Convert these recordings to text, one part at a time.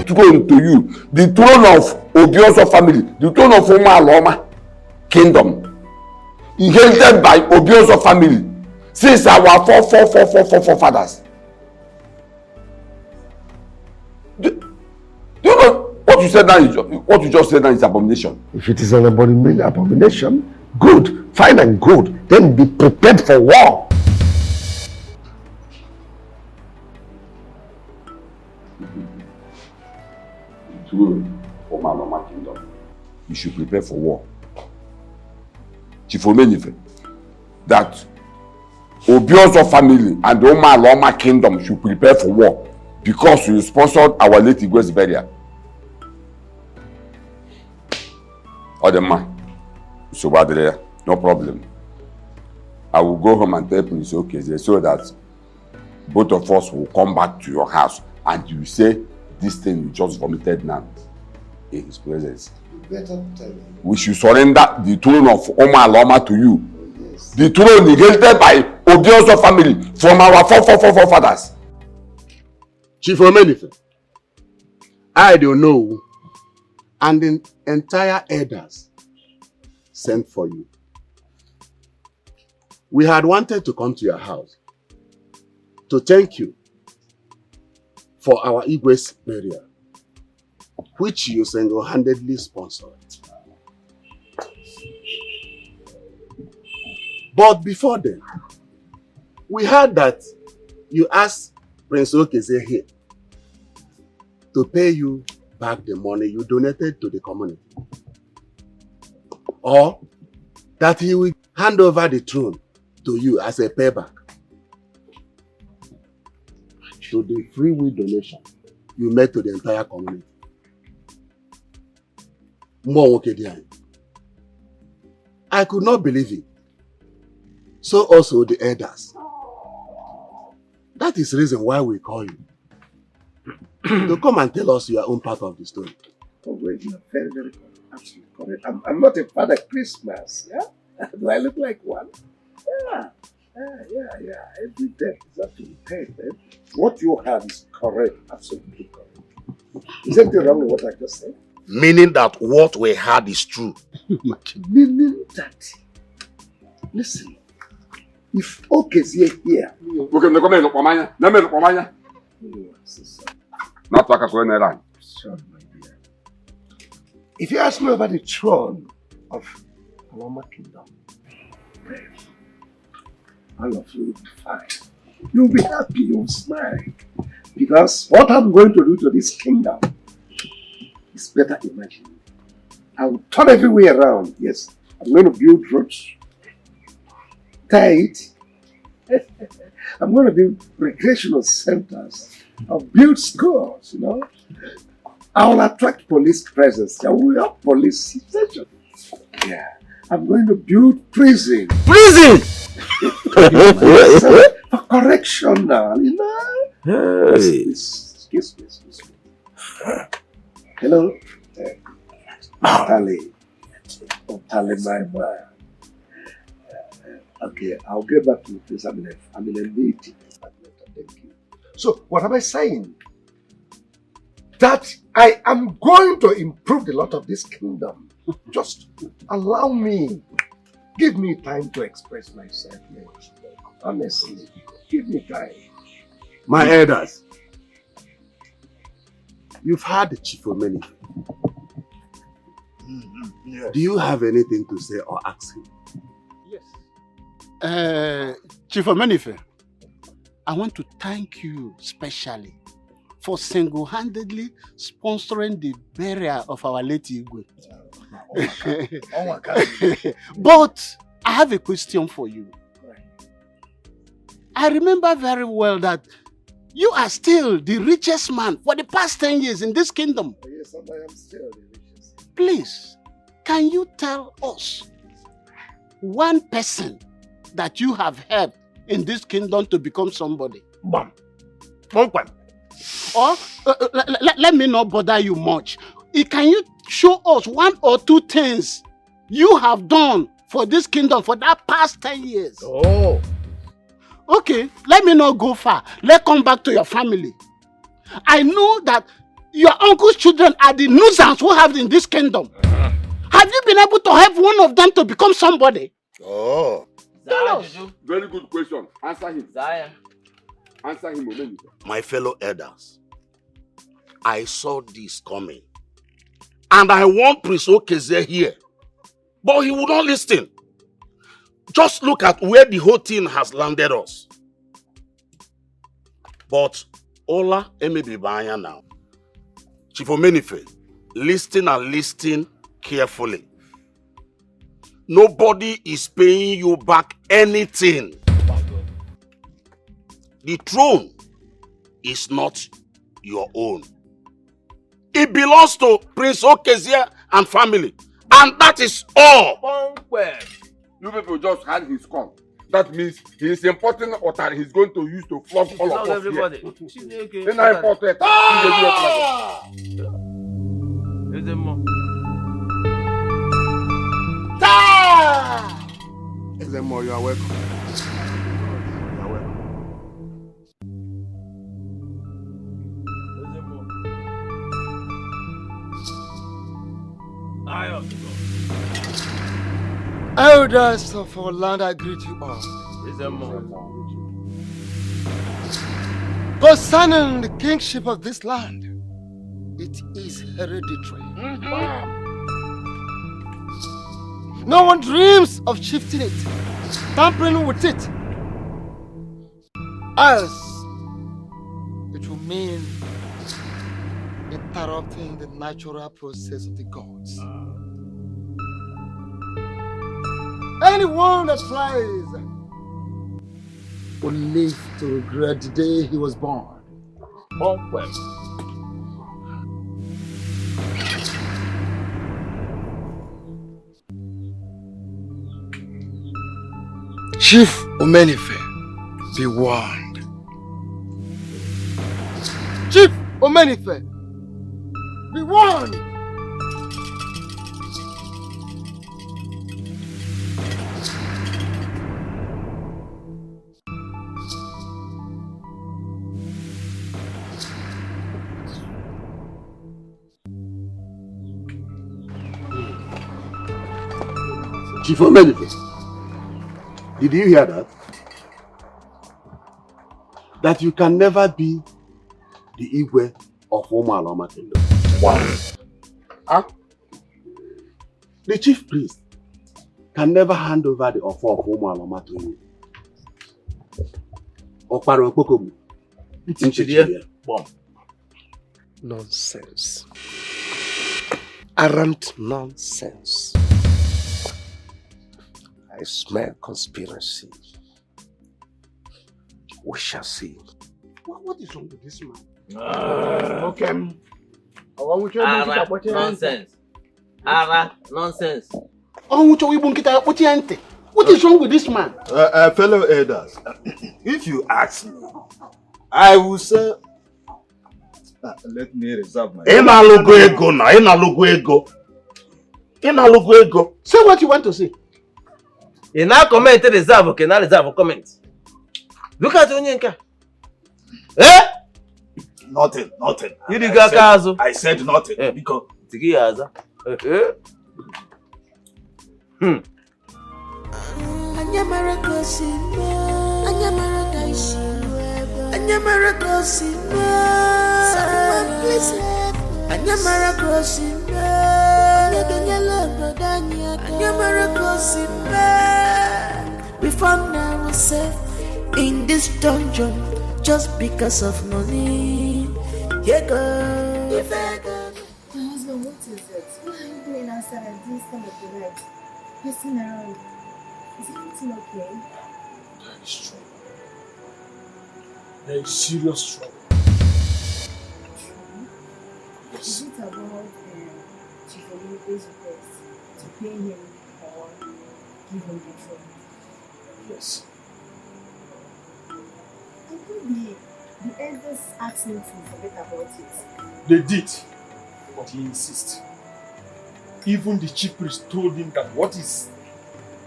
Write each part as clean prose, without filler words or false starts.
throne to you, the throne of Obioso family, the throne of Oma kingdom, inherited by Obioso family since our forefathers. Do you know what you said now? What you just said now is abomination. If it is an abomination, good, fine and good. Then be prepared for war. Oma kingdom, you should prepare for war. Chief Omenife, that Obioso family and the Oma kingdom should prepare for war because you sponsored our late Igwe's burial. Odema, so bad there, no problem. I will go home and tell Prince Okeze so that both of us will come back to your house and you say this thing you just vomited now in his presence. You better tell him. We should surrender the throne of Oma to you. Oh, yes. The throne inherited by Obioso family from our forefathers. Chief Omenife, I don't know, and the entire elders sent for you. We had wanted to come to your house to thank you for our Igwe's burial, which you single-handedly sponsored. But before then, we heard that you asked Prince Okeze here to pay you back the money you donated to the community, or that he will hand over the throne to you as a payback to the free will donation you made to the entire community. I could not believe it. So also the elders. That is the reason why we call you. To come and tell us your own part of the story. Oh, wait, you're very, very correct. Absolutely correct. I'm not a Father Christmas, yeah? Do I look like one? Yeah. Every death is actually paid, man. What you have is correct, absolutely correct. Is anything wrong with what I just said? Meaning that what we had is true. Meaning that, listen, if Okeze here, sorry, my dear. If you ask me about the throne of Aloma Kingdom, all of you will be fine. You'll be happy, you'll smile. Because what I'm going to do to this kingdom is better imagined. I will turn everywhere around. Yes, I'm going to build roads, tie it. I'm going to build recreational centers. I'll build schools, you know. I will attract police presence. I will have police station. Yeah. I'm going to build prison. Prison! For correctional, you know. Hey. Excuse me. Hello? Tali, my man. Okay, I'll get back to you, please. I'm in a meeting. Thank you. So, what am I saying? That I am going to improve the lot of this kingdom. Just allow me. Give me time to express myself. Honestly, give me time. My elders, you've heard the Chief Omenife. Yes. Do you have anything to say or ask him? Yes. Chief Omenife, I want to thank you specially for single-handedly sponsoring the burial of our late Igwe. But I have a question for you. I remember very well that you are still the richest man for the past 10 years in this kingdom. Yes, I am still the richest. Please, can you tell us one person that you have helped in this kingdom to become somebody? Bam. Or let me not bother you much. Can you show us one or two things you have done for this kingdom for that past 10 years? Oh. Okay, let me not go far. Let's come back to your family. I know that Your uncle's children are the nuisance we have in this kingdom. Have you been able to help one of them to become somebody? Oh. Very good question. Answer him. Answer him, Omeni. My fellow elders, I saw this coming. And I want Prince Okeze here. But he would not listen. Just look at where the whole thing has landed us. But Ola Emebibanya now. Chief Omenife, listen and listen carefully. Nobody is paying you back anything. The throne is not your own. It belongs to Prince Okezie and family. And that is all. You people just had his come. That means he is important author he's going to use to flog all of us everybody. Here. Then I important. Ezemo, you are welcome. You are welcome. Elders of our land, I greet you all. Concerning the kingship of this land, it is hereditary. No one dreams of shifting it, tampering with it. Else, it will mean interrupting the natural process of the gods. Anyone that tries will live to regret the day he was born. Chief Omenife, be warned. Chief Omenife, be warned. Chief Omenife, did you hear that? That you can never be the Igwe of Omaloma Kingdom. Wow. Huh? The chief priest can never hand over the offer of Omaloma to you. Okparo Okpokobu. Nonsense. Arrant nonsense. I smell conspiracy. We shall see. What is wrong with this man? Okay. Nonsense. Nonsense. What is wrong with this man? Fellow elders, if you ask me, I will say, let me reserve my... Say what you want to say. You now comment reserve, okay? Now reserve comment. Look at Onyenka. Eh? Nothing. You did Gakazo. I said nothing. Because... Tigiaza. We found ourselves in this dungeon just because of money. Here go. My husband, what is it? What are you doing outside at this time of the night? Pacing around. Is everything okay? There is trouble. There is serious trouble. Yes. Is it about Chief Olunipe's request to pay him or give him the trouble? Yes. I think the elders asked him to forget about it. They did, but he insists. Even the chief priest told him that what he's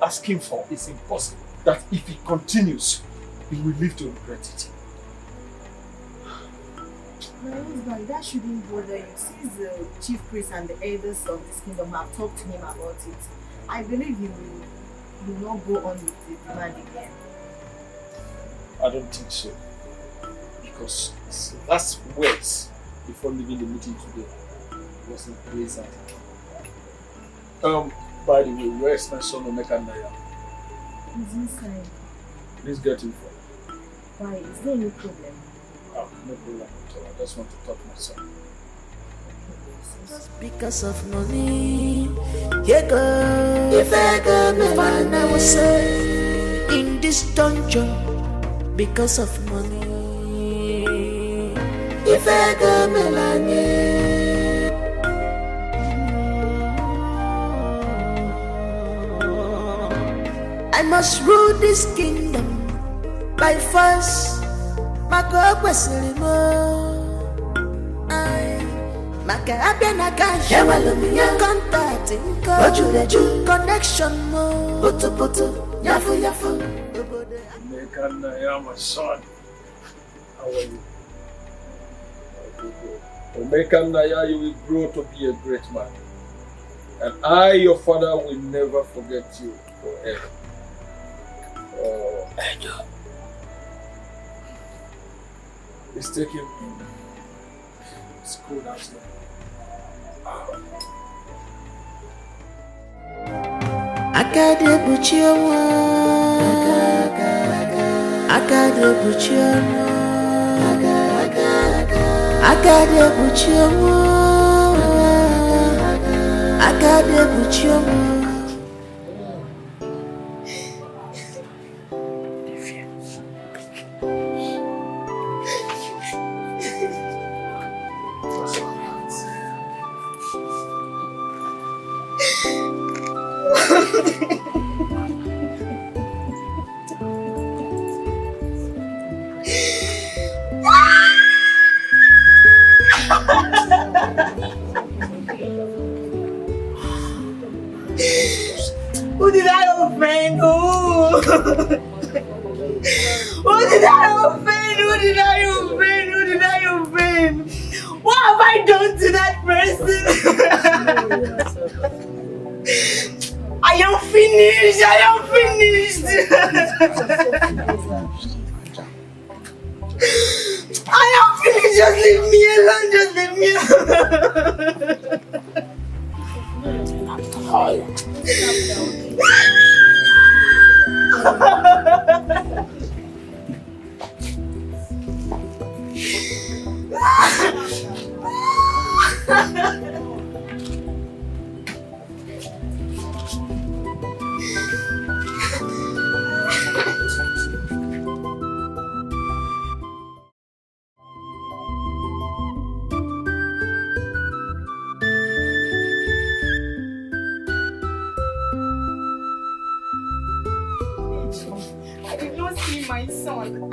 asking for is impossible. That if he continues, he will live to regret it. My husband, that shouldn't bother you. Since the chief priest and the elders of this kingdom have talked to him about it, I believe he will not go on with the demand again. I don't think so. Because his last words before leaving the meeting today wasn't pleasant. By the way, where is my son Omeka Naya? He's inside. Please get him for me. Why? Is there any problem? Oh, no problem at all. I just want to talk to my son. Just because of money, yeah, girl. If I got me find I was in this dungeon because of money. If I got me money. I must rule this kingdom by force. My God was Maka abia cash, contact, connection, putu, yafu. Omeka Naya, my son. How are you? Omeka Naya, you will grow to be a great man. And I, your father, will never forget you forever. Oh, Edo. Let's take him in. It's cold outside. Akade buchioma, akade buchioma, akade buchioma, akade buchioma. Who did I offend? Who did I offend? Who did I offend? Who did I offend? What have I done to that person? I am finished. I am finished. I am finished. Just leave me alone. Just leave me alone.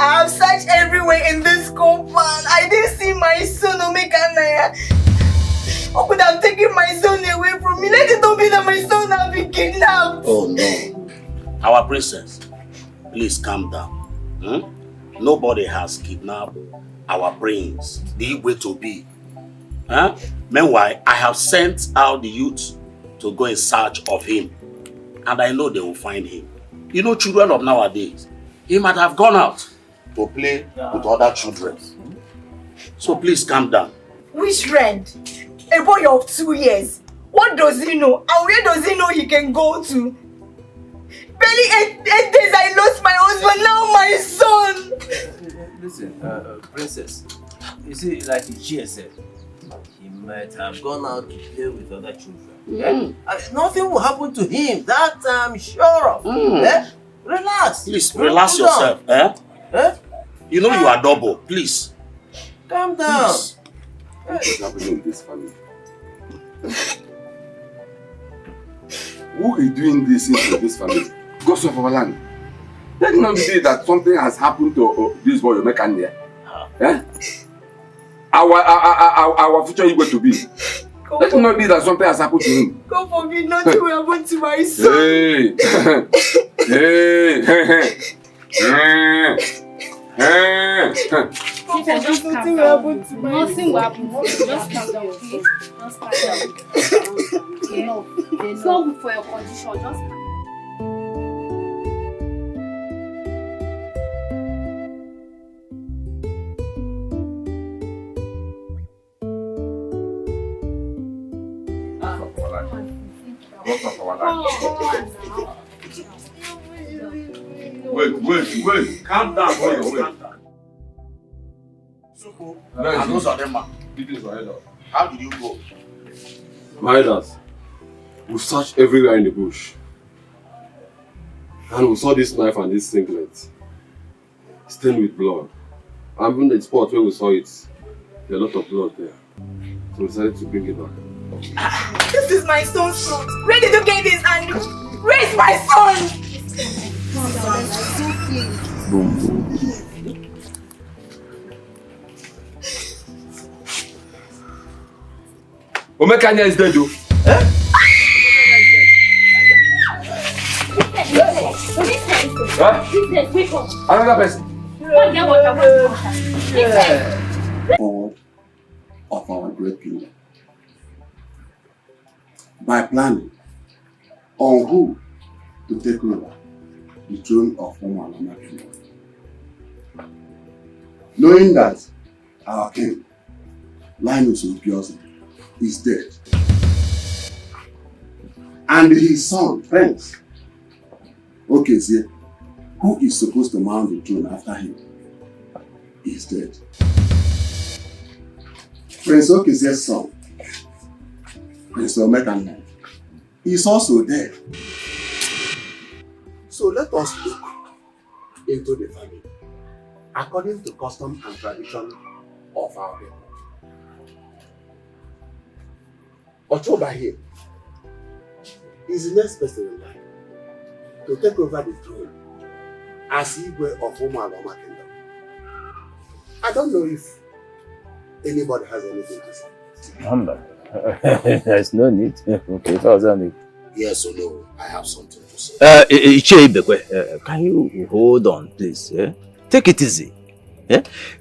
I have searched everywhere in this compound. I didn't see my son Omeka Naya. Who could have taken my son away from me? Let it not be that my son has been kidnapped. Oh no. Our princess, please calm down. Nobody has kidnapped our prince, the Igwe to be. Meanwhile, I have sent out the youth to go in search of him. And I know they will find him. You know, children of nowadays, he might have gone out to play with other children. So please calm down. Which friend? A boy of 2 years. What does he know? And where does he know he can go to? Barely 8 days I lost my husband, now my son! Listen, princess. You see, like Ichie said, he might have gone out to play with other children. Nothing will happen to him, that I'm sure of. Relax. Please, relax yourself. You know you are double. Please. Calm down. What is happening in this family? Who is doing this into this family? Gods of our land. Let it not be that something has happened to this boy Omeka Naya. Our future is going to be. Let it not be that something has happened to him. God forbid, nothing will happen to my son. Hey! Just nothing will happen to my Nothing will happen. Just calm down, okay? Just calm down. No, it's not good for your condition. Just calm down. Wait. Calm down. Wait. How did you go? My elders, we searched everywhere in the bush. And we saw this knife and this singlet stained with blood. And even the spot where we saw it, there's a lot of blood there. So we decided to bring it back. This is my son's fruit. Where did you get this? And where is my son? Boom. Omekanya is dead, though. Another person. Forward of our great kingdom. By planning on who to take over the throne of Omaloma Kingdom. Knowing that our king, Linus Opiosi, is dead. And his son, Prince Okezie, who is supposed to mount the throne after him, is dead. Prince Okezie's son, Prince Omekannaya, is also dead. So let us look into the family according to custom and tradition of our people. Ochoba here is the next person in line to take over the throne as Igwe of Omaloma Kingdom. I don't know if anybody has anything to say. There's no need. Okay, Yes or no, I have something to say. Can you hold on, please? Take it easy.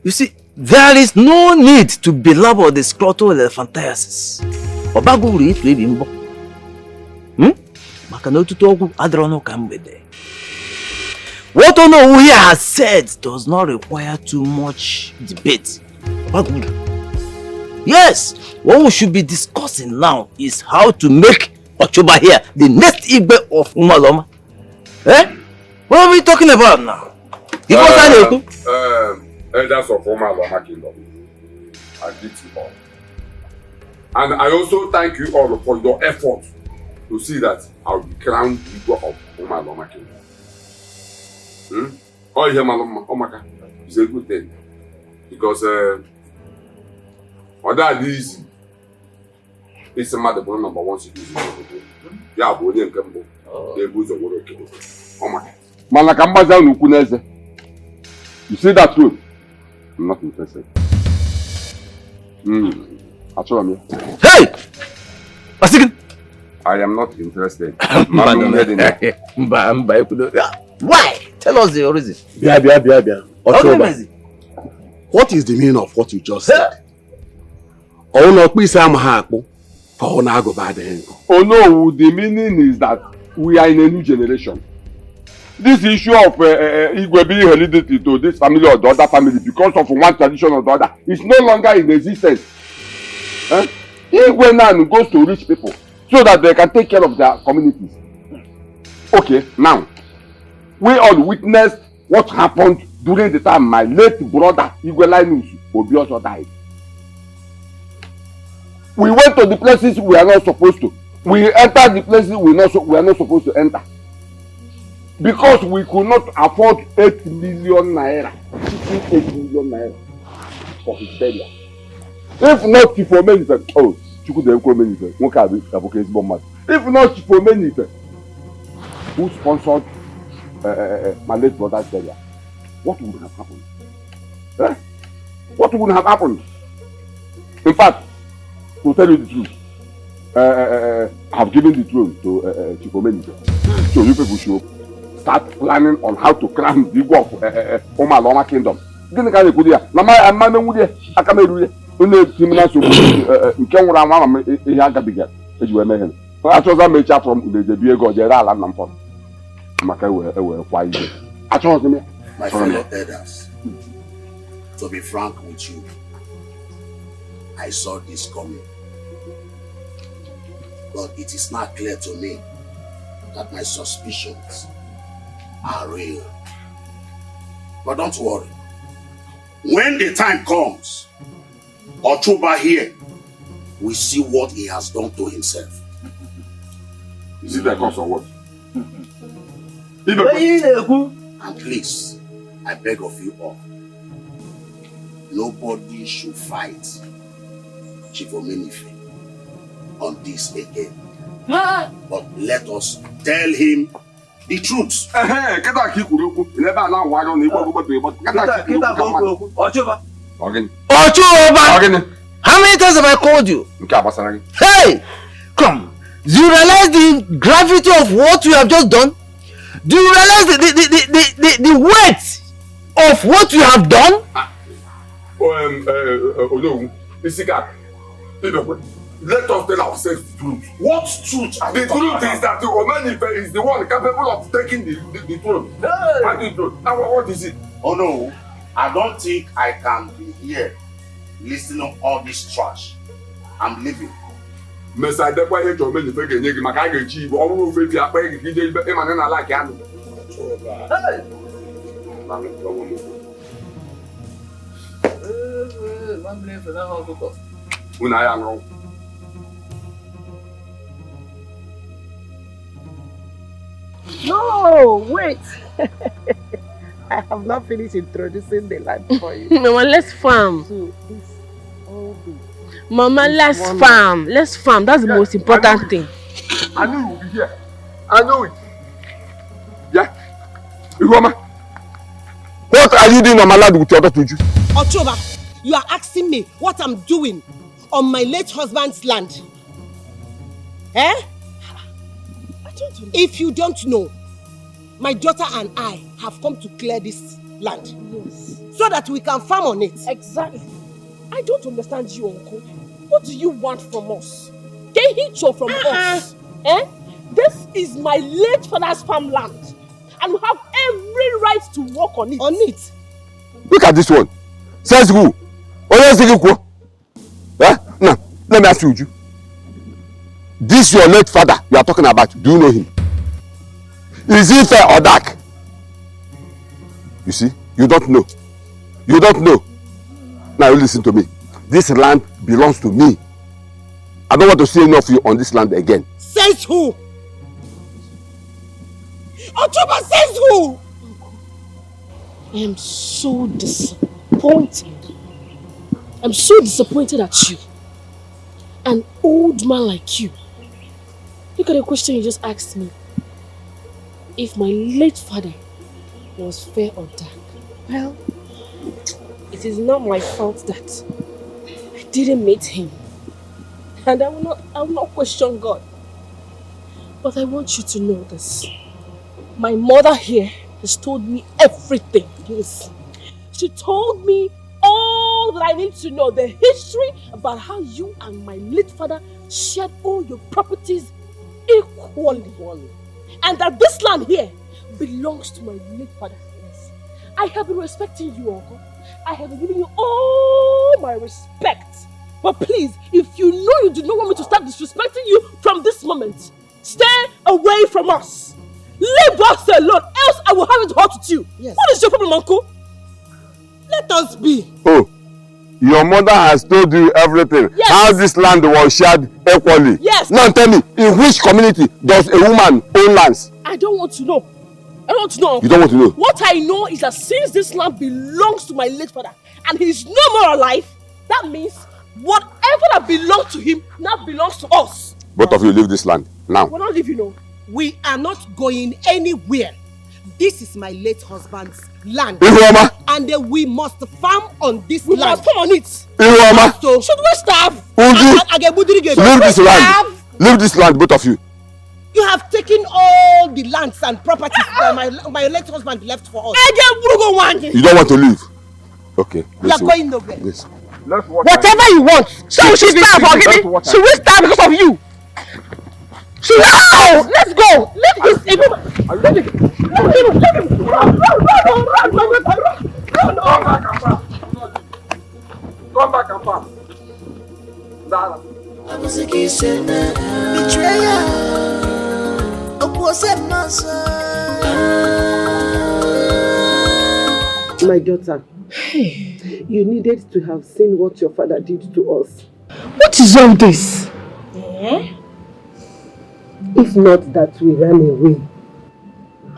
You see, there is no need to belabor the scrotal elephantiasis. Obaguri to Bimbo. Makanotu Adrono Kambede. What Ono here has said does not require too much debate. Obaguri. Yes, what we should be discussing now is how to make Ochoba here the next Igbe of Umaloma. What are we talking about now? Elders of Omaloma Kingdom, I did you all. And I also thank you all for your effort to see that I'll be crowned Igwe of Omaloma Kingdom. Oh, yeah, Omaka, it's a good thing. Because that easy. It's a matter of number one citizen. Yeah, but they can go. They lose the world. Omaka. Malakambaza Nukuneze. You see that truth? I'm not interested. Hey! I am not interested. Why? Tell us the reason. Ochoba, what is the meaning of what you just said? Oh no, the meaning is that we are in a new generation. This issue of Igwe being hereditary to this family or the other family because of one tradition or the other is no longer in existence. Igwe now goes to rich people so that they can take care of their communities. Okay, now, we all witnessed what happened during the time my late brother Igwe Linus Obioso died. We went to the places we are not supposed to. We entered the places we are not supposed to enter. Because we could not afford 8 million naira. 8 million naira for his burial. If not for many, if not for many, who sponsored my late brother's burial, what would have happened? What would have happened? In fact, to tell you the truth, I have given the throne to Chifomeni. So you people should start planning on how to crown the Igwe of Omaloma Kingdom. Gini ka na-ekwu ya na ma menwude aka meru ya onye criminal so nke nwụrụ anwụ ama ihe agabiga eji wee mee ihe achọzọ m echi afọ m udejebi ego jere ala nna m fọrọ maka ewe kwa ihe achọghịzi m ya. My fellow elders, to be frank with you, I saw this coming. But it is not clear to me that my suspicions are real. But don't worry. When the time comes, Ochuba here will see what he has done to himself. Is it the cause of what? And please, I beg of you all, nobody should fight Chief Omenife on this again. But let us tell him the truth. Ochuba! How many times have I called you? Hey! Come! Do you realize the gravity of what you have just done? Do you realize the weight of what you have done? Let us tell ourselves the truth. What truth? The truth is that the Omenife is the one capable of taking the throne. And what is it? Oh no, I don't think I can be here listening to all this trash. I'm leaving. Mesa dekwa ihe to Omenife ga-enye gị maka a ga-echi ibu ọ bụrụ ofe bi akpa gị ka ije ịma na na like anụ. Una ya ngro. No, wait. I have not finished introducing the land for you. Mama, let's farm. So this all the Mama, let's farm. Let's farm. That's the most important thing. I knew you would be here. I know it. Yeah. Iroma, what are you doing on my land with your daughter Tuju? Ochoba, you are asking me what I'm doing on my late husband's land. Eh? If you don't know, my daughter and I have come to clear this land. Yes. So that we can farm on it. Exactly. I don't understand you, Uncle. What do you want from us? They hit you from us. Eh? This is my late father's farmland. And we have every right to work on it. Look at this one. Says who? Eh? Now, let me ask you. This your late father you are talking about, do you know him? Is he fair or dark? You see, you don't know. You don't know. Now you listen to me. This land belongs to me. I don't want to see any of you on this land again. Says who? Ochoba, says who? I am so disappointed. I'm so disappointed at you. An old man like you. Look at the question you just asked me. If my late father was fair or dark. Well, it is not my fault that I didn't meet him. And I will not question God. But I want you to know this. My mother here has told me everything. Yes. She told me all that I need to know. The history about how you and my late father shared all your properties equally. And that this land here belongs to my late father. Yes. I have been respecting you, Uncle. I have been giving you all my respect. But please, if you know you do not want me to start disrespecting you from this moment, stay away from us. Leave us alone, else I will have it hot with you. Yes. What is your problem, Uncle? Let us be. Oh, your mother has told you everything. Yes. How this land was shared equally. Yes. Now tell me, in which community does a woman own lands? I don't want to know. I don't want to know, Uncle. You don't want to know? What I know is that since this land belongs to my late father and he is no more alive, that means whatever that belonged to him now belongs to us. Both of you leave this land now. We're not leaving, no. We are not going anywhere. This is my late husband's land. Ihuoma. And we must farm on this land. We must farm on it. Ihuoma. So, should we starve? Leave this land. Leave this land, both of you. You have taken all the lands and properties that my late husband left for us. You don't want to leave. Okay. You are going nowhere. Listen. Whatever you want. So she starve for giving. She will starve because of you. She will. No! Let's go. Let him. Let him. Run. Come back and pass. My daughter, you needed to have seen what your father did to us. What is all this? If not that we ran away,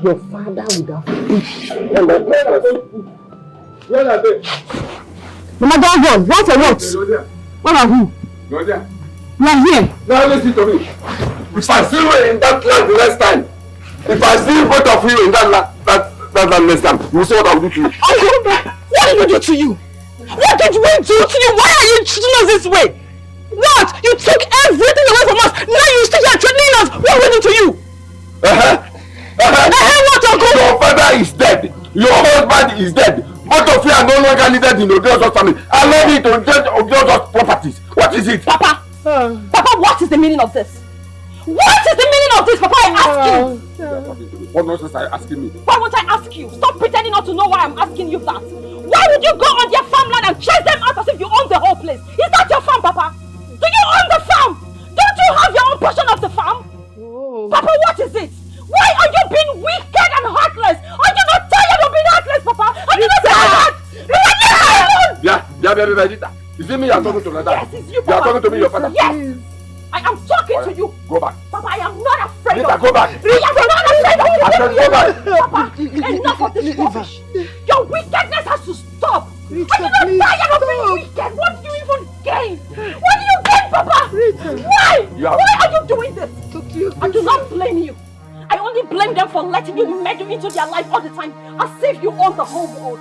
your father would have pushed. Mama, don't run. What or what? What are who? You are here. Now listen to me. If I see you in that land the next time, if I see both of you in that land next time, you will see what I will do to you. What did we do to you? What did we do to you? Why are you treating us this way? What? You took everything away from us. Now you still here threatening us. What did we do to you? What, uncle? Your father is dead. Your husband is dead. Both of you are no longer needed in Odio's family. Allow me to judge Odio's properties. What is it? Papa! Papa, what is the meaning of this? What is the meaning of this, Papa? I ask you! What nonsense are you asking me? Why won't I ask you? Stop pretending not to know why I'm asking you that. Why would you go on their farmland and chase them out as if you own the whole place? Is that your farm, Papa? Do you own the farm? Don't you have your own portion of the farm? Oh. Papa, what is it? Why are you being wicked and heartless? Are you not tired of being heartless, Papa? Are you not tired? Yeah. Is it me you are talking to like that? Yes, it's you, Papa. You are talking to me, your father? Yes. I am talking to you. Go back. Papa, I am not afraid Rita, of go back. I am not afraid of you. I said go back. Papa, enough of this rubbish. Your wickedness has to stop. Rita, are you not tired of being wicked? What do you even gain? What do you gain, Papa? Rita. Why? Why are you doing this? I do not blame you. I only blame them for letting you meddle into their life all the time as if you own the whole world.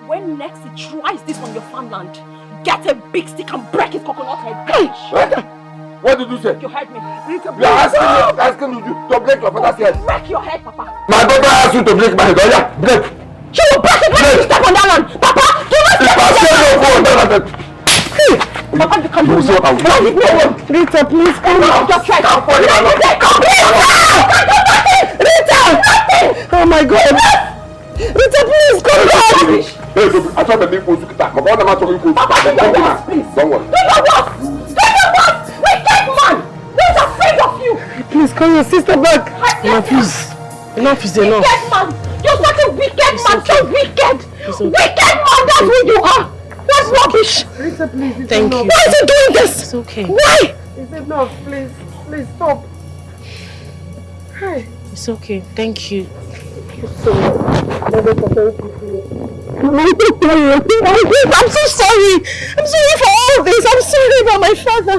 When next he tries this on your farmland, get a big stick and break his coconut head. What did you say? You heard me. You are asking you to break your father's head. Break your head, Papa. My daughter asked you to break my head. Oh yeah, break. She will break it when you step on that land. Papa, do not step on that land. Papa, you can't do it. Rita, please come on. Just try. Rita! Oh my God! Rita, please come on. I thought the people would come on. I'm talking to you. Don't worry. Do your work. Do your work. Wicked man. Who's afraid of you? Please call your sister back. Enough is enough. Wicked man. You're such a wicked man. So wicked. Wicked man. That's who you are. That's rubbish. Rita, please. Thank you. Why is he doing this? It's okay. Why? It's enough. Please stop. Hi. It's okay. Thank you. I'm so sorry. I'm sorry for all this. I'm sorry about my father.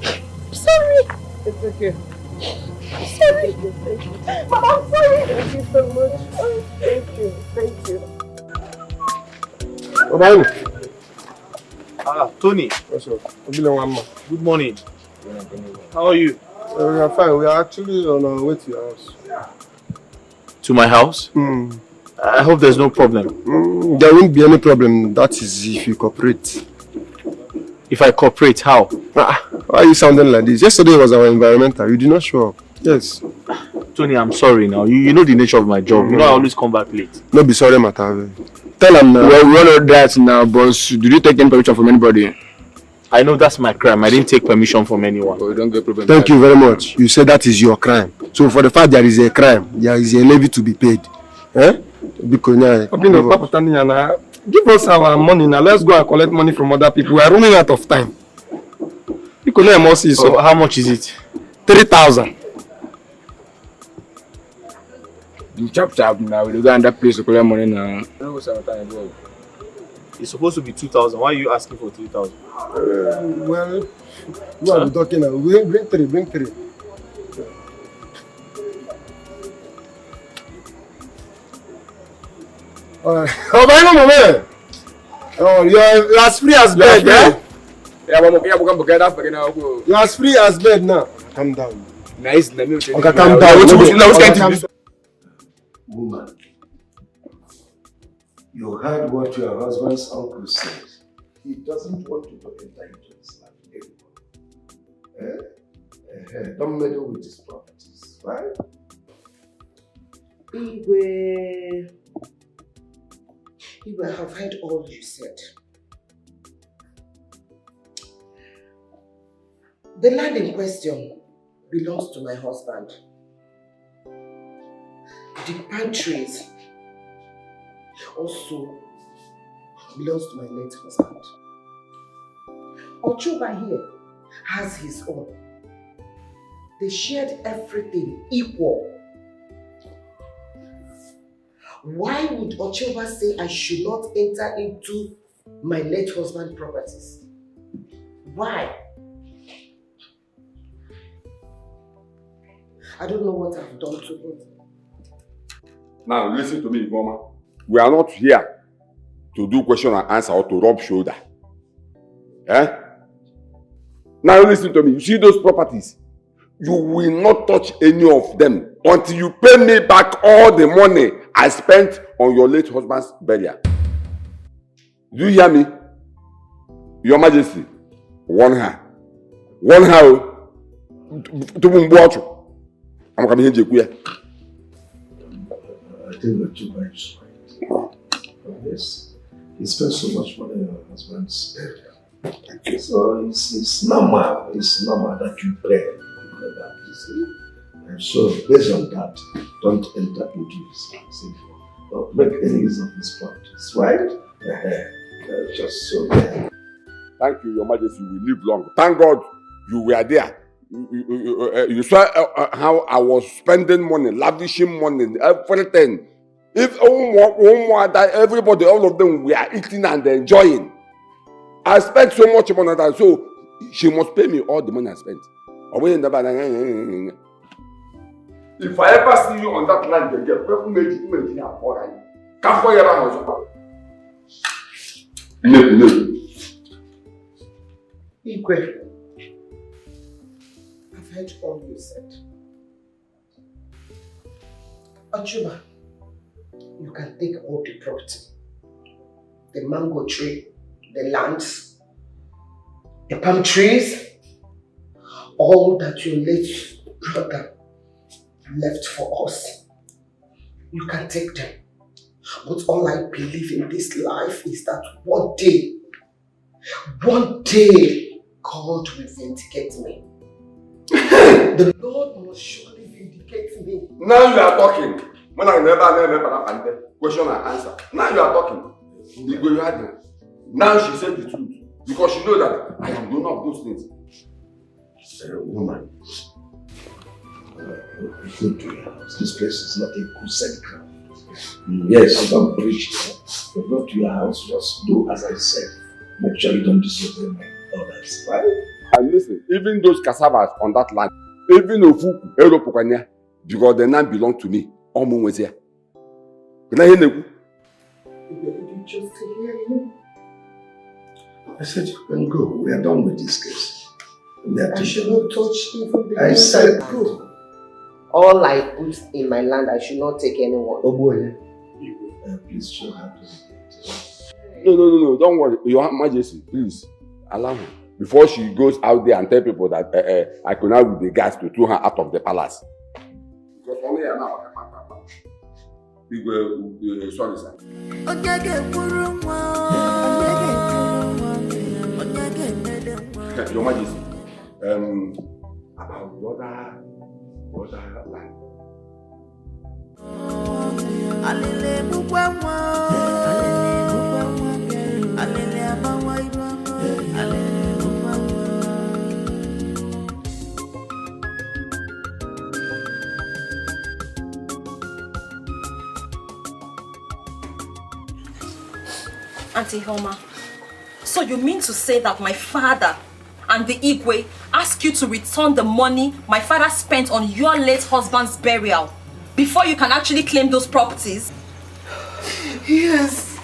I'm sorry. It's okay. I'm sorry. Mama, I'm sorry. Thank you so much. Thank you. Tony. What's up? Good morning. How are you? We are fine. We are actually on our way to your house. To my house? I hope there's no problem. There won't be any problem. That is if you cooperate. If I cooperate, how? Why are you sounding like this? Yesterday was our environmental. You did not show up. Yes. Tony, I'm sorry now. You know the nature of my job. You know I always come back late. No, be sorry, Matawe. Tell him now. Well, we all know that now, boss. Did you take any permission from anybody? I know that's my crime. I didn't take permission from anyone. Oh, you don't get problem. Thank you very much. You said that is your crime. So for the fact there is a crime, there is a levy to be paid. Give us our money now. Let's go and collect money from other people. We are running out of time. So how much is it? 3,000. You chop now. We go and that place to collect money now. It's supposed to be 2,000. Why are you asking for 3,000? Well, we are talking now. Bring three. You are as free as bed, yeah? You are as free as bed now. Calm down. Nice. Okay, calm down. Woman, You heard what your husband's uncle said. He doesn't want you to enter into his life anymore. Don't meddle with his properties, right? Igwe, I have heard all you said. The land in question belongs to my husband. The palm trees also belongs to my late husband. Ochoba here has his own. They shared everything equal. Why would Ochoba say I should not enter into my late husband's properties? Why? I don't know what I've done to him. Now listen to me, Mama. We are not here to do question and answer or to rub shoulder. Eh? Now listen to me. You see those properties? You will not touch any of them until you pay me back all the money I spent on your late husband's burial. Do you hear me? Your Majesty, warn her. Warn her. I'm coming here. I think we're too much. Yes. He spent so much money on her husband's burial. So it's normal. It's normal that you pray. And so, based on that, don't enter into his house. Don't make any use of his properties, right? Just so there. Thank you, Your Majesty. You will live long. Thank God you were there. You saw how I was spending money, lavishing money, everything. If one more that everybody, all of them, we are eating and enjoying. I spent so much money on that, so she must pay me all the money I spent. If I ever see you on that land again, people make it alright. Come for your house. No. Igwe, I've heard all you said. Ochoba, you can take all the property. The mango tree, the lands, the palm trees, all that your late brother left for us. You can take them. But all I believe in this life is that one day, God will vindicate me. The Lord must surely vindicate me. Now you are talking. When I never question and answer. Now you are talking. Now she said the truth. Because she knows that I am none of those things. Woman, go to your house. This place is not a crusade ground. Yes, you don't preach here. But go to your house, just do as I said. Make sure you don't disobey my orders, right? And listen, even those cassavas on that land, even Ofuku, Eropokanya, because the land belongs to me. Omu was here. Did you just hear him? I said you can go. We are done with this case. I should not touch even the I said go. All I put in my land, I should not take anyone. Oh boy. Please show her to the gate. No. Don't worry. Your Majesty, please allow her. Before she goes out there and tell people that I could not with the guards to throw her out of the palace. Because for me, I'm not. Sorry, sir. Your Majesty, about the other land. Auntie Hilma, so you mean to say that my father and the Igwe asked you to return the money my father spent on your late husband's burial before you can actually claim those properties? Yes,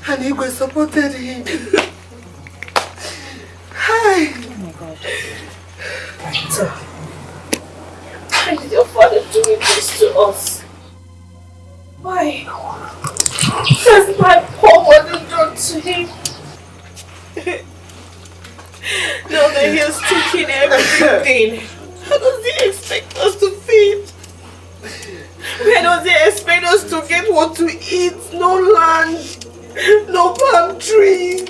and Igwe supported him. Hi. Oh my God. So, why did your father do this to us? Why? That's my poor mother done to him. Now that he has taken everything, how does he expect us to feed? Where does he expect us to get what to eat? No land, no palm trees,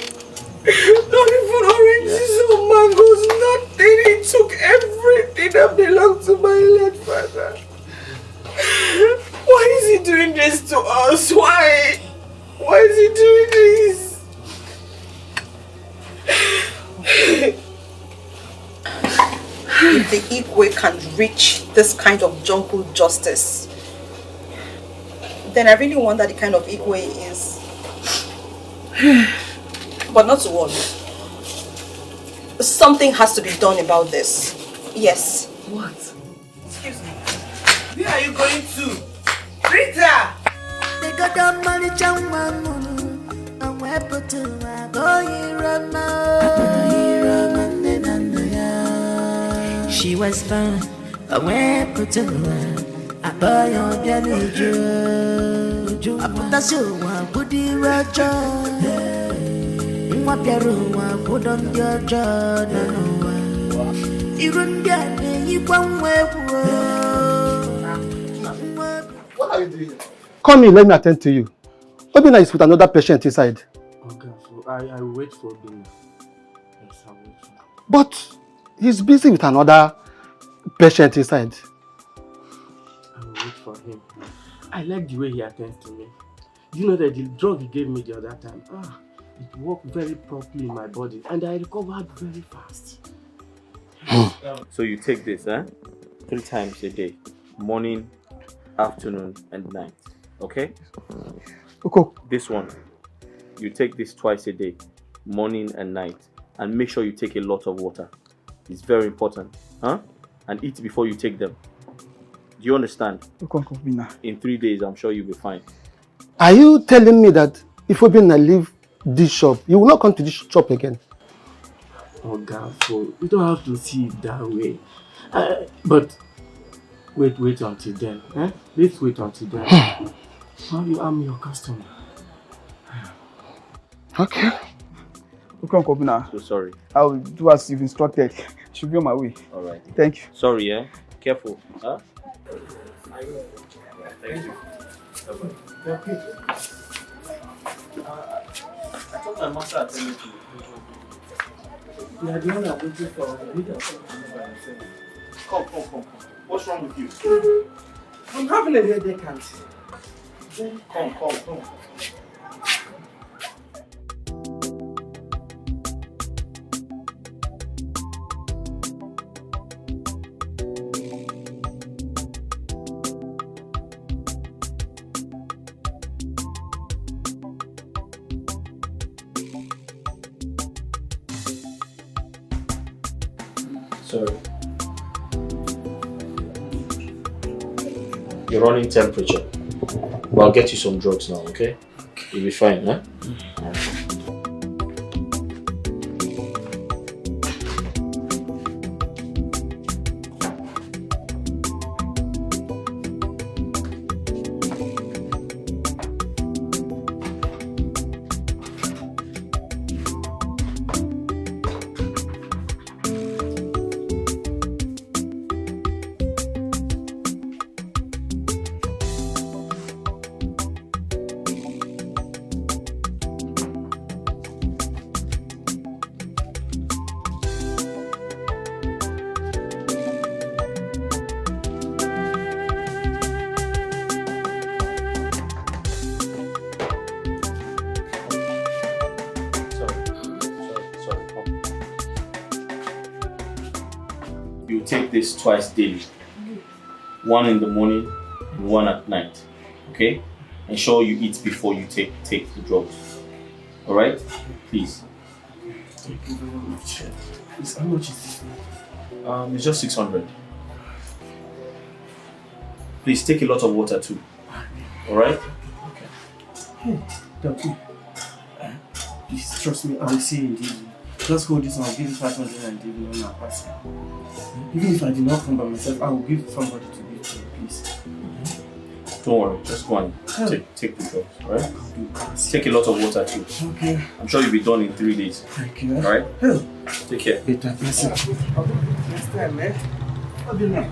not even oranges or mangoes, nothing. He took everything that belonged to my late father. Why is he doing this to us? Why? Why is he doing this? If the Igwe can reach this kind of jungle justice, then I really wonder the kind of Igwe he is. But not to worry. Something has to be done about this. Yes. What? Excuse me. Where are you going to? Rita! They got the money, and we're put to my boy. She was fun, and we're put to my boy on the I put the show on Woody Roger. What the room I put on your jaw. Even the you one way. What are you doing? Come in, let me attend to you. Obina is with another patient inside. Okay, so I wait for Obina. Yes, I wait for him. But he's busy with another patient inside. I will wait for him. I like the way he attends to me. You know that the drug he gave me the other time, it worked very properly in my body and I recovered very fast. So you take this, 3 times a day, morning, afternoon, and night. Okay? Okay. This one, you take this twice a day, morning and night, and make sure you take a lot of water. It's very important, and eat before you take them. Do you understand? In 3 days, I'm sure you'll be fine. Are you telling me that if Obina leave this shop, you will not come to this shop again? Oh God, you don't have to see it that way. But wait until then. Let's wait until then. I'm your customer. Okay. Okay, Uncle Obina. So sorry. I will do as you've instructed. Should be on my way. All right. Thank you. Sorry, Careful, Thank you. Okay. I thought my master attended to you. You are the one I'm waiting for. Come. What's wrong with you? I'm having a headache, auntie. Come. Sorry. You're running temperature. But I'll get you some drugs now, okay? You'll be fine, huh? You take this twice daily. 1 in the morning and 1 at night. Okay? Ensure you eat before you take the drugs. Alright? Please. Thank you very much. How much is this? It's just 600. Please take a lot of water too. Alright? Okay. Hey, Doctor. Please trust me, I will see you indeed. Just hold this one, I'll give you 500 and give you one person. Even if I do not come by myself, I will give somebody to give to you, please. don't worry. Just go and take the drugs, alright? Take a lot of water too. Okay. I'm sure you'll be done in 3 days. Thank you. Alright? Take care. Better listen. Next time, man. I'll be like,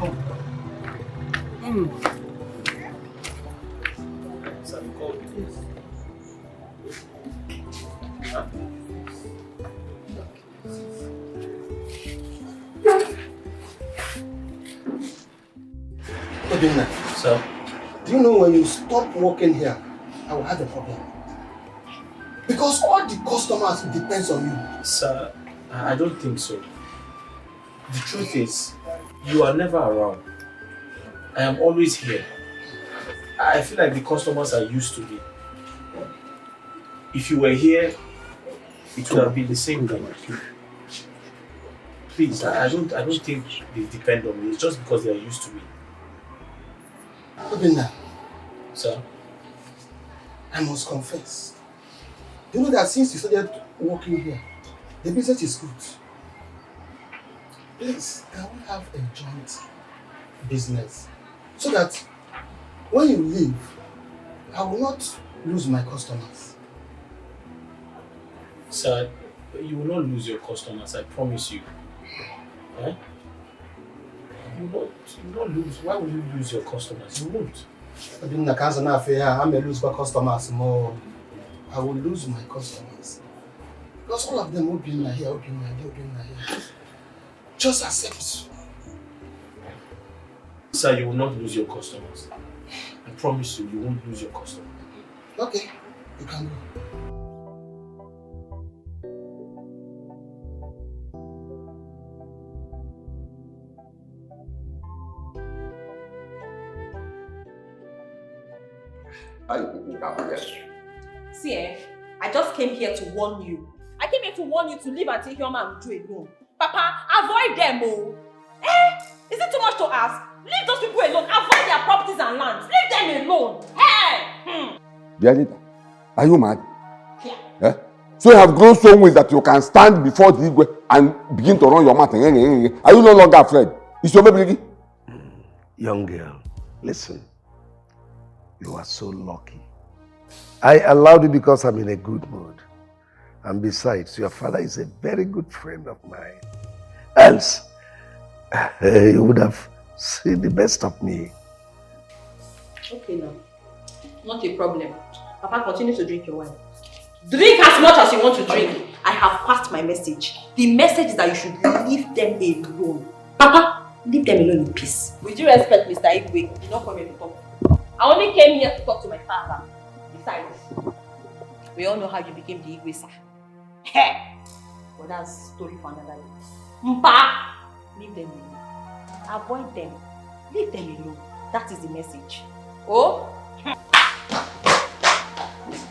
Odina, sir, do you know when you stop working here, I will have a problem? Because all the customers depends on you. Sir, I don't think so. The truth is, you are never around. I am always here. I feel like the customers are used to me. If you were here, it would have been the same thing. Please, I don't think they depend on me. It's just because they are used to me. Odina, Sir? I must confess. You know that since you started working here, the business is good. Please, can we have a joint business so that when you leave, I will not lose my customers? Sir, you will not lose your customers, I promise you. Eh? You will not lose. Why will you lose your customers? You won't. I may lose my customers more. I will lose my customers. Because all of them will be in here, will be in here. Just accept. Sir, you will not lose your customers. I promise you, you won't lose your customers. Okay, you can go. See, I just came here to warn you. I came here to warn you to leave Auntie Hioma and Uju alone. Papa, avoid them, oh. Is it too much to ask? Leave those people alone. Avoid their properties and lands. Leave them alone. Hey! Bianita, are you mad? Yeah. Eh? So you have grown so much that you can stand before the Igwe and begin to run your mouth. Are you no longer afraid? Is your baby? Young girl, listen. You are so lucky. I allowed you because I'm in a good mood. And besides, your father is a very good friend of mine. Else, you would have seen the best of me. Okay now. Not a problem. Papa, continue to drink your wine. Drink as much as you want to drink. I have passed my message. The message is that you should leave them alone. Papa, leave them alone in peace. With due respect, Mr. Igwe, you don't come here to talk. I only came here to talk to my father. Besides, we all know how you became the Igwe, sir. Hey! But that's a story for another day. Mpa! Leave them alone. Avoid them. Leave them alone. That is the message. Oh?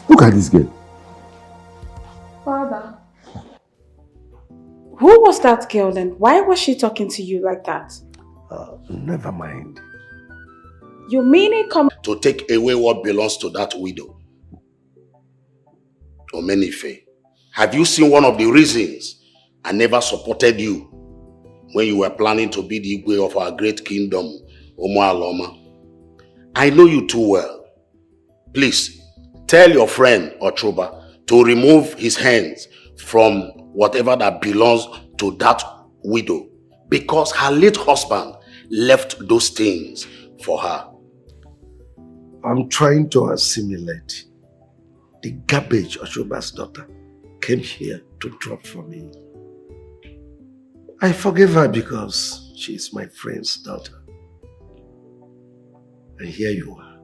Look at this girl. Father. Who was that girl then? Why was she talking to you like that? Never mind. You mean it come to take away what belongs to that widow? Omenife, have you seen one of the reasons I never supported you when you were planning to be the Igwe of our great kingdom, Omoaloma? I know you too well. Please, tell your friend Ochoba to remove his hands from whatever that belongs to that widow, because her late husband left those things for her. I'm trying to assimilate the garbage Ochoba's daughter came here to drop for me. I forgive her because she is my friend's daughter. And here you are,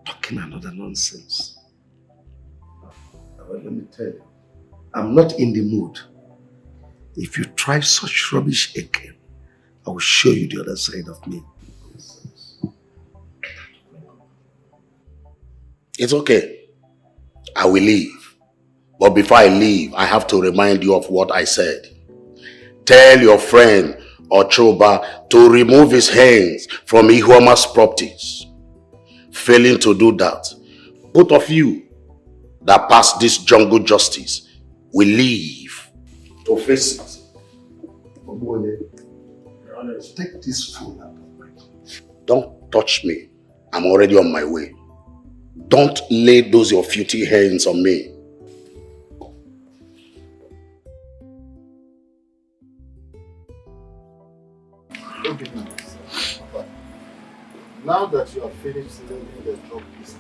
talking another nonsense. But let me tell you, I'm not in the mood. If you try such rubbish again, I will show you the other side of me. It's okay. I will leave. But before I leave, I have to remind you of what I said. Tell your friend Ochoba to remove his hands from Ihuama's properties. Failing to do that, both of you that passed this jungle justice will leave to face it. Take this phone out of my hand. Don't touch me. I'm already on my way. Don't lay those your filthy hands on me. Now that you have finished learning the drug business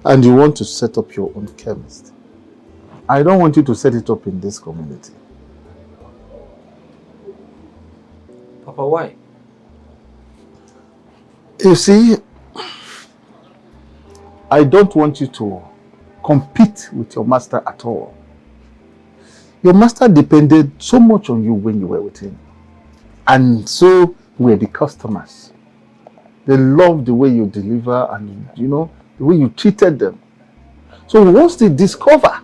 and you want to set up your own chemist, I don't want you to set it up in this community. Papa, why? You see, I don't want you to compete with your master at all. Your master depended so much on you when you were with him. And so were the customers. They loved the way you deliver and, the way you treated them. So once they discover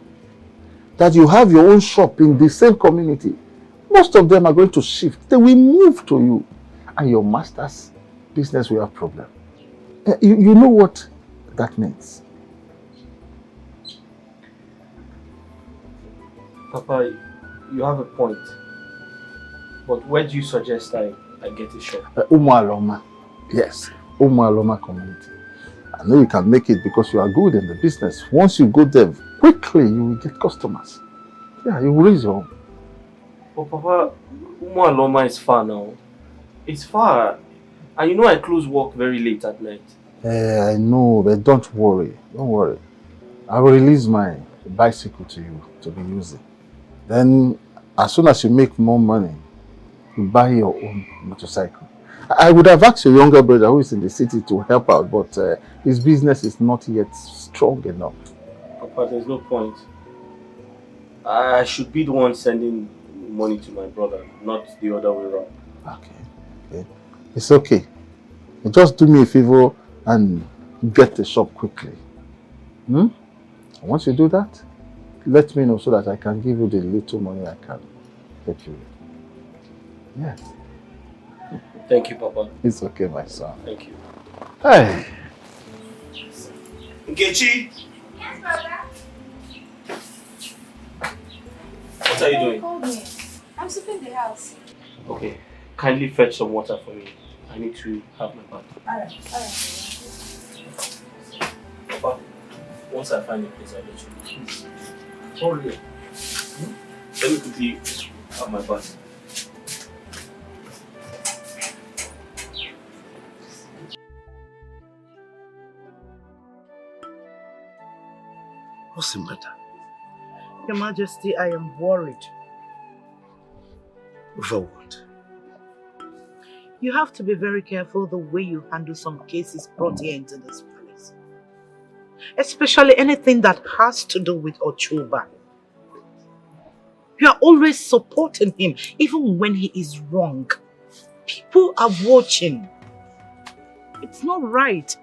that you have your own shop in the same community, most of them are going to shift. They will move to you. And your master's business will have problem. You know what that means? Papa, you have a point. But where do you suggest I get a shop? Umualoma. Yes, Umualoma community. I know you can make it because you are good in the business. Once you go there, quickly you will get customers. Yeah, you will raise your own. But Papa, Umualoma is far now. It's far. And I close work very late at night. I know, but don't worry. Don't worry. I will release my bicycle to you to be using. Then, as soon as you make more money, you buy your own motorcycle. I would have asked your younger brother who is in the city to help out, but his business is not yet strong enough. Papa, there's no point. I should be the one sending money to my brother, not the other way around. Okay. It's okay. Just do me a favor and get the shop quickly. Once you do that, let me know so that I can give you the little money I can help you with. Yes. Thank you, Papa. It's okay, my son. Thank you. Hey. Nkechi! Yes, Papa. What are you doing? Called me. I'm sweeping the house. Okay. Kindly fetch some water for me. I need to have my bath. Alright. Papa, once I find a place, I'll let you know. Hurry. Let me quickly have my bath. What's the matter? Your Majesty, I am worried. Over what? You have to be very careful the way you handle some cases brought here into this palace. Especially anything that has to do with Ochuba. You are always supporting him, even when he is wrong. People are watching. It's not right.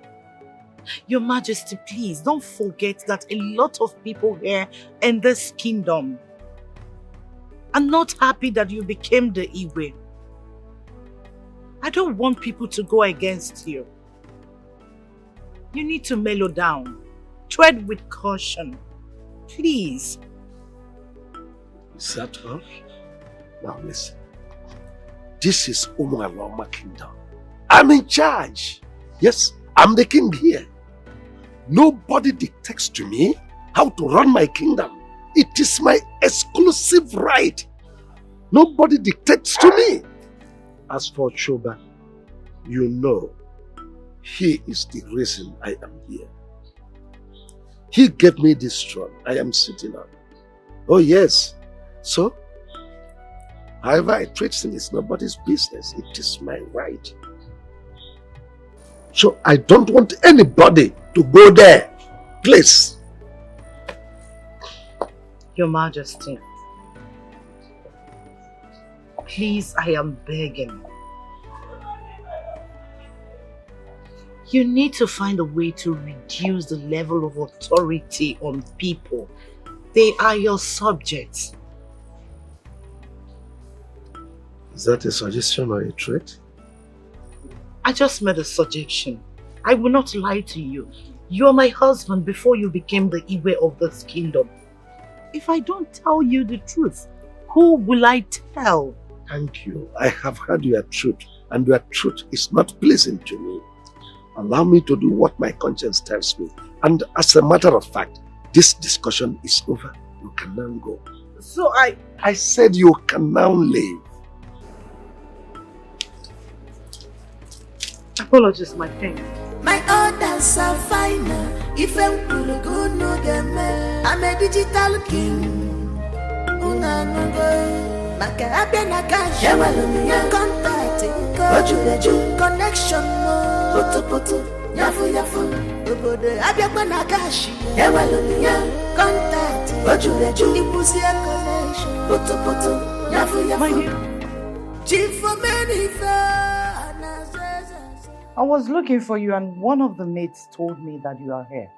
Your Majesty, please don't forget that a lot of people here in this kingdom are not happy that you became the Igwe. I don't want people to go against you. You need to mellow down. Tread with caution. Please. Is that all? Now listen. This is Umualoma Kingdom. I'm in charge. Yes, I'm the king here. Nobody dictates to me how to run my kingdom. It is my exclusive right. Nobody dictates to me. As for Choba, you know, he is the reason I am here. He gave me this throne I am sitting on. Oh yes. So, however I treat him is nobody's business. It is my right. So I don't want anybody to go there. Please. Your Majesty, please, I am begging. You need to find a way to reduce the level of authority on people. They are your subjects. Is that a suggestion or a threat? I just made a suggestion. I will not lie to you. You are my husband before you became the Igwe of this kingdom. If I don't tell you the truth, who will I tell? Thank you. I have heard your truth, and your truth is not pleasing to me. Allow me to do what my conscience tells me. And as a matter of fact, this discussion is over. You can now go. So I said you can now leave. Apologies, my king. My orders are final. If I'm good, no game. I'm a digital king. Unanugo. Maka na cash. Contact. Connection. Putu. Yafu. Obode abia na cash. Contact. Ipusi connection. Putu. Yafu. Chief for many I was looking for you and one of the mates told me that you are here.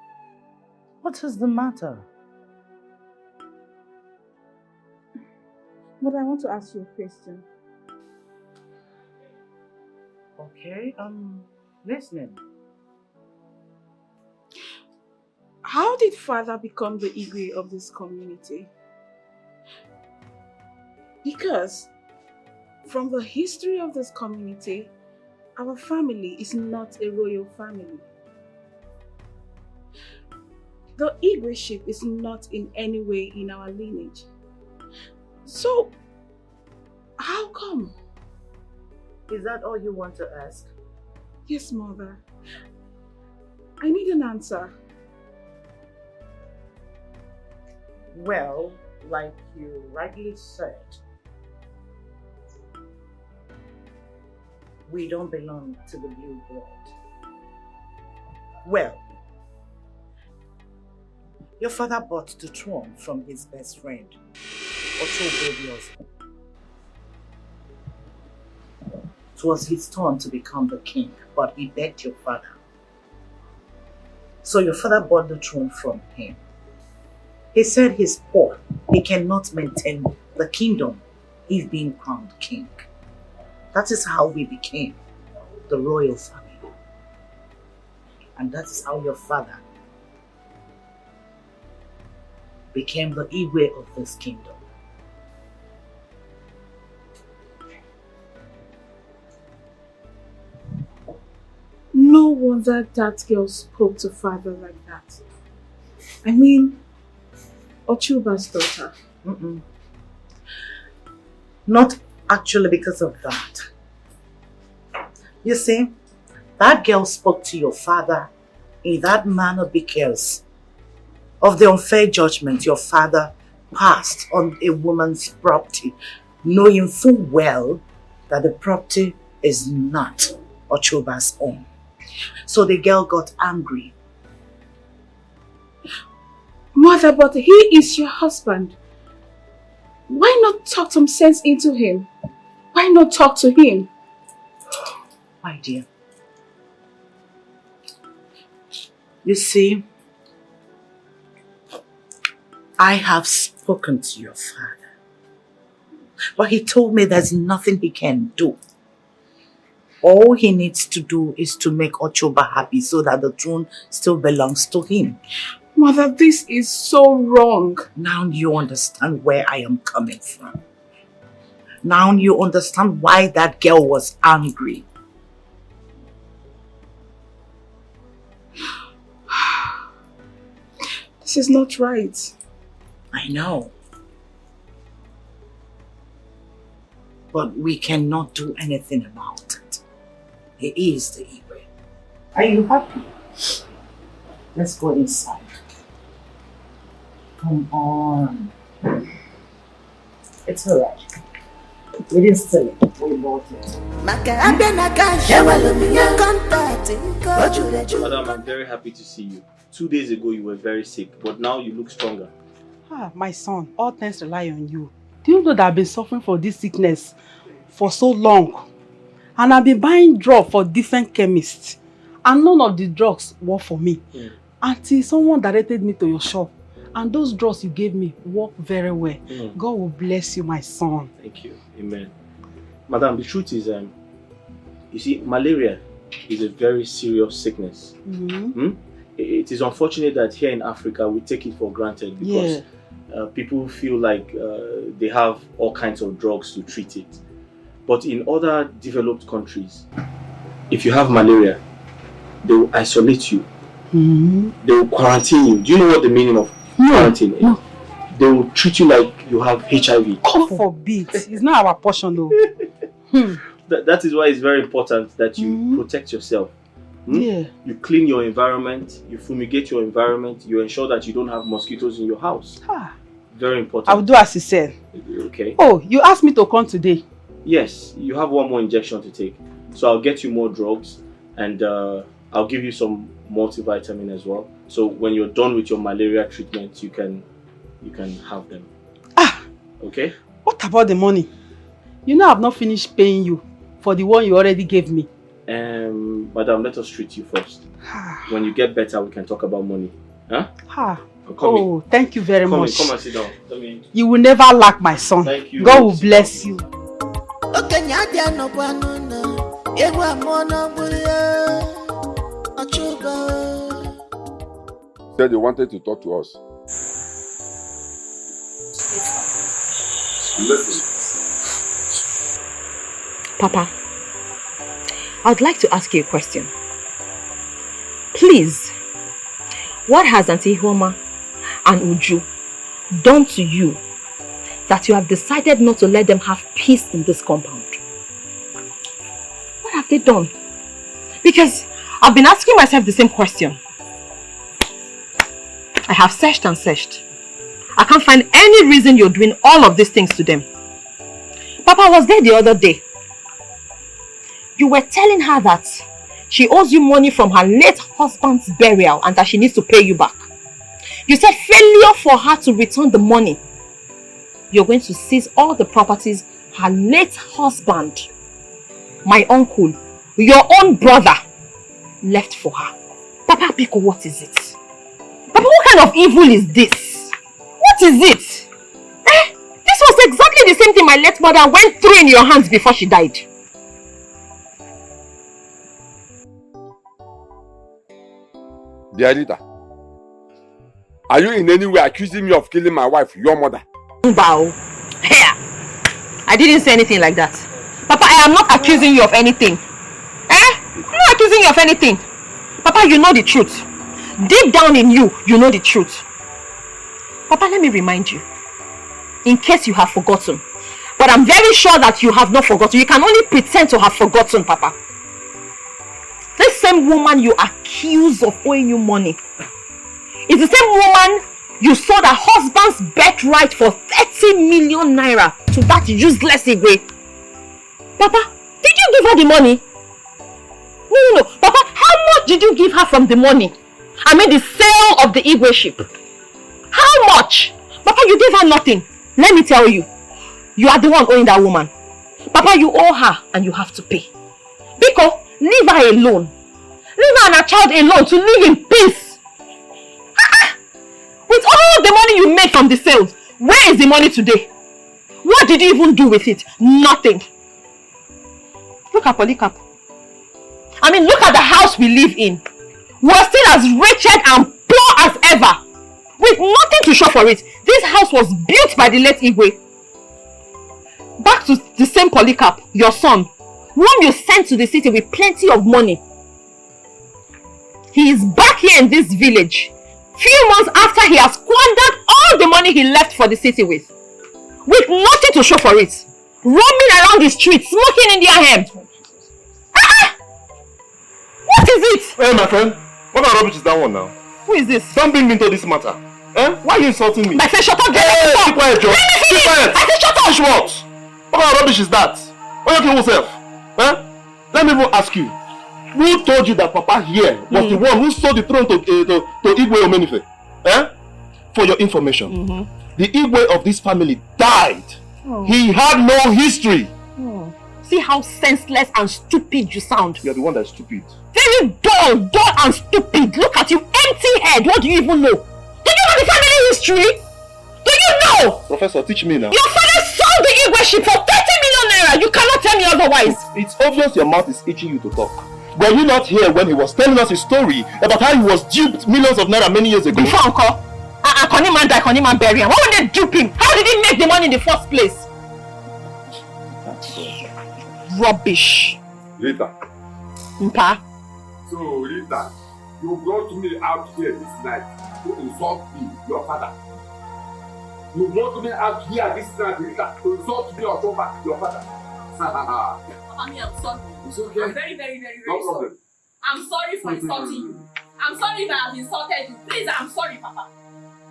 What is the matter? But I want to ask you a question. Okay, listening. How did father become the Igwe of this community? Because from the history of this community, our family is not a royal family. The Igweship is not in any way in our lineage. So, how come? Is that all you want to ask? Yes, mother. I need an answer. Well, like you rightly said, we don't belong to the blue world. Well, your father bought the throne from his best friend, Ocho. It was his turn to become the king, but he begged your father. So your father bought the throne from him. He said he's poor. He cannot maintain the kingdom if being crowned king. That is how we became the royal family. And that is how your father became the Igwe of this kingdom. No wonder that girl spoke to father like that. I mean, Ochuba's daughter. Not actually because of that. You see, that girl spoke to your father in that manner because of the unfair judgment your father passed on a woman's property, knowing full well that the property is not Ochuba's own. So the girl got angry. Mother, but he is your husband. Why not talk some sense into him? Why not talk to him? My dear, you see, I have spoken to your father, but he told me there's nothing he can do. All he needs to do is to make Ochoba happy so that the throne still belongs to him. Mother, this is so wrong. Now you understand where I am coming from. Now you understand why that girl was angry. This is not right. I know. But we cannot do anything about it. He is the Igwe. Are you happy? Let's go inside. Come on. It's alright. We didn't steal it. We bought it. Madam, I'm very happy to see you. 2 days ago you were very sick, but now you look stronger. My son, all thanks rely on you. Do you know that I've been suffering from this sickness for so long? And I've been buying drugs for different chemists. And none of the drugs work for me. Until someone directed me to your shop. And those drugs you gave me work very well. God will bless you, my son. Thank you. Amen. Madam, the truth is, you see, malaria is a very serious sickness. It is unfortunate that here in Africa we take it for granted because people feel like they have all kinds of drugs to treat it. But in other developed countries, if you have malaria, they will isolate you. They will quarantine you. Do you know what the meaning of quarantine is? No. They will treat you like you have HIV. God forbid. It's not our portion though. That is why it's very important that you protect yourself. Yeah. You clean your environment, you fumigate your environment, you ensure that you don't have mosquitoes in your house. Very important. I'll do as you said. Okay. Oh, you asked me to come today. Yes, you have one more injection to take. So I'll get you more drugs and I'll give you some multivitamin as well. So when you're done with your malaria treatment, you can have them. Okay? What about the money? You know I've not finished paying you for the one you already gave me. Madam, let us treat you first. When you get better, we can talk about money. Huh? Oh, thank you very much. Come and sit down. You will never lack my son. Thank you. God will bless you. Said they wanted to talk to us. Papa, I'd like to ask you a question. Please, what has Auntie Homa and Uju done to you that you have decided not to let them have peace in this compound? What have they done? Because I've been asking myself the same question. I have searched and searched. I can't find any reason you're doing all of these things to them. Papa, I was there the other day. You were telling her that she owes you money from her late husband's burial and that she needs to pay you back. You said failure for her to return the money, you're going to seize all the properties her late husband, my uncle, your own brother, left for her. Papa Biko, what is it? Papa, what kind of evil is this? What is it? This was exactly the same thing my late mother went through in your hands before she died. Diarita, are you in any way accusing me of killing my wife, your mother? Bow. Here. I didn't say anything like that. Papa, I am not accusing you of anything. I'm not accusing you of anything. Papa, you know the truth. Deep down in you, you know the truth. Papa, let me remind you, in case you have forgotten. But I'm very sure that you have not forgotten. You can only pretend to have forgotten, Papa. This same woman you accuse of owing you money is the same woman you sold her husband's birthright for 30 million naira to that useless Igwe. Papa, did you give her the money? No. Papa, how much did you give her from the money? I mean the sale of the Igwe ship. How much? Papa, you gave her nothing. Let me tell you, you are the one owing that woman. Papa, you owe her and you have to pay. Because leave her alone. Leave her and her child alone to live in peace. With all the money you made from the sales, where is the money today? What did you even do with it? Nothing. Look at Polycarp. I mean, look at the house we live in. We're still as wretched and poor as ever. With nothing to show for it. This house was built by the late Igwe. Back to the same Polycarp, your son, whom you sent to the city with plenty of money. He is back here in this village, few months after he has squandered all the money he left for the city with nothing to show for it, roaming around the streets, smoking in their hand. What is it? Hey, my friend, what kind of rubbish is that one now? Who is this? Don't bring me into this matter. Why are you insulting me? I said shut up, hey, keep quiet, Joe. Keep quiet. I said shut up. Fish what? What kind of rubbish is that? Why you kill yourself? Let me even ask you. Who told you that Papa here was the one who sold the throne to Igwe Omenife? For your information, the Igwe of this family died. He had no history. See how senseless and stupid you sound. You're the one that's stupid. Very dull and stupid. Look at you, empty head. What do you even know? Do you know the family history? Do you know? Professor, teach me now. Your father sold the Igwe ship for 30 million naira. You cannot tell me otherwise. It's obvious your mouth is itching you to talk. Were you not here when he was telling us his story about how he was duped millions of naira many years ago? Before Uncle, Koniman died, Koniman bury him. Why would they dupe him? How did he make the money in the first place? Rubbish. Later. Mpa. So, Rita, you brought me out here this night to insult me, your father. You brought me out here this night, Rita, to insult me, your father. Papa, me, I'm sorry. It's okay. I'm very, very, very, No very problem. sorry. I'm sorry for insulting you. I'm sorry if I have insulted you. Please, I'm sorry, Papa.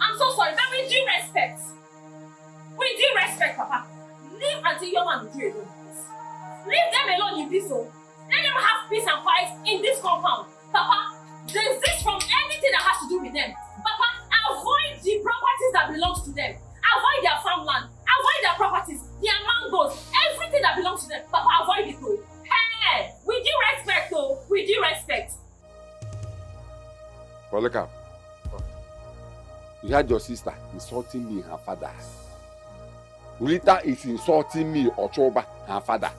I'm so sorry, but with due respect. With due respect, Papa. Leave Auntie Yoma and Uju alone, please. Leave them alone in peace, oh. Let them have peace and quiet in this compound. Papa, desist from anything that has to do with them. Papa, avoid the properties that belongs to them. Avoid their farmland. Avoid their properties, their mangoes, everything that belongs to them. Papa, avoid it, though. Hey, with due respect, though. With due respect. Polika, you had your sister insulting me, her father. Rita is insulting me, Ochoba, her father.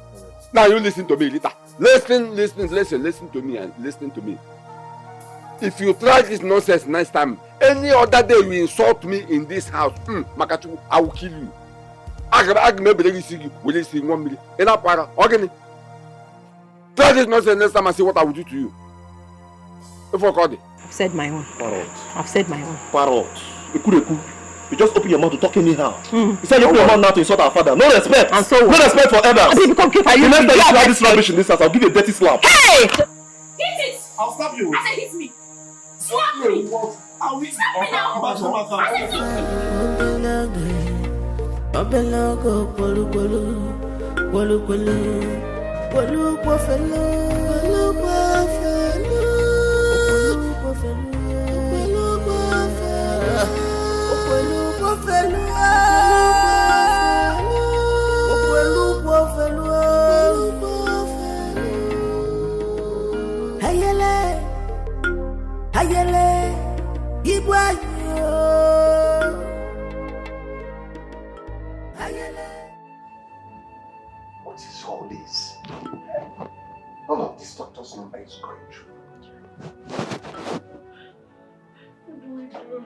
Now you listen to me, Rita. Listen to me and listen to me. If you try this nonsense next time, any other day you insult me in this house, Makachu, I will kill you. I maybe see you, will you see 1 million? Enough para, okay? Try this nonsense next time and see what I will do to you. Before Cody. I've said my own. Parrot. I've said my own. Parrot. You just open your mouth to talk anyhow. You said you open your mouth now to insult our father. No respect. And so no respect for elders. The next time you try this rubbish in this house, I'll give you a dirty slap. Hey! Hit it! I'll slap you. I said hit me. Slap me. I'll hit Slap me now. I said hit What is all this? All of this doctor's number is going through. What do we do?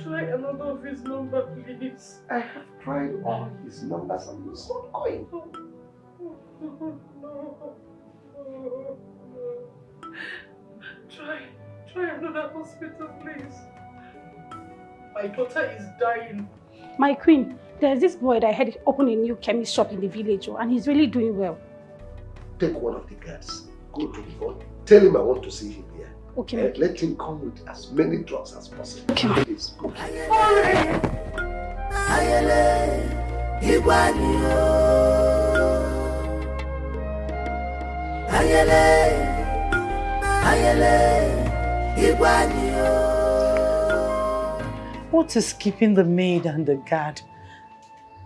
Try another of his number, please. I have tried all his numbers and it's not going. No. Try another hospital, please. My daughter is dying. My queen, there's this boy that I heard open a new chemist shop in the village, and he's really doing well. Take one of the guards, go to the boy, tell him I want to see him here. Okay. And let him come with as many drugs as possible. Okay. Please, go. What is keeping the maid and the guard?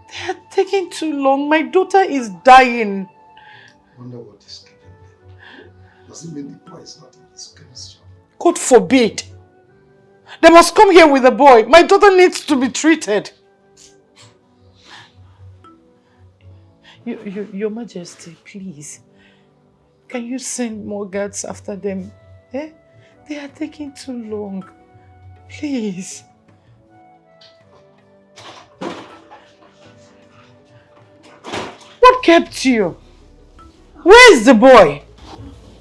They are taking too long. My daughter is dying. I wonder what is keeping them. Does it mean the boy is not in his chemist shop? God forbid. They must come here with the boy. My daughter needs to be treated. Your Majesty, please. Can you send more guards after them? Eh? They are taking too long. Please. What kept you? Where is the boy?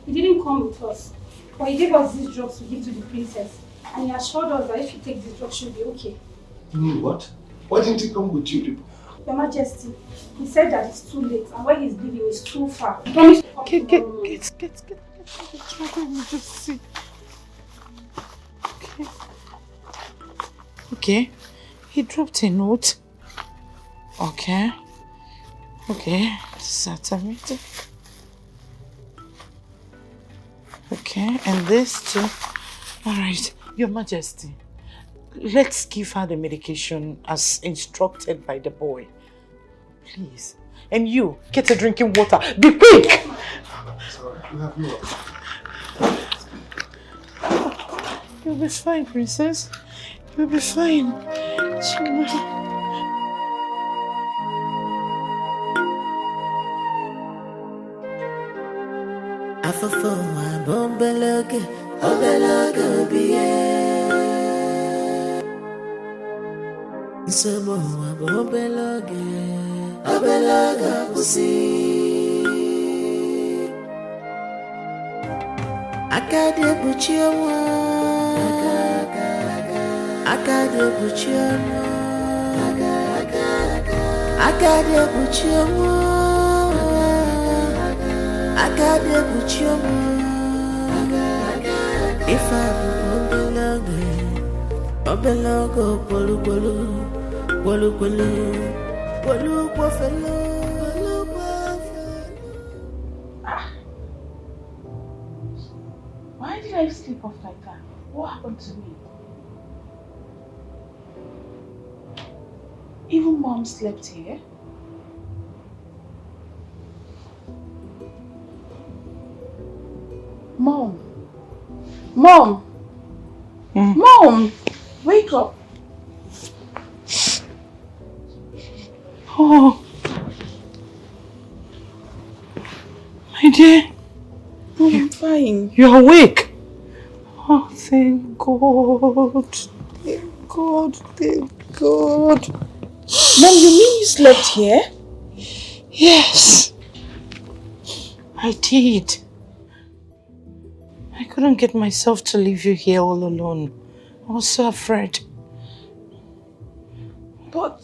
He didn't come with us, but he gave us these drugs to give to the princess. And he assured us that if you take these drugs, she'll be okay. What? Why didn't he come with you people? Your Majesty, he said that it's too late and where he's living is too far. He promised to come tomorrow. Get. Let me just see. Okay. He dropped a note. Okay. Saturday. Okay, and this too. Alright, Your Majesty. Let's give her the medication as instructed by the boy. Please. And you, get her drinking water. Be quick! Sorry, you have no water. You'll be fine, princess. You'll be fine. Afafo abombeloge, obeloge obiye. Isemo abombeloge, obeloge pusi. Akade buchioma, akade buchioma, akade buchioma, akade buchioma. If I belong, bolu bolu, bolu bolu, bolu bolu. Why did I sleep off like that? What happened to me? Even Mom slept here. Mom! Mom! Mom! Wake up! Oh, my dear. I'm fine. You're awake. Oh, thank God. Thank God. Thank God. Mom, you mean you slept here? Yes. I did. I couldn't get myself to leave you here all alone. I was so afraid. But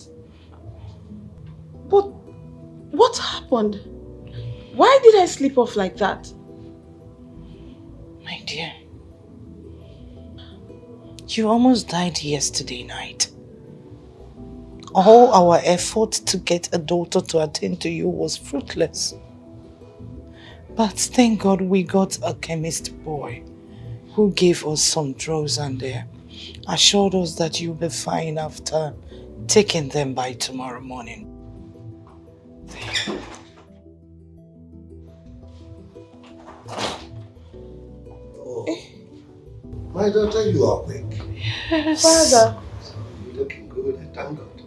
what happened? Why did I sleep off like that? My dear, you almost died yesterday night. All our effort to get a daughter to attend to you was fruitless. But thank God we got a chemist boy who gave us some drugs and assured us that you'll be fine after taking them by tomorrow morning. My daughter, you are awake. Yes. Father. You're looking good, I thank God.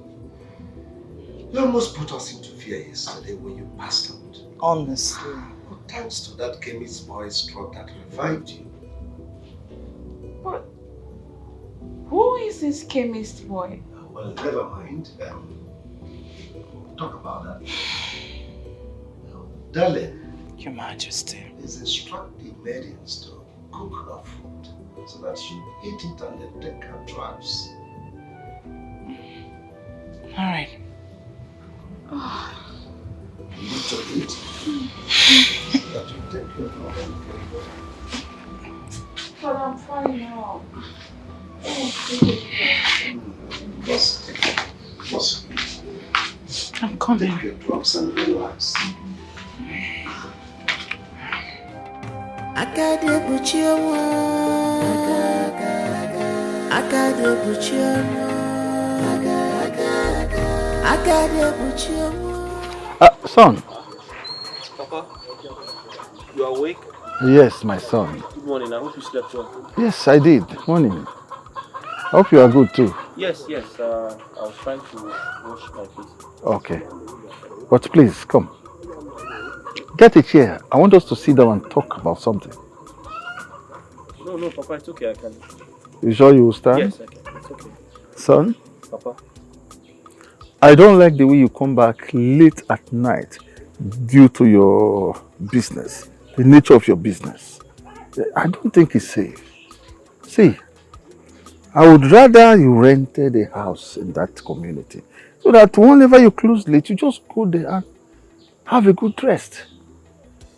You almost put us into fear yesterday when you passed out. Honestly. But thanks to that chemist boy's drug that revived you. But who is this chemist boy? Well, never mind. We'll talk about that. Now, darling. Your Majesty. Please instruct the maidens to cook her food so that she eat it and then take her drugs. Alright. You need to eat so that you take your drugs. But I'm fine now. Boss. I'm coming. Take your drugs and relax. Akade buchioma, akade buchioma, akade buchioma. Son. Papa, you are awake? Yes, my son. Good morning. I hope you slept well. Yes, I did. Morning. I hope you are good too. Yes. I was trying to wash my face. Okay. But please, come. Get a chair. I want us to sit down and talk about something. No, Papa, it's okay. I can. You sure you will stand? Yes, I can. It's okay. Son? Papa? I don't like the way you come back late at night due to your business, the nature of your business. I don't think it's safe. See, I would rather you rented a house in that community so that whenever you close late, you just go there and have a good rest.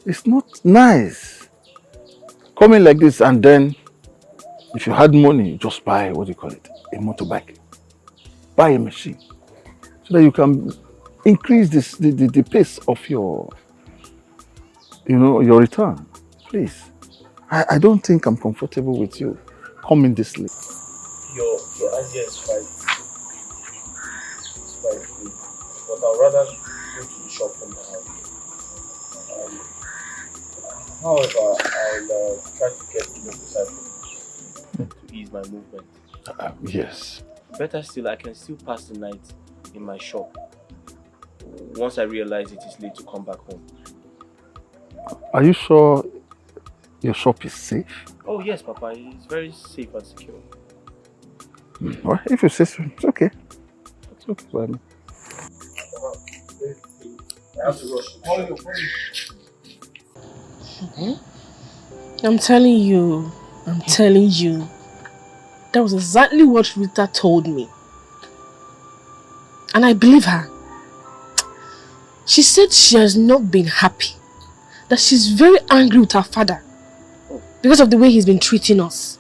It's not nice coming like this and then if you had money, you just buy, a motorbike. Buy a machine so that you can increase the pace of your return. Please. I don't think I'm comfortable with you coming this late. Your idea is right. It's quite good. But I'd rather go to the shop from the house. However, I'll try to get the motorcycle to ease my movement. Yes. Better still, I can still pass the night in my shop. Once I realize it is late to come back home. Are you sure your shop is safe? Oh yes, Papa. It's very safe and secure. Well, if you say so, it's okay. It's okay for me. I have to rush. I'm telling you. That was exactly what Rita told me. And I believe her. She said she has not been happy. That she's very angry with her father because of the way he's been treating us.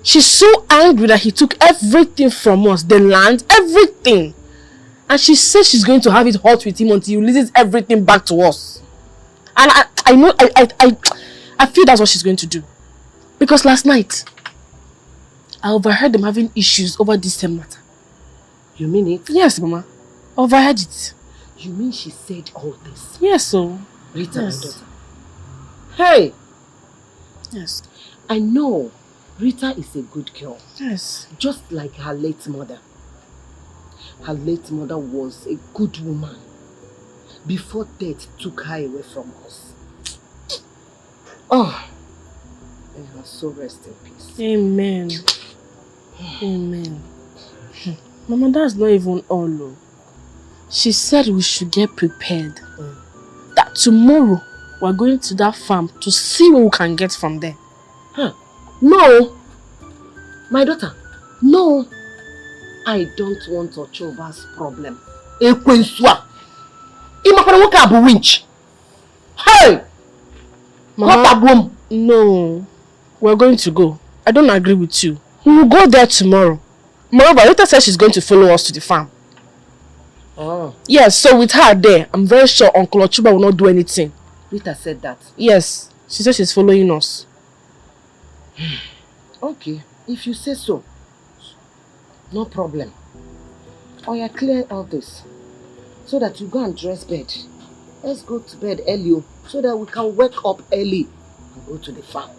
She's so angry that he took everything from us, the land, everything. And she says she's going to have it hot with him until he releases everything back to us. And I feel that's what she's going to do. Because last night, I overheard them having issues over this same matter. You mean it? Yes, Mama. I overheard it. You mean she said all this? Yes, so. Rita, yes. my daughter. Hey! Yes. I know Rita is a good girl. Yes. Just like her late mother. Her late mother was a good woman before death took her away from us. Oh, may her soul rest in peace. Amen. Amen. Mama, that's not even all. Though. She said we should get prepared. That tomorrow we're going to that farm to see what we can get from there. Huh? No, my daughter, no. I don't want Ochoba's problem. Ekwenswa. Imakwana woka abu winch. Hey! Mama, no. We're going to go. I don't agree with you. We will go there tomorrow. Moreover, Rita said she's going to follow us to the farm. Oh. Yes, so with her there, I'm very sure Uncle Ochoba will not do anything. Rita said that? Yes. She said she's following us. Okay, if you say so. No problem. Oh, yeah, clear all this. So that you go and dress bed. Let's go to bed early. So that we can wake up early and go to the farm.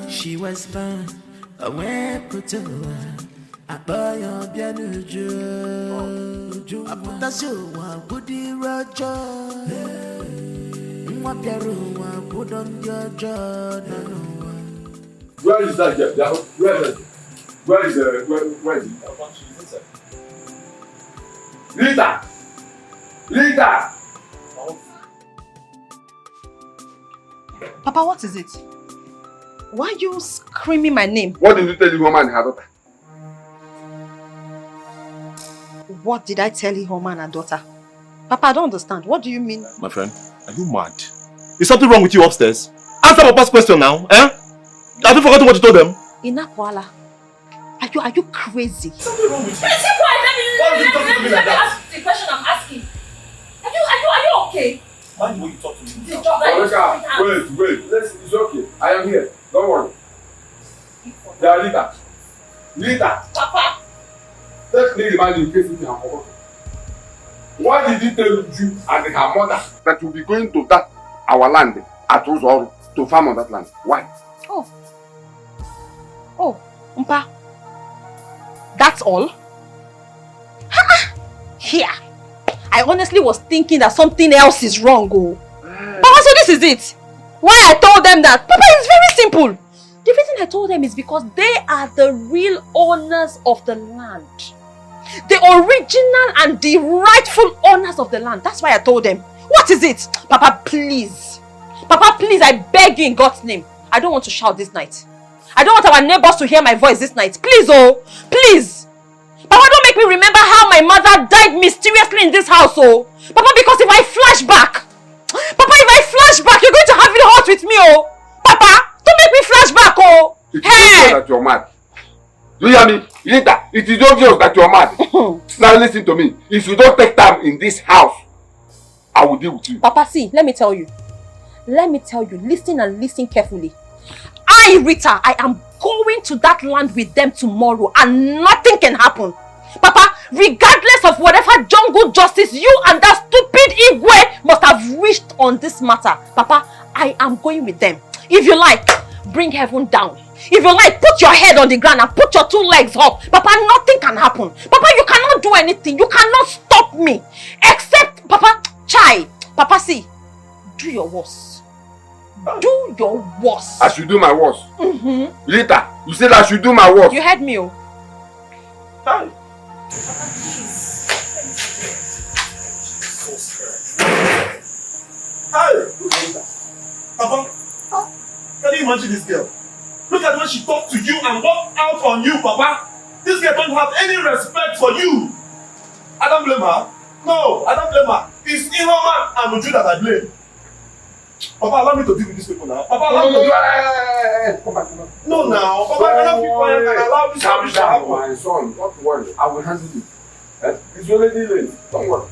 She was born a weputua, a boy of Yanuju. I put a shoe, Woody Roger. What Yaru, put on your jaw. Where is that girl? Where is it? Rita! Rita! Papa, what is it? Why are you screaming my name? What did you tell the woman and her daughter? What did I tell Ihoma and her daughter? Papa, I don't understand. What do you mean? My friend, are you mad? Is something wrong with you upstairs? Answer Papa's question now, eh? Have you forgotten what you told them? Inakwala, are you crazy? Something wrong with you. Let me ask the question I'm asking. Are you okay? Mind the way you talk to me. Wait. It's okay. I am here. Don't worry. Yeah, Rita. Papa. Let me remind you in case you have forgotten. Why did he tell you and her mother that you'll be going to that our land at Uzoru to farm on that land? Why? Oh, Mpa. That's all? Here. I honestly was thinking that something else is wrong. Papa, so this is it. Why I told them that? Papa, it's very simple. The reason I told them is because they are the real owners of the land. The original and the rightful owners of the land. That's why I told them. What is it? Papa, please. Papa, please, I beg you in God's name. I don't want to shout this night. I don't want our neighbors to hear my voice this night. Please, oh. Please. Papa, don't make me remember how my mother died mysteriously in this house, oh. Papa, because if I flash back, you're going to have it hot with me, oh. Papa, don't make me flash back, oh. It is obvious that you're mad. Do you hear me? Rita, it is obvious that you're mad. Now listen to me. If you don't take time in this house, I will deal with you. Papa, see, let me tell you. Listen and listen carefully. I, Rita, I am going to that land with them tomorrow and nothing can happen. Papa, regardless of whatever jungle justice you and that stupid Igwe must have reached on this matter, Papa, I am going with them. If you like, bring heaven down. If you like, put your head on the ground and put your 2 legs up. Papa, nothing can happen. Papa, you cannot do anything. You cannot stop me. Except, Papa, Chai. Papa, see, do your worst. Do your worst. I should do my worst. Mm-hmm. Later, you said I should do my worst. You heard me, oh. Hi. Papa, can you imagine this girl? Look at the way she talked to you and walked out on you, Papa. This girl don't have any respect for you. I don't blame her. No, I don't blame her. It's Ihoma and Uju that I blame. Papa, allow me to deal with these people now. Papa, allow me to Come back. No, now. Papa, I cannot keep quiet and allow this rubbish to happen. My son, don't worry. I will handle it. It's already late. Don't worry.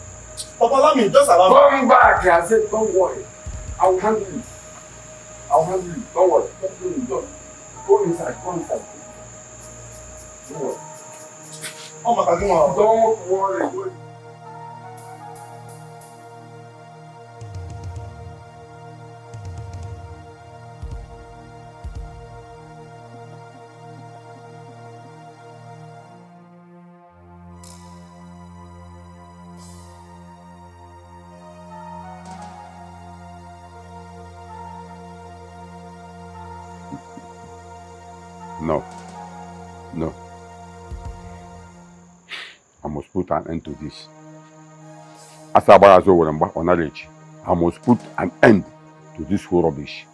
Papa, allow me. Just allow me. Come back. I said, don't worry. I will handle it. I will handle it. Don't worry. Just go inside. Go inside. Don't worry. Oh my God, don't worry. No. I must put an end to this. As I must put an end to this whole rubbish.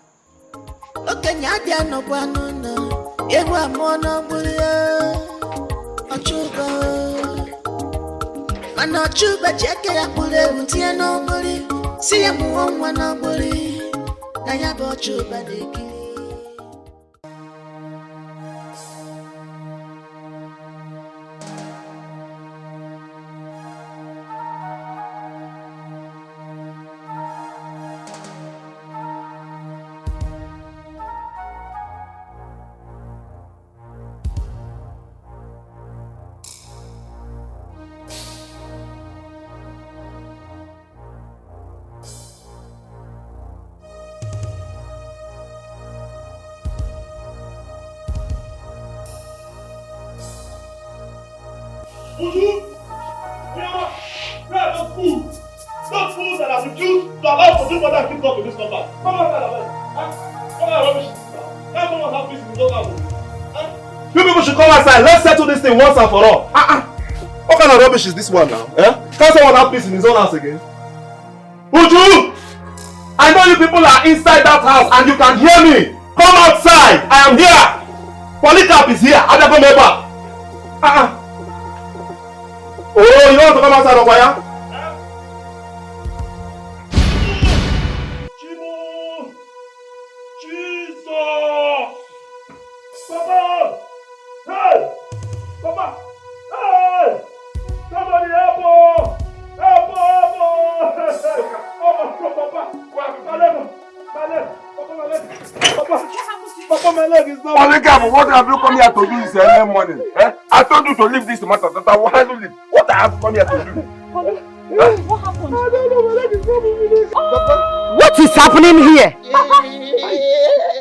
Those fools that have refused to allow for people that keep God to this compound. Come on, rubbish. Come on, have peace in his own house. You people should come outside. Let's settle this thing once and for all. What kind of rubbish is this one now? Can't someone have peace in his own house again? Uju! I know you people are inside that house and you can hear me. Come outside. I am here. Polycarp is here. Adabomeba. Oh, you want to come outside, Okwaya? Jesus! Papa! Hey! Papa! Hey! Somebody help! Help! Papa, my leg is not... Polycarp, what have you come here to do this early morning? I told you to leave this matter, that I will handle it. What I have come here to do? What happened? I don't know, my leg is not moving. What is happening here?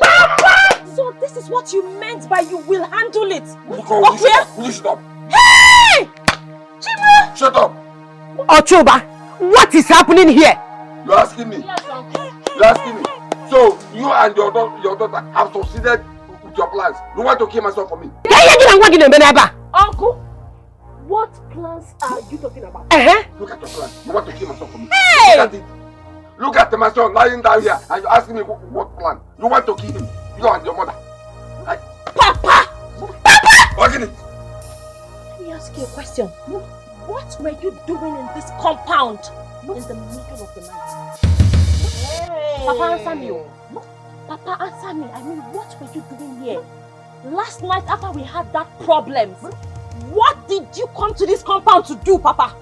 Papa! So this is what you meant by you will handle it. Okay? Will you stop? Hey! Chima! Shut up! Ochoba, what is happening here? You're asking me? You're asking me? So, you and your daughter have succeeded with your plans. You want to kill myself for me? Uncle, what plans are you talking about? Look at your plan. You want to kill myself for me? Hey! Look at it. Look at my son lying down here and you're asking me what plan. You want to kill him. You and your mother. Papa! What is it? Let me ask you a question. What were you doing in this compound in the middle of the night? Hey. Papa, answer me. Papa, answer me. I mean, what were you doing here? Last night after we had that problem, what did you come to this compound to do, Papa?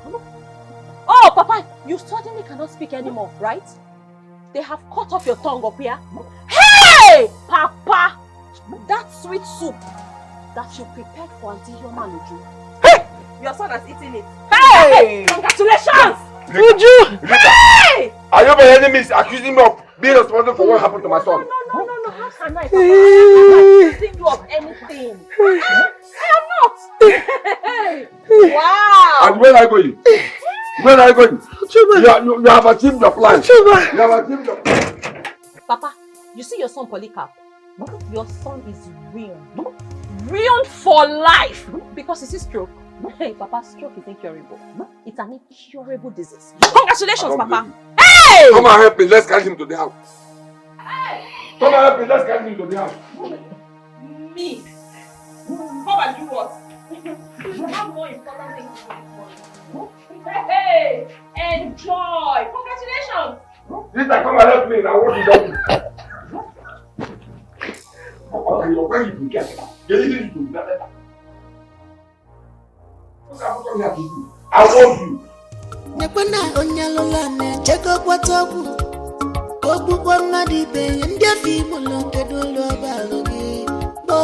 Oh, Papa, you suddenly cannot speak anymore, right? They have cut off your tongue up here. Hey! Papa! That sweet soup that you prepared for Auntie Yoma and Uju. Hey! Your son has eaten it. Hey! Congratulations! Uju! Hey! Are you my enemies accusing me of being responsible for what happened to my son? No. How can I, Papa? I am not accusing you of anything. I am not. Wow! And where are you going? Where are you going? You have achieved your plan. You have achieved your plan. Papa, You see your son Polycarp? Your son is ruined. Ruined for life! Because it's his stroke. Hey, Papa, stroke is incurable. It's an incurable disease. Congratulations, Papa! Hey! Come and help me, let's carry him to the house. Come and help me, let's carry him to the house. Me? Come and do what? You have more important things to do. Hey! Enjoy! Congratulations! Sister, come and help me now. What is that? Where you get it? I want you. Nekwana onyalola ne cheko kwatoku. Kobu kwa madibe ndia fi mulo kedolo balogi. Bo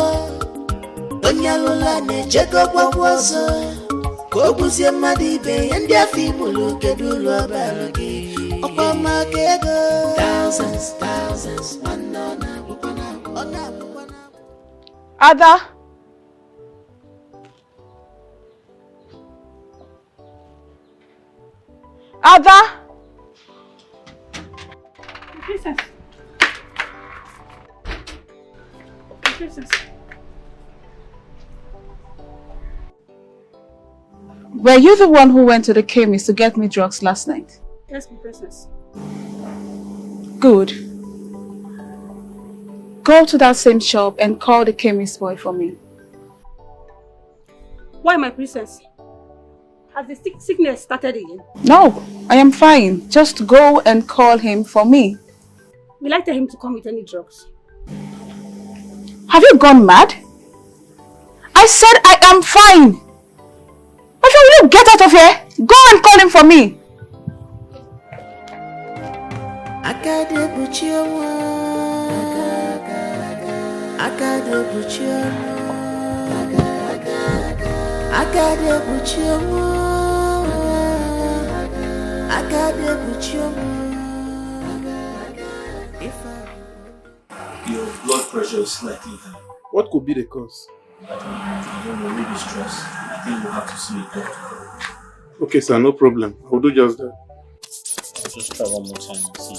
onyalola ne cheko kwa kwaso. Kobu sie madibe ndia fi mulo kedolo balogi. Opa makego thousands manona ona. Ada. Ada. Princess. Princess. Were you the one who went to the chemist to get me drugs last night? Yes, Princess. Good. Go to that same shop and call the chemist boy for me. Why, my princess? Has the sickness started again? No, I am fine. Just go and call him for me. Will I tell him to come with any drugs? Have you gone mad? I said I am fine. But will you get out of here? Go and call him for me. Your blood pressure is slightly high. What could be the cause? I don't know, maybe stress. I think we'll have to see a doctor. Okay, sir, no problem. I'll do just that. I'll just try one more time and see.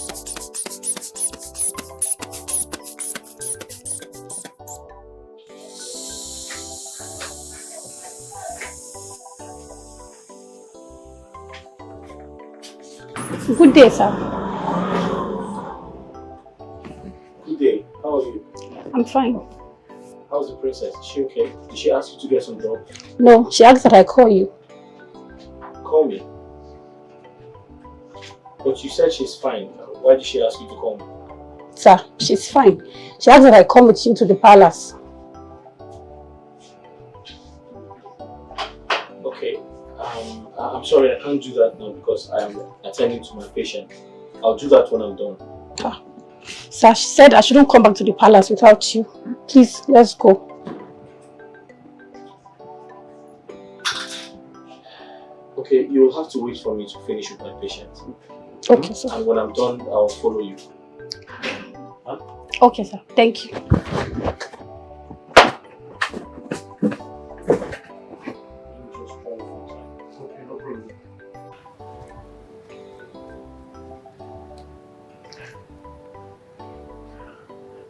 Good day, sir. Good day. How are you? I'm fine. How's the princess? Is she okay? Did she ask you to get some drugs? No, she asked that I call you. Call me. But you said she's fine. Why did she ask you to call me? Sir, she's fine. She asked that I come with you to the palace. Okay. I'm sorry, I can't do that now because I am attending to my patient. I'll do that when I'm done. Sir, she said I shouldn't come back to the palace without you. Please, let's go. Okay, you'll have to wait for me to finish with my patient. Okay, sir. And when I'm done, I'll follow you. Huh? Okay, sir. Thank you.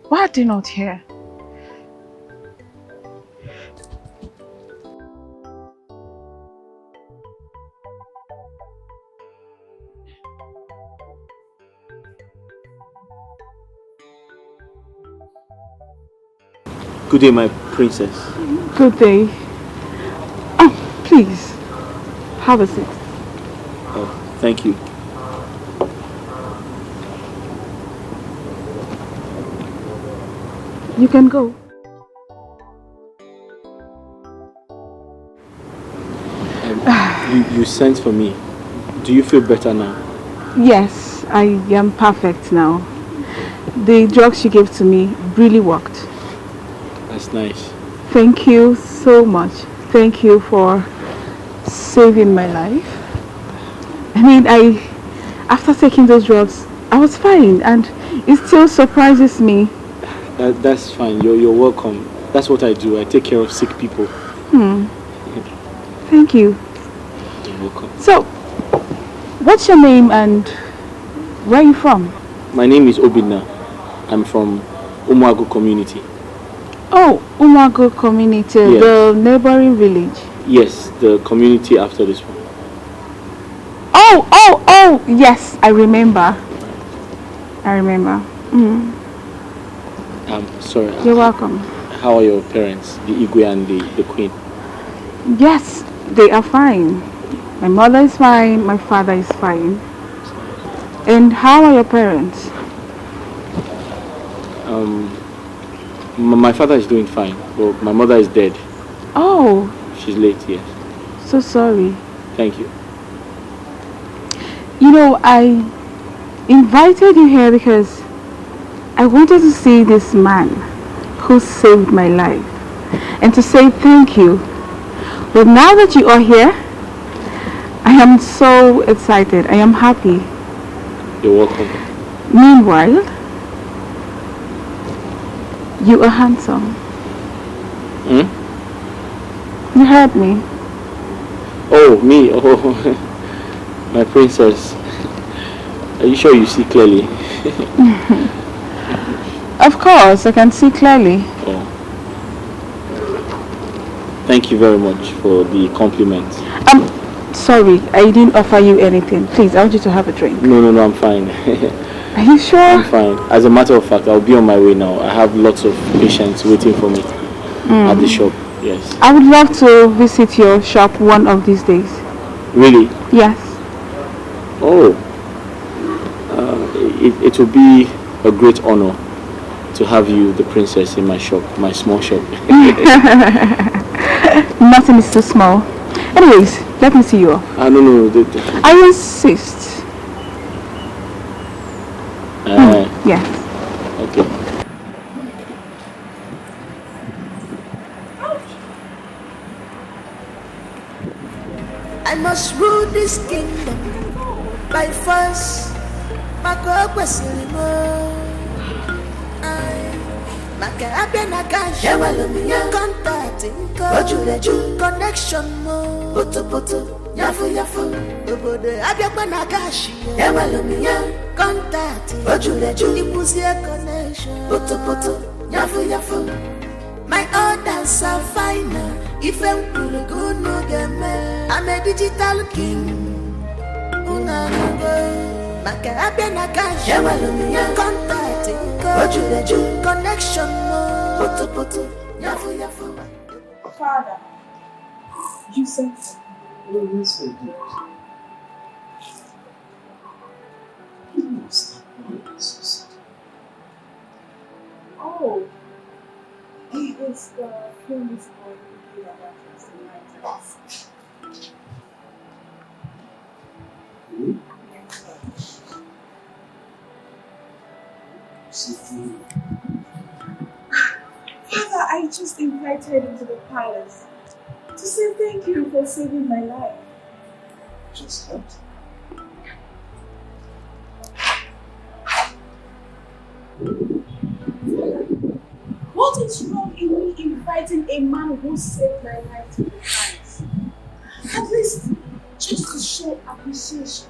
Why are they not here? Good day, my princess. Good day. Oh, please, have a seat. Oh, thank you. You can go. You sent for me. Do you feel better now? Yes, I am perfect now. The drugs you gave to me really worked. That's nice. Thank you so much. Thank you for saving my life. I mean, after taking those drugs, I was fine, and it still surprises me. That's fine. You're welcome. That's what I do. I take care of sick people. Thank you. You're welcome. So, what's your name and where are you from? My name is Obinna. I'm from Umuagu community. Oh, Umuagu community, Yes. the neighboring village. Yes, the community after this one. Oh, yes, I remember. Sorry. You're welcome. How are your parents, the Igwe and the Queen? Yes, they are fine. My mother is fine, my father is fine. And how are your parents? My father is doing fine, but my mother is dead. Oh, She's late, yes. so sorry. Thank you. You know, I invited you here because I wanted to see this man who saved my life and to say thank you. But now that you are here, I am so excited. I am happy. You're welcome. Meanwhile, you are handsome. You heard me. Oh, me? Oh, my princess. Are you sure you see clearly? Of course, I can see clearly. Oh. Thank you very much for the compliment. Sorry, I didn't offer you anything. Please, I want you to have a drink. No, I'm fine. Are you sure? I'm fine. As a matter of fact, I'll be on my way now. I have lots of patients waiting for me at the shop. Yes. I would love to visit your shop one of these days. Really? Yes. Oh. It will be a great honor to have you, the princess, in my shop, my small shop. Nothing is too small. Anyways, let me see you off. No. I insist. Yes. Okay. I must rule this kingdom by force. Maka kwesirimo. Maka abenagash. Yawalumiya. Contact. Ojuleju. Connection mo. Putu. Yafu. Obodo abiakwanagash. Yawalumiya. Contact. Ojuleju. Ibuzie connection. Putu. Yafu. My orders are final. If I'm good, no game. I'm a digital king. Maka abenagash. Yawalumiya. Contact. Ojuleju. Connection mo. Putu. Yafu. Father, you said so. Oh, yes, I did. You must have known this. Oh, he is the famous boy who did our first Nigerians. Father, I just invited him to the palace to say thank you for saving my life. Just that. What is wrong in me inviting a man who saved my life to the palace? At least just to show appreciation.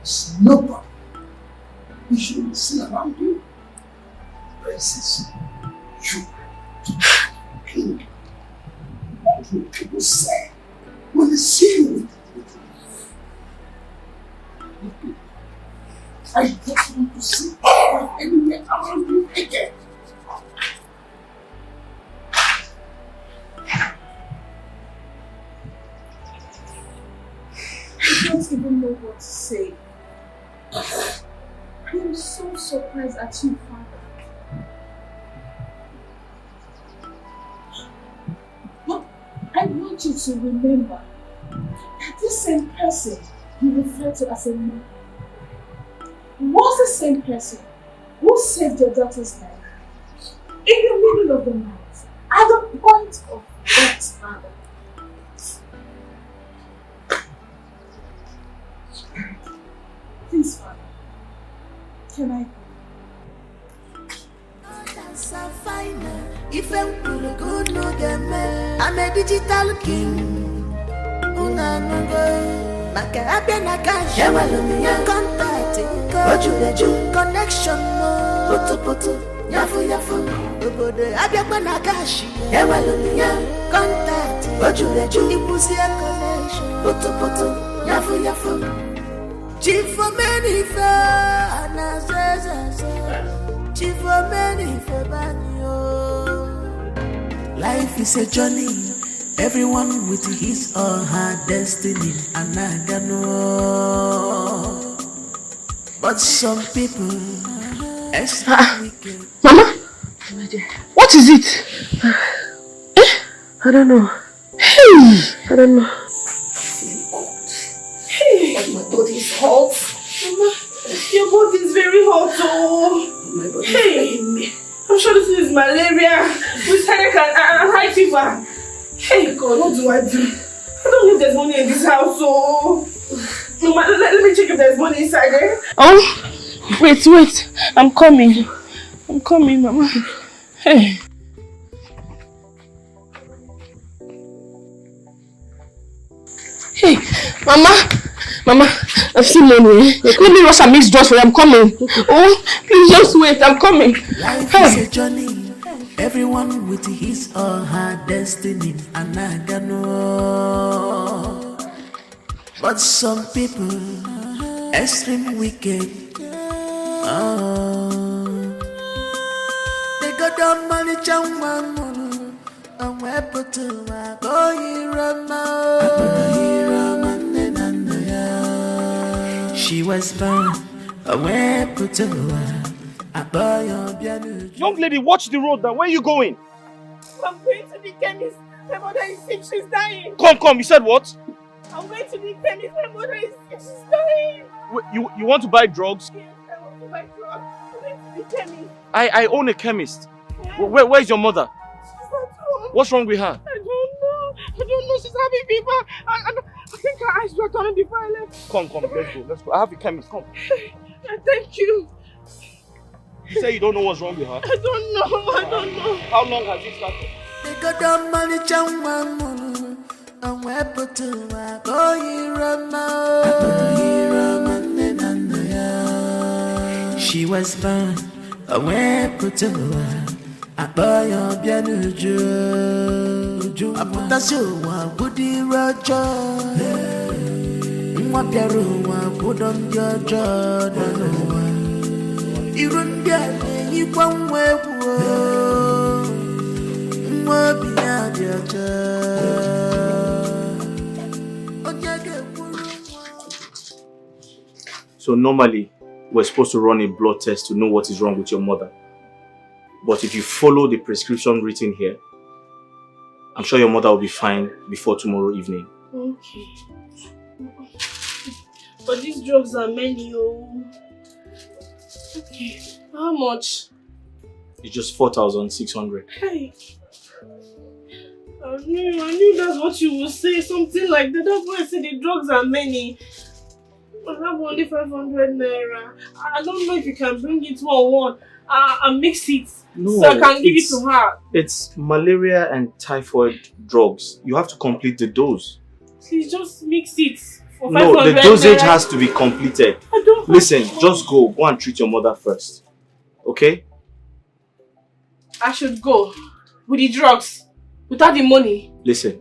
There's nobody you should see around you. Princess, you, king. What will people say when they see you with it? I just want to see anywhere around you again. I don't even know what to say. I am so surprised at you, Father. But I want you to remember that this same person you refer to as a man was the same person who saved your daughter's life in the middle of the night, at the point of death, Father. Please, Father, can I go? If I'm good, no game. I'm a digital king. Maka abia na cash. Contact. Connection. Poto. Yafu. Obodo abia na cash. Contact. Ipusi connection. Poto. Yafu. Chief for many fair. Chief for many fair. Life is a journey. Everyone with his or her destiny, and I don't know. But some people, Mama, what is it? I don't know. Hey, I don't know. hey, My body is hot. Mama, your body is very hot. Oh, My body is hey, paining me. I'm sure this is malaria with headache and high fever. Hey God, what do? I don't know if there's money in this house, so Mama, let me check if there's money inside there. Oh, wait, I'm coming, Mama. Hey. Hey, Mama, I've seen money. Let me rush and mix drugs for you. I'm coming. Oh, please just wait, I'm coming. Life is a journey. Everyone with his or her destiny, and I don't know. But some people, extreme wicked. They got the money, and we're to my boy. She was born, and we're to her. Young lady, watch the road now. Where are you going? I'm going to the chemist. My mother is sick, she's dying. Come. You said what? I'm going to the chemist. My mother is sick, she's dying. Wait, you want to buy drugs? Yes, I want to buy drugs. I'm going to the chemist. I own a chemist. Where's your mother? She's at home. What's wrong with her? I don't know. She's having fever. And I think her eyes were turning before I left. Come. Let's go. I have a chemist. Come. Thank you. You say you don't know what's wrong with her? I don't know. How long has it started? They got the money, and we're put to my boy. She was born, and we're put to her. I buy your piano. I put a show, I put the roger. What the room, I put on your jaw. You run down, you come where So normally, we're supposed to run a blood test to know what is wrong with your mother. But if you follow the prescription written here, I'm sure your mother will be fine before tomorrow evening. Okay. But these drugs are many, oh. Okay. How much? It's just 4,600. Hey. I knew that's what you would say, something like that. That's why I said the drugs are many. I have only 500 naira. I don't know if you can bring it one and mix it so I can give it to her. It's malaria and typhoid drugs. You have to complete the dose. Please just mix it for 500 No, the dosage naira. has to be completed. I don't Listen, just go and treat your mother first. Okay? I should go with the drugs without the money. Listen.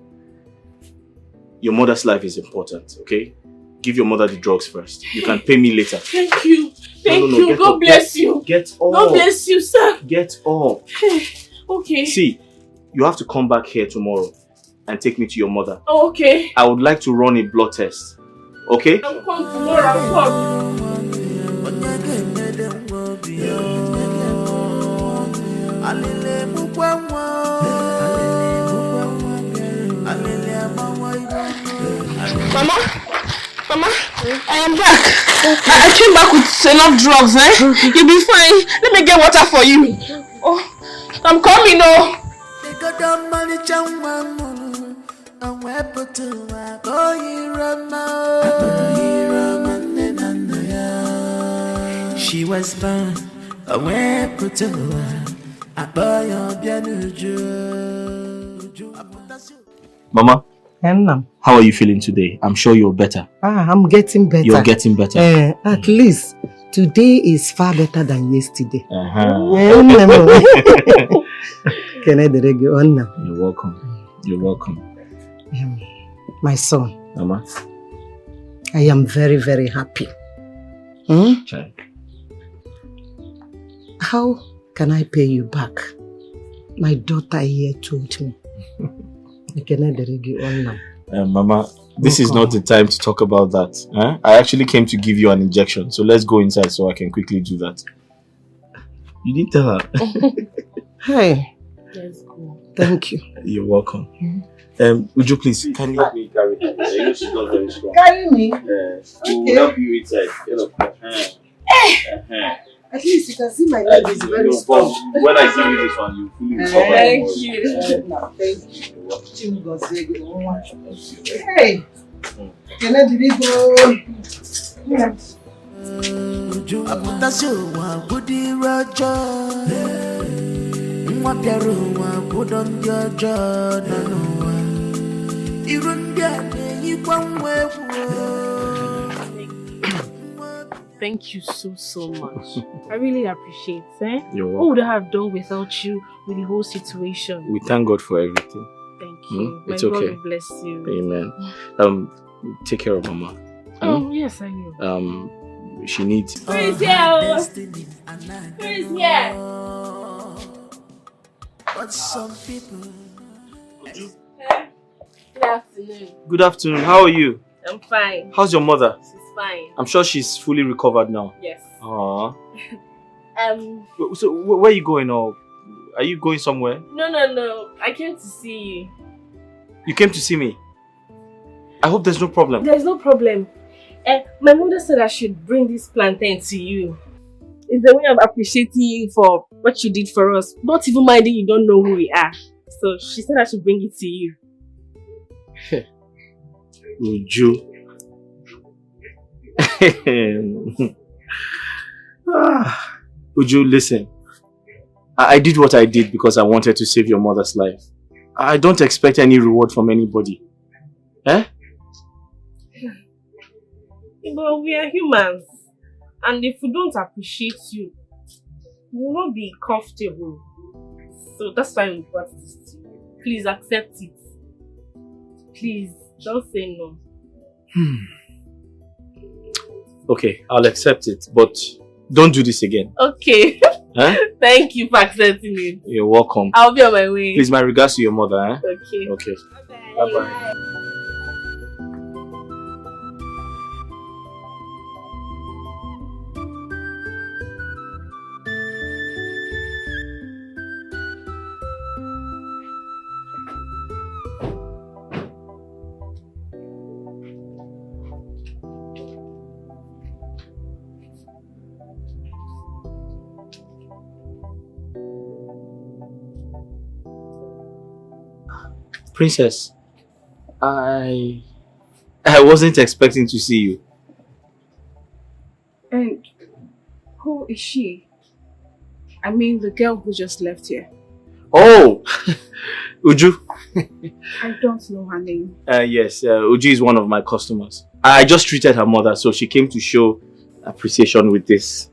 Your mother's life is important, okay? Give your mother the drugs first. You can pay me later. Thank you. Thank No, you. get God up. bless you. Get up. God bless you, sir. Get up. Okay. See, you have to come back here tomorrow and take me to your mother. Oh, okay. I would like to run a blood test. Okay? I'll come tomorrow. I'll come. Mama, I am back. I came back with enough drugs, eh? You'll be fine. Let me get water for you. Oh, I'm coming, oh. She was born a weapon to I buy your piano. Mama, How are you feeling today? I'm sure you're better. I'm getting better. You're getting better. At least today is far better than yesterday. You're welcome. You're welcome. My son. Mama. I am very, very happy. How can I pay you back? My daughter here told me. Mama, this is not the time to talk about that. I actually came to give you an injection, so let's go inside so I can quickly do that. You didn't tell her. Hey. Let's go. Thank you. You're welcome. Would you please kindly help me carry her? I know she's not very strong. Carry me? We'll help you inside. At least you can see my leg is very strong. When I give you this one, you fully recover. Thank you. Hey, can I Thank you so much. I really appreciate it. You're welcome. What would I have done without you with the whole situation? We thank God for everything. Thank you. It's My okay. God will bless you. Amen. Take care of Mama. Oh, yes, I will. She needs... Who's here? Who's here? But some people... Good afternoon. Good afternoon. How are you? I'm fine. How's your mother? She's fine. I'm sure she's fully recovered now. Yes. Aww. So where are you going, or are you going somewhere? No. I came to see you. You came to see me? I hope there's no problem. There's no problem. My mother said I should bring this plantain to you. It's a way of appreciating you for what you did for us. Not even minding you don't know who we are. So she said I should bring it to you. Uju. Uju, listen. I did what I did because I wanted to save your mother's life. I don't expect any reward from anybody. But we are humans. And if we don't appreciate you, we will not be comfortable. So that's why we brought this to you. Please accept it. Please, don't say no. Okay, I'll accept it, but don't do this again. Okay. Huh? Thank you for accepting it. You're welcome. I'll be on my way. Please, my regards to your mother. Okay. Okay. Bye-bye. Princess, I wasn't expecting to see you. And who is she? I mean the girl who just left here. Oh! Uju. I don't know her name. Yes, Uju is one of my customers. I just treated her mother, so she came to show appreciation with this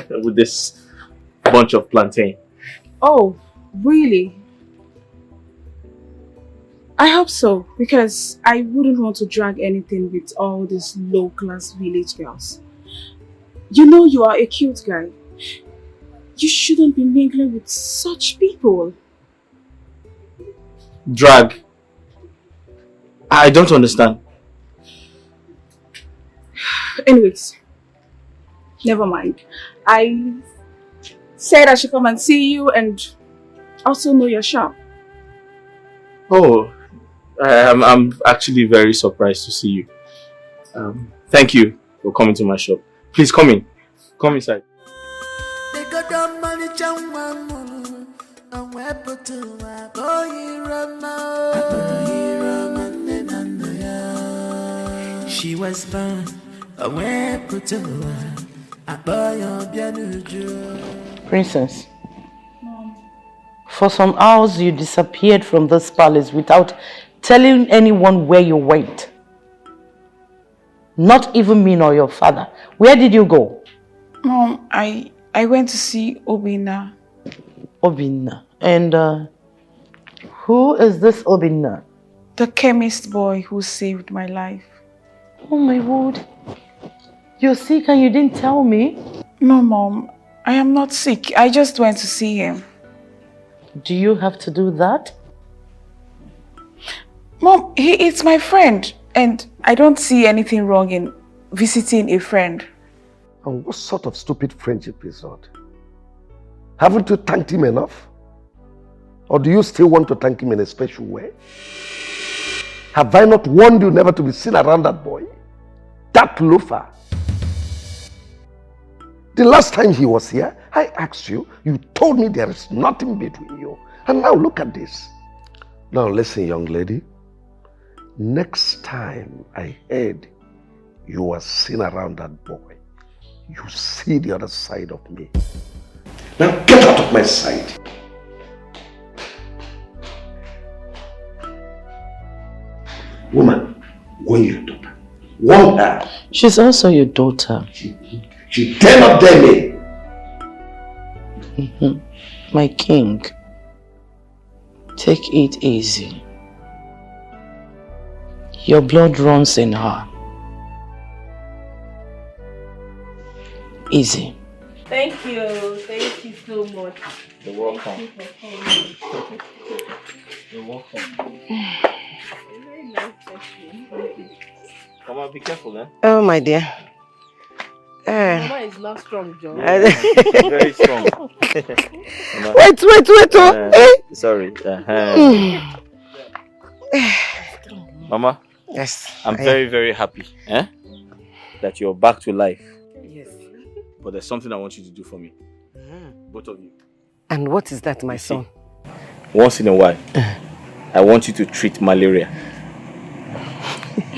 with this bunch of plantain. Oh, really? I hope so, because I wouldn't want to drag anything with all these low-class village girls. You know you are a cute guy. You shouldn't be mingling with such people. Drag? I don't understand. Anyways, never mind. I said I should come and see you and also know your shop. Oh, I'm actually very surprised to see you. Thank you for coming to my shop. Please come in. Come inside. She was born Princess, for some hours you disappeared from this palace without telling anyone where you went. Not even me nor your father. Where did you go? Mom, I went to see Obinna. Obinna. And who is this Obinna? The chemist boy who saved my life. Oh my word. You're sick and you didn't tell me? No, Mom. I am not sick. I just went to see him. Do you have to do that? Mom, he is my friend. And I don't see anything wrong in visiting a friend. And what sort of stupid friendship is that? Haven't you thanked him enough? Or do you still want to thank him in a special way? Have I not warned you never to be seen around that boy? That loafer. The last time he was here, I asked you, you told me there is nothing between you. And now look at this. Now listen, young lady. Next time I heard you were seen around that boy, you see the other side of me. Now get out of my sight. Woman, warn your daughter. Warn her. She's also your daughter. She dare not dare me. My king, take it easy. Your blood runs in her. Easy. Thank you so much. You're welcome. Thank you for coming. You're welcome. Very nice session. Come on, be careful, eh? Oh, my dear. Mama is not strong, John. Very strong. Wait. Sorry. Mama. Yes. I'm very, very happy that you're back to life. Yes. But there's something I want you to do for me. Both of you. And what is that, my son? Once in a while, I want you to treat malaria.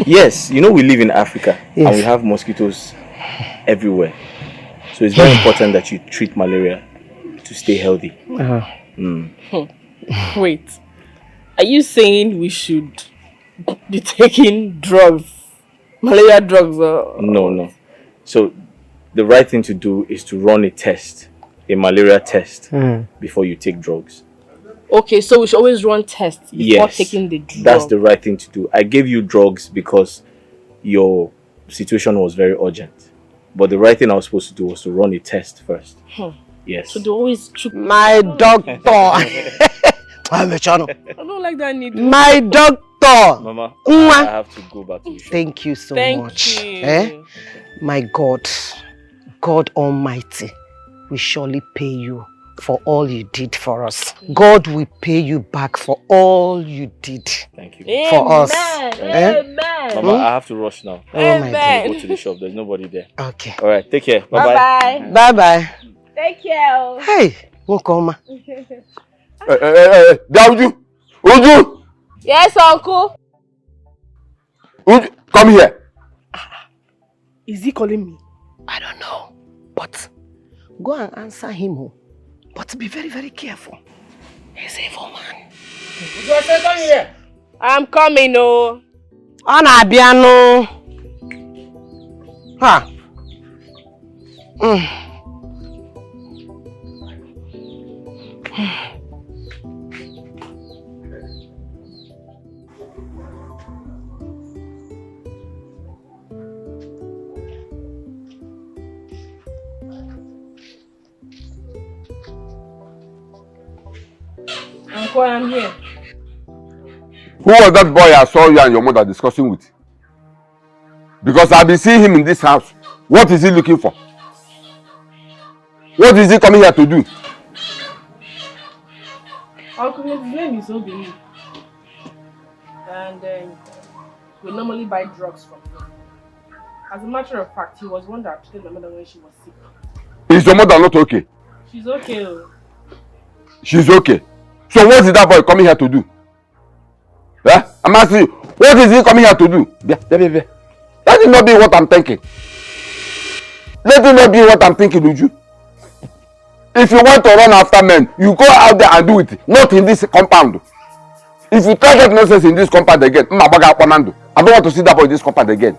Yes, you know we live in Africa and we have mosquitoes everywhere. So it's very important that you treat malaria to stay healthy. Wait, are you saying we should be taking drugs, malaria drugs? No. So the right thing to do is to run a malaria test before you take drugs. Okay, so we should always run tests before taking the drug. That's the right thing to do. I gave you drugs because your situation was very urgent. But the right thing I was supposed to do was to run a test first. Yes. So they always... My doctor! I don't like that need. My doctor! Mama, I have to go back to the shop. Thank you so much. You. My God, God Almighty, will surely pay you for all you did for us. God will pay you back for all you did. Thank you. For us. Amen. Mama, I have to rush now. Oh my God. Go to the shop. There's nobody there. Okay. All right. Take care. Bye-bye. Bye-bye. Take care. Hey, Wokoma. Uju! Yes, uncle. Uju, come here. Is he calling me? I don't know. But go and answer him. But be very, very careful. He's a evil man. Come here. I'm coming, oh. Anabiano. Ha. Uncle, I'm here. Who was that boy I saw you and your mother discussing with? Because I've been seeing him in this house. What is he looking for? What is he coming here to do? Uncle, his name is Obinna. And we normally buy drugs from him. As a matter of fact, he was one that treated my mother when she was sick. Is your mother not okay? She's okay. She's okay. So what is that boy coming here to do? I'm asking you, what is he coming here to do? Let it not be what I'm thinking. Let it not be what I'm thinking, Uju. If you want to run after men, you go out there and do it, not in this compound. If you try that nonsense in this compound again, I don't want to see that boy in this compound again.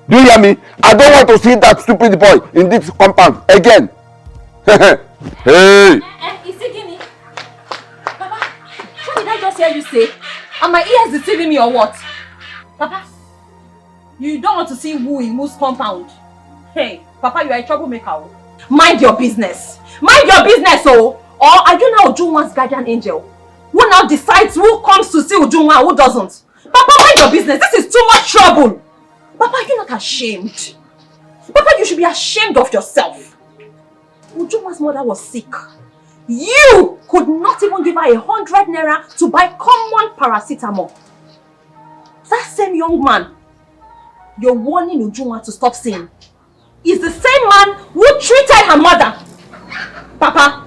Do you hear me? I don't want to see that stupid boy in this compound again. Hey! Isigini. Papa, what did I just hear you say? Are my ears deceiving me or what? Papa, you don't want to see who in whose compound? Hey, Papa, you are a troublemaker. Mind your business. Mind your business, oh! Or are you now Ujunwa's guardian angel? Who now decides who comes to see Ujunwa and who doesn't? Papa, mind your business. This is too much trouble. Papa, you're not ashamed. Papa, you should be ashamed of yourself. Ujunwa's mother was sick. You could not even give her 100 naira to buy common paracetamol. That same young man you're warning Ujunwa to stop seeing is the same man who treated her mother. Papa,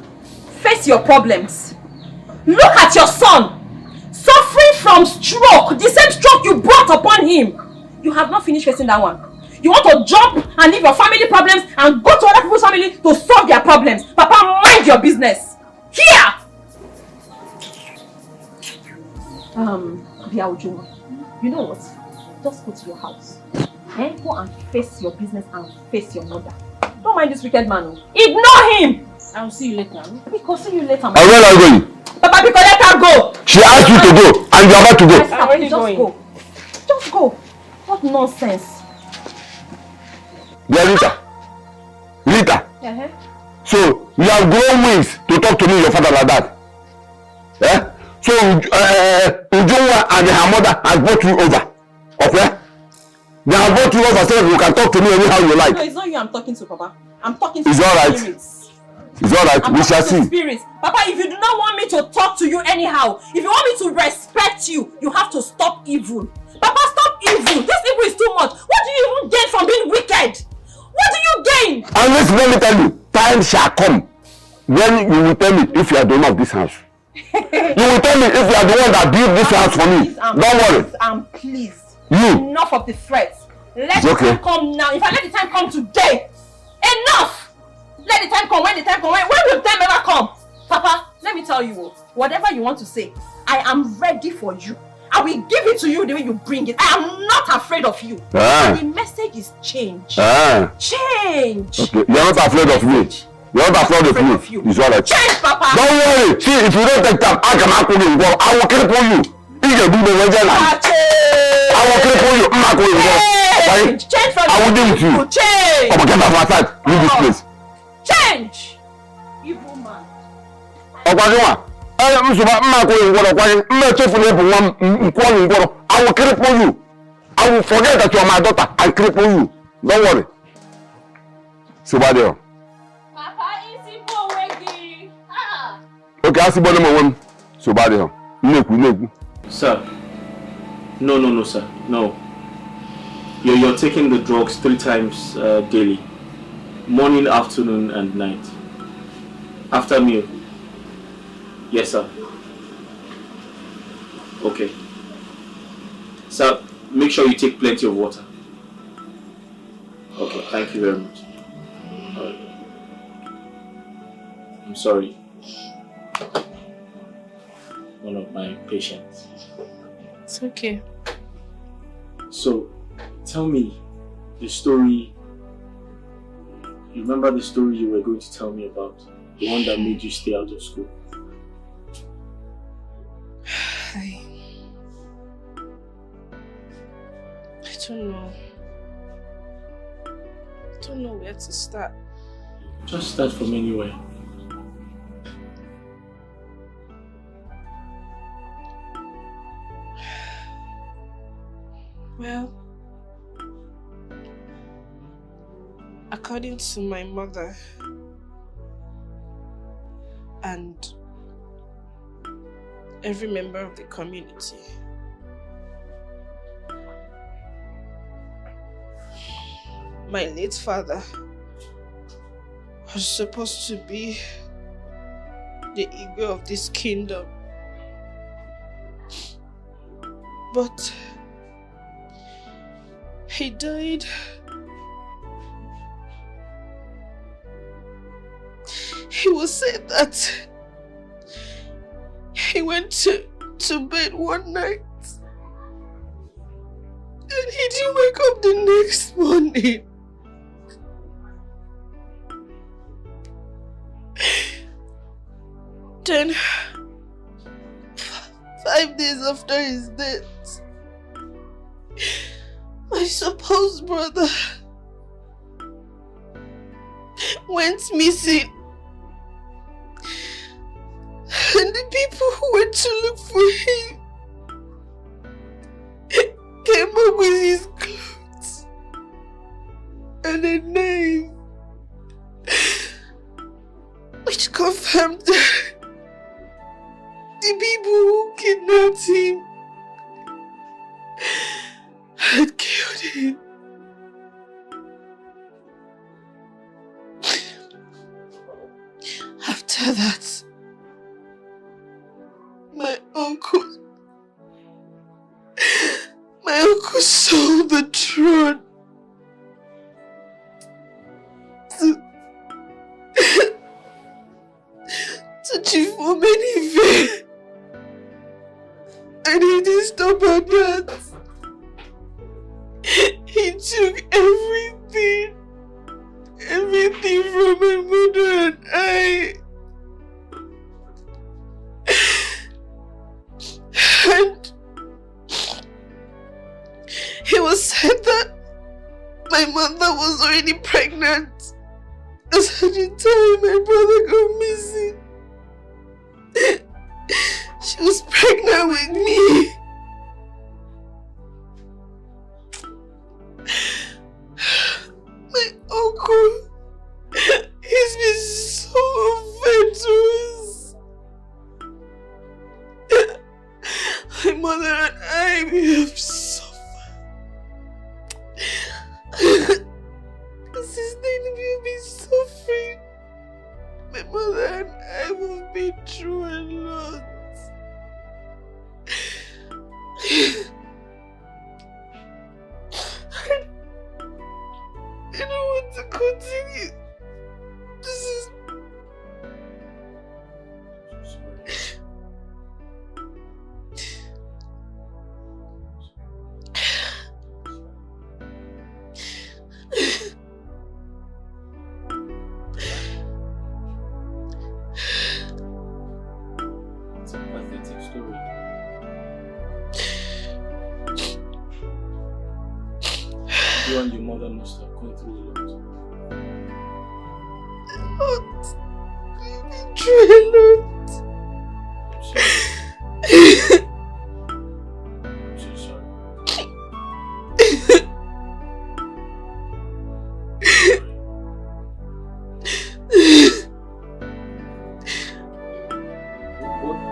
face your problems. Look at your son, suffering from stroke, the same stroke you brought upon him. You have not finished facing that one. You want to jump and leave your family problems and go to other people's family to solve their problems. Papa, mind your business. Here! Dear Ujunwa, you know what? Just go to your house. Go and face your business and face your mother. Don't mind this wicked man. Ignore him! I'll see you later. Because see you later. And where are you going? Papa, because let her go. She asked you to go, and you're about to go. I'm already going. Go. Just go. What nonsense. Yeah, Rita. So, you have grown wings to talk to me, your father, like that. Eh? So, Ujunwa and her mother has brought you over. Okay? They have brought you over so you can talk to me anyhow you like. No, it's not you I'm talking to, Papa. I'm talking to it's alright. Spirits. It's alright, we shall see. Spirits. Papa, if you do not want me to talk to you anyhow, if you want me to respect you, you have to stop evil. Papa, stop evil. This evil is too much. What do you even gain from being wicked? What do you gain? And listen, let me tell you, time shall come when you will tell me if you are the owner of this house. You will tell me if you are the one that built this house for me. Don't worry. Please. You. Enough of the threats. Let the time come now. If I let the time come today, enough! Let the time come. When the time come, when will the time ever come? Papa, let me tell you, whatever you want to say, I am ready for you. I will give it to you the way you bring it. I am not afraid of you. The message is change. Change. Okay, you're not afraid of me. You're not afraid of you. It's alright. Change, Papa. Don't worry. See, if you don't take time, I will cripple you. You can do the way I will cripple you. Change for I will deal with you. Change. Oh, get off my side. Leave this place. Change. Evil man. I will cripple you. I will forget that you are my daughter and cripple you. Don't worry. Subadeo. Papa, is okay, I see body my Subadeo. Neku. Sir. No, sir. No. You're taking the drugs 3 times daily. Morning, afternoon, and night. After meal. Yes, sir. Okay. Sir, make sure you take plenty of water. Okay, thank you very much. I'm sorry. One of my patients. It's okay. So, tell me the story. You remember the story you were going to tell me about? The one that made you stay out of school? I don't know. I don't know where to start. Just start from anywhere. Well, according to my mother and every member of the community, my late father was supposed to be the Igwe of this kingdom. But he died. He was said that he went to to bed one night. And he didn't wake up the next morning. Then, 5 days after his death, my supposed brother went missing. And the people who went to look for him came up with his clothes and a name which confirmed that the people who kidnapped him had killed him. After that, my uncle sold the throne to Chief Omenife. And he didn't stop at that. He took everything from my mother and I. And it was said that my mother was already pregnant. As at the time my brother got missing. She was pregnant with me. My uncle, he's been so unfair to us. My mother and I, we have suffered. Since then, we have been suffering. My mother and I will be through a lot. I don't want to continue. This is... It's a pathetic story. You and your mother must have gone through a lot. We've been through a lot. I'm sorry. I'm so sorry.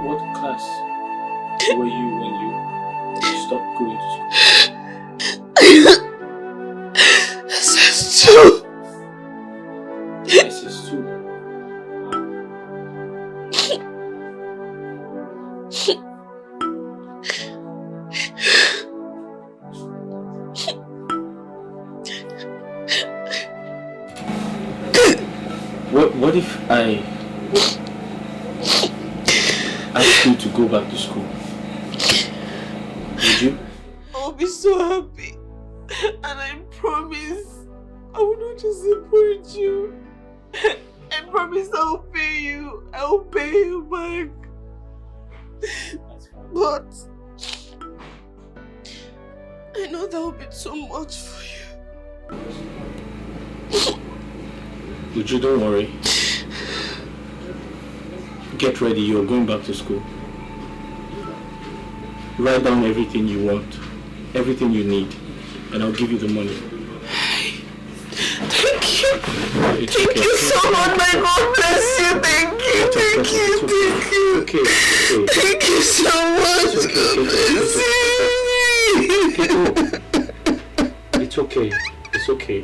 What class were you when you stopped going to school? SS2. SS2. What if I asked you to go back to school? Would you? I'll be so happy. And I promise I will not disappoint you. I promise I'll pay you. I'll pay you back. But I know that will be too much for you. Would you? Don't worry. Get ready, you're going back to school. Write down everything you want, everything you need, and I'll give you the money. Thank you. It's Thank okay. you so much, my God bless you. Thank you, thank you, thank you. Okay. Thank you so much. It's okay. It's okay. It's okay.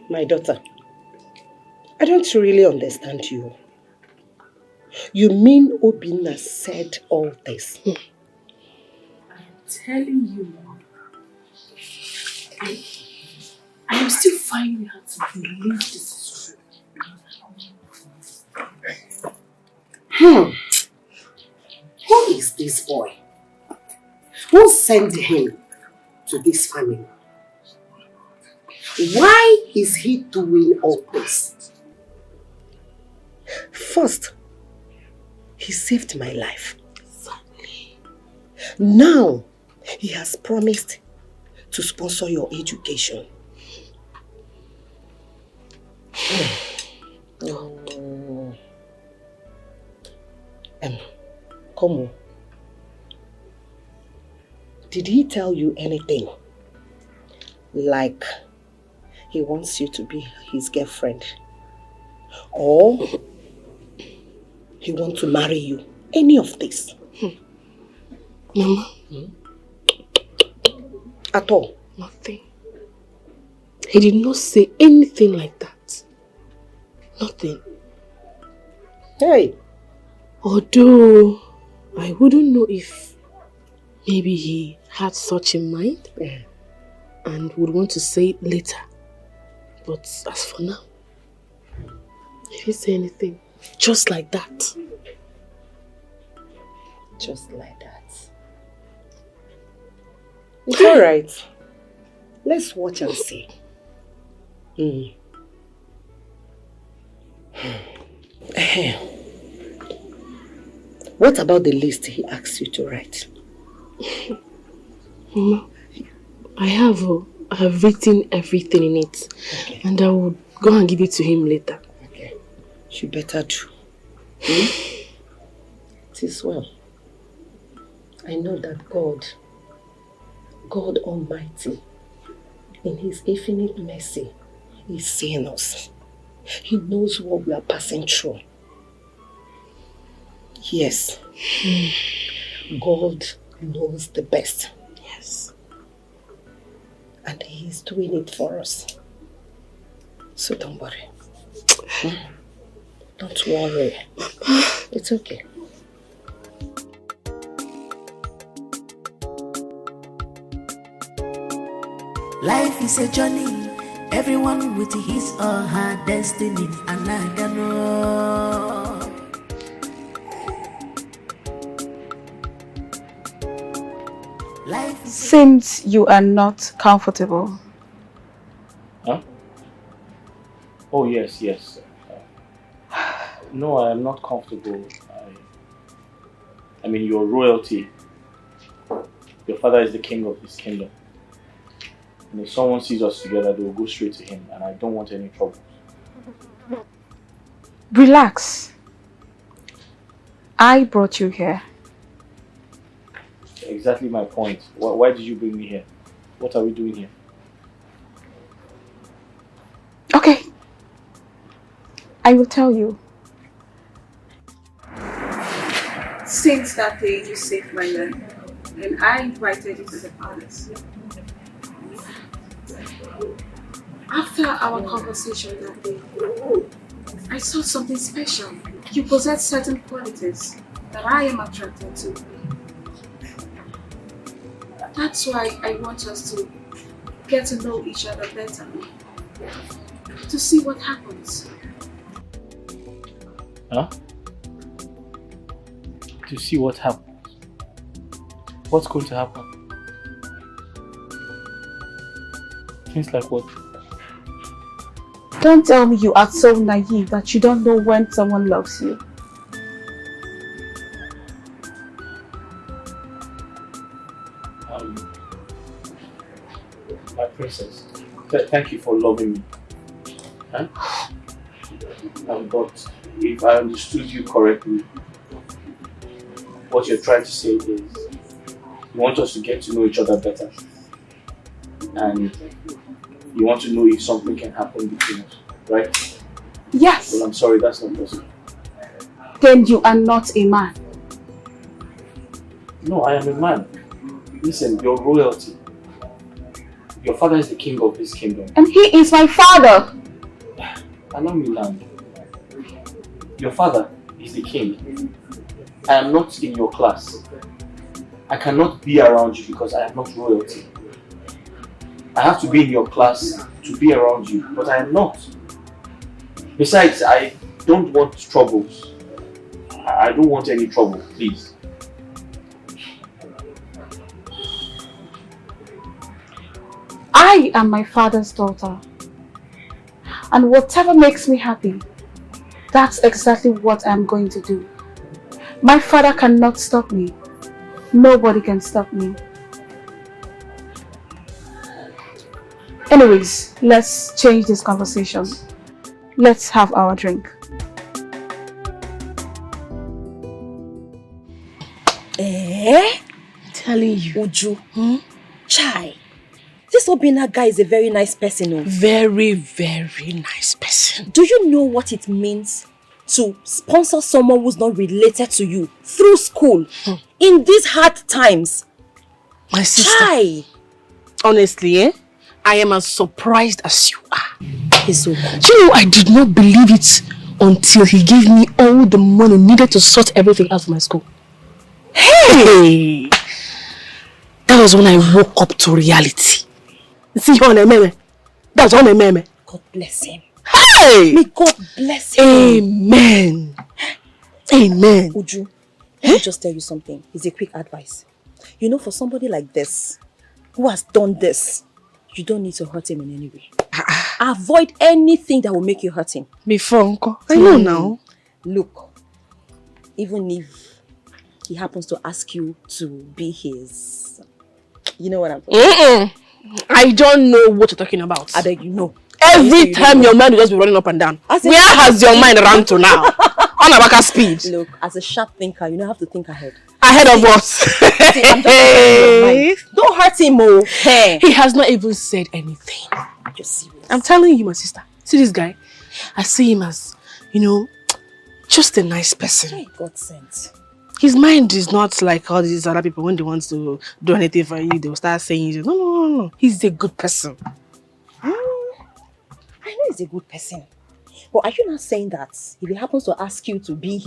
My daughter, I don't really understand you. You mean Obinna said all this? I'm telling you, I am still finding it hard to believe this is true. Who is this boy? Who sent him to this family? Why is he doing all this? First, he saved my life. Now, he has promised to sponsor your education. Komo, did he tell you anything? Like he wants you to be his girlfriend? Or he wants to marry you? Any of this? Mama? At all? Nothing. He did not say anything like that. Nothing. Hey! Although, I wouldn't know if maybe he had such in mind and would want to say it later. But as for now, he didn't say anything. Just like that. Just like that. It's alright. Let's watch and see. What about the list he asked you to write? Mama, I have written everything in it. Okay. And I will go and give it to him later. Okay. You better do. It is well. I know that God Almighty, in His infinite mercy, is seeing us. He knows what we are passing through. Yes. God knows the best. Yes. And He is doing it for us. So don't worry. Don't worry. It's okay. Life is a journey, everyone with his or her destiny, and I don't know. Seems you are not comfortable. Huh? Oh, yes. No, I am not comfortable. I mean, your royalty. Your father is the king of this kingdom. And if someone sees us together, they will go straight to him, and I don't want any trouble. Relax. I brought you here. Exactly my point. Why did you bring me here? What are we doing here? Okay. I will tell you. Since that day you saved my life, and I invited you to the palace. After our conversation that day, I saw something special. You possess certain qualities that I am attracted to. That's why I want us to get to know each other better. To see what happens. Huh? To see what happens? What's going to happen? Things like what? Don't tell me you are so naive that you don't know when someone loves you. My princess, thank you for loving me. Huh? But if I understood you correctly, what you're trying to say is you want us to get to know each other better. And you want to know if something can happen between us, right? Yes. Well, I'm sorry, that's not possible. Then you are not a man. No, I am a man. Listen, you're royalty. Your father is the king of this kingdom. And he is my father. Allow me land. Your father is the king. I am not in your class. I cannot be around you because I am not royalty. I have to be in your class to be around you, but I am not. Besides, I don't want troubles. I don't want any trouble, please. I am my father's daughter. And whatever makes me happy, that's exactly what I'm going to do. My father cannot stop me. Nobody can stop me. Anyways, let's change this conversation. Let's have our drink. Telling you. Uju. Chai. This Obina guy is a very nice person. Oh. Very, very nice person. Do you know what it means to sponsor someone who's not related to you through school in these hard times? My sister. Chai. Honestly, I am as surprised as you are. It's so good. Do you know, I did not believe it until he gave me all the money needed to sort everything out of my school. Hey! That was when I woke up to reality. See you on a meme. That's on a meme. God bless him. Hey! May God bless him. Amen. Amen. Uju, let me just tell you something. It's a quick advice. You know, for somebody like this, who has done this, you don't need to hurt him in any way. Avoid anything that will make you hurt him. Before, Uncle. I know now. Look, even if he happens to ask you to be his, you know what I'm talking about? I don't know what you're talking about. I beg you know. Every time your mind will just be running up and down. Where has your mind run to now? On a back speed. Look, as a sharp thinker, you don't have to think ahead. Ahead of what? Don't hurt him, oh. Hey. He has not even said anything. Just serious. I'm telling you, my sister. See this guy? I see him as, you know, just a nice person. Hey, God sent. His mind is not like all these other people. When they want to do anything for you, they'll start saying, no. He's a good person. I know he's a good person. But are you not saying that if he happens to ask you to be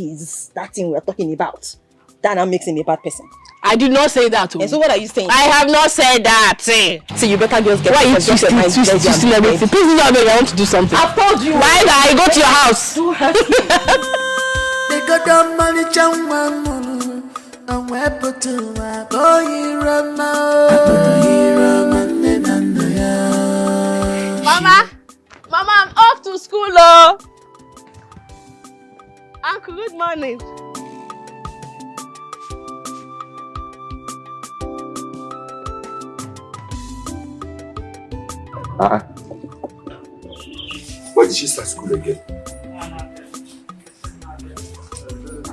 that thing we're talking about, that now makes him a bad person? I did not say that. And so what are you saying? I have not said that. So you better just get... Why are you twisting everything? Please don't I want to do something. I've told you. Why I go to your house? Don't hurt me. They got the money, and we're put to Mama, I'm off to school, oh. Uncle, good morning. Why did she start school again?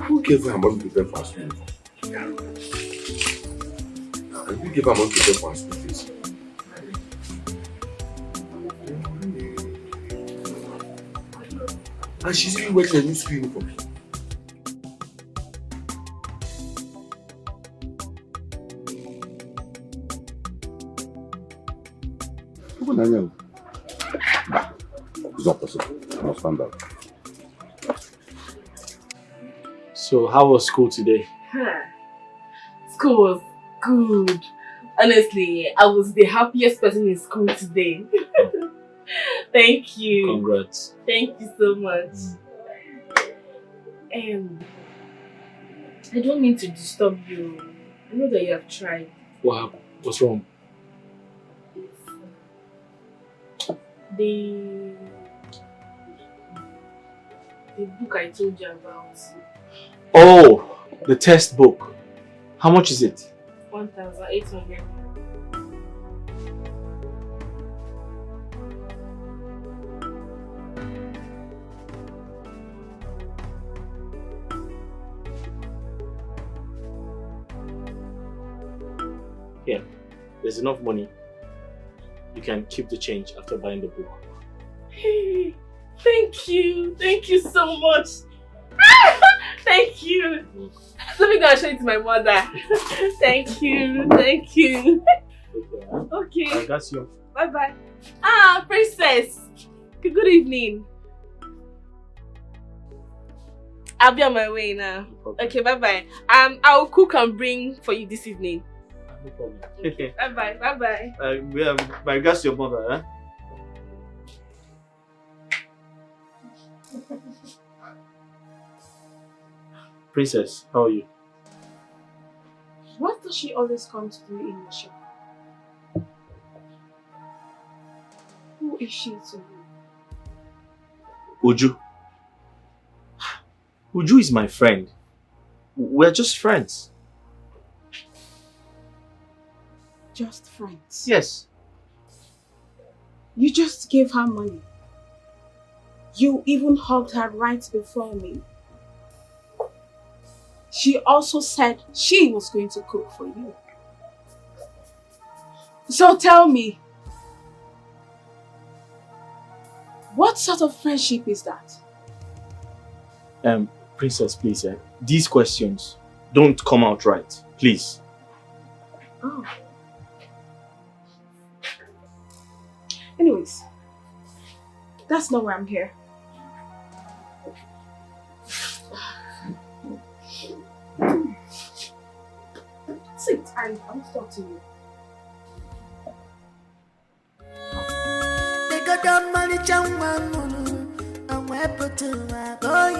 Who gave her money to pay for her school? Who gave her money to pay for her school fees? And she's even wearing a new school uniform. It's not possible. I must find out. So, how was school today? School was good. Honestly, I was the happiest person in school today. Thank you. Congrats. Thank you so much. I don't mean to disturb you. I know that you have tried. What happened? What's wrong? The book I told you about. Oh, the test book. How much is it? 1,800. Here, there's enough money. You can keep the change after buying the book. Hey, thank you. Thank you so much. Thank you. Let me go and show it to my mother. Thank you. Thank you. Okay. I got you. Bye-bye. Princess. Good evening. I'll be on my way now. Okay, bye-bye. I'll cook and bring for you this evening. no problem. Bye-bye, bye-bye. My regards to your mother, huh? Princess, how are you? What does she always come to do in the shop? Who is she to you? Uju. Uju is my friend. We're just friends. Just friends? Yes. You just gave her money. You even hugged her right before me. She also said she was going to cook for you. So tell me, what sort of friendship is that? Princess, please, these questions don't come out right, please. Oh. Anyways, that's not why I'm here. Sit, I want to talk to you. They got down money, and we're put to my boy.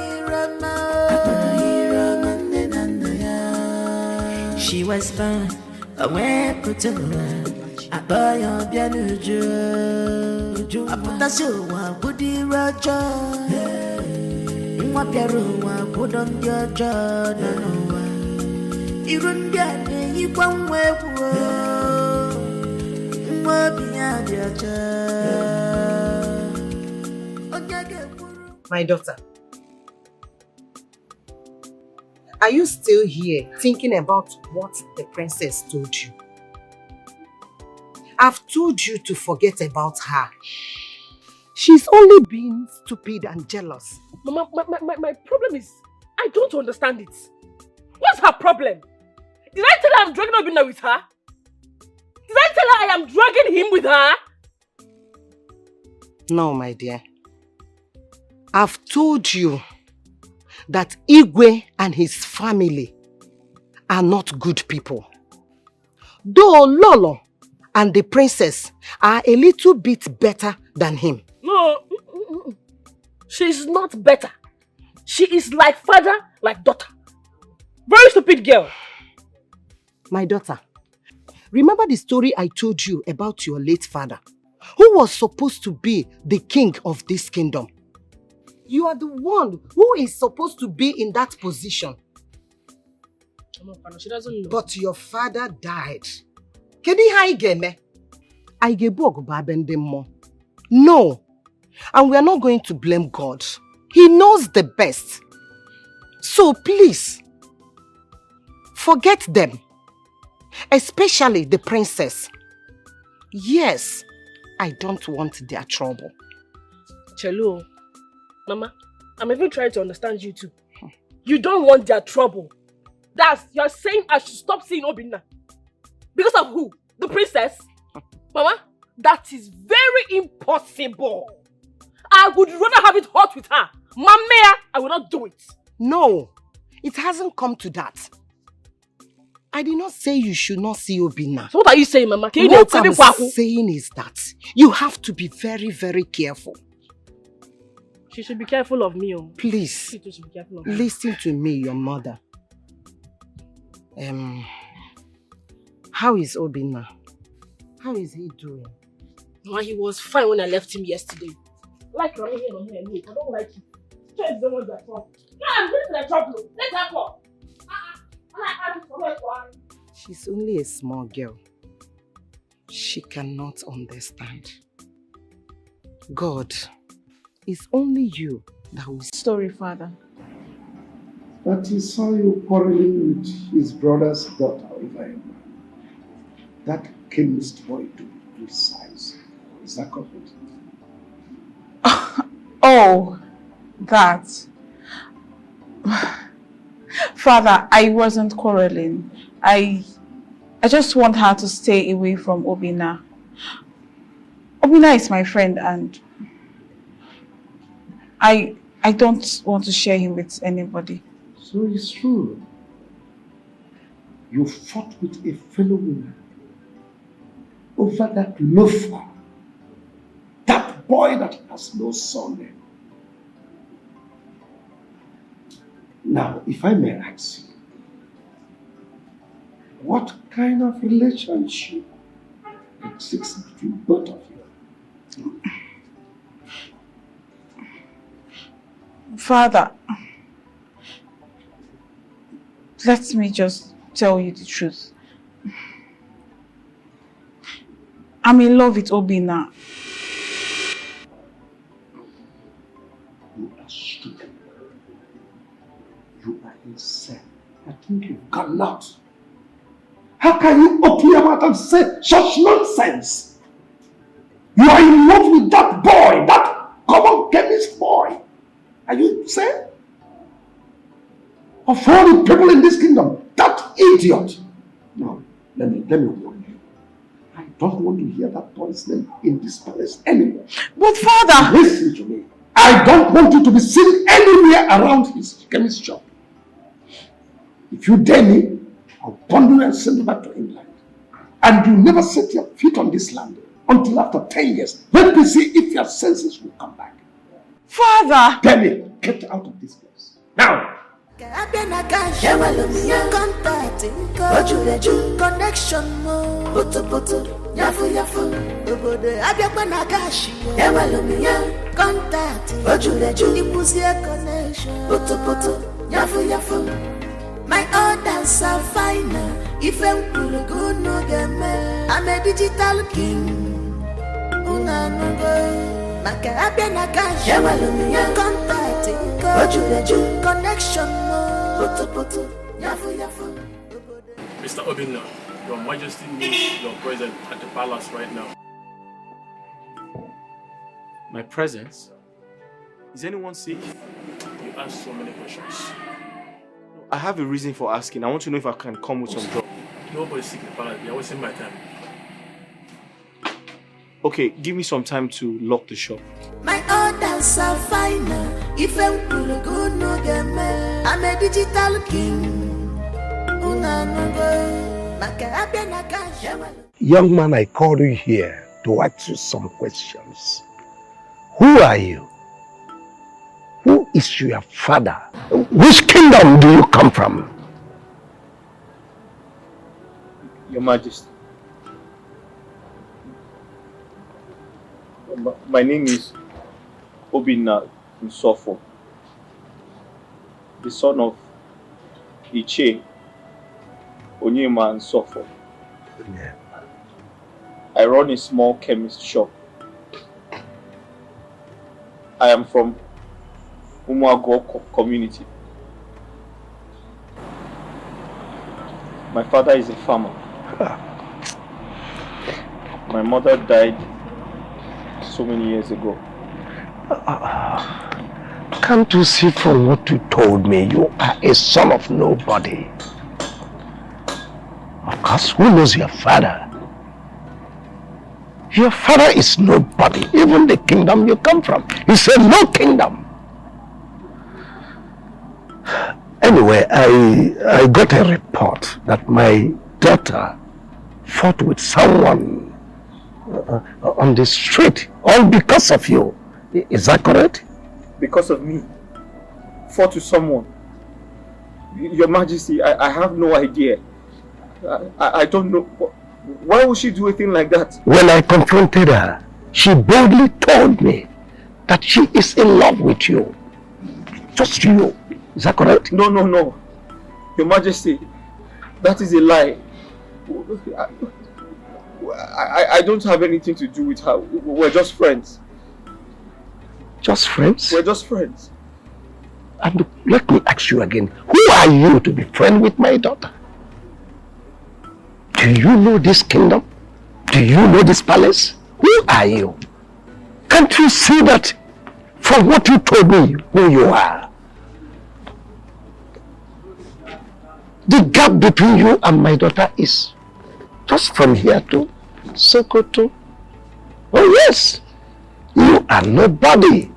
She was born, and we're put to a boy on Bianuju. I put a show, I put the Roger. What Piero, I put on your jaw. Even get you one way. My daughter, are you still here thinking about what the princess told you? I've told you to forget about her. She's only being stupid and jealous. Mama, my problem is, I don't understand it. What's her problem? Did I tell her I'm dragging Obinna with her? Did I tell her I am dragging him with her? No, my dear. I've told you that Igwe and his family are not good people. Though Lolo and the princess are a little bit better than him. No, she's not better. She is like father, like daughter. Very stupid girl. My daughter, remember the story I told you about your late father, who was supposed to be the king of this kingdom? You are the one who is supposed to be in that position. She doesn't know. But your father died. No, and we are not going to blame God. He knows the best. So please, forget them. Especially the princess. Yes, I don't want their trouble. Chelo, Mama, I'm even trying to understand you too. You don't want their trouble. You're saying I should stop seeing Obinna. Because of who? The princess? Mama, that is very impossible. I would rather have it hot with her. Mamea, I will not do it. No, it hasn't come to that. I did not say you should not see Obinna. So what are you saying, Mama? What I'm saying is that you have to be very, very careful. She should be careful of me. Oh. Please, She should be careful of me. listen to me, your mother. How is Obinna? How is he doing? Mama, he was fine when I left him yesterday. Like running here on here, I don't like it. Stress don't want that trouble. No, I'm going to the trouble. Let her go. She's only a small girl. She cannot understand. God, it's only you that will... Sorry, Father. But he saw you quarreling with his brother's daughter over a man. That chemist boy to be precise. Is that correct? Oh, that. Father, I wasn't quarreling. I just want her to stay away from Obinna. Obinna is my friend and I don't want to share him with anybody. So it's true. You fought with a fellow woman over that loafer, that boy that has no son. Now, if I may ask you, what kind of relationship exists between both of you? Father, let me just tell you the truth. I'm in love with Obinna. You are stupid. You are insane. I think you've gone nuts. How can you open your mouth and say such nonsense? You are in love with that boy, that common chemist boy. Are you insane? Of all the people in this kingdom, that idiot. Now, let me warn you. I don't want to hear that boy's name in this palace anymore. But Father! Listen to me. I don't want you to be seen anywhere around his chemist shop. If you dare me, I'll bundle you and send you back to England. And you never set your feet on this land until after 10 years. Let me see if your senses will come back. Father! Tell me, get out of this place. Now! Connection yafu yafu obodo abiakwa na gashi ewalumiya contact ojuleju ibuzie connection poto yafu yafu my orders are fine if I'm good no game I'm a digital king unanugo maka abia na gashi ewalumiya contact ojuleju connection poto yafu yafu. Mr. Obinna, Your Majesty needs your presence at the palace right now. My presence? Is anyone sick? You ask so many questions. I have a reason for asking. I want to know if I can come with some job. Nobody's sick in the palace. You're wasting my time. Okay, give me some time to lock the shop. My orders are fine. If I'm good no game, I'm a digital king. Young man, I called you here to ask you some questions. Who are you? Who is your father? Which kingdom do you come from? Your Majesty. My name is Obinna Nsofo, the son of Iche Onyema Nsofo. Yeah. I run a small chemist shop. I am from Umuago community. My father is a farmer. My mother died so many years ago. Can't you see from what you told me, you are a son of nobody? Of course, who knows your father? Your father is nobody, even the kingdom you come from. He said no kingdom. Anyway, I got a report that my daughter fought with someone on the street, all because of you. Is that correct? Because of me? Fought with someone? Your Majesty, I have no idea. I don't know. Why would she do a thing like that? When I confronted her, she boldly told me that she is in love with you. Just you. Is that correct? No. Your Majesty, that is a lie. I don't have anything to do with her. We're just friends. Just friends? We're just friends. And let me ask you again, who are you to be friends with my daughter? Do you know this kingdom? Do you know this palace? Who are you? Can't you see that from what you told me who you are? The gap between you and my daughter is just from here to Sokoto. Oh yes, you are nobody.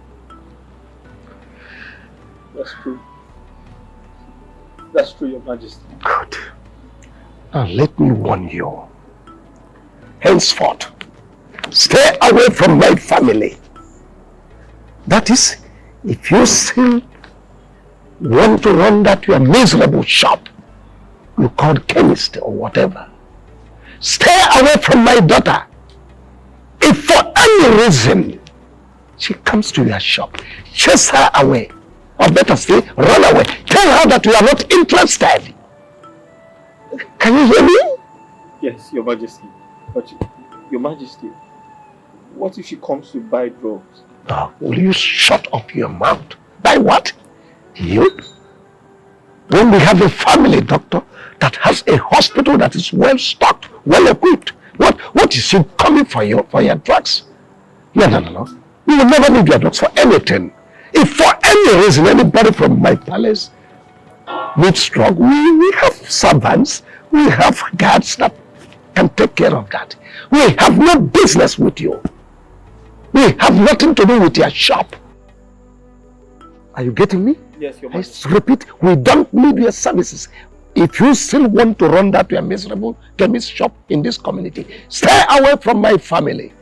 That's true. That's true, Your Majesty. Good. And let me warn you. Henceforth, stay away from my family. That is, if you still want to run that your miserable shop, you call chemist or whatever, stay away from my daughter. If for any reason she comes to your shop, chase her away. Or better still, run away. Tell her that you are not interested. Can you hear me? Yes, Your Majesty. But Your Majesty, what if she comes to buy drugs? Oh, will you shut up your mouth? Buy what? You? When we have a family doctor that has a hospital that is well stocked, well equipped, what is she coming for your drugs? No. We will never need your drugs for anything. If for any reason anybody from my palace needs drug, we have servants, we have guards that can take care of that. We have no business with you. We have nothing to do with your shop. Are you getting me? Yes, Your Majesty. I repeat, we don't need your services. If you still want to run that your miserable chemist shop in this community, stay away from my family.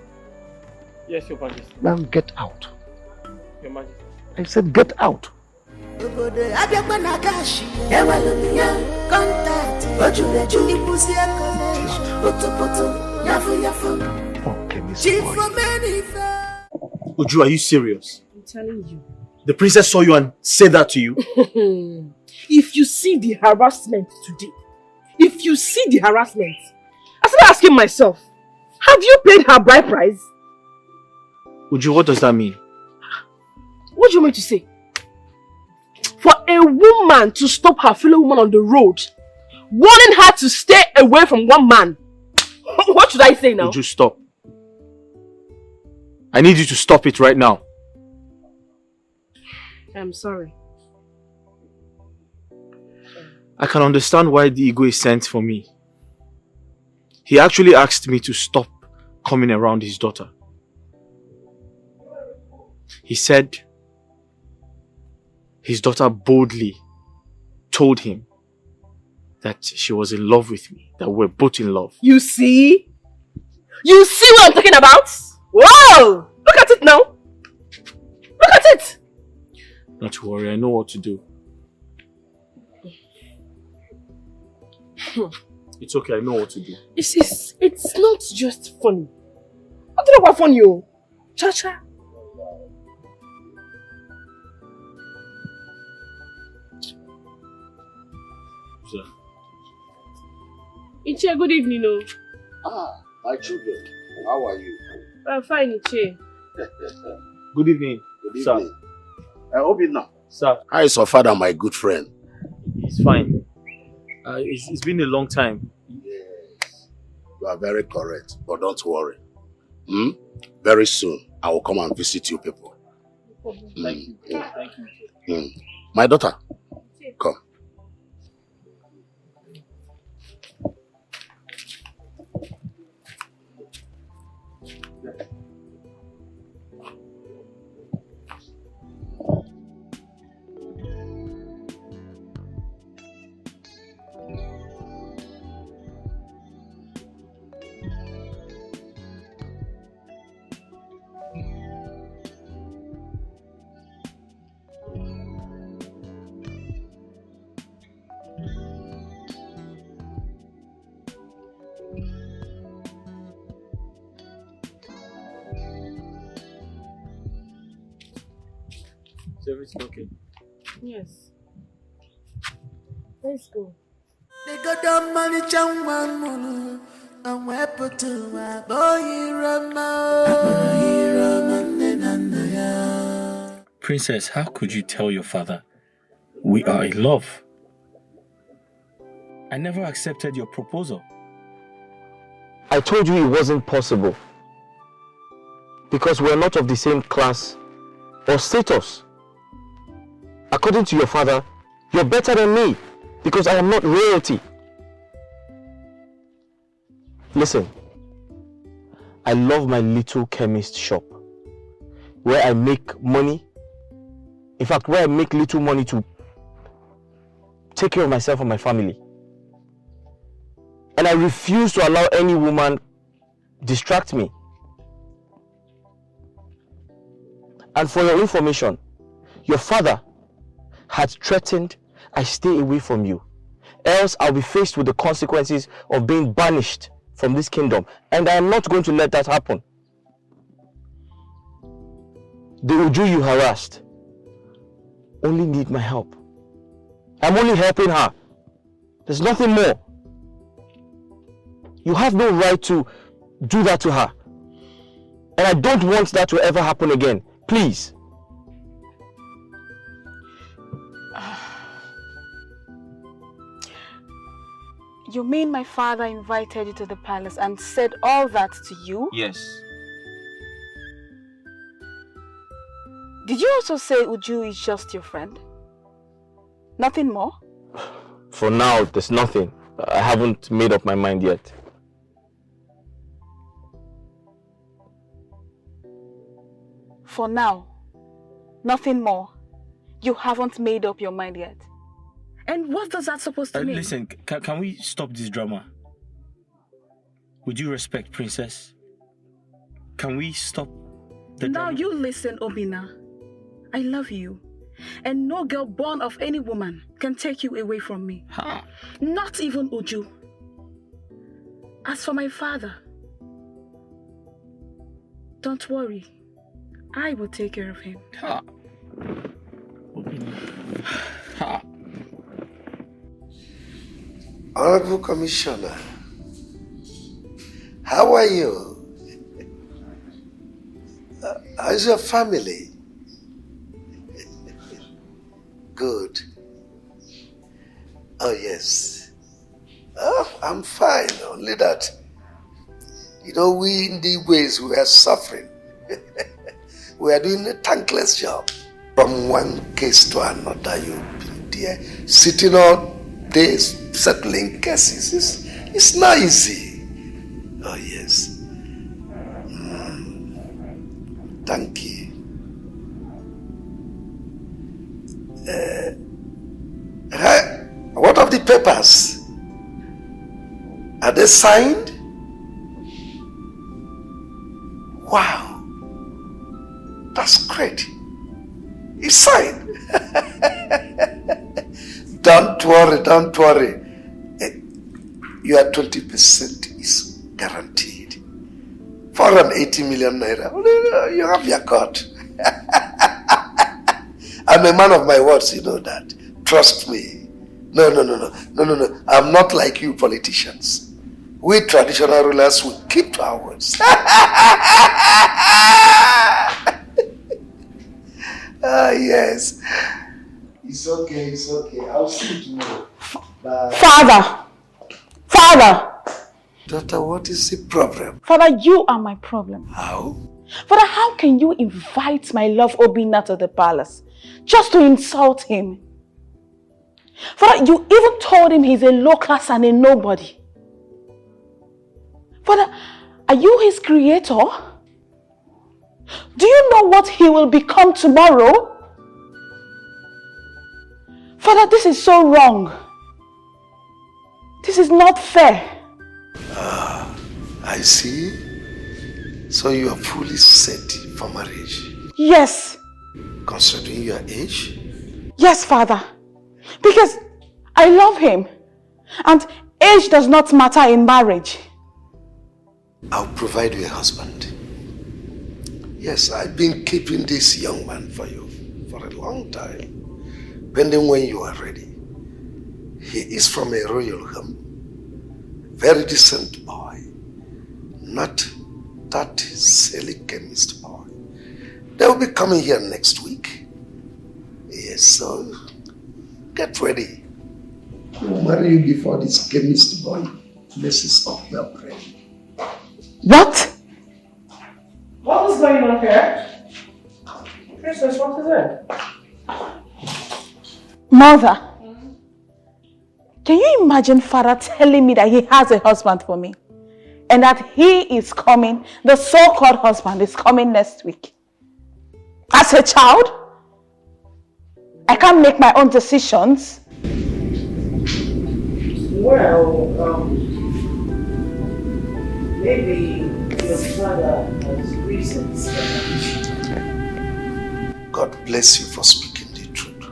Yes, Your Majesty. Now get out. Your Majesty. I said get out. Okay, Miss Uju, are you serious? I'm telling you. The princess saw you and said that to you? If you see the harassment today, I started asking myself, have you paid her bride price? Uju, what does that mean? What do you want me to say? For a woman to stop her fellow woman on the road, warning her to stay away from one man. What should I say now? Uju, stop. I need you to stop it right now. I'm sorry. I can understand why the ego is sent for me. He actually asked me to stop coming around his daughter. He said his daughter boldly told him that she was in love with me, that we're both in love. You see? You see what I'm talking about? Whoa! Look at it now. Look at it. Not to worry, I know what to do. It's okay, I know what to do. It's not just funny. I don't know what funny you. Cha-cha. Sir. Iche, good evening. No. Ah, my children, how are you? I'm fine, Iche. Good evening. Good evening. Sir. I hope you know. Sir. How is your father, my good friend? He's fine. It's been a long time. Yes, you are very correct, but don't worry. Very soon, I will come and visit you people. Thank you. Thank you. My daughter, come. Is everything okay? Yes. Let's go. Princess, how could you tell your father we are in love? I never accepted your proposal. I told you it wasn't possible because we're not of the same class or status. According to your father, you're better than me because I am not royalty. Listen, I love my little chemist shop where I make money. In fact, where I make little money to take care of myself and my family. And I refuse to allow any woman distract me. And for your information, your father had threatened I stay away from you. Else I'll be faced with the consequences of being banished from this kingdom. And I am not going to let that happen. The Uju you harassed only need my help. I'm only helping her. There's nothing more. You have no right to do that to her. And I don't want that to ever happen again. Please. You mean my father invited you to the palace and said all that to you? Yes. Did you also say Uju is just your friend? Nothing more? For now, there's nothing. I haven't made up my mind yet. For now, nothing more. You haven't made up your mind yet. And what does that supposed to mean? Listen, can we stop this drama? Would you respect Princess? Can we stop the drama? Now you listen, Obina. I love you. And no girl born of any woman can take you away from me. Huh? Not even Uju. As for my father, don't worry. I will take care of him. Huh? Huh? Honorable Commissioner, how are you? How's your family? Good. Oh, yes. Oh, I'm fine. Only that, we in the ways we are suffering. We are doing a thankless job. From one case to another, you've been there, sitting all days, settling cases. It's not easy. Oh, yes. Thank you. What of the papers? Are they signed? Wow. That's great. It's signed. Don't worry. Your 20% is guaranteed. 480 million naira. You have your cut. I'm a man of my words, you know that. Trust me. No. I'm not like you politicians. We traditional rulers will keep to our words. Yes. It's okay. I'll see you tomorrow. Bye. Father! Daughter, what is the problem? Father, you are my problem. How? Father, how can you invite my love Obina to the palace just to insult him? Father, you even told him he's a low class and a nobody. Father, are you his creator? Do you know what he will become tomorrow? Father, this is so wrong. This is not fair. I see. So you are fully set for marriage? Yes. Considering your age? Yes, Father. Because I love him. And age does not matter in marriage. I'll provide you a husband. Yes, I've been keeping this young man for you for a long time. Pending when you are ready. He is from a royal home. Very decent boy. Not that silly chemist boy. They will be coming here next week. Yes, so get ready. We'll marry you before this chemist boy messes up your brain. What? What is going on here? Princess, what is it? Mother, can you imagine Father telling me that he has a husband for me? And that he is coming, the so-called husband is coming next week. As a child, I can't make my own decisions. Well, Maybe your father has reasons for that. God bless you for speaking the truth.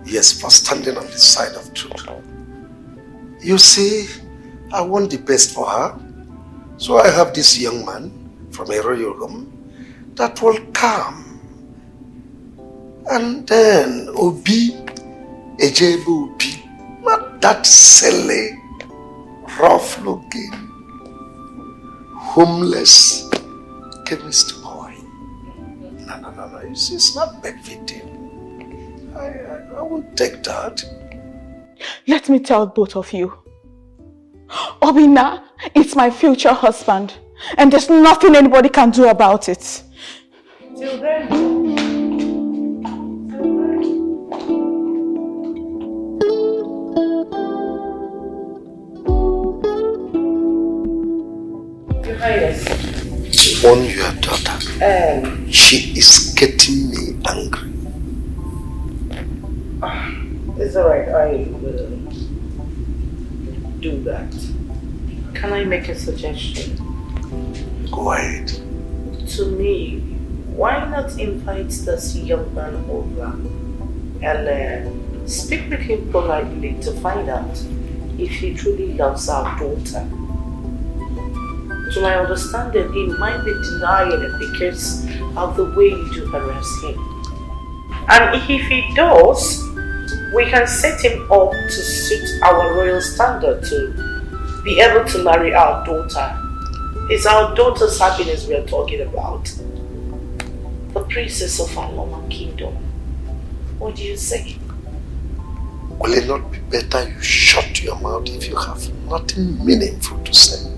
Yes, for standing on the side of truth. You see, I want the best for her. So I have this young man from a royal home that will come. And then Obi, Ejebu Obi, not that silly, rough looking, homeless chemist boy. No. You see, it's not befitting. I won't take that. Let me tell both of you. Obinna is my future husband, and there's nothing anybody can do about it. Till then. Your Highness. Warn your daughter. She is getting me angry. It's alright, I will do that. Can I make a suggestion? Go ahead. To me, why not invite this young man over and speak with him politely to find out if he truly loves our daughter? To my understanding, he might be denying it because of the way you do harass him. And if he does, we can set him up to suit our royal standard to be able to marry our daughter. It's our daughter's happiness we are talking about. The princess of our Norman kingdom. What do you say? Will it not be better you shut your mouth if you have nothing meaningful to say?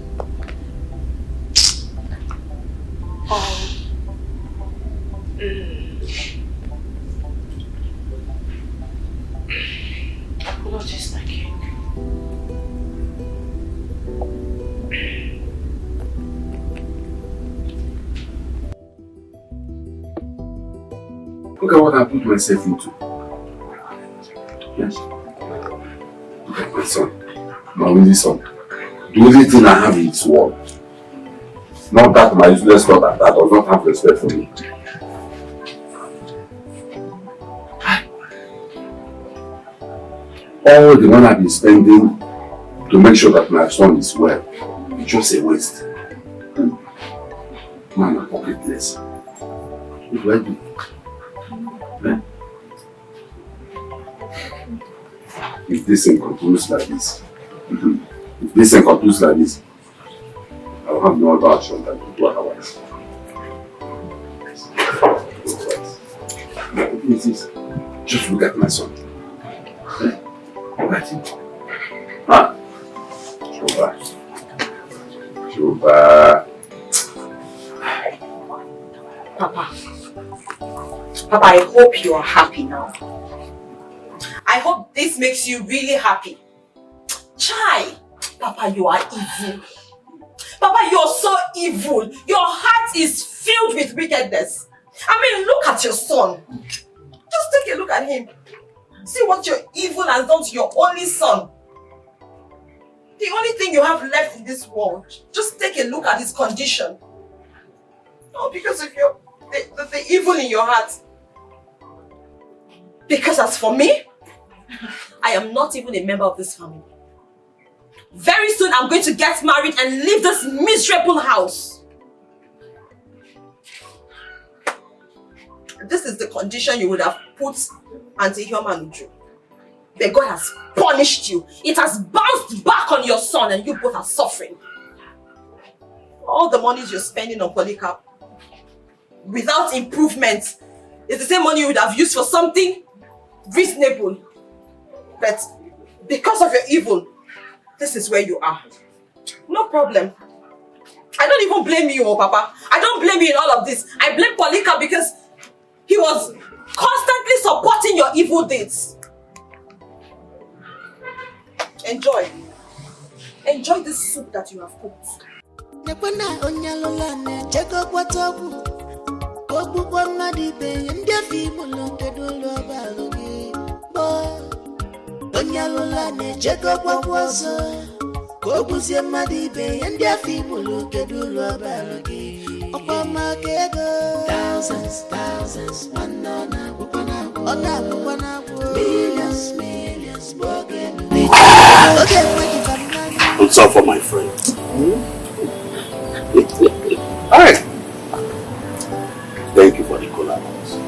Apologies, my king. Look at what I put myself into. Yes. Look at my son. My only son. The only thing I have in this world. Not that my useless daughter that does not have respect for me. All the money I've been spending to make sure that my son is well is just a waste. Man, I'm pocketless. What do I do? Eh? If this thing continues like this, I will have no other action than to do otherwise. Just look at my son. Look at him. Ah! Shoba. Papa, I hope you are happy now. I hope this makes you really happy. Chai! Papa, you are evil. Papa, you're so evil. Your heart is filled with wickedness. I mean, look at your son. Just take a look at him. See what your evil has done to your only son. The only thing you have left in this world. Just take a look at his condition. All because of the evil in your heart. Because as for me, I am not even a member of this family. Very soon I'm going to get married and leave this miserable house. This is the condition you would have put Auntie Hioma Uju. But God has punished you. It has bounced back on your son and you both are suffering. All the monies you're spending on Polycarp without improvement is the same money you would have used for something reasonable. But because of your evil, this is where you are. No problem. I don't even blame you, Papa. I don't blame you in all of this. I blame Polycarp because he was constantly supporting your evil deeds. Enjoy. Enjoy this soup that you have cooked. Kobuzie madibe and their people look at do lobby. Obama kego thousands, banana, millions, I'm sorry for my friend. Alright. Thank you for the collaboration.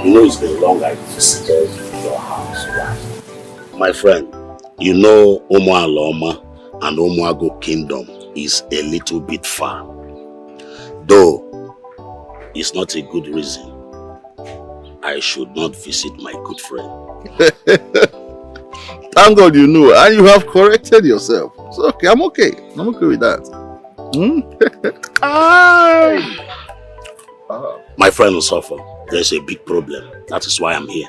You know it's been long I visited your house, right? My friend, you know Umualoma and Umuago Kingdom is a little bit far. Though it's not a good reason I should not visit my good friend. Thank God you know, and you have corrected yourself. So okay, I'm okay. I'm okay with that. My friend will suffer. There's a big problem. That is why I'm here.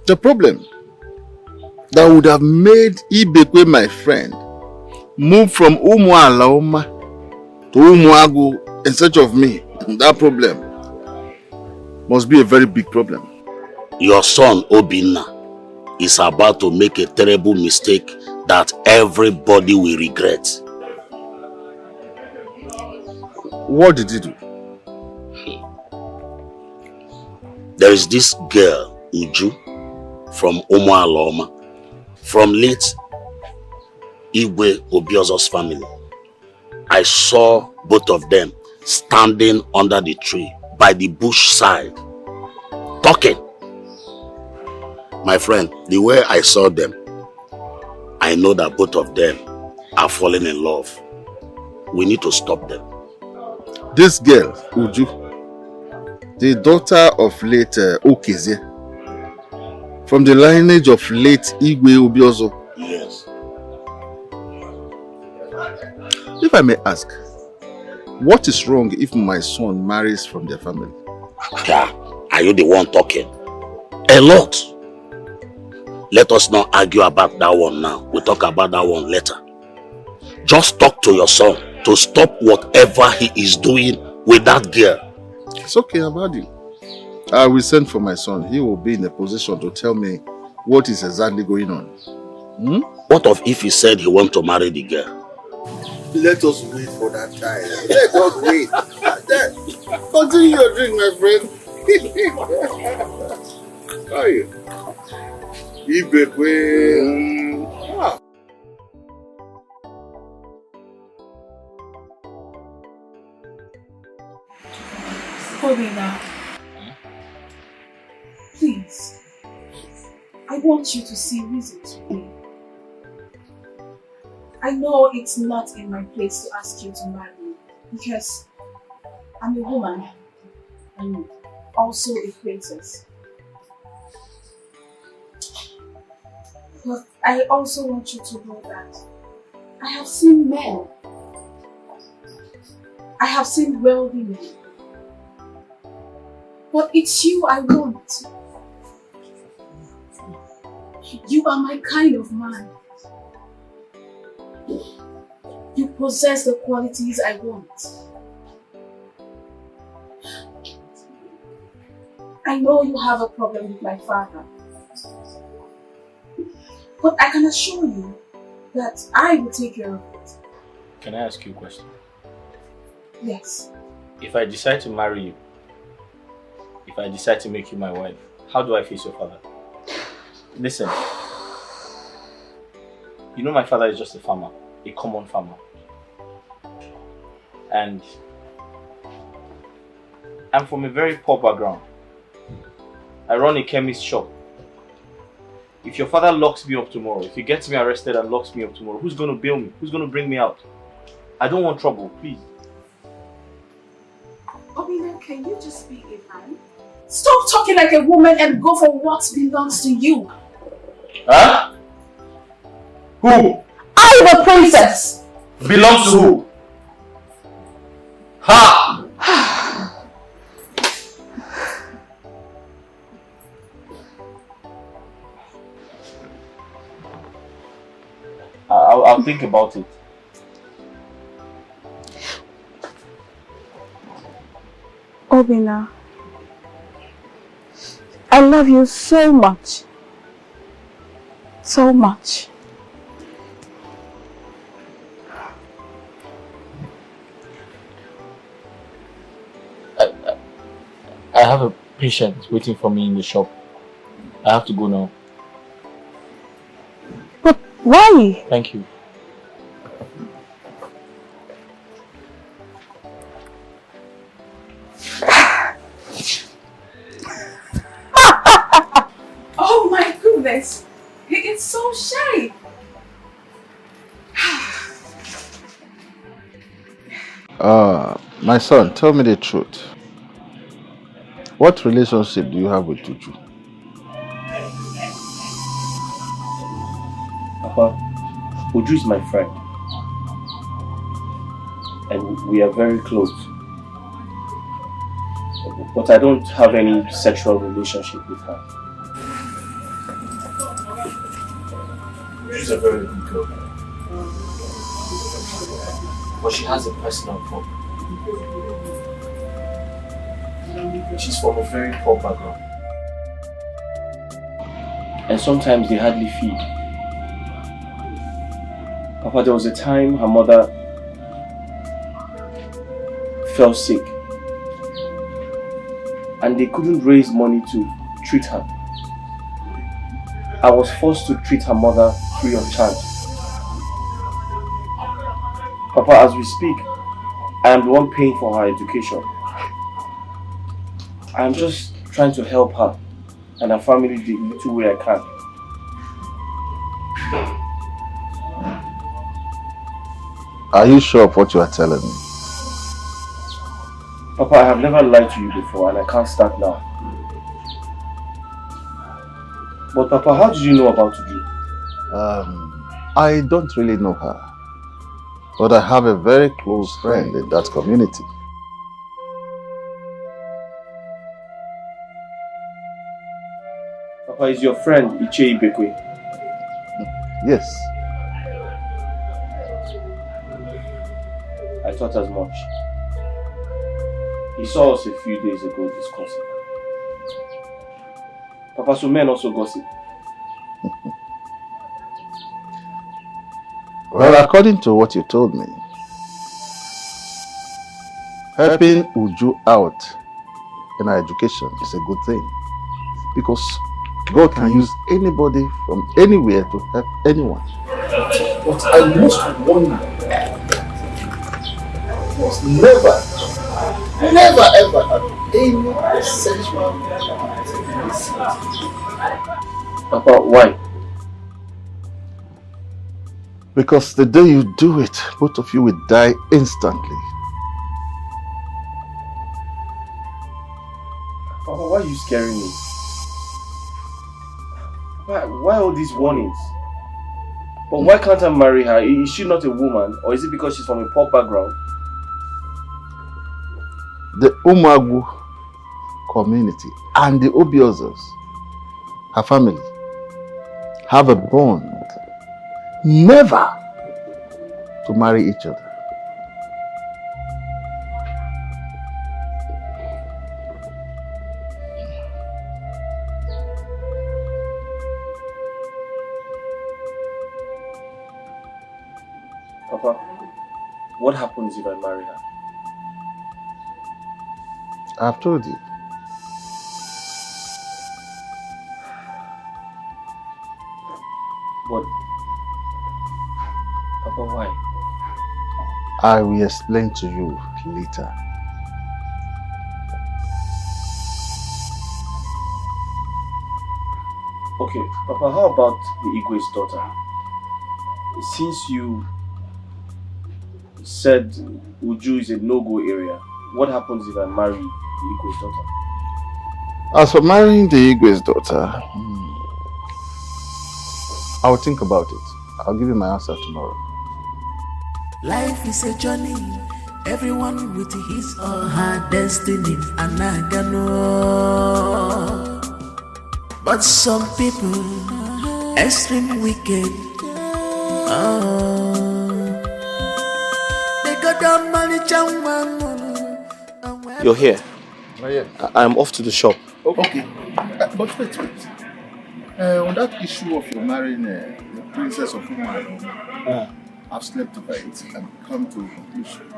The problem that would have made Ibekwe, my friend, move from Umualaoma to Umuagu in search of me. That problem must be a very big problem. Your son Obinna is about to make a terrible mistake that everybody will regret. What did he do? There is this girl, Uju, from Umualoma, from late Igwe Obiozo's family. I saw both of them standing under the tree by the bush side, talking. My friend, the way I saw them, I know that both of them are falling in love. We need to stop them. This girl, Uju, the daughter of late Okezie, from the lineage of late Igwe Obiozo. Yes. If I may ask, what is wrong if my son marries from their family? Yeah, are you the one talking? A lot. Let us not argue about that one now. We'll talk about that one later. Just talk to your son to stop whatever he is doing with that girl. It's okay about you. I will send for my son. He will be in a position to tell me what is exactly going on. What if he said he wants to marry the girl? Let us wait for that time. Let us wait. Continue your drink, my friend. How are you? Ibekwe. Obinna, please, I want you to see reasons for me. I know it's not in my place to ask you to marry me because I'm a woman and also a princess. But I also want you to know that I have seen men. I have seen wealthy men. But it's you I want. You are my kind of man. You possess the qualities I want. I know you have a problem with my father. But I can assure you that I will take care of it. Can I ask you a question? Yes. If I decide to marry you, if I decide to make you my wife, how do I face your father? Listen, you know my father is just a farmer, a common farmer. And I'm from a very poor background. I run a chemist shop. If your father locks me up tomorrow, if he gets me arrested and locks me up tomorrow, who's going to bail me? Who's going to bring me out? I don't want trouble, please. Obinna, can you just be a man? Stop talking like a woman and go for what belongs to you. Huh? Who? I am a princess. Belongs to who? Ha! I'll think about it. Obinna, I love you so much. so much. I have a patient waiting for me in the shop. I have to go now. But why? Thank you. Oh my goodness! He is so shy! My son, tell me the truth. What relationship do you have with Uju? Papa, Uju is my friend. And we are very close. But I don't have any sexual relationship with her. She's a very good girl. But she has a personal problem. She's from a very poor background. And sometimes they hardly feed. Papa, there was a time her mother fell sick. And they couldn't raise money to treat her. I was forced to treat her mother free of charge. Papa, as we speak, I am the one paying for her education. I am just trying to help her and her family the little way I can. Are you sure of what you are telling me? Papa, I have never lied to you before and I can't start now. But Papa, how did you know about Uju? I don't really know her. But I have a very close friend in that community. Papa, is your friend Iche Ibekwe? Yes. I thought as much. He saw us a few days ago discussing. Papa, so men also gossip. Well, according to what you told me, helping Uju out in her education is a good thing. Because God can use anybody from anywhere to help anyone. But I must warn you, you must never ever have any sexual activity. Papa, why? Because the day you do it, both of you will die instantly. Papa, why are you scaring me? Why all these warnings? But why can't I marry her? Is she not a woman? Or is it because she's from a poor background? The Umagwu community and the Obiozers, her family, have a bond never to marry each other. Papa, what happens if I marry her? I've told you. But, Papa, why? I will explain to you later. Okay, Papa, how about the Igwe's daughter? Since you said Uju is a no-go area, what happens if I marry the Igwe's daughter? As for marrying the Igwe's daughter, I'll think about it. I'll give you my answer tomorrow. Life is a journey, everyone with his or her destiny, and I can know. But some people, extreme wicked, they got down money. You're here. Oh, yeah. I'm off to the shop. Okay. But wait. On that issue of your marrying the princess of Umar, I've slept over it and come to a conclusion.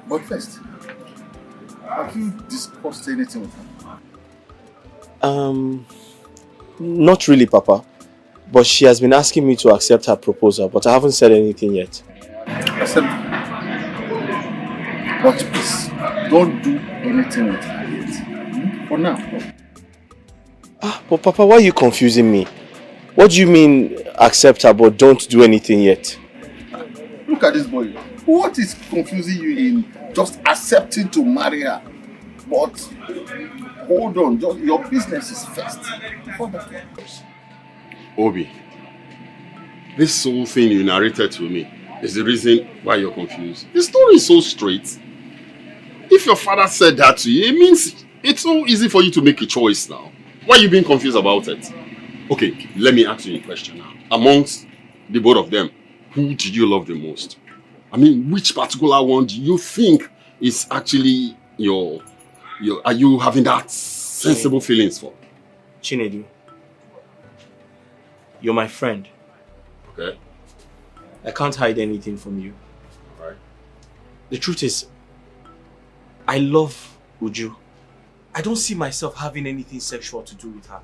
But first, have you discussed anything with her? Not really, Papa. But she has been asking me to accept her proposal, but I haven't said anything yet. Accept. But please, don't do anything with her yet. For now. But Papa, why are you confusing me? What do you mean accept her but don't do anything yet? Look at this boy. What is confusing you in just accepting to marry her? But hold on, just your business is first. Before that comes. Obi, this whole thing you narrated to me is the reason why you're confused. The story is so straight. If your father said that to you, it means it's so easy for you to make a choice now. Why are you being confused about it? Okay, let me ask you a question now. Amongst the both of them, who did you love the most? I mean, which particular one do you think is actually are you having that sensible feelings for? Chinedu, you're my friend. Okay. I can't hide anything from you. Alright. The truth is, I love Uju. I don't see myself having anything sexual to do with her.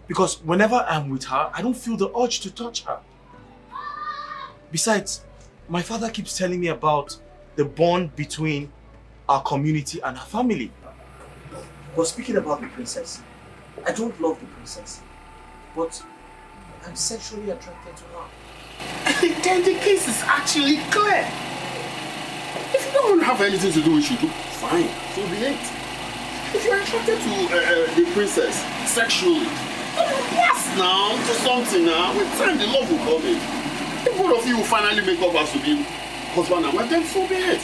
Because whenever I'm with her, I don't feel the urge to touch her. Besides, my father keeps telling me about the bond between our community and her family. But speaking about the princess, I don't love the princess, but I'm sexually attracted to her. Then the case is actually clear. If you don't want to have anything to do with you, fine, so be it. If you're attracted to the princess sexually, pass now, do something now. With time, the love will come in. If both of you will finally make up as to be husband and wife, then so be it.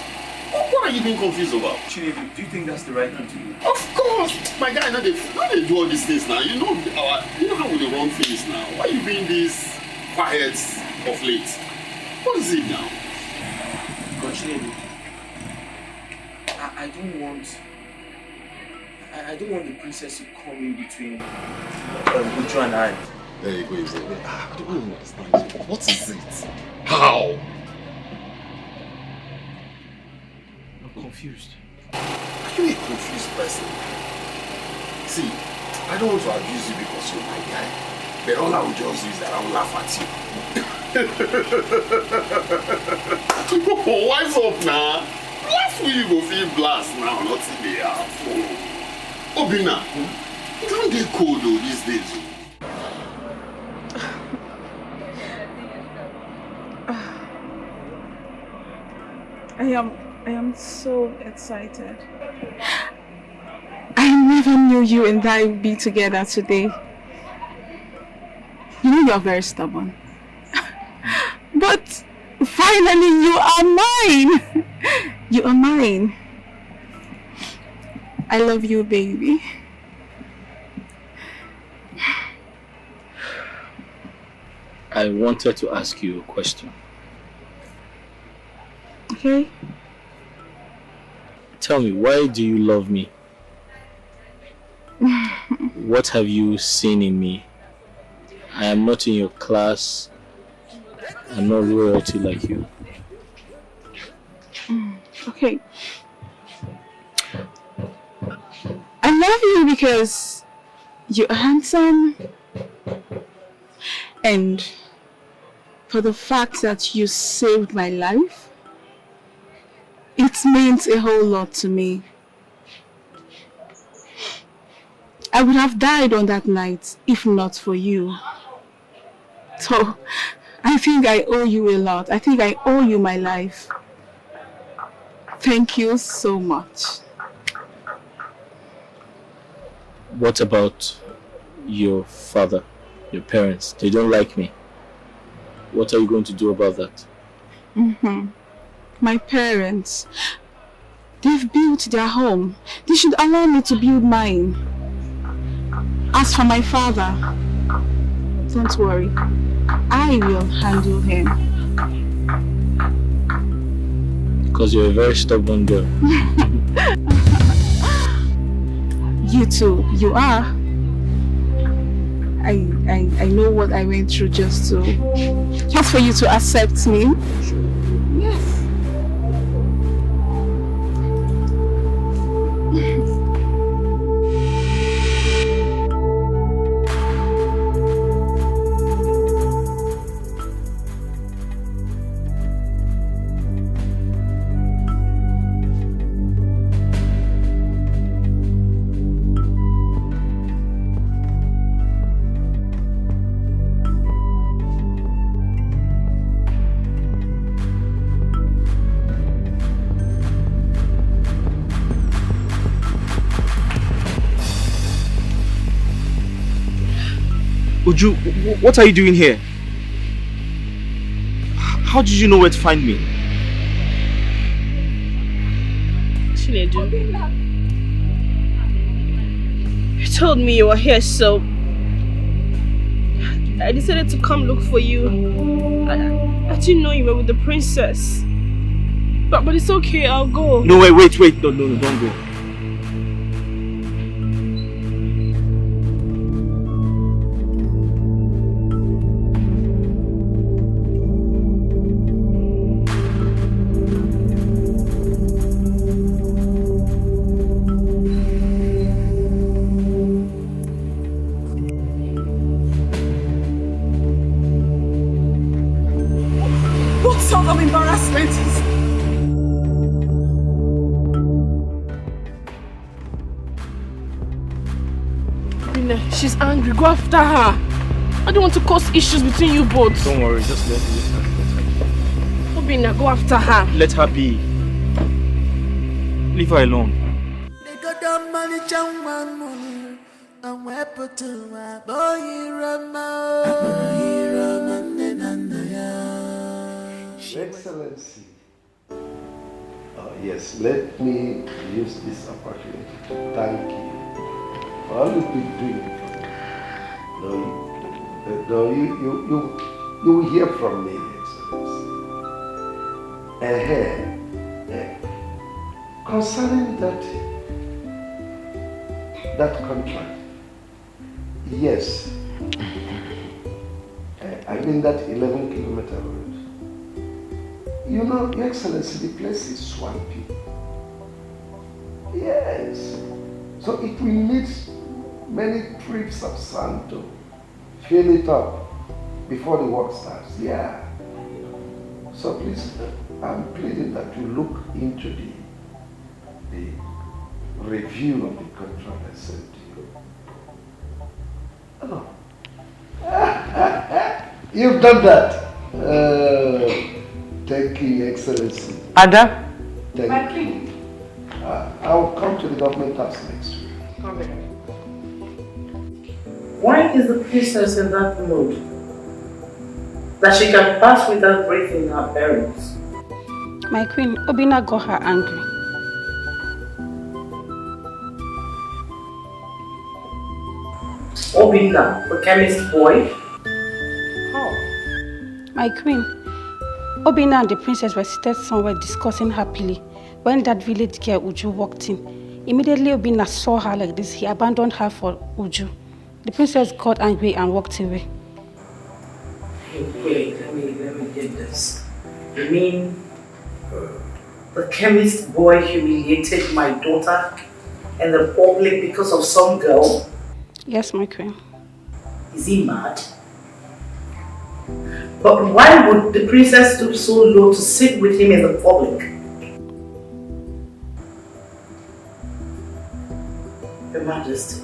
What are you being confused about? Chinedu, do you think that's the right thing to do? Of course! My guy, now they do all these things now. You know how we run things now. Why are you being this quiet of late? What is it now? But Chinedu, I don't want the princess to come in between Uju and I. There you go, I don't understand. What is it? How? I'm confused. Are you a confused person? See, I don't want to abuse you because you're my guy. But all I will just do is that I will laugh at you. What's up now? Last week you go feel blast now, nothing there. Obina, you don't get cold though these days. I am so excited. I never knew you and I would be together today. You know you're very stubborn. But finally you are mine. You are mine. I love you, baby. I wanted to ask you a question. Okay. Tell me, why do you love me? What have you seen in me? I am not in your class. I'm not royalty like you. Okay. I love you because you're handsome and for the fact that you saved my life. It means a whole lot to me. I would have died on that night if not for you. So, I think I owe you a lot. I think I owe you my life. Thank you so much. What about your father, your parents? They don't like me. What are you going to do about that? My parents, they've built their home. They should allow me to build mine. As for my father, don't worry. I will handle him. Because you're a very stubborn girl. You too, you are. I know what I went through just for you to accept me. Yes. Uju, what are you doing here? How did you know where to find me? Chinedu, you told me you were here, so I decided to come look for you. I didn't know you were with the princess. But it's okay, I'll go. No, wait. No, don't go. What sort of embarrassment is She's angry. Go after her. I don't want to cause issues between you both. Don't worry, just let her. Obina, go after her. Let her be. Leave her alone. Excellency. Yes, let me use this opportunity to thank you for all you've been doing for me. You will hear from me, Excellency. Concerning that contract, yes, I mean that 11-kilometer road. You know, Your Excellency, the place is swampy. Yes. So it will need many trips of sand to fill it up before the work starts. Yeah. So please, I'm pleading that you look into the review of the contract I sent to you. Oh. You've done that. Thank you, Your Excellency. Ada? Thank you. I'll come to the government house next week. Why is the princess in that mood? That she can pass without briefing her parents? My queen, Obina got her angry. Obina, the chemist boy? How? My queen, Obina and the princess were seated somewhere discussing happily when that village girl Uju walked in. Immediately Obina saw her like this, he abandoned her for Uju. The princess got angry and walked away. Hey, wait, let me get this. You mean the chemist boy humiliated my daughter in the public because of some girl? Yes, my queen. Is he mad? But why would the princess stoop so low to sit with him in the public? Your Majesty,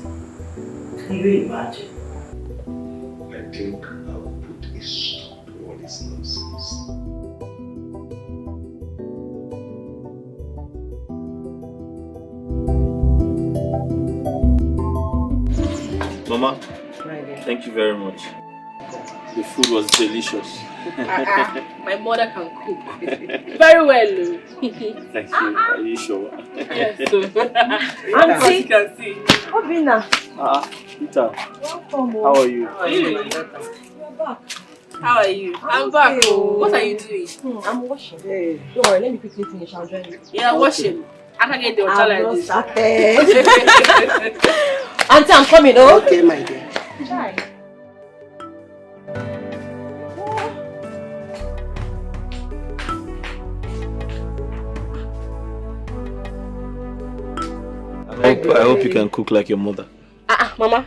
can you imagine? I think I'll put a stop to all this nonsense. Mama, thank you very much. The food was delicious. My mother can cook. Very well. Thank you. Are you sure? Yes. Auntie, you can see. Obina. Peter, Welcome. how are you? You're back. How are you? I'm back. Oh. What are you doing? I'm washing. Hey. Don't worry, let me quickly finish. I'll join you. Yeah, washing. I can get the water like this. Auntie, I'm coming, oh? Okay, my dear. Hi. I hope you can cook like your mother. Mama,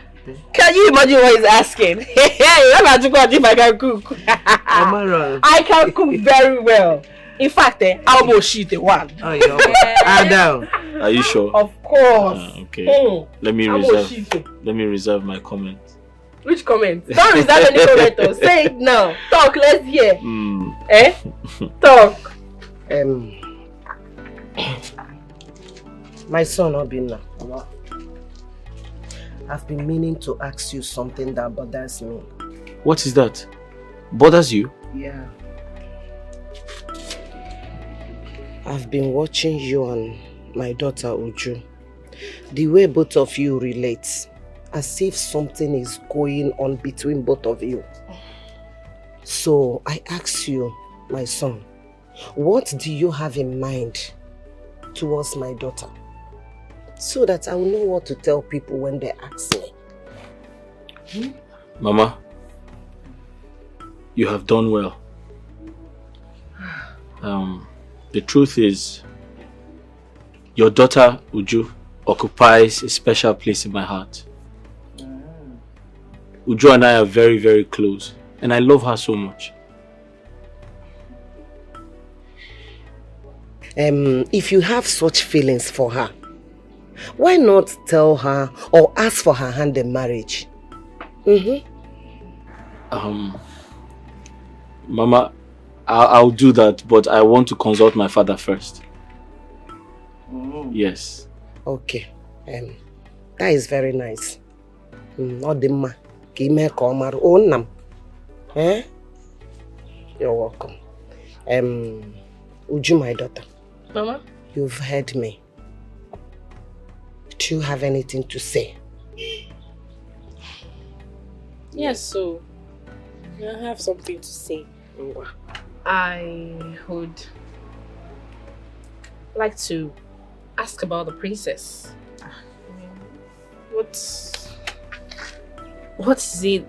can you imagine what he's asking? I'm not to if I can cook. I can cook very well. In fact, I'll go shoot the one. Are you sure? Of course. Okay. Let me reserve my comment. Which comment? Don't reserve any comment. Say it now. Talk, let's hear. Eh? Talk. My son Obinna, I've been meaning to ask you something that bothers me. What is that? Bothers you? Yeah. I've been watching you and my daughter Uju. The way both of you relate, as if something is going on between both of you. So I ask you, my son, what do you have in mind towards my daughter? So that I will know what to tell people when they ask me. Mama, you have done well. The truth is, your daughter Uju occupies a special place in my heart. Uju and I are very, very close, and I love her so much. If you have such feelings for her, why not tell her or ask for her hand in marriage? Mama, I'll do that, but I want to consult my father first. Yes. Okay. That is very nice. You're welcome. Uju, my daughter. Mama? You've heard me. Do you have anything to say? Yes, so I have something to say. I would like to ask about the princess. What is it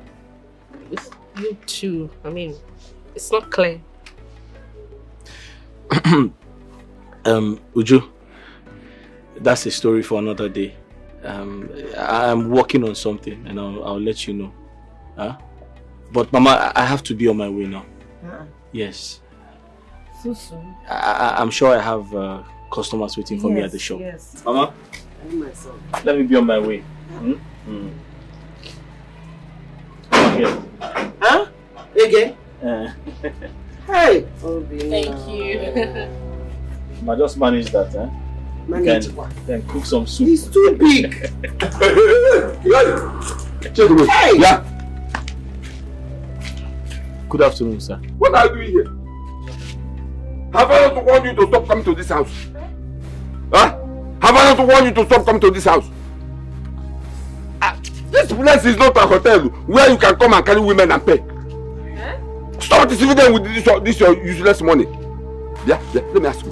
with you two? I mean, it's not clear. Uju, that's a story for another day. I'm working on something and I'll let you know. But Mama, I have to be on my way now. Yes. So soon. I'm sure I have customers waiting for me at the shop. Yes. Mama, let me be on my way. Okay. Again? Hey! Thank you. I just manage that, Manage what? Then cook some soup. It's too big. Hey! Yeah. Good afternoon, sir. What are you doing here? Have I not warned you to stop coming to this house? Huh? Have I not warned you to stop coming to this house? This place is not a hotel where you can come and carry women and pay. Stop deceiving them with this your useless money. Yeah, let me ask you.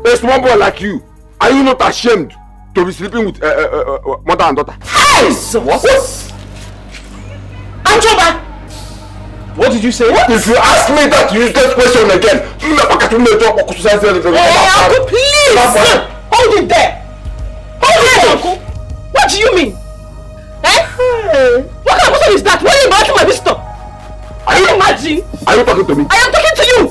A small boy like you, are you not ashamed to be sleeping with mother and daughter? Hey! What? Anjoba! What did you say? What? If you ask me that useless question again, Hey, Uncle, please! Hold it there! Hold it, Uncle! What do you mean? What kind of question is that? Why are you marking my visitor? Are you imagine? Are you talking to me? I am talking to you!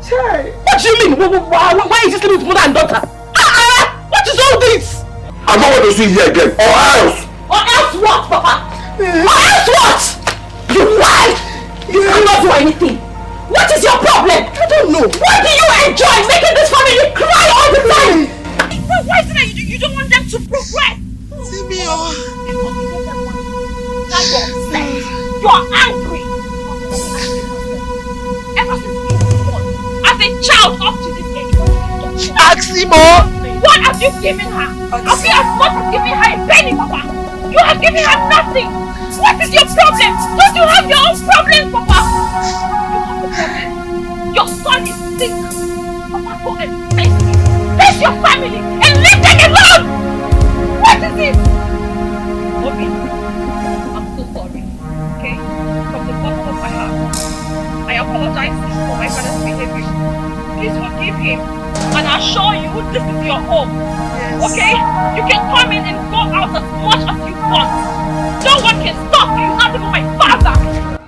What do you mean? Why is this living with mother and daughter? What is all this? I don't want to see you here again, or else! Or else what, Papa? Or else what? You lie! You cannot do anything! What is your problem? I don't know. Why do you enjoy making this family cry all the time? Why is it that you don't want them to progress? See me, now you're upset. You're angry. Ever since you were born, as a child up to this age. Aximo! What have you given her? Have you not given her a penny, Papa? You have given her nothing. What is your problem? Don't you have your own problems, Papa? You have a problem. Your son is sick. Papa, go and face him. Face your family and leave them alone! What is it? Okay. I'm so sorry. Okay? From the bottom of my heart. I apologize for my father's behavior. Please forgive him. And I assure you, this is your home. Yes. Okay? You can come in and go out as much as you want. No one can stop you, not even my father.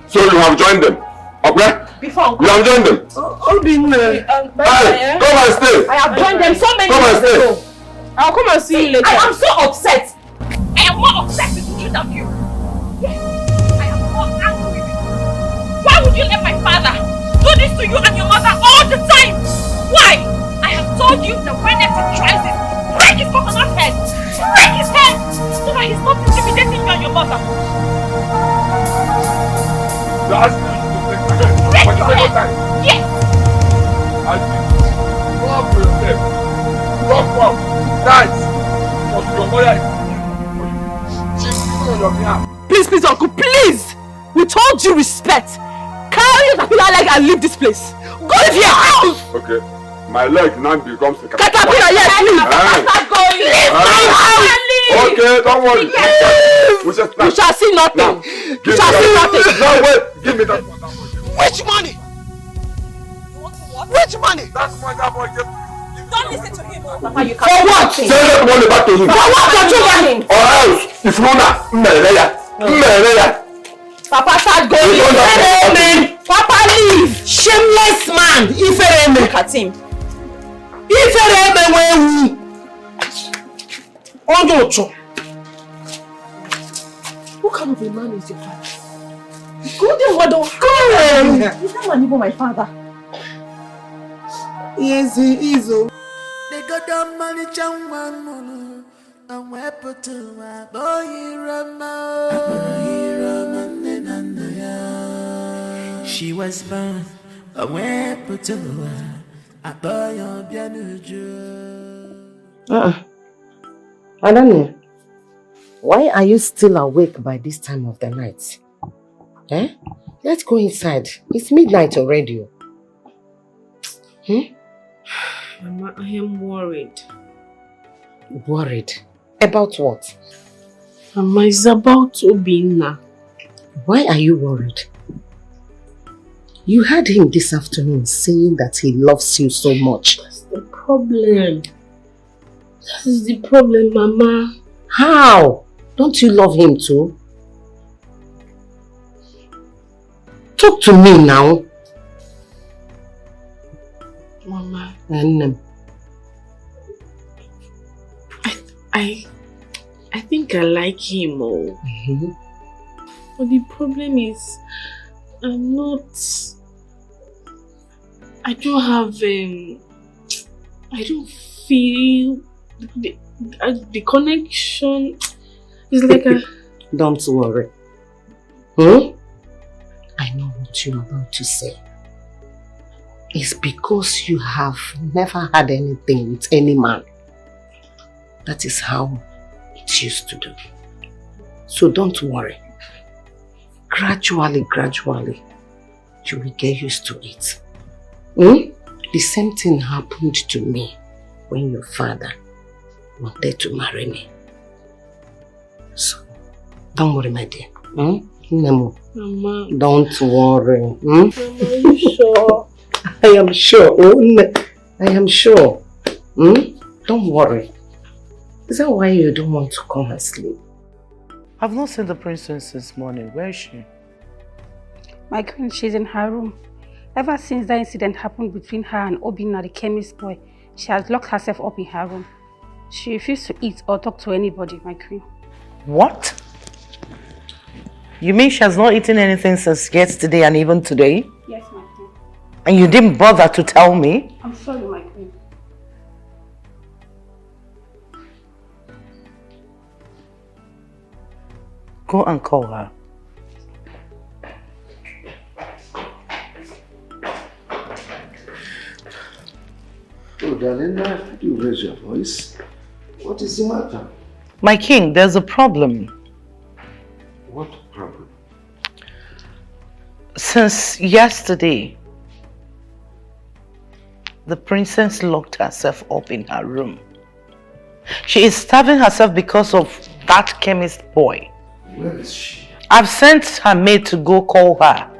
So you have joined them, okay? Before you have joined them. Hey, come and stay. I have joined them so many years ago. I'll come and see you later. I am so upset. I am more upset with you than you. Yes, I am more angry with you. Why would you let my father do this to you and your mother all the time? Why? I have told you that whenever he tries this, break his coconut head. Break his head so that he's not intimidating you and your mother. You're asking me to break my head. Break your head. Yes. I think. Go up for yourself. Rock up. Dance. Because your mother is she's sitting on your behalf. Please, uncle, please! With all due respect, carry your caterpillar leg and leave this place. Go to your house! Okay. My leg now becomes the Caterpillar, yes, leave! Leave my house! Okay, don't worry. We shall start. You shall see nothing. Now, You shall see nothing. No, wait. Give me that money. Which money? Which money? That's money that boy gave. Don't listen to him. Papa, you can't. For what? Send that money back to him. For what? Don't you want him? Or else, if you not, Papa, start going. Papa, leave. Shameless man. Look at him. What kind of a man is your father? Good and what don't come. He's not even my father. Yes, he is. They got the money, Changman, and weapon to my boy, Rama. She was born a weapon to a boy of Yanuju. Adanya, why are you still awake by this time of the night? Eh? Let's go inside. It's midnight already. Mama, I am worried. Worried? About what? Mama, it's about Obinna. Why are you worried? You heard him this afternoon saying that he loves you so much. That's the problem. That is the problem, Mama. How? Don't you love him too? Talk to me now. Mama. And I think I like him. But the problem is, I don't have, I don't feel the connection is like a... Don't worry. I know what you're about to say. It's because you have never had anything with any man. That is how it used to do. So don't worry. Gradually, you will get used to it. The same thing happened to me when your father wanted to marry me. So, don't worry, my dear. Nemo. Mama. Don't worry. Mama, are you sure? I am sure. I am sure. Don't worry. Is that why you don't want to come and sleep? I've not seen the princess since morning. Where is she? My queen, she's in her room. Ever since that incident happened between her and Obinna, the chemist boy, she has locked herself up in her room. She refused to eat or talk to anybody, my queen. What? You mean she has not eaten anything since yesterday and even today? Yes, my queen. And you didn't bother to tell me? I'm sorry, my queen. Go and call her. Oh, darling, why did you raise your voice? What is the matter? My king, there's a problem. What problem? Since yesterday, the princess locked herself up in her room. She is starving herself because of that chemist boy. Where is she? I've sent her maid to go call her.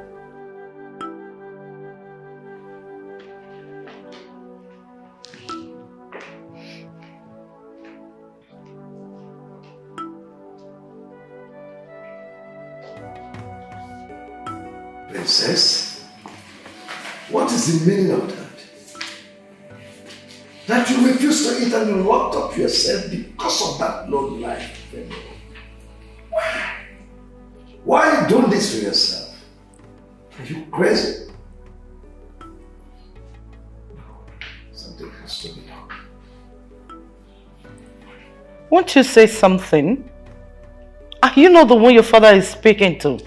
Princess, what is the meaning of that? That you refuse to eat and you locked up yourself because of that low life. Why? Why are you doing this to yourself? Are you crazy? Something has to be done. Won't you say something? Are you not the one your father is speaking to?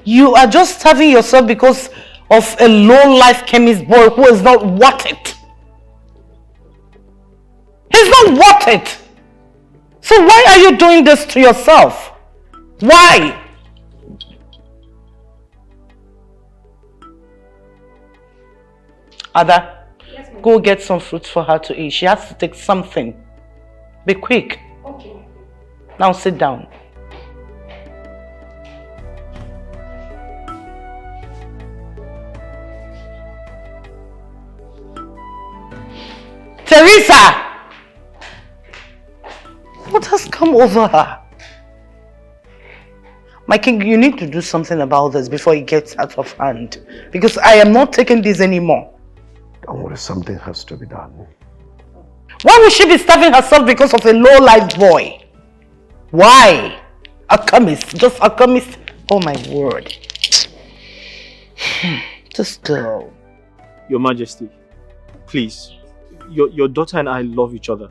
You are just starving yourself because of a low-life chemist boy who is not worth it. He's not worth it. So why are you doing this to yourself? Why? Ada, go get some fruits for her to eat. She has to take something. Be quick. Okay. Now sit down. Teresa! What has come over her? My king, you need to do something about this before it gets out of hand. Because I am not taking this anymore. Don't worry, something has to be done. Why would she be starving herself because of a low-life boy? Why? A chemist, just a chemist. Oh my word. Just go. Your Majesty, please. Your daughter and I love each other.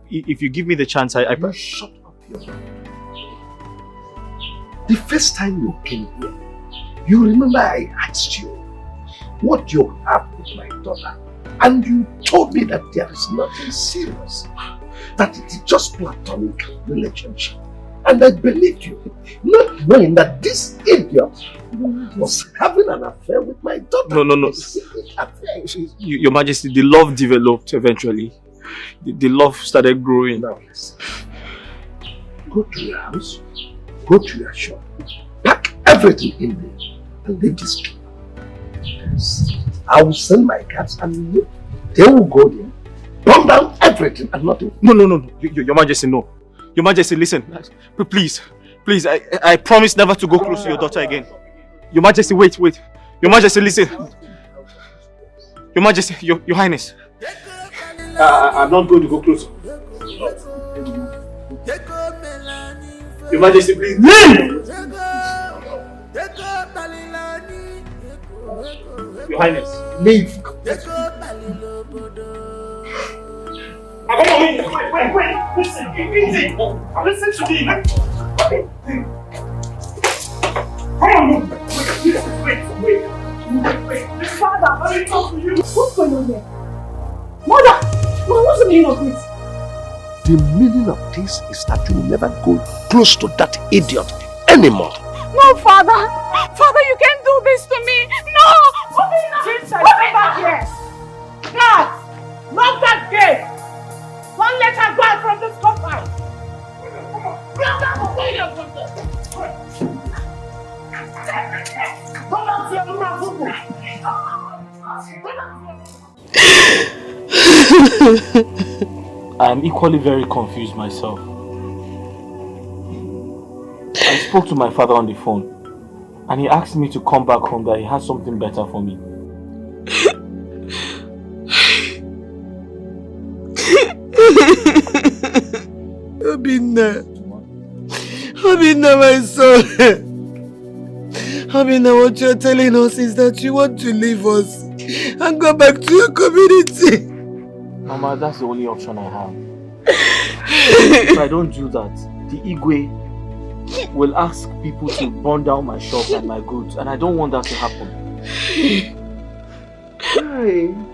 If you give me the chance, You shut up your mouth. The first time you came here, you remember I asked you what you have with my daughter, and you told me that there is nothing serious, that it is just platonic relationship. And I believed you, not knowing that this idiot was having an affair with my daughter. No. Your Majesty, the love developed eventually. The love started growing. Now listen. Go to your house, go to your shop, pack everything in there, and leave this place. I will send my cats and they will go there, burn down everything and nothing. No. Your Majesty, no. Your Majesty, listen. Please, I promise never to go close to your daughter again. Your Majesty, wait. Your Majesty, listen. Your Majesty, Your Highness. I'm not going to go close. Your Majesty, please. Leave! Your Highness, leave. Wait, listen, easy. Listen to me. Wait. Father, let me talk to you. What's going on here? Mother, what's the meaning of this? The meaning of this is that you will never go close to that idiot anymore. No, Father! Father, you can't do this to me! No! Come back here! Guards! Lock that gate! Don't let her go out from this compound! Bring that away from this! Come out here, Mama! I am equally very confused myself. I spoke to my father on the phone and he asked me to come back home, that he has something better for me. Obinna, my son. Obinna, what you're telling us is that you want to leave us and go back to your community. Mama, that's the only option I have. If I don't do that, the Igwe will ask people to burn down my shop and my goods, and I don't want that to happen. Hey.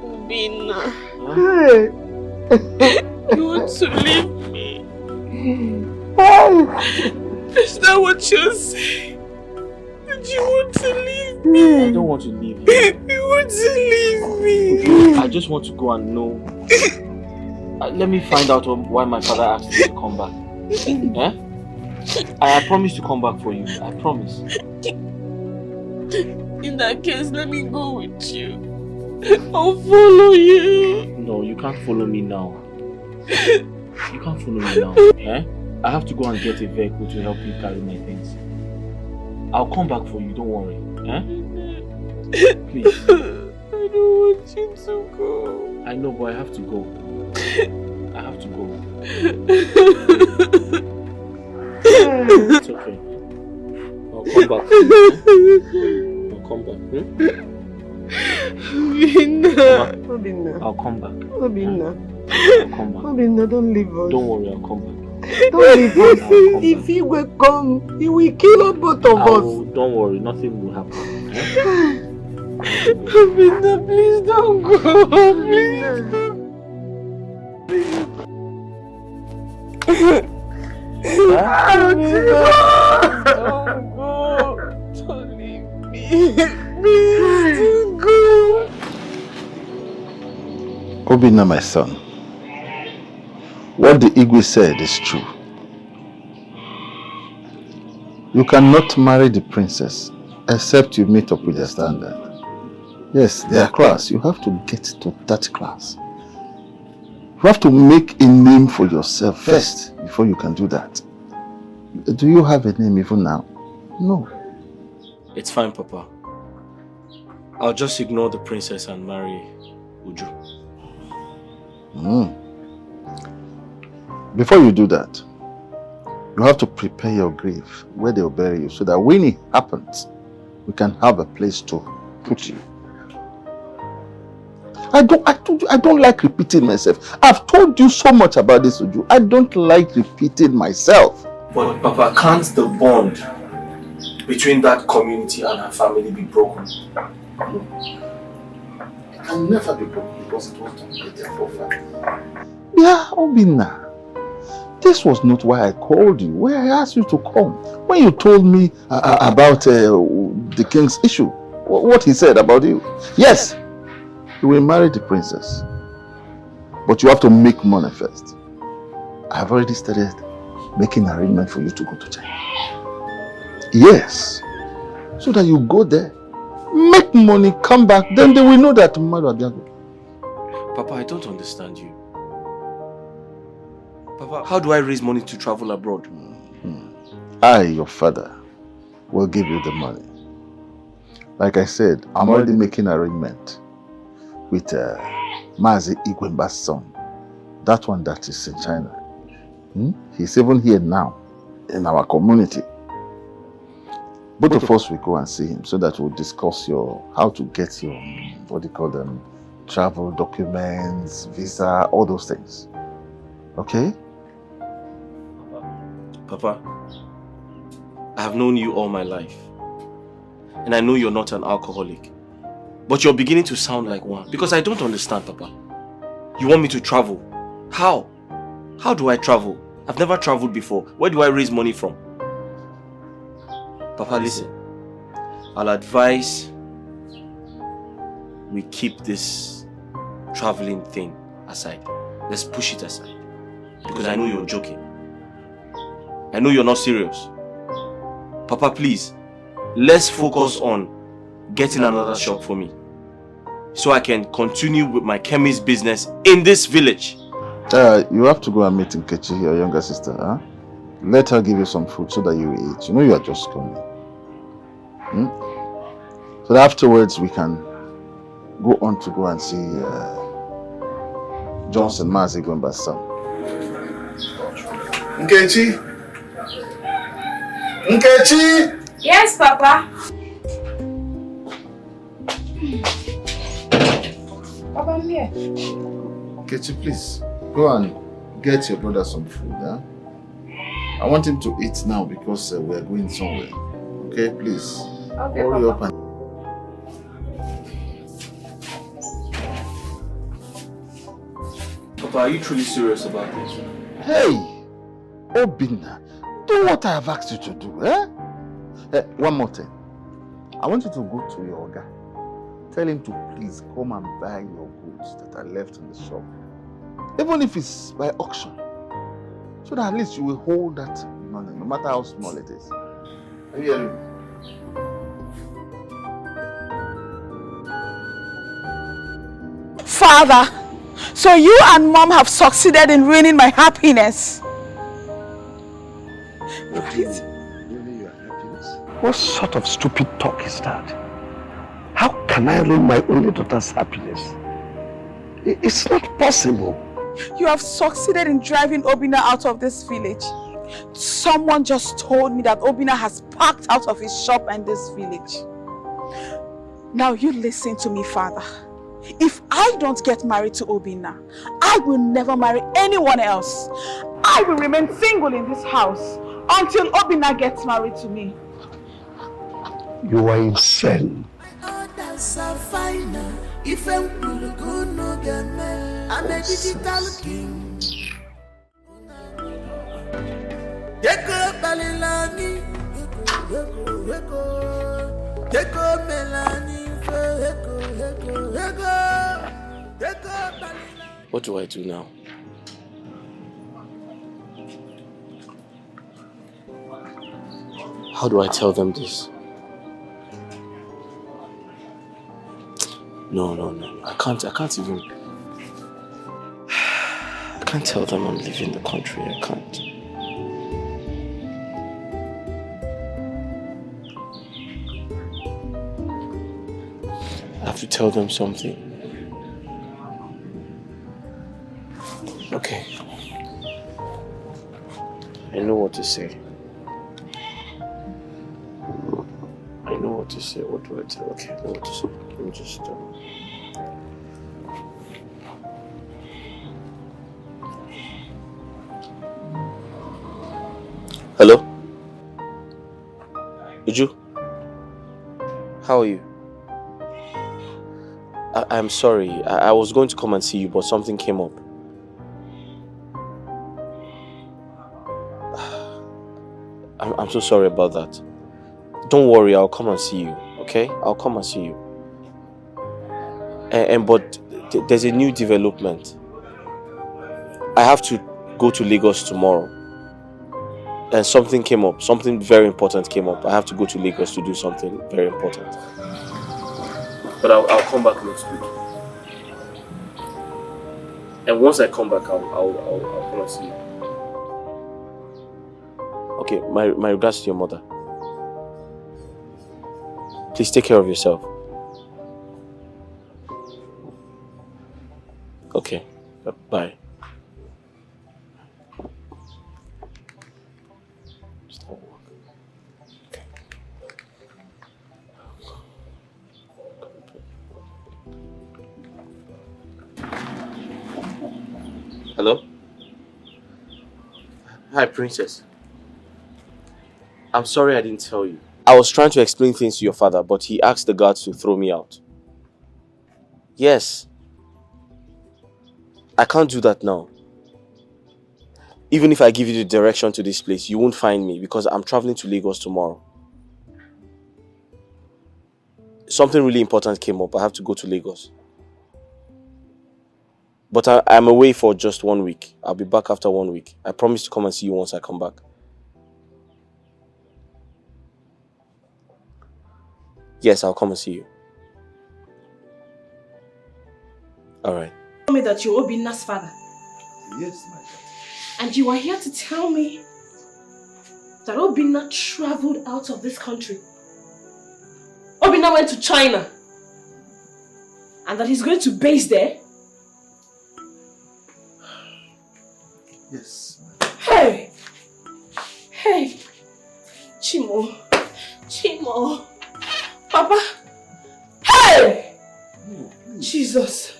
Obinna. Hey. You want to leave me? Hey. Is that what you're saying? Did you want to leave me? I don't want to leave you. You want to leave me? I just want to go and know. Let me find out why my father asked me to come back. I promise to come back for you. I promise. In that case, let me go with you. I'll follow you. No, you can't follow me now. You can't follow me now. I have to go and get a vehicle to help you carry my things. I'll come back for you, don't worry. Eh? Please. I don't want you to go. I know, but I have to go. I have to go. It's okay. I'll come back. I'll come back. Obinna. I'll come back. Obinna. I'll come back. Obinna, don't leave us. Don't worry, I'll come back. Don't leave us. If he will come, he will kill us both of us. Don't worry, nothing will happen. Obinna, please don't go. Please don't. Don't go. Don't leave me. Please don't go. Obinna, my son, what the Igwe said is true. You cannot marry the princess except you meet up with their standard. Yes, their class. You have to get to that class. You have to make a name for yourself first before you can do that. Do you have a name even now? No. It's fine, Papa. I'll just ignore the princess and marry Uju. Before you do that, you have to prepare your grave where they'll bury you so that when it happens, we can have a place to put you. I don't like repeating myself. I've told you so much about this, Uju. I don't like repeating myself. But Papa, can't the bond between that community and her family be broken? It can never be broken because it was done by their forefathers. Yeah, Obinna. This was not why I called you, why I asked you to come. When you told me about the king's issue, what he said about you. Yes, you will marry the princess. But you have to make money first. I have already started making an arrangement for you to go to China. Yes. So that you go there, make money, come back, then they will know that tomorrow they are good. Papa, I don't understand you. Papa, how do I raise money to travel abroad? I, your father, will give you the money. Like I said, I'm already making an arrangement with Mazi Igwemba's son. That one that is in China. He's even here now, in our community. Both of us will go and see him so that we'll discuss how to get your, what do you call them, travel documents, visa, all those things. Okay? Papa, I have known you all my life. And I know you're not an alcoholic. But you're beginning to sound like one. Because I don't understand, Papa. You want me to travel? How? How do I travel? I've never traveled before. Where do I raise money from? Papa, listen. I'll advise we keep this traveling thing aside. Let's push it aside. Because I know you're joking. I know you're not serious. Papa, please, let's focus on getting another shop for me. So I can continue with my chemist business in this village. You have to go and meet Nkechi, your younger sister. Huh? Let her give you some food so that you eat. You know you are just coming. So that afterwards we can go on to go and see Johnson Mazi Gwemba's son. Nkechi! Nkechi! Yes, Papa. Papa, I'm here. Nkechi, please go and get your brother some food. Huh? I want him to eat now because we are going somewhere. Okay, please. Okay, hurry Papa. up and. Papa, are you truly serious about this? Hey, Obinna, do what I have asked you to do, eh? One more thing. I want you to go to your Oga. Tell him to please come and buy your goods that are left in the shop. Even if it's by auction. So that at least you will hold that money, no matter how small it is. Are you hearing me? Father, so you and Mom have succeeded in ruining my happiness. Right? Really, your happiness? What sort of stupid talk is that? How can I ruin my only daughter's happiness? It's not possible. You have succeeded in driving Obinna out of this village. Someone just told me that Obinna has packed out of his shop in this village. Now you listen to me, father. If I don't get married to Obinna, I will never marry anyone else. I will remain single in this house until Obinna gets married to me. You are insane. I'm a digital king. Deko balilani, deko melani, deko What do I do now? How do I tell them this? No. I can't even. I can't tell them I'm leaving the country. I can't. I have to tell them something. Okay. I know what to say. What do I tell? Okay, I know what to say. Let me just... Hello? Uju? How are you? I'm sorry. I was going to come and see you, but something came up. I'm so sorry about that. Don't worry, I'll come and see you, okay? I'll come and see you. But there's a new development. I have to go to Lagos tomorrow. And something came up. Something very important came up. I have to go to Lagos to do something very important. But I'll come back next week. And once I come back, I'll come and see you. Okay, my regards to your mother. Please take care of yourself. Okay, bye. Hello? Hi, Princess. I'm sorry I didn't tell you. I was trying to explain things to your father, but he asked the guards to throw me out. Yes. I can't do that now. Even if I give you the direction to this place, you won't find me because I'm traveling to Lagos tomorrow. Something really important came up. I have to go to Lagos. But I'm away for just 1 week. I'll be back after 1 week. I promise to come and see you once I come back. Yes, I'll come and see you. Alright. Tell me that you're Obinna's father. Yes, my daughter. And you are here to tell me that Obinna traveled out of this country. Obinna went to China. And that he's going to base there. Yes. Hey! Hey! Chimo! Papa! Hey! No, please. Jesus!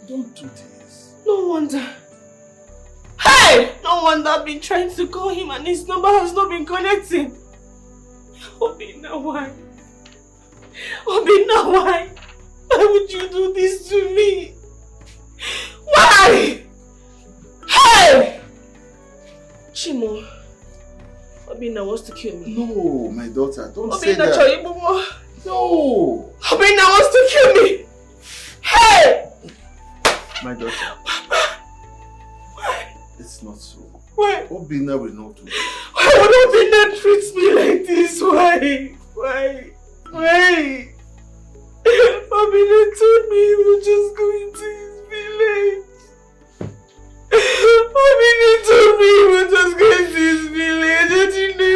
Don't do this. No wonder. Hey! No wonder I've been trying to call him and his number has not been connecting. Obinna, why? Obinna, why? Why would you do this to me? Why? Hey! Chimo, Obinna wants to kill me. No, my daughter, don't say Obinna that. No! Obinna wants to kill me! Hey! My daughter. Why? It's not so. Why? Obinna will not do it. Why would Obinna treat me like this? Why? Obinna told me he was just going to his village. Obinna told me he was just going to his village. I didn't know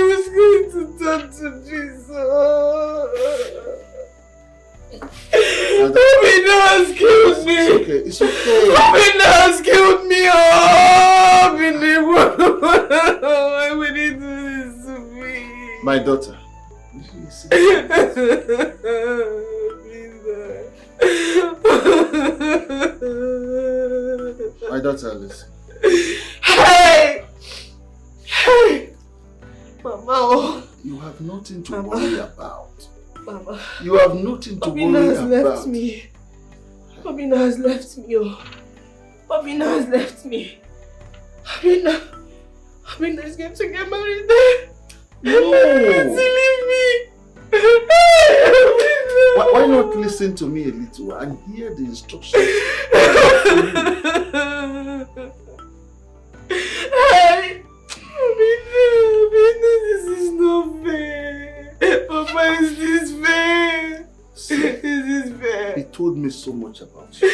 It's okay. Obina has killed me. Oh, Obina, why would he do this to me? My daughter. My daughter, listen. Hey! Hey! Mama. You have nothing to worry about. Mama. You have nothing to Obina worry has about. left me. Obina has left me. Oh. Obina has left me. Obina is going to get married there. No. Please leave me. Why not listen to me a little and hear the instructions? Hey! Obina, this is not fair. Papa, is this fair? Is this fair? He told me so much about you.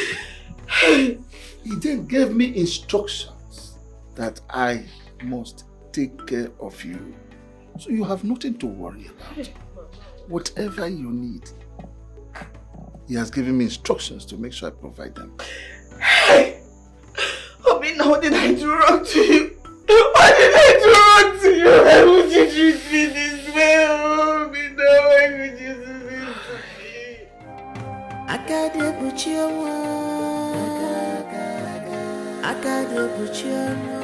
He then gave me instructions that I must take care of you. So you have nothing to worry about. Whatever you need, he has given me instructions to make sure I provide them. Hey! Obina, what did I do wrong to you? What did I do wrong to you? Why would you treat me this way? Obina, why would you do this to me? Akade buchiamu, akade buchiamu,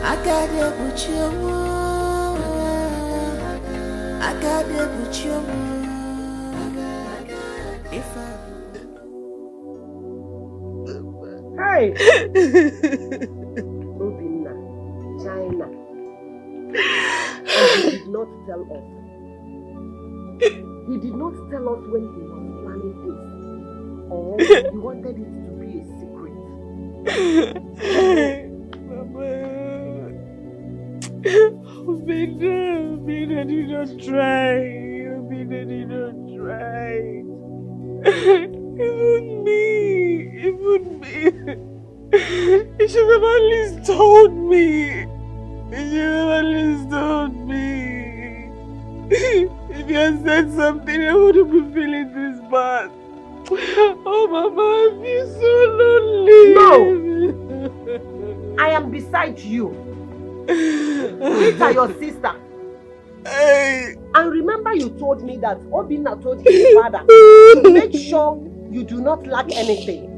akade buchiamu, akade buchiamu. Hey! Obina, China. And he did not tell us. He did not tell us when he was planning this. Or he wanted it to be a secret. Mama. Obina did not try. Obina did not try. Even me. He should have at least told me. If he had said something, I wouldn't be feeling this bad. Oh, Mama, I feel so lonely. No! I am beside you. Rita, your sister. Hey. And remember you told me that Obina told his father to make sure you do not lack anything.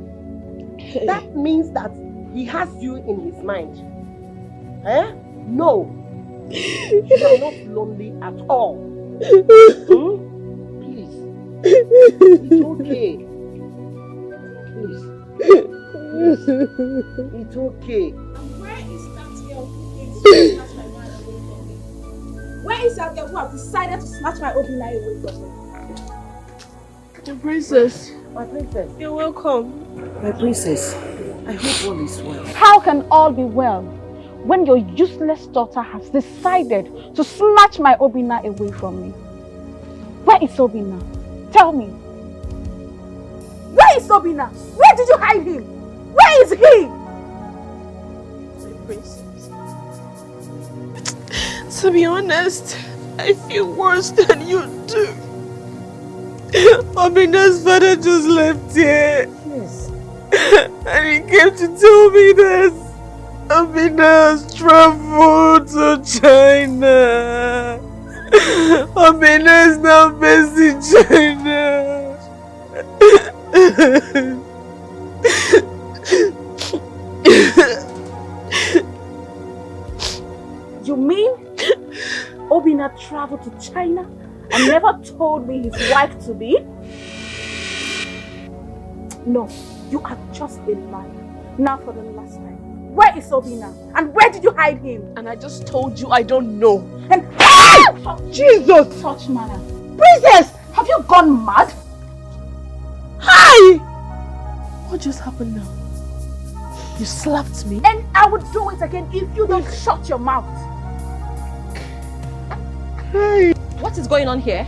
That means that he has you in his mind. Eh? No. You are not lonely at all. Please. It's okay. Please. It's okay. Where is that girl who came to snatch my man away from me? Where is that girl who has decided to snatch my Obina away from me? The princess. My princess. You're welcome. My princess, I hope all is well. How can all be well when your useless daughter has decided to snatch my Obina away from me? Where is Obina? Tell me. Where is Obina? Where did you hide him? Where is he? My princess. To be honest, I feel worse than you do. Obina's father just left here. Yes. And he came to tell me that Obina has traveled to China. Obina is now based in China. You mean Obina traveled to China and never told me his wife to be? No, you are just a liar. Now for the last time. Where is Obina? And where did you hide him? And I just told you I don't know. And Jesus! Such manner. Princess! Have you gone mad? Hi! What just happened now? You slapped me? And I would do it again if you don't shut your mouth. What is going on here?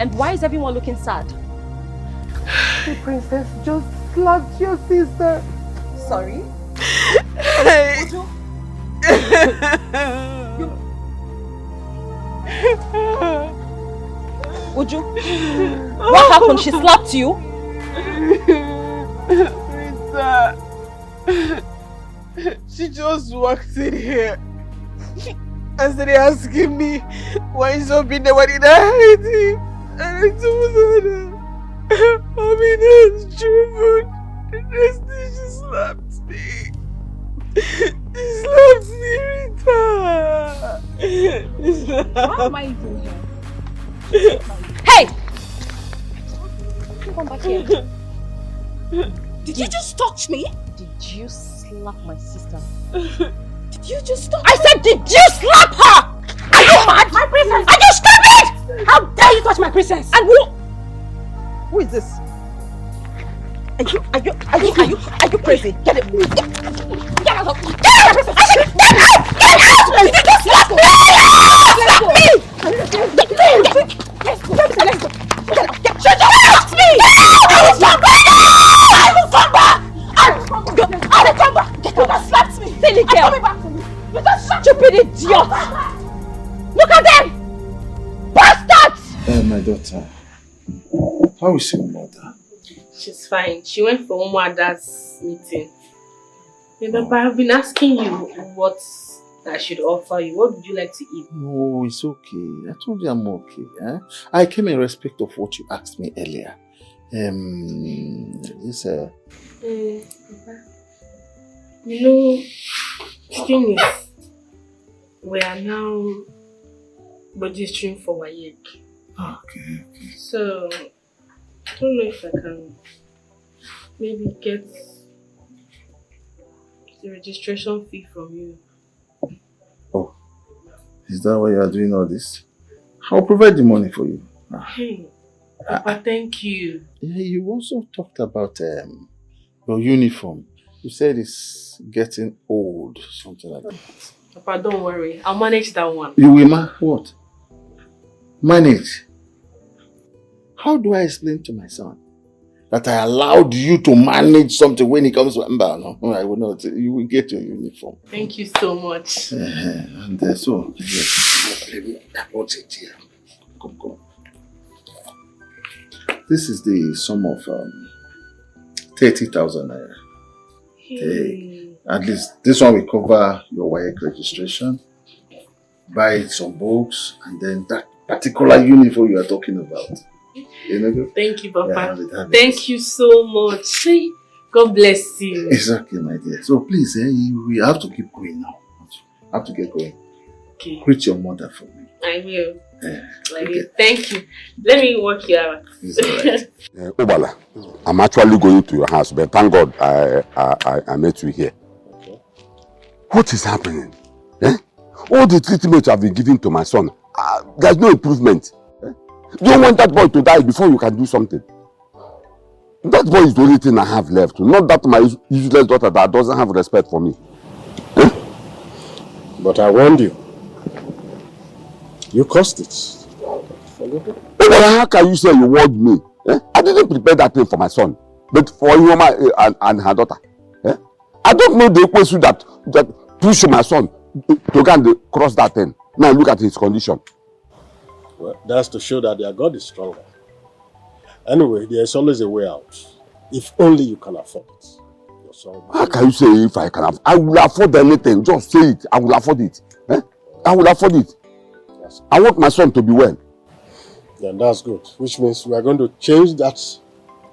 And why is everyone looking sad? The princess just slapped your sister. Sorry? Hey. Uju, what happened? She slapped you? Rita. She just walked in here and started asking me why he's not been there, why did I hide him? And I told her that has driven. The next day she slapped me. She slapped me, Rita. What am I doing here? Hey! Come back here. Did you just touch me? Did you slap my sister? Did you just touch I said, did you slap her? Are you mad? My princess! Are you stupid? How dare you touch my princess? And who is this? Are you crazy? Get it! Get out of here! Get out! I said, get out! Get out! Did you just slap me? Slap me! Let's go! Let's go! Get out! Shut up! Me! I will come back! I will come back! I will come back! Get out! You just slapped me! Silly girl! I'm coming back to me! You just stupid idiot! Look at them! Bastards! My daughter, how is your mother? She's fine. She went for mother's meeting. Remember, I've been asking you what I should offer you. What would you like to eat? No, it's okay. I told you I'm okay. I came in respect of what you asked me earlier. Papa, you know, the thing is, we are now registering for WAEC. Okay. So, I don't know if I can maybe get the registration fee from you. Oh, is that why you are doing all this? I'll provide the money for you. Hey, Papa, thank you. Yeah, you also talked about your uniform. You said it's getting old, something like that. Papa, don't worry. I'll manage that one. You will what? Manage? How do I explain to my son that I allowed you to manage something when he comes to Mba? No, I will not. You will get your uniform. Thank you so much. And so, yes. What's it here? Come. This is the sum of 30,000 naira. Hey. At least this one will cover your WAEC registration, buy some books, and then that particular uniform you are talking about. You know? Thank you, Papa. Thank you so much. God bless you. It's okay, my dear. So please, we have to keep going now. I have to get going. Okay. Greet your mother for me. I will. Okay. Thank you. Let me work you out. It's alright. Obala, I'm actually going to your house, but thank God I met you here. Okay. What is happening? All the treatment you have been giving to my son, there's no improvement. You don't want that boy to die before you can do something. That boy is the only thing I have left. Not that my useless daughter that doesn't have respect for me. But I warned you. You caused it. Forget it. Well, how can you say you warned me? I didn't prepare that thing for my son, but for Ioma and her daughter. I don't know the equation that pushed my son to go and cross that thing. Now look at his condition. Well, that's to show that their God is stronger. Anyway, there is always a way out. If only you can afford it. Your son. How can you say if I can afford? I will afford anything. Just say it. I will afford it. I will afford it. I want my son to be well. Then that's good. Which means we are going to change that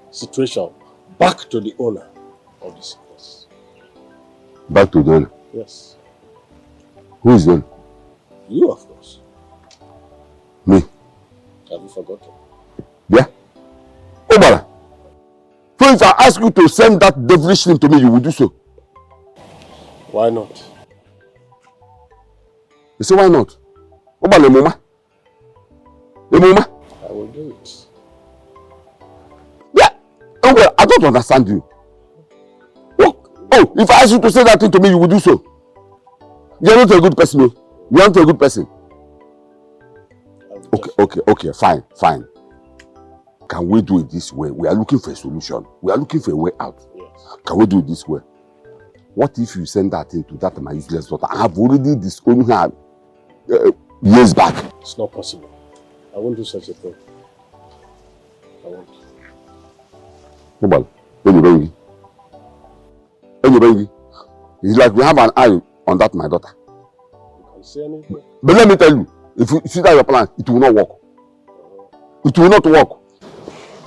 situation back to the owner of this place. Back to the owner? Yes. Who is the owner? You, of course. Me? Have you forgotten? Yeah. Obara. So if I ask you to send that devilish thing to me, you will do so. Why not? You say why not? Obala Muma. Muma. I will do it. Yeah. Oh well, I don't understand you. Oh, if I ask you to say that thing to me, you will do so. You're not a good person. You're not a good person. Okay, fine. Can we do it this way? We are looking for a solution. We are looking for a way out. Yes. Can we do it this way? What if you send that thing to that my useless daughter? I have already disowned her years back. It's not possible. I won't do such a thing. I won't. Mobile. Anyway. It's like we have an eye on that, my daughter. But let me tell you, if you see that your plan, it will not work. It will not work.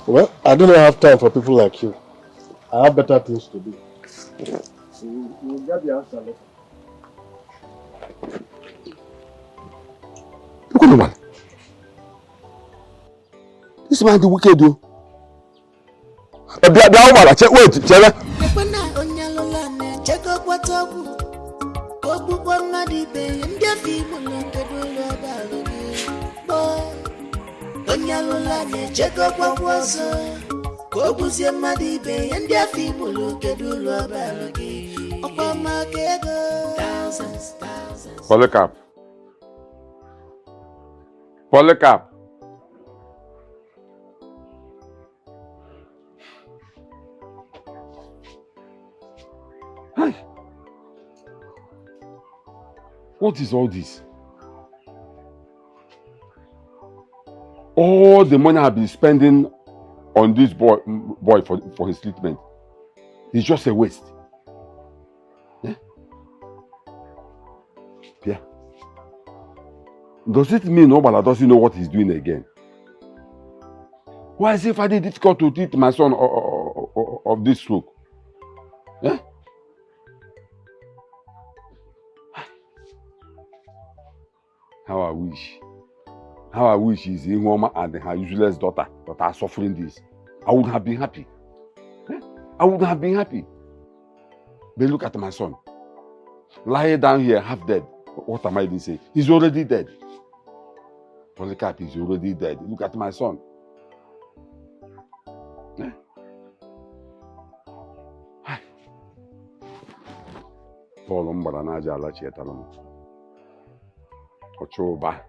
Well, I do not have time for people like you. I have better things to do. You'll get the answer later. Look at the man. This man is wicked, though. Polycarp. Polycarp. Hi. What is all this? All the money I've been spending on this boy for his treatment is just a waste. Yeah? Yeah. Does it mean Obala doesn't know what he's doing again? Why is it finding it difficult to treat my son of this stroke? Yeah? How I wish his Ihoma and her useless daughter that are suffering this. I would have been happy. Yeah? I would have been happy. But look at my son. Lying down here half dead. What am I even saying? He's already dead. Polycarp is already dead. Look at my son. Yeah? Hi. Paul Mbaranaja Alachi Etalom. Ochoba.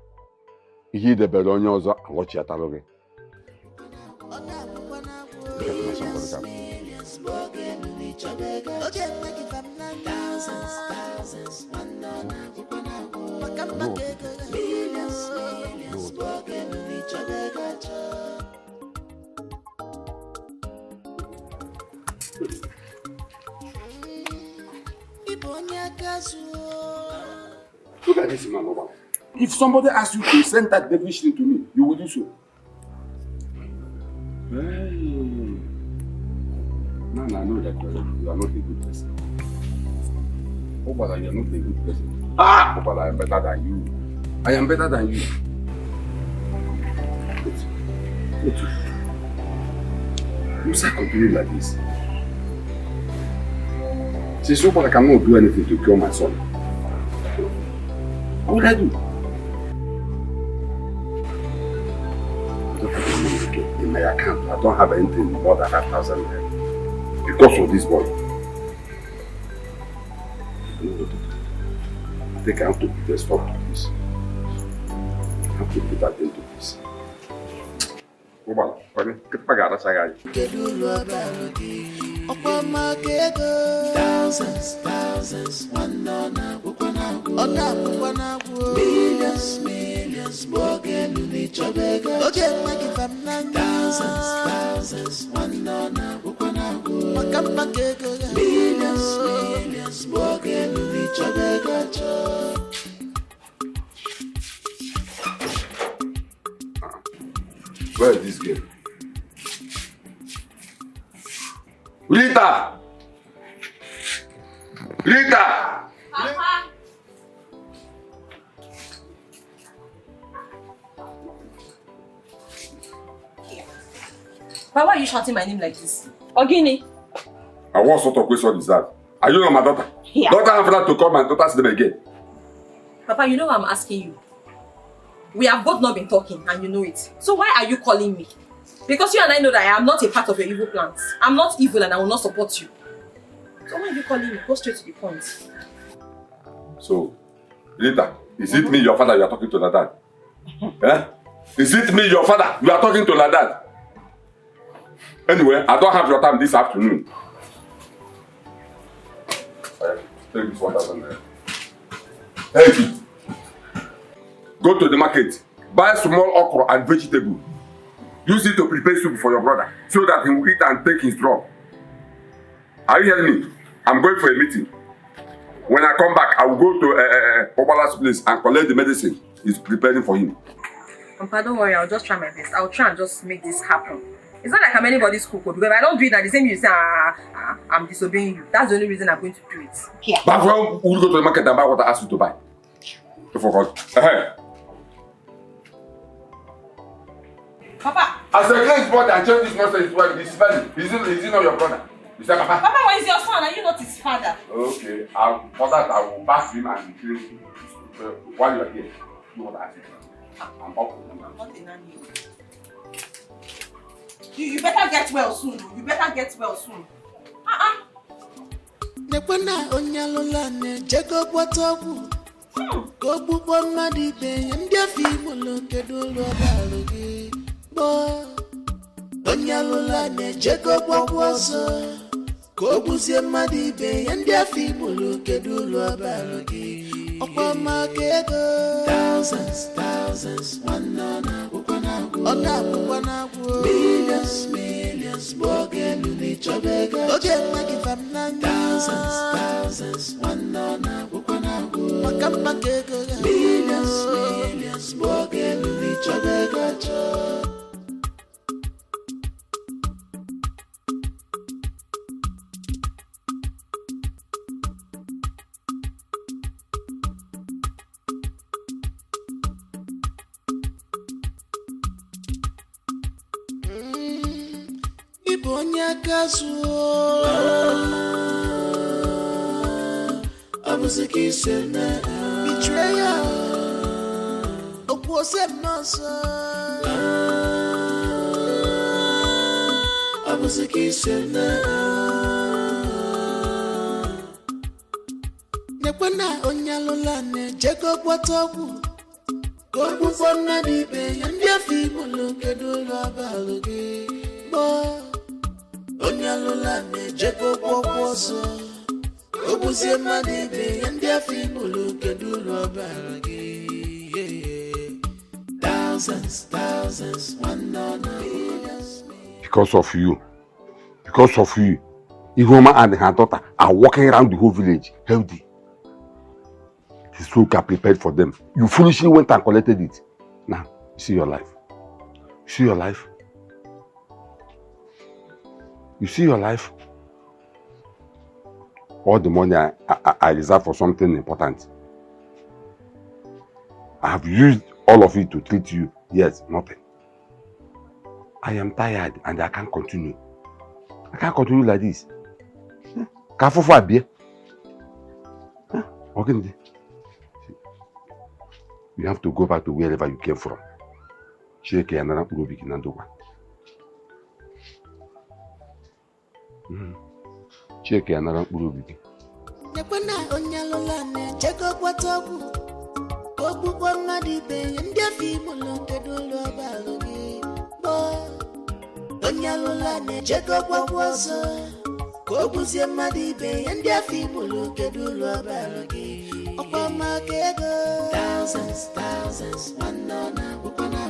Ihe debere onye ọzọ alọchiatara gị. Look at this man over. If somebody asks you to send that devilish thing to me, you will do so. Hey. Man, I know that you are not a good person. Oh, but I am not a good person. Ah! Oh, but I am better than you. I am better than you. You start continuing like this. See, so but I cannot do anything to cure my son. What would I do? In my account, I don't have anything more than 5,000 naira because of this boy. I think I have to put a stop to this. I have to put that into this. Thousands, millions, more than each other. Thousands, one on millions, more than each other. Where is this game? Rita! Papa! Why are you shouting my name like this? Ogini? And what sort of question is that? Are you not my daughter? Yeah. Don't I have that to call my daughter's name again? Papa, you know what I'm asking you. We have both not been talking and you know it. So why are you calling me? Because you and I know that I am not a part of your evil plans. I'm not evil and I will not support you. So why are you calling me? Go straight to the point. So, Rita, is it me, your father, you are talking to like that? Eh? Is it me, your father, you are talking to like that? Anyway, I don't have your time this afternoon. Take this 1,000 naira. Hey, go to the market, buy small okra and vegetable. Use it to prepare soup for your brother so that he will eat and take his drug. Are you hearing me? I'm going for a meeting. When I come back, I will go to Obala's place and collect the medicine he's preparing for him. Papa, don't worry, I'll just try my best. I'll try and just make this happen. It's not like I'm anybody's cook, because if I don't do it at the same you say, I'm disobeying you. That's the only reason I'm going to do it. Yeah. But when we go to the market and buy what I asked you to buy. I forgot. Papa! As a cleanse body and change this nonsense, this is he not your brother? You say, Papa? Papa, where is your son? Are you not his father? Okay, for that I will bath him and clean him. While you are here, do what I ask you. I'm up with you. I'm not a nanny. You better get well soon. You better get well soon. Nekwana onyalola ne jego kwatogu. Go bubo madi be ndi afimu lo kedulu abalogi. Bo onyalola ne jego kwakwaso. Go buzie madi be ndi afimu lo kedulu abalogi. Okwa makego thousands wanana ukwana millions bogelu ni chobega oje magi famna thousands wanana ukwana makamba kego millions bogelu ni chobega cho. Bonya kazuo abuziki sena betrayal okwose masa abuziki sena nekwana onyalola ne jego kwatogu gobu fonna dibe yandi afi molokedo abaloge bo Onyalola ne jego kwokwoso Obuzie madibe Yandi afi muluke dulo baragi Thousands One on Because of you Ihoma and her daughter are walking around the whole village healthy. This food are prepared for them. You foolishly went and collected it. Now, you see your life. You see your life? All the money I reserve for something important. I have used all of it to treat you. Yes, nothing. I am tired and I can't continue. I can't continue like this. Okay. You have to go back to wherever you came from. Check another mkpụrụ obi gị. Nekwana onyalola ne jego kwatogu. Ogbugbo mmadụ ibe ndị afọ Imo lokedulu abalogi. Bo onyalola ne jego kwakwaso. Ogbuzie mmadụ ibe ndị afọ Imo lokedulu abalogi. Ọkwa makego thousands wanona ukwana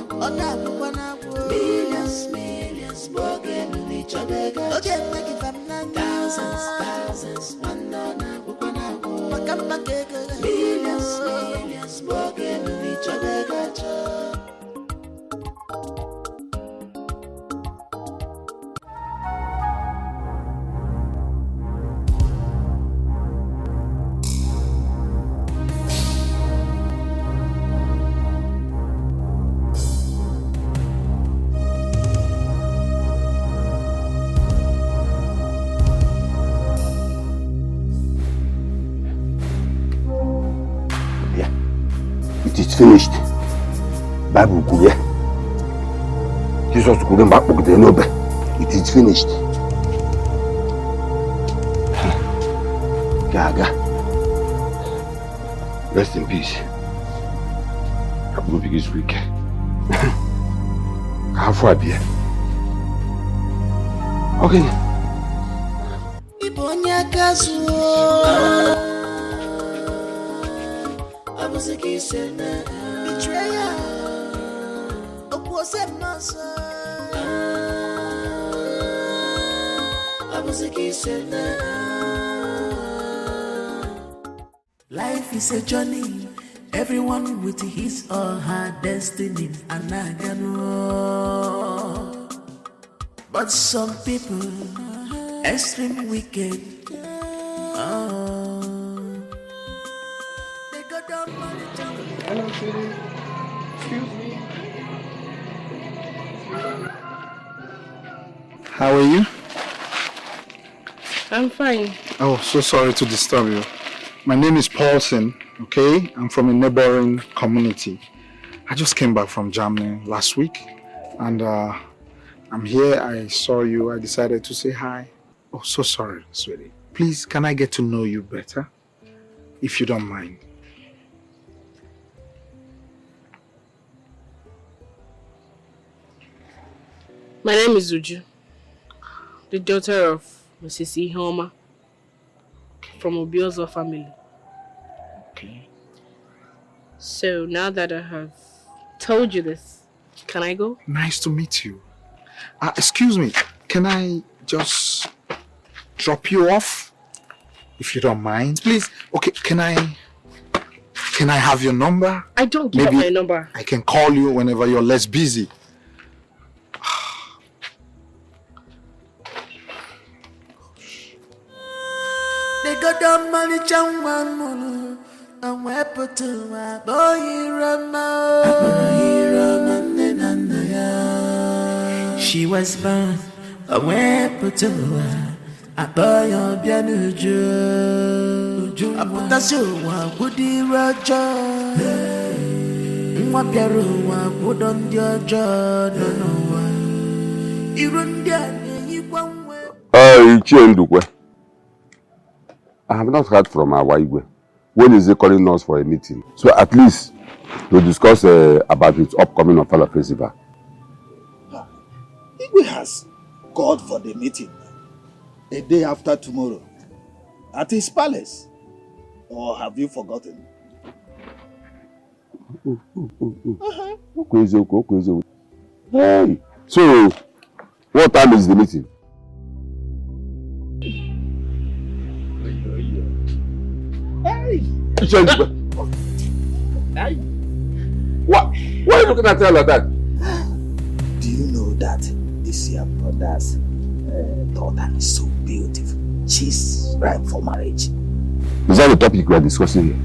millions bogelu ni chobega oje magi famna thousands wanona ukwana makamba kego millions bogelu ni chobega cho. It is finished. Bible kwuru. Jesus kwuru mgbe akpọgidere n'obe. It is finished. Gaga. Rest in peace. Akpọgidere begins week. Afọ abịa. Okay. Ibonya kazuo. Abuziki sena betrayal okwose masa Life is a journey, everyone with his or her destiny, and I can know. But some people, extreme wicked. Hello, sweetie. Excuse me. How are you? I'm fine. Oh, so sorry to disturb you. My name is Paulson, okay? I'm from a neighboring community. I just came back from Germany last week, and I'm here. I saw you. I decided to say hi. Oh, so sorry, sweetie. Please, can I get to know you better? If you don't mind. My name is Uju, the daughter of Mrs. Ihoma from Obiozo family. Okay. So now that I have told you this, can I go? Nice to meet you. Excuse me, can I just drop you off? If you don't mind, please. Okay, can I have your number? I don't give up my number. I can call you whenever you're less busy. They got down money, Changwan, and weapon to my boy, Rama. She was born a weapon to her, a boy of Yanuju. I put a show, Woody Roger. What Yaru, put on your jaw, no one. I have not heard from our Igwe. When is he calling us for a meeting? So at least to discuss about its upcoming Ofala Festival. Igwe has called for the meeting a day after tomorrow at his palace. Or have you forgotten? Hey. So, what time is the meeting? Hey! Hey! What? Why are you looking at her like that? Do you know that this year brother's daughter is so beautiful? She's ripe for marriage. Is that the topic we are discussing here?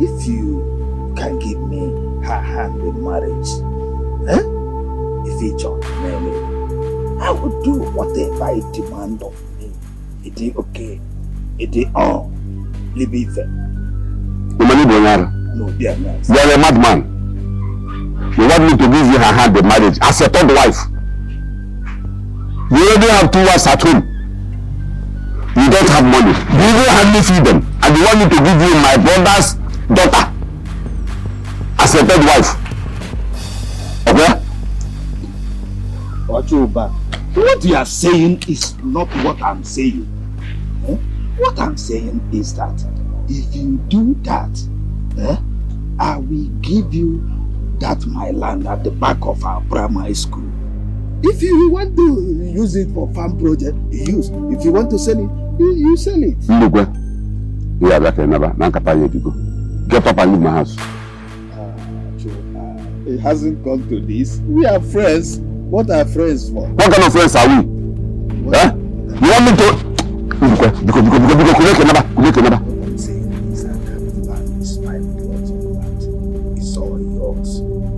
If you can give me her hand in marriage, if each of me, I would do whatever I demand of me. It is okay. It is all. Libife. No, dear man. You are a madman. You want me to give you her hand in marriage as a third wife? You already have 2 wives at home. You don't have money. You even hardly feed them. And you want me to give you my brother's daughter as a third wife? Okay? Ochuba, what you are saying is not what I'm saying. What I'm saying is that if you do that, I will give you that my land at the back of our primary school. If you want to use it for farm project, you use. If you want to sell it, you sell it. Get up and leave my house. It hasn't come to this. We are friends. What are friends for? What kind of friends are we? Eh? You want me to... What I'm saying is that land is 5 plots of land. It's all yours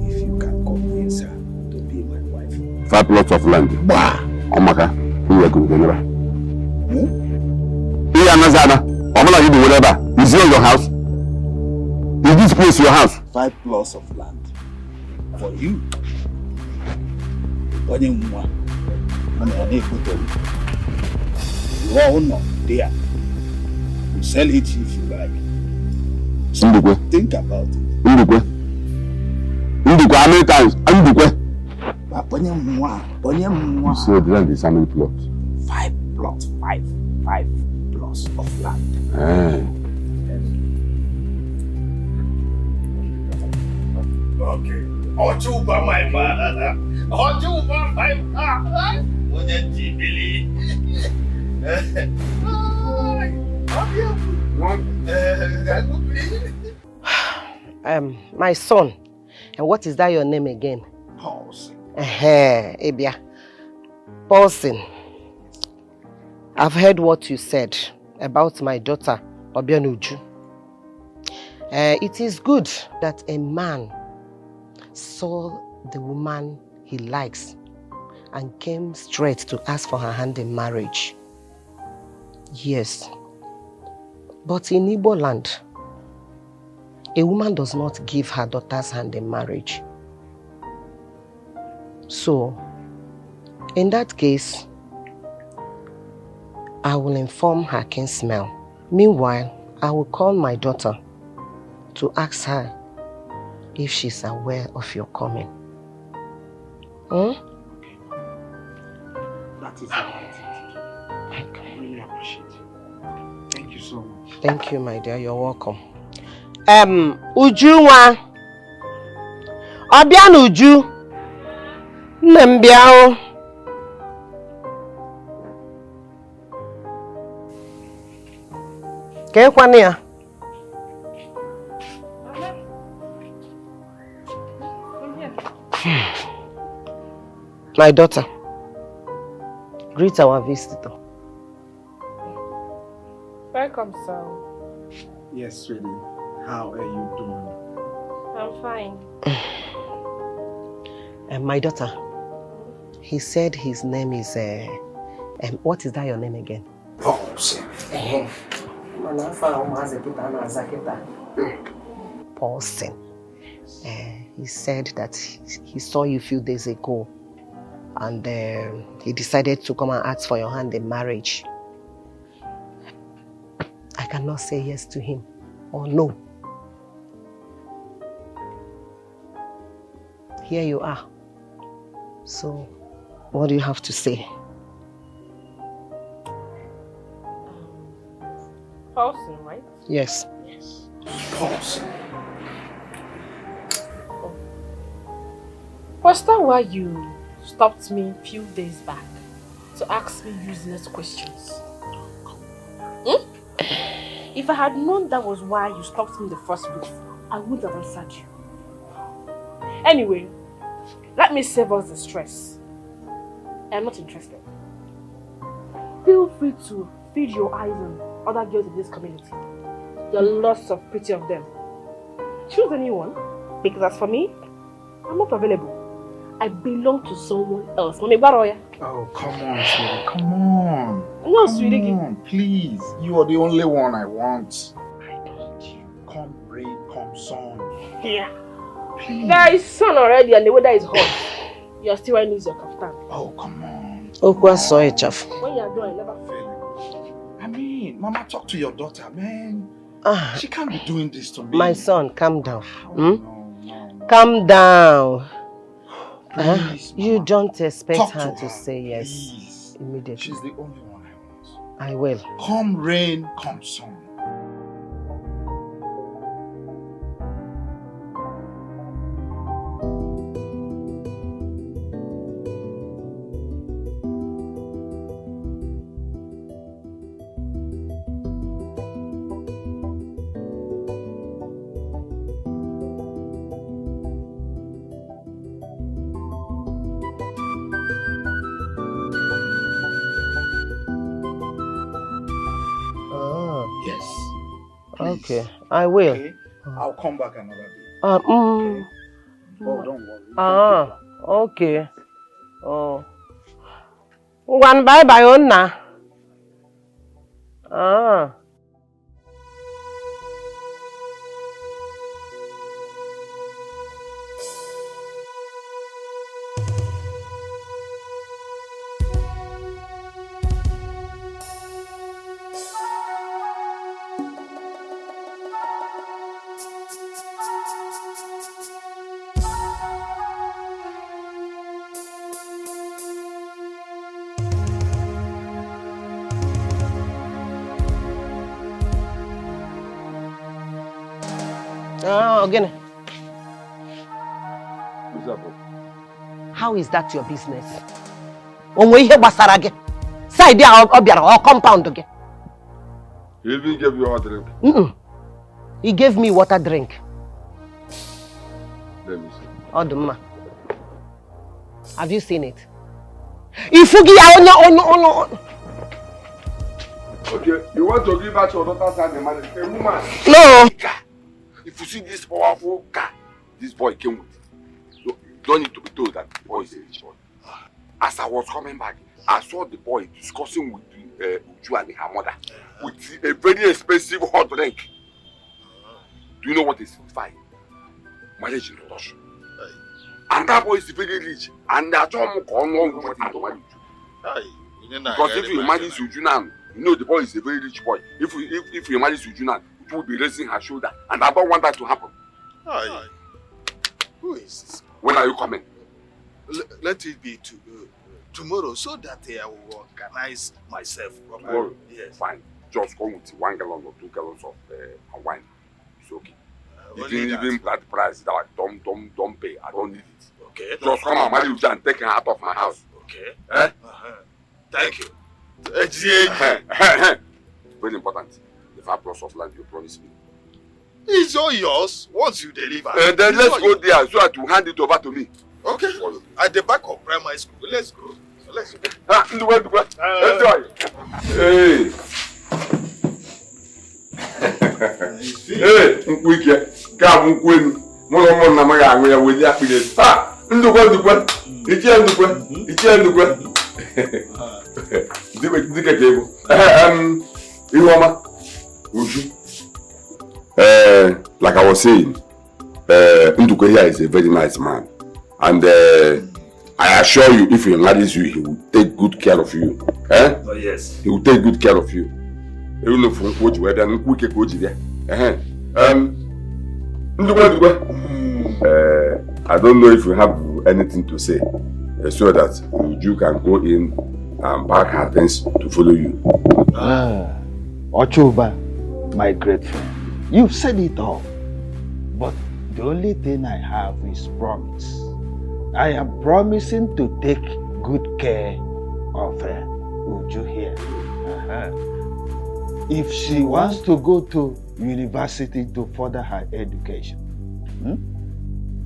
if you can convince her to be my wife. 5 plots of land. Bah! Omaka, who are going to never? Is it your house? Is this place your house? 5 plots of land for you. You all know there. You sell it if you like. So think about it. How many times? You say the land is how many plots? 5 plots. 5 plots of land. Ojuba, my man. Ojuba, my man. Oje Jibili. My son, and what is that your name again? Paulson. Ebia. Paulson. I've heard what you said about my daughter, Obianuju. It is good that a man saw the woman he likes and came straight to ask for her hand in marriage. Yes. But in Igbo land, a woman does not give her daughter's hand in marriage. So, in that case, I will inform her kinsman. Meanwhile, I will call my daughter to ask her if she's aware of your coming. Hmm? That is about it. I can really appreciate it. Thank you so much. Thank you, my dear. You're welcome. Ujunwa. Obian Uju. Nembiao. Kekwania. My daughter, greet our visitor. Welcome, sir. Yes, sweetie. How are you doing? I'm fine. And my daughter, he said his name is, what is that your name again? Paulson. Paulson. He said that he saw you a few days ago and he decided to come and ask for your hand in marriage. I cannot say yes to him or no. Here you are. So, what do you have to say? Paulson, right? Yes. Paulson. Was that why you stopped me a few days back to ask me useless questions? Hmm? If I had known that was why you stopped me in the first place, I would have answered you. Anyway, let me save us the stress. I am not interested. Feel free to feed your eyes on other girls in this community. There are lots of plenty of them. Choose anyone, because as for me, I'm not available. I belong to someone else. Mommy Baroya. Oh, come on, sweetie. Come on. No, come sweetie. on, please. You are the only one I want. I need you. Come rain, come sun. Yeah. Please. There is sun already and the weather is hot. You are still wearing your kaftan. Oh, come on. Okwa saw it, Chaff. When you are done, I never feel. I mean, Mama, talk to your daughter, man. She can't be doing this to me. My son, calm down. Calm down. Please, you don't expect talk her to to her, say yes please. immediately. She's the only one I want. I will. Come rain, come sun. Okay, I will. Okay, I'll come back another day. Okay. Oh, don't worry. Okay. Oh. One bye bye on na. Who's How is that your business? Onwe ihe gbasara gị. Side ya ọ bịara or compound gị. He even gave you water drink. He gave me water drink. Let me see. Odumma. Have you seen it? Ifugi ya ono. Okay, you want to give back your daughter's hand the money? A woman. No. If you see this powerful car, this boy came with. You don't need to be told that the boy is a rich boy. As I was coming back, I saw the boy discussing with Uju and her mother with a very expensive hot drink. Do you know what is fine? Marriage introduction. And that boy is very rich. And that's all more long to marry Uju. Because if you marry Uju now, you know the boy is a very rich boy. If you marry Uju now, Uju will be raising her shoulder. And I don't want that to happen. Who is this? When are you coming? Let it be tomorrow so that I will organize myself. Tomorrow? Yes. Fine. Just come with 1 gallon or 2 gallons of wine. It's okay. You didn't even put the price that don't pay. I don't need it. Okay. Just come and marry Uju and take her out of my house. Okay. Thank you. Very important. The 5 plots of land you promised me. It's all yours once you deliver. Then let's go there so that you hand it over to me. Okay. At the back of primary school. Let's go. Let's go. Hey. Hey, Nkwike. Ka mu kwenu. Mo lo mo na ma ga we we ya pile. Ah, ndukwe. Ichie ndukwe. Dikeh jebo. Ihuoma. Uju. Like I was saying, Ndukwe here is a very nice man. And I assure you, if he marries you, he will take good care of you. Oh, yes. He will take good care of you. Even if you go to where then quick go there. Ndukwe. I don't know if you have anything to say, so that you can go in and pack her things to follow you. Ochuba, my great friend, you've said it all. But the only thing I have is promise. I am promising to take good care of Uju here. If she wants to go to university to further her education,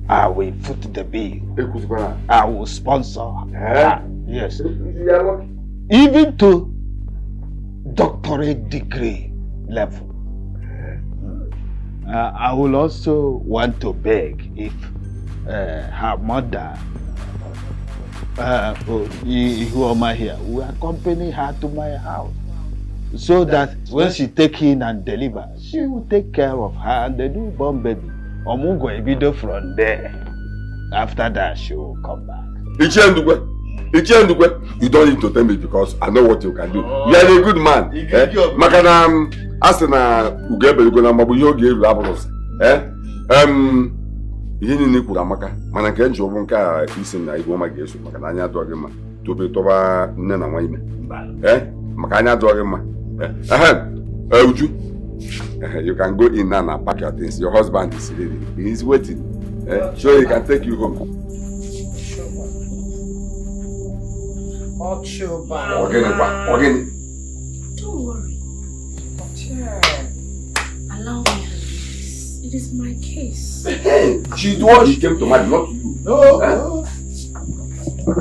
I will foot the bill. I will sponsor her. Yes. Even to doctorate degree level. I will also want to beg if her mother, Ihuoma here, will accompany her to my house. So that when she take in and deliver, she will take care of her and the newborn baby. Omungo Ebido from there. After that, she will come back. Ndukwe, you don't need to tell me because I know what you can do. You are a good man. Makana asena ugebe na mabu yoge labros. Yini ni kura maka. Mana ke njo bonka isi na igbo ma gesu makana anya do agema. To be toba nne na nwaime. Maka anya do agema. Uju. You can go in now and pack your things. Your husband is ready. He is waiting. So he can take you home. Ochuba. Again. Don't worry. Allow me. It is my case. Hey, she's the one she came to marry, not you. No.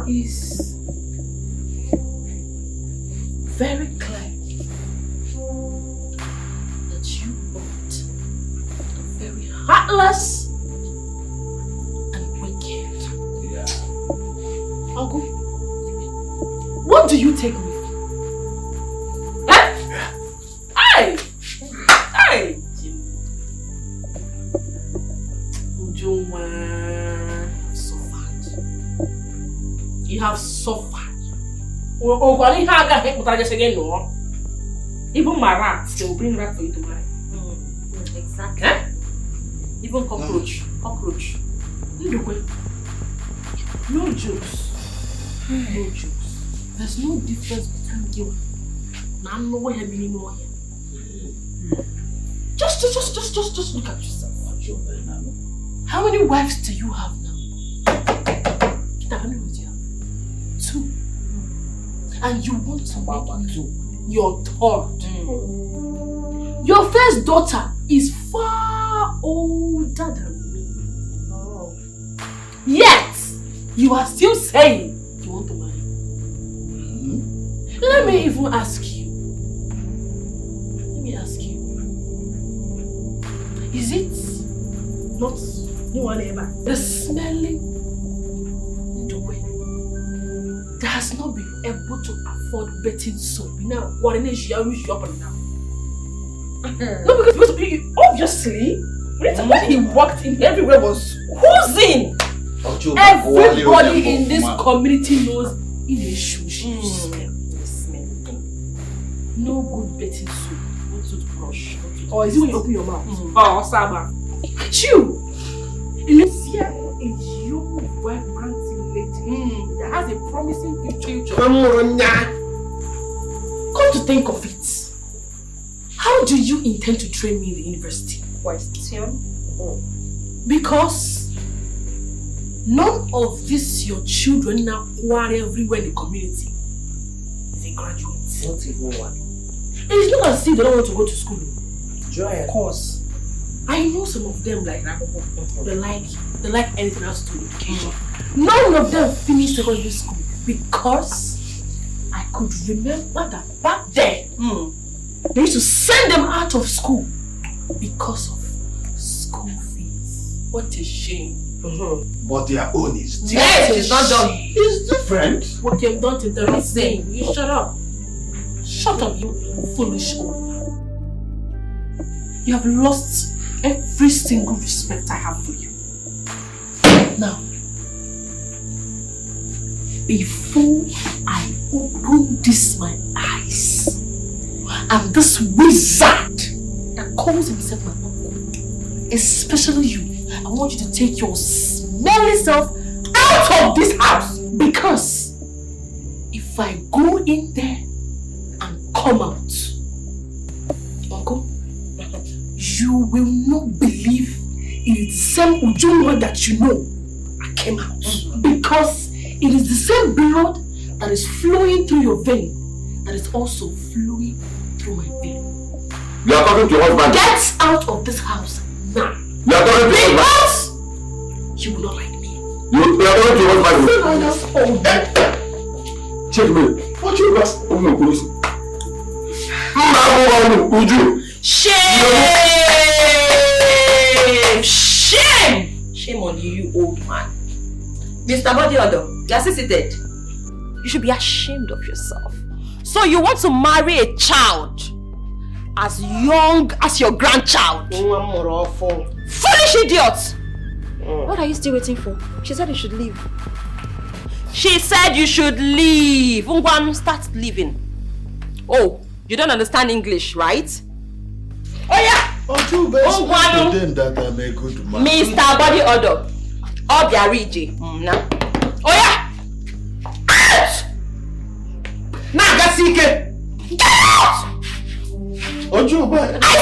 It's very clear that you both are very heartless and wicked. Yeah. Uncle, what do you take me for? Hey! Hey! You have suffered. Even my rats, they will bring rat for you to marry. Exactly. Even cockroach. No jokes. No jokes. There's no difference between you and no one anymore here. Just look at yourself. How many wives do you have now? How many words do you have? 2. And you want to make you your third. Your first daughter is far older than me. Yet, you are still saying you want to marry. Let me even ask you. Is it not the smelling Ndowe that has not been able to afford betting soap? Now, what in is you up and down? No, because obviously, when he walked in, everywhere was oozing. Everybody in this community knows in a shoe. No good betting soap, no toothbrush. Or is it when you open your mouth? Oh, Saba. You! Alicia is young, vibrant lady that has a promising future. Come to think of it, how do you intend to train me in the university? Question. Because none of these your children now quarry everywhere in the community. They graduate. Not even one. And it's not as if they don't want to go to school. Joy, of course. I know some of them like they like anything else to do with education. None of them finished secondary school because I could remember that back then they used to send them out of school because of school fees. What a shame. But their own is different. Yes, it's not done. It's different. What you've done to them is saying, you shut up. Shut up, you foolish old man. You have lost every single respect I have for you. Now, before I open my eyes, and this wizard that calls himself my uncle, especially you, I want you to take your smelly self out of this house. Because if I go in there and come out, Uncle, you will not believe it is the same Ujunwa that you know I came out. Because it is the same blood that is flowing through your vein that is also flowing through my vein. You are talking to your husband. Get out of this house now. You are talking to your husband. You will not like me. You are talking to your husband. Check me. What you got? Shame! Shame! Shame on you, you old man. Mr. Bodiodo, you are seated. You should be ashamed of yourself. So you want to marry a child as young as your grandchild? Foolish idiot! What are you still waiting for? She said you should leave. She said you should leave. Ungwan, start leaving. Oh, you don't understand English, right? Oh yeah! Ungwan, that I'm a good man. Mr. Bodiodo. Obiarije. Now. Oh yeah! Out! Nagasike! Get out! I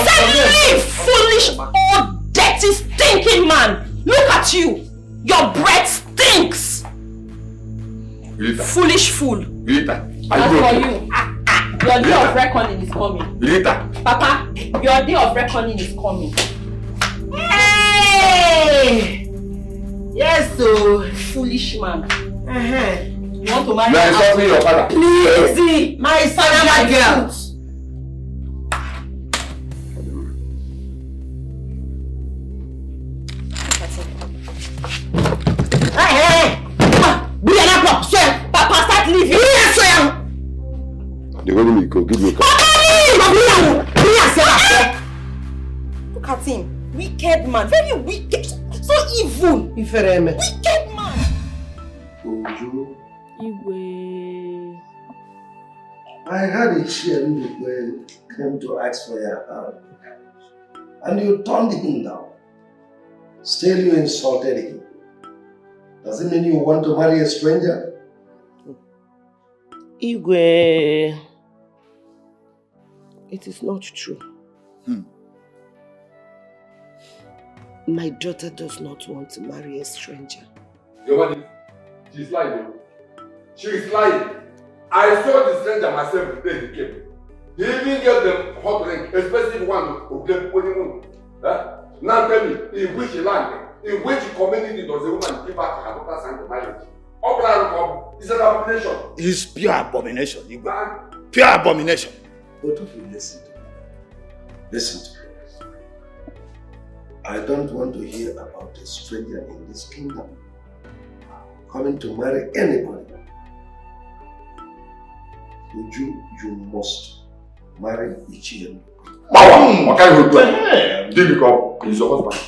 said leave! Foolish, old, dirty, stinking man! Look at you! Your breath stinks! Rita. Foolish fool! Rita. As for you, your day of reckoning is coming. Rita. Papa, your day of reckoning is coming. Hey! Yes, so foolish man. You want to marry your father. Please, my son and my girl. Papa, start leaving. The way we go, give me a call. Look at him. Wicked man. Very wicked. So evil. Wicked man. Ojo, Igwe. I had a chair when you came to ask for your hand. And you turned him down. Still you insulted him. Does it mean you want to marry a stranger? Igwe, it is not true. My daughter does not want to marry a stranger. She's lying. She is lying. I saw the stranger myself the day he came. He even gave them hot drink, especially one who gave honeymoon. Now tell me, in which land, in which community does a woman give back her daughter sign for marriage? It's an abomination. It's pure abomination, pure abomination. Both of you listen to me. Listen to me. I don't want to hear about a stranger in this kingdom coming to marry anybody. You must marry Ichie. What kind of Dikeh is your husband.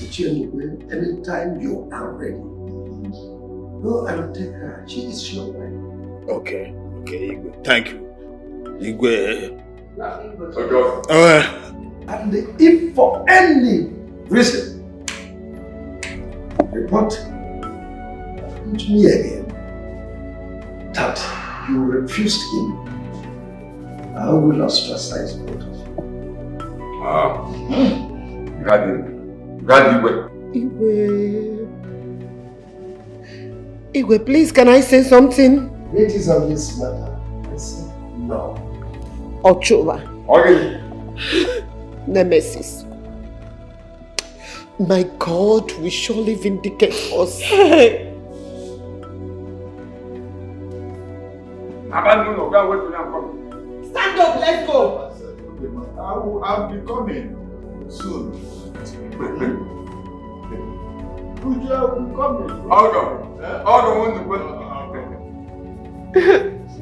Ichie, anytime you are ready, go and take her. She is your wife. Okay, Igwe. Thank you. Igwe. And if for any reason, report to me again that you refused him, I will ostracize both of you. God, Igwe, please, can I say something? Ladies on this matter, I say no. Ochoba. Okay. Nemesis. My God will surely vindicate us. Stand up, let's go. I'll be coming soon. I'll be coming.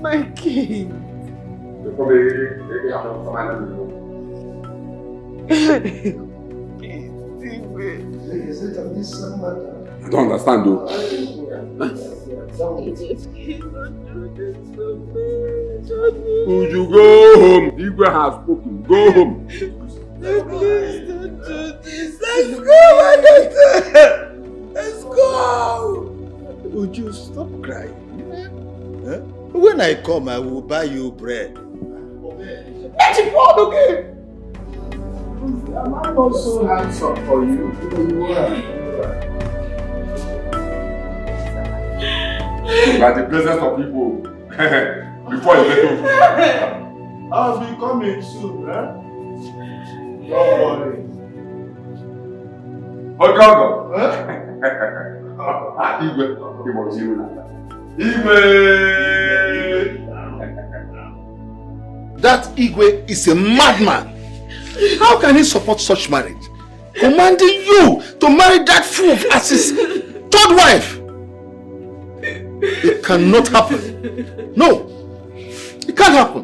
My king. Is it on this matter? I don't understand though. Would you go home? Dikeh has spoken. Go home. Let's go, my daughter. Let's go. Would you stop crying? Huh? When I come, I will buy you bread. Let it go, okay? Am I not so handsome for you? By the presence of people before you get over. I'll be coming soon, eh? Don't worry. That Igwe is a madman. How can he support such marriage? Commanding you to marry that fool as his third wife. It cannot happen. No, it can't happen.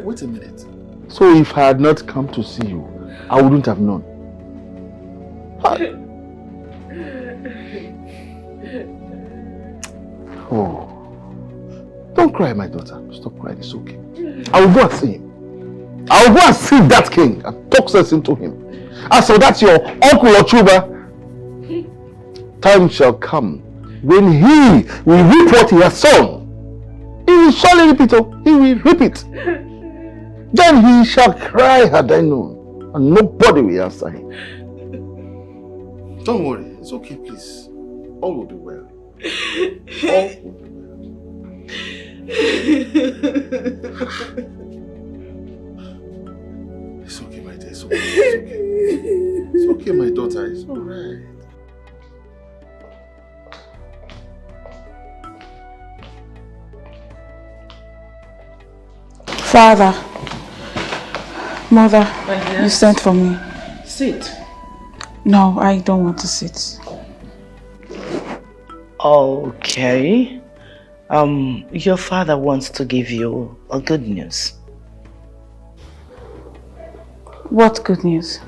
Wait a minute. So if I had not come to see you, I wouldn't have known. Oh, don't cry, my daughter. Stop crying. It's okay. I will go and see him. I will go and see that king and talk sense into him. As for that your uncle Ochuba, time shall come when he will reap what he has sown. He will surely reap it. He will reap it. Then he shall cry at thy noon, and nobody will answer him. Don't worry, it's okay, please. All will be well. All will be well. It's okay, my dear. It's okay. It's okay. It's okay, my daughter. It's all right. Father, Mother, you sent for me. Sit. No, I don't want to sit. Okay. Your father wants to give you a good news. What good news?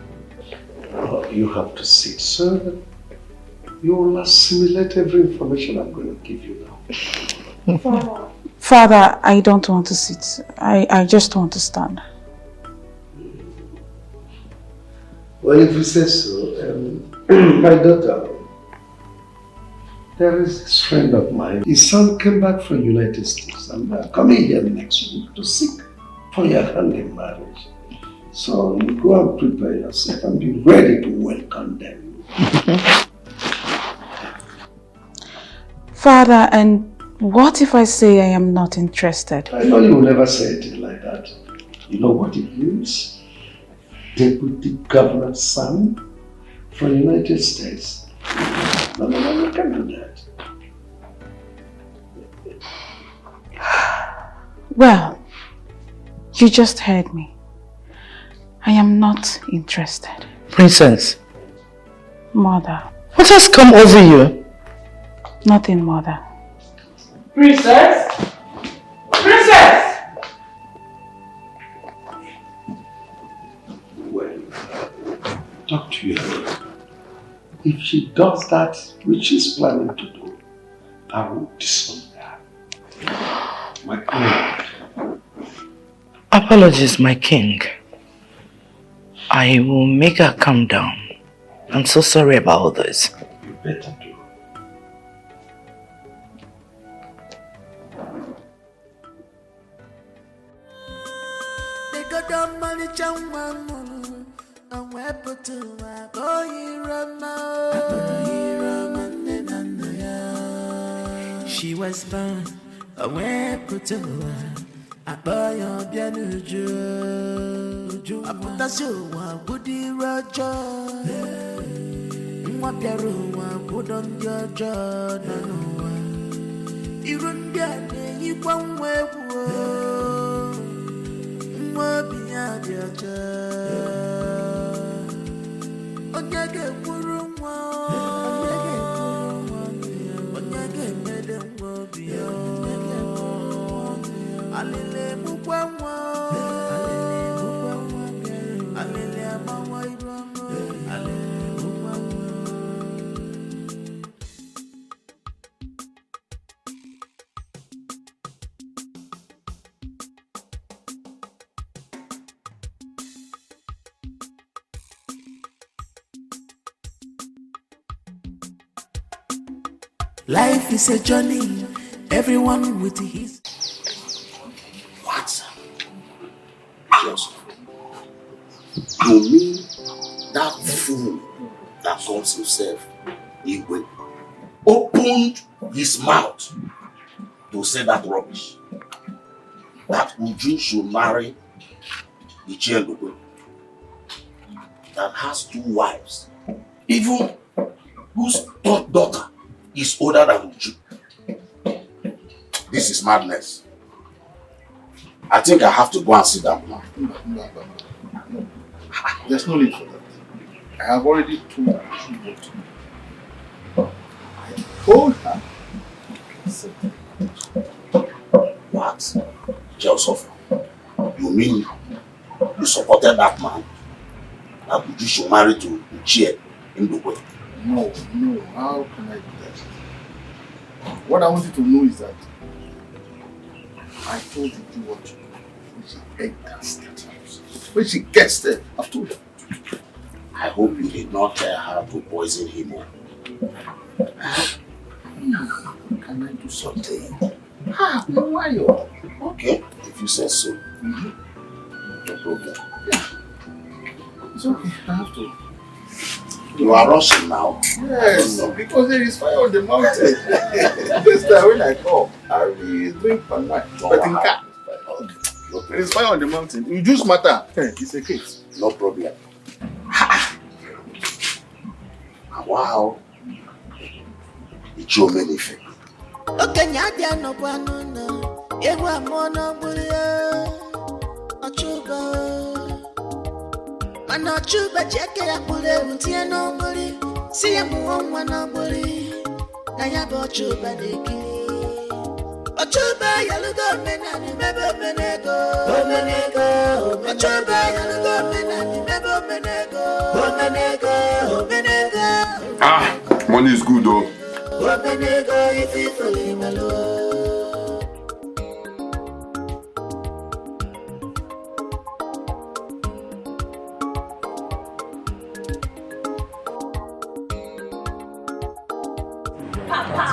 Oh, you have to sit, sir. You will assimilate every information I'm going to give you now. Father, I don't want to sit. I just want to stand. Well, if you say so, my daughter, there is this friend of mine. His son came back from the United States and they're coming here next week to seek for your hand in marriage. So you go and prepare yourself and be ready to welcome them. Father, and what if I say I am not interested? I know you will never say anything like that. You know what it means? Deputy Governor's son from the United States. No, you can't do that. Well, you just heard me. I am not interested. Princess. Mother. What has come over you? Nothing, Mother. Princess? Princess! Well, talk to her. If she does that which she's planning to do, I will disown her. My queen. Apologies, my king. I will make her calm down. I'm so sorry about all this. You better do. She was born a weputua, a boy of Yanuju, a potasso, Woody Roger, what your room, put on your jaw, you run down, you won't wear more beyond your jaw. On your get room, Alele mukwawa, alele amawa ibramo, alele mukwawa. Life is a journey, everyone with his. What? Joseph, you mean that fool that calls himself Igwe opened his mouth to say that rubbish? That Uju should marry Ichie that has 2 wives, even whose third daughter is older than Uju. This is madness. I think I have to go and sit down now. No. There's no need for that. I have already told you what to do. I told her. What? Joseph, you mean you supported that man? That you should marry to Uchie in Dubai? No. How can I do that? What I want you to know is that I told you to what to do. When she ate that state house. When she gets there, I've told her. I hope you did not tell her to poison him. Can I do something? Why? Okay, if you say so. No problem. Yeah. It's okay, I have to. You are rushing now. Yes, because there is fire on the mountain. This time when I come, I will drink for night. But in car, there is fire on the mountain. You just matter. It's a case. No problem. Wow. It's your many things. Okay, Nadia no guano, Ewa mono buria, Achuba. Manachuba jeke ya kule utie no buri, siya muomwa no buri, Nayabo chuba deki. Achuba yalugo menani mebo menego, Achuba yalugo menani mebo menego, Ah, money is good though. Papa,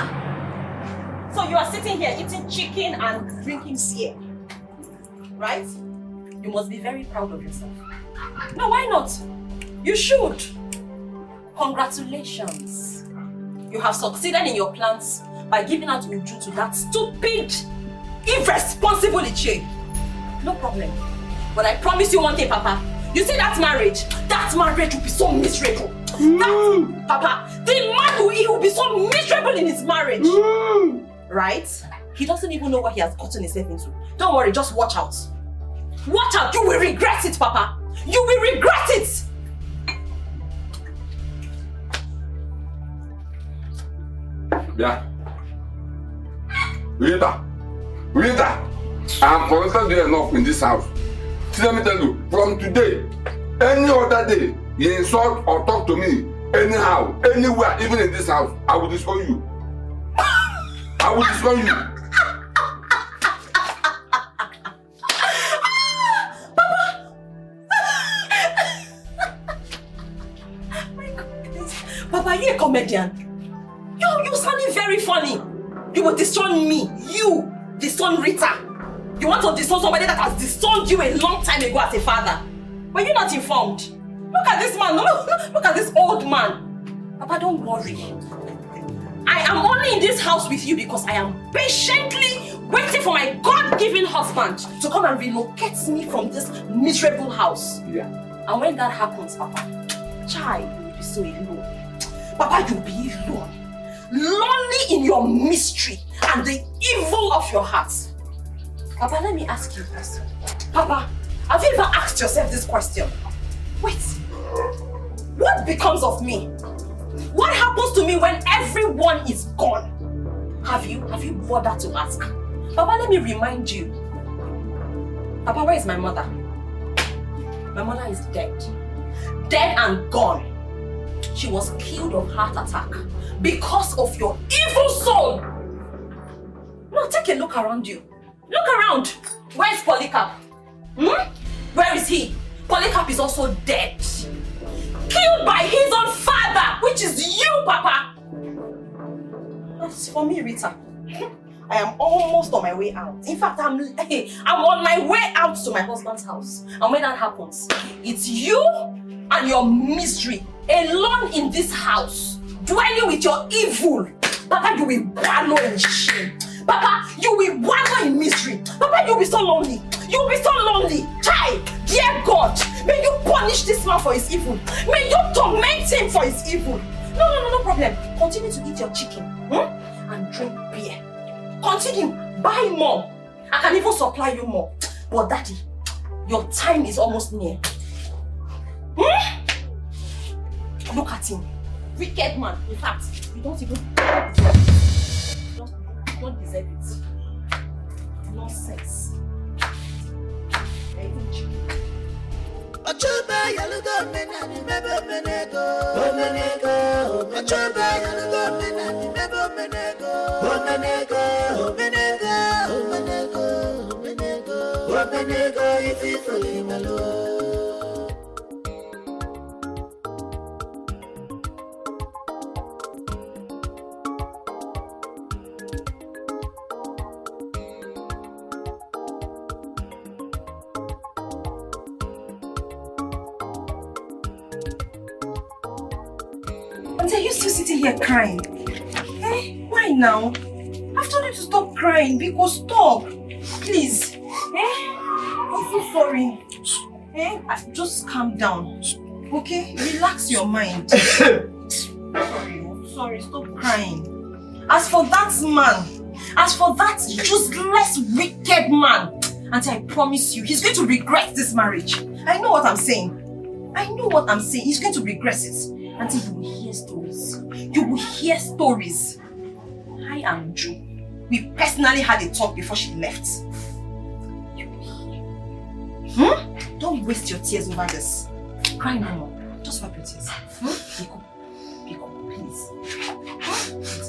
so you are sitting here eating chicken and drinking beer, right? You must be very proud of yourself. No, why not? You should. Congratulations. You have succeeded in your plans by giving out Uju to that stupid, irresponsible Ichie. No problem. But I promise you one thing, Papa. You see that marriage will be so miserable. That, Papa, the man will be so miserable in his marriage. Right? He doesn't even know what he has gotten himself into. Don't worry, just watch out. Watch out, you will regret it, Papa. You will regret it. Yeah. Rita, I am constantly enough in this house. See, let me tell you, from today, any other day, you insult or talk to me anyhow, anywhere, even in this house, I will disown you. I will disown you. Papa, you're a comedian. You're sounding very funny. You will disown me. You disown Rita. You want to disown somebody that has disowned you a long time ago as a father. Were you not informed? Look at this man. Look at this old man. Papa, don't worry. I am only in this house with you because I am patiently waiting for my God-given husband to come and relocate me from this miserable house. Yeah. And when that happens, Papa, child, you will be so alone. Papa, you'll be alone. Lonely in your mystery and the evil of your heart. Papa, let me ask you this. Papa, have you ever asked yourself this question? Wait, what becomes of me? What happens to me when everyone is gone? Have you bothered to ask? Papa, let me remind you. Papa, where is my mother? My mother is dead. Dead and gone. She was killed of heart attack because of your evil soul. Now take a look around you. Look around. Where is Polycarp? Where is he? Polycarp is also dead. Killed by his own father, which is you, Papa. As for me, Rita, I am almost on my way out. In fact, I'm on my way out to my husband's house. And when that happens, it's you and your misery alone in this house, dwelling with your evil. Papa, you will wallow in shame. Papa, you will wallow in misery. Papa, you'll be so lonely. You'll be so lonely. Child, dear God, may you punish this man for his evil. May you torment him for his evil. No problem. Continue to eat your chicken and drink beer. Continue, buy more. I can even supply you more. But Daddy, your time is almost near. Look at him. Wicked man. In fact, you don't even deserve it. You don't deserve it. Nonsense. Ochoba yalugo menani mebo menego. Omenego. Ochoba yalugo menani mebo menego. Omenego. Omenego. Omenego. Omenego. Omenego ififuli malo. Are you still sitting here crying? Eh? Why now? I've told you to stop crying because stop. Please. I'm so sorry. Just calm down. Okay? Relax your mind. Sorry, stop crying. As for that man, as for that useless, wicked man, Auntie, I promise you, he's going to regret this marriage. I know what I'm saying. He's going to regret it. Auntie, you will hear stories. You will hear stories. I and Ju, we personally had a talk before she left. You will hear. Don't waste your tears over this. Cry no more. Just wipe your tears. Biko, please.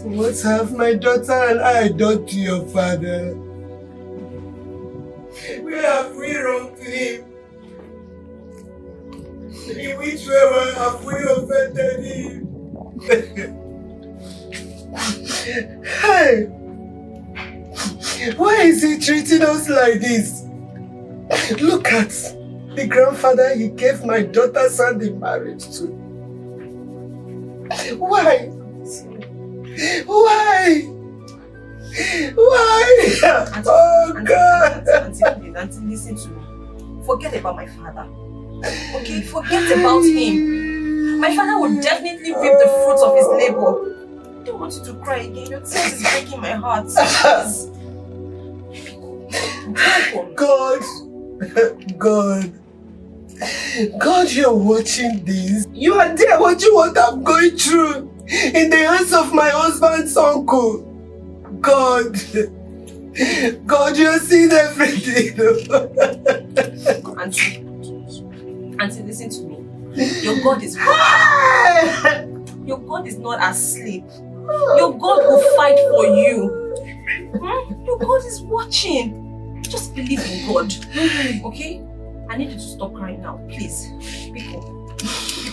What have my daughter and I done to your father? Where have we wronged him? In which way have we offended him? Hey! Why is he treating us like this? Look at the grandfather he gave my daughter's hand in marriage to. Why? Why? Why? Oh God! Auntie, listen to me. Forget about my father. Okay? Forget about him. My father will definitely reap the fruits of his labor. I don't want you to cry again. Your tears is breaking my heart. Please. God, you're watching this. You are there watching what I'm going through in the hands of my husband's uncle. God, you're seeing everything. Auntie, listen to me. Your God is watching. Your God is not asleep. Your God will fight for you. Your God is watching. Just believe in God. Okay? I need you to stop crying now, please. Because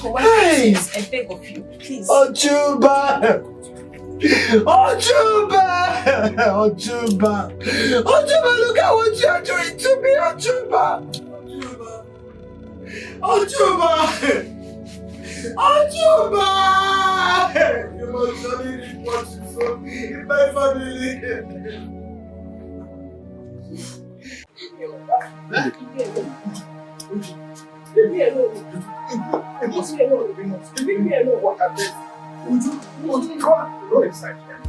why please? I beg of you, please. Ojuba, look at what you are doing to me, Ojuba. You must surely report yourself in my family. Leave me alone. Leave me alone. What happened? Would you go inside here?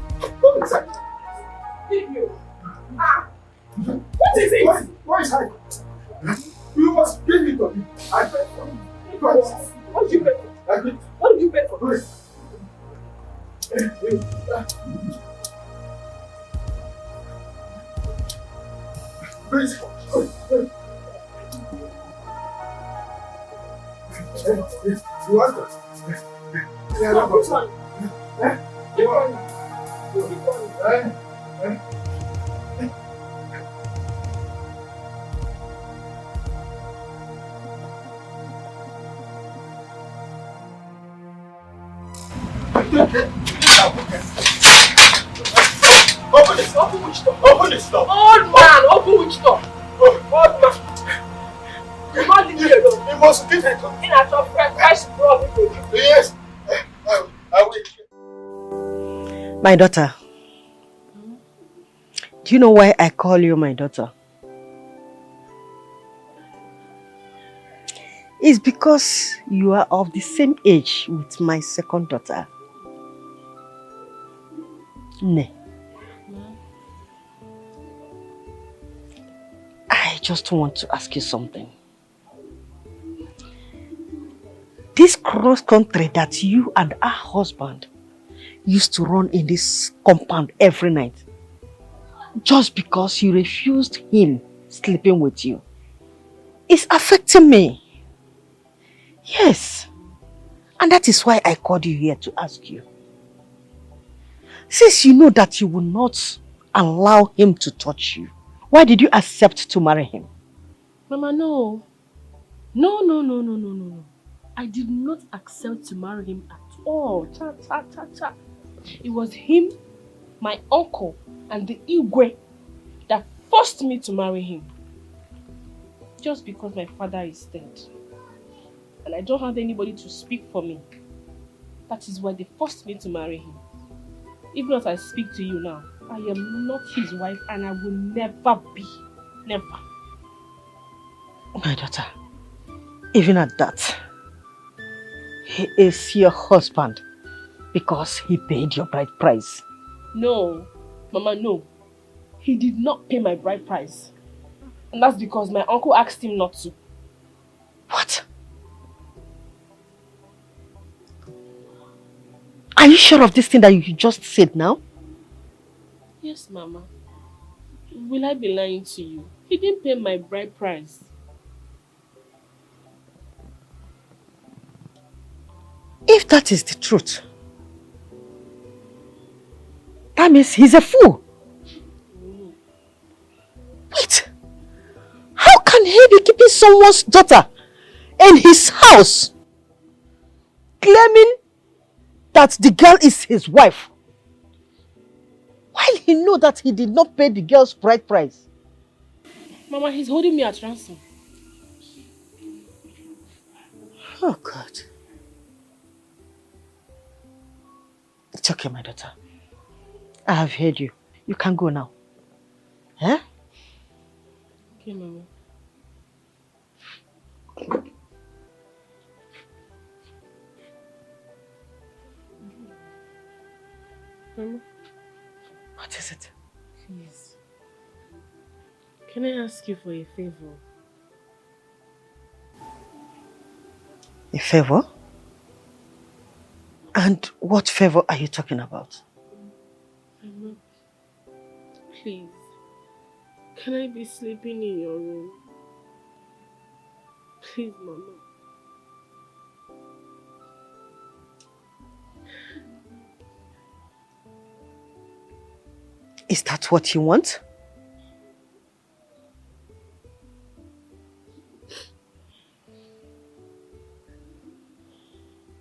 Go inside. Leave you. What is it? What is happening? You must give it to me. I beg for you. What did you beg for? What did you beg for? Please. You want it? Yeah, no, which one? Which one? Open this! Open which door? Open this door! Old man! Open which door? Old man! You must leave it alone. You must leave it alone. In a top fresh problem. Yes! I will. My daughter. Do you know why I call you my daughter? It's because you are of the same age with my second daughter. Ne. I just want to ask you something. This cross country that you and our husband used to run in this compound every night, just because you refused him sleeping with you, is affecting me. Yes. And that is why I called you here to ask you. Since you know that you will not allow him to touch you, why did you accept to marry him? Mama, no. No. I did not accept to marry him at all. Cha. It was him, my uncle, and the Igwe that forced me to marry him. Just because my father is dead. And I don't have anybody to speak for me. That is why they forced me to marry him. Even as I speak to you now, I am not his wife and I will never be. Never. My daughter, even at that, he is your husband because he paid your bride price. No, Mama, no. He did not pay my bride price. And that's because my uncle asked him not to. What? Are you sure of this thing that you just said now? Yes, Mama. Will I be lying to you? He didn't pay my bride price. If that is the truth, that means he's a fool. Wait, how can he be keeping someone's daughter in his house, claiming that the girl is his wife, while he knows that he did not pay the girl's bride price? Mama, he's holding me at ransom. Oh God. It's okay, my daughter. I have heard you. You can go now. Eh? Okay, Mama. Mama. What is it? Please. Can I ask you for a favor? A favor? And what favor are you talking about? Mama, please. Can I be sleeping in your room? Please, Mama. Is that what you want?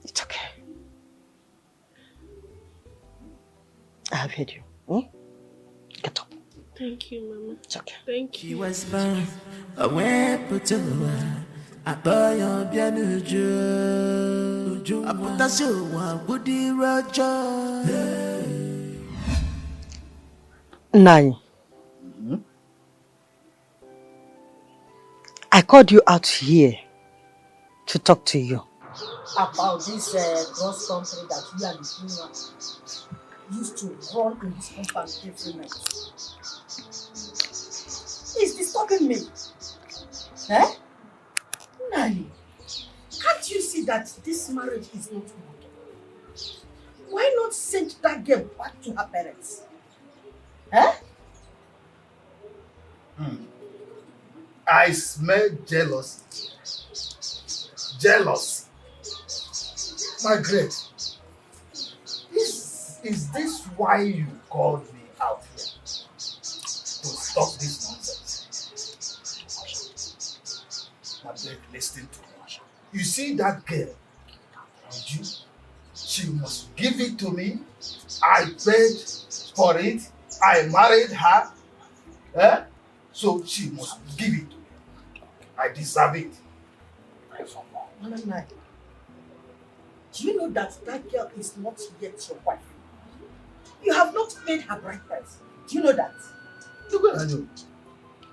It's okay. I have heard you. Get up. Thank you, Mama. It's okay. Thank you. He was born a weapon. I buy your bianujo. I put a show one goody roger. Nine. I called you out here to talk to you. About this cross country that you and the Junior used to run in this compound every night. It's disturbing me. Eh? Nani, can't you see that this marriage is not working? Why not send that girl back to her parents? Eh? I smell jealousy. Jealousy. Margaret, is this why you called me out here? To stop this nonsense? Margaret, listen to me. You see that girl? She must give it to me. I paid for it. I married her. Eh? So she must give it to me. I deserve it. Mananai, do you know that that girl is not yet your wife? You have not paid her bride price. Do you know that?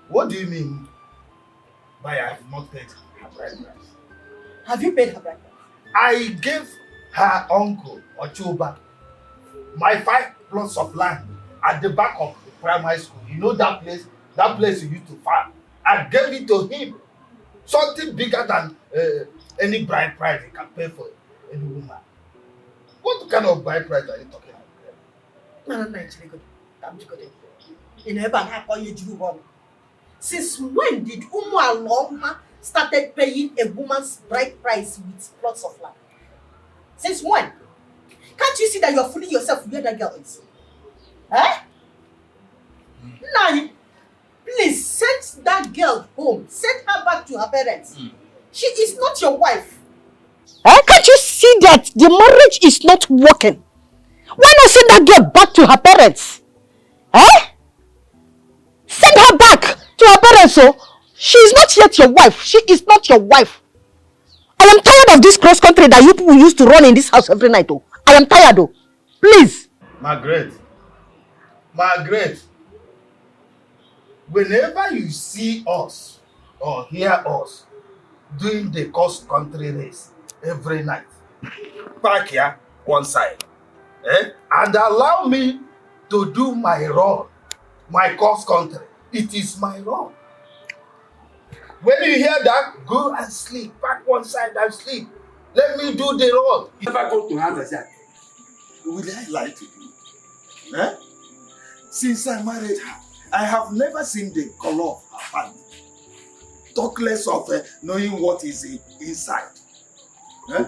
What do you mean by I have not paid her bride price? Have you paid her bride price? I gave her uncle, Ochoba, my 5 plots of land at the back of the primary school. You know that place? That place you used to farm. I gave it to him. Something bigger than any bride price he can pay for any woman. What kind of bride price are you talking about? Since when did Umu Aloma started paying a woman's bride price with plots of land? Since when? Can't you see that you're fooling yourself where that girl is? Eh? Nani, please send that girl home. Send her back to her parents. She is not your wife. Can't you see that the marriage is not working? Why not send that girl back to her parents? Send her back to her parents, so she is not yet your wife. She is not your wife. I am tired of this cross country that you people used to run in this house every night. Oh, I am tired. Oh, please. Margaret, whenever you see us or hear us doing the cross country race every night, park here one side, and allow me to do my run, my cross country. It is my run. When you hear that, go and sleep. Back one side and sleep. Let me do the run. If I go to her, will I lie to you? Eh? Since I married her, I have never seen the color of her body. Talk less of knowing what is inside. Eh?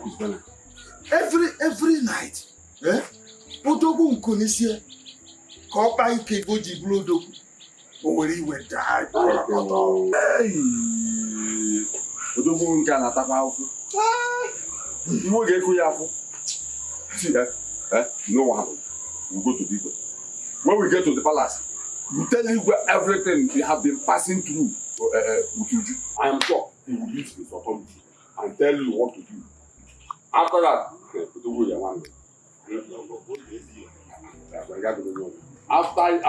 Every night, Odogu Nkunisia, Kopa Ikebo Jiblodoku, Oweri went die. Hey! Odogu Nkana Tapafu. You will get Kuyafu. See that? No what happened. We'll go to Dikeh. When we get to the palace, we tell him where everything we have been passing through with you. I am sure he will use his authority and tell you what to do. After that, After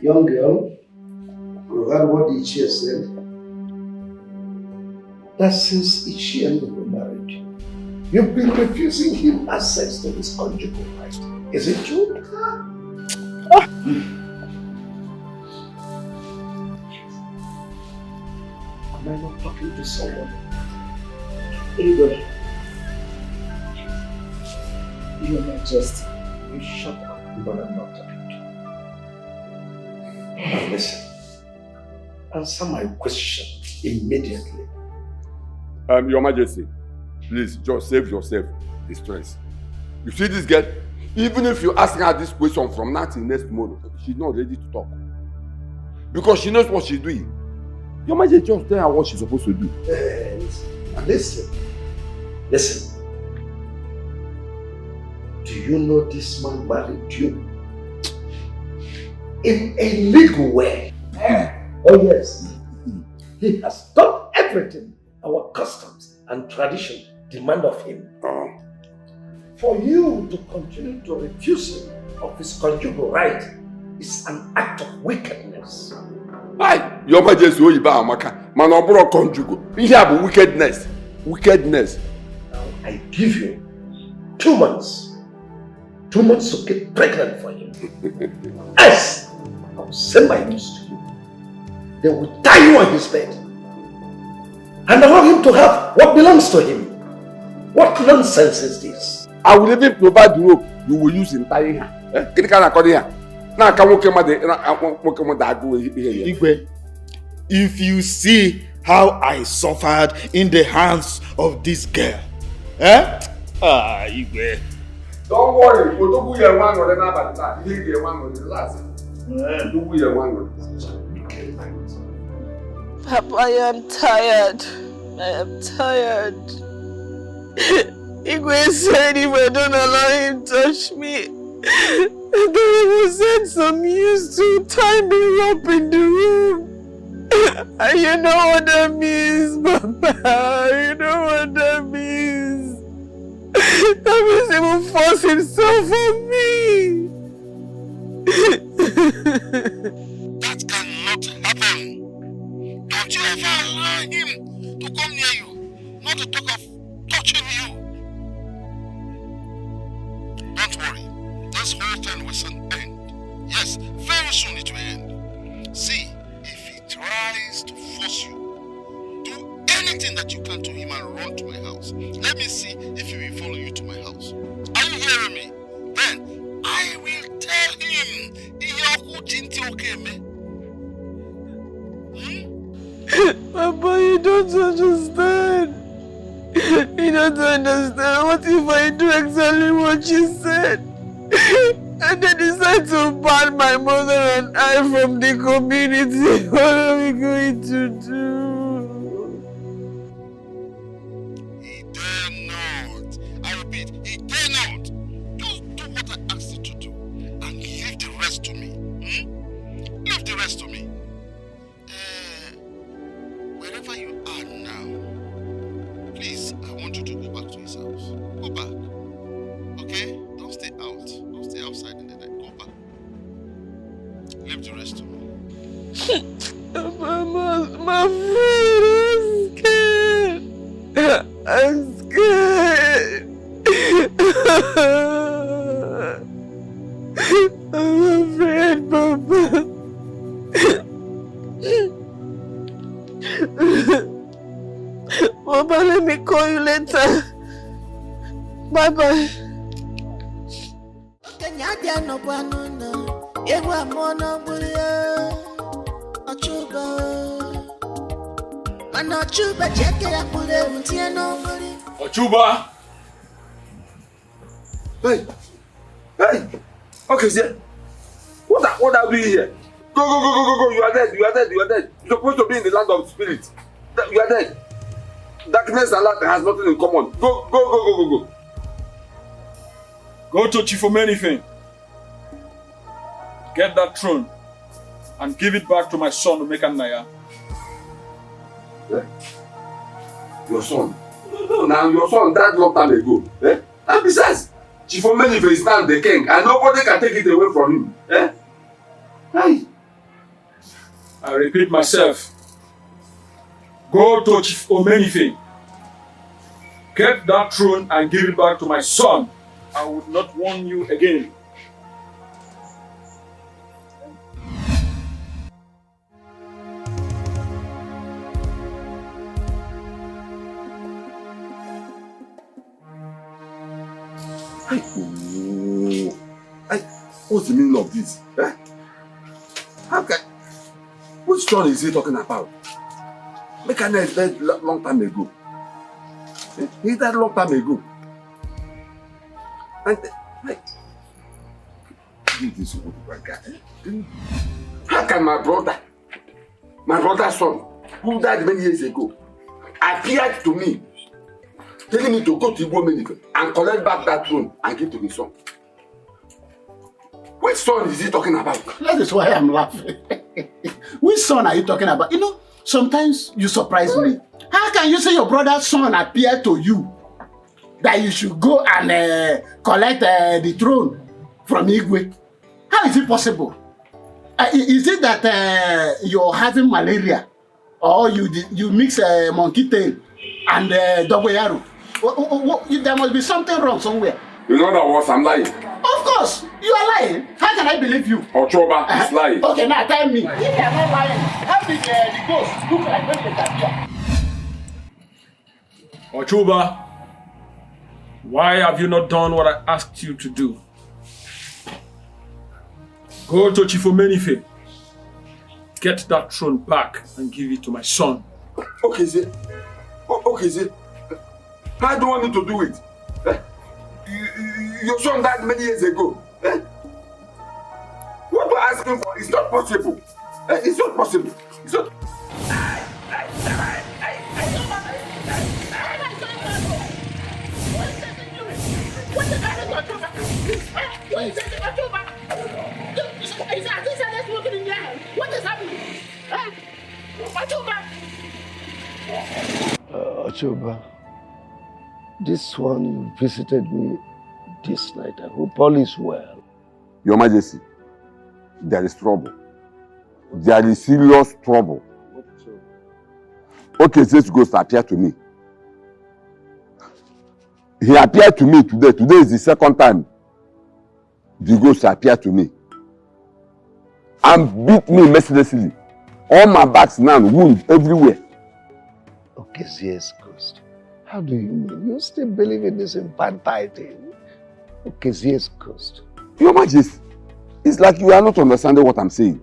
Young girl, you heard what Ichie said? That since Ichie and you were married, you've been refusing him access to his conjugal right. Is it true? Am I not talking to someone? Abel, Your Majesty, you shut up when I'm not talking to you. Now listen, answer my question immediately. Your Majesty, please just save yourself the stress. You see this girl? Even if you ask her this question from now till next tomorrow, she's not ready to talk. Because she knows what she's doing. Your Majesty, just tell her what she's supposed to do. Listen. Do you know this man married you? In a legal way. Oh yes. He has done everything our customs and tradition demand of him. For you to continue to refuse him of his conjugal right is an act of wickedness. Why? Your Majesty, Oyiba Amaka, man obro conjugal. He have wickedness. Wickedness. Now I give you 2 months. 2 months to get pregnant for him. Yes! I'll send my news to you. They will tie you on his bed and allow him to have what belongs to him. What nonsense is this? I will even provide the rope you will use in tying her. Igwe, if you see how I suffered in the hands of this girl, Igwe. Don't worry, Papa, I am tired. I am tired. Igwe said if I don't allow him to touch me, then he will send some youths to tie me up in the room. And you know what that means, Papa. You know what that means. That means he will force himself on me. That cannot happen. Don't you ever allow him to come near you, not to talk of touching you. Don't worry, this whole thing will soon end. Yes, very soon it will end. See, if he tries to force you, do anything that you can to him and run to my house. Let me see if he will follow you to my house. Are you hearing me? Then I will tell him, Papa, you don't understand. You don't understand. What if I do exactly what you said? And they decide to ban my mother and I from the community. What are we going to do? He dare not. I repeat, he dare not. Just do what I asked you to do and leave the rest to me. Leave the rest to me. Wherever you are now, please, I want you to go back to his house. Go back. Okay? Don't stay out. Don't stay outside in the night. Go back. Leave the rest to me. My friend, I'm scared. I'm afraid, Papa. Papa, let me call you later. Bye-bye. Ochuba! Hey! Hey! Okay, sir. What are we doing here? Go! You are dead. You're supposed to be in the land of spirit. You are dead. Darkness and light has nothing in common. Go. Go to Chifomenife. Get that throne and give it back to my son Umekanaya. Yeah. Your son. Now your son died long time ago. Eh? And besides, Chief Omenife is now the king and nobody can take it away from him. Eh? Aye. I repeat myself. Go to Chief Omenife. Get that throne and give it back to my son. I would not warn you again. What's the meaning of this? Eh? How can... Which son is he talking about? Mekane is dead long time ago. Eh? He died long time ago. And this is what how can my brother's son, who died many years ago, appeared to me, telling me to go to Igbo Medical and collect back that throne and give to his son? Which son is he talking about? That is why I'm laughing. Which son are you talking about? You know, sometimes you surprise me. How can you say your brother's son appeared to you that you should go and collect the throne from Igwe? How is it possible? Is it that you're having malaria, or you mix monkey tail and dogoyaro? There must be something wrong somewhere. In other words, I'm lying. Of course, you are lying. How can I believe you? Ochoba is lying. Okay, now tell me. If you are not lying, how did the ghost look like when they appear? Ochoba, why have you not done what I asked you to do? Go to Chief Omenife. Get that throne back and give it to my son. Okay, Zé. Okay, Zé. How do you want me to do it? Your son died many years ago. Eh? What you're asking for is not possible. It's not possible. It's not. What is happening? Ochoba, this one you visited me this night. I hope all is well. Your Majesty, there is trouble. There is serious trouble. Okay, this ghost appeared to me. He appeared to me today. Today is the second time the ghost appeared to me and beat me mercilessly. All my backs now, wound everywhere. Okay, yes, ghost. How do you mean? You still believe in this infantile thing? Okay, yes, ghost. Your Majesty, it's like you are not understanding what I'm saying.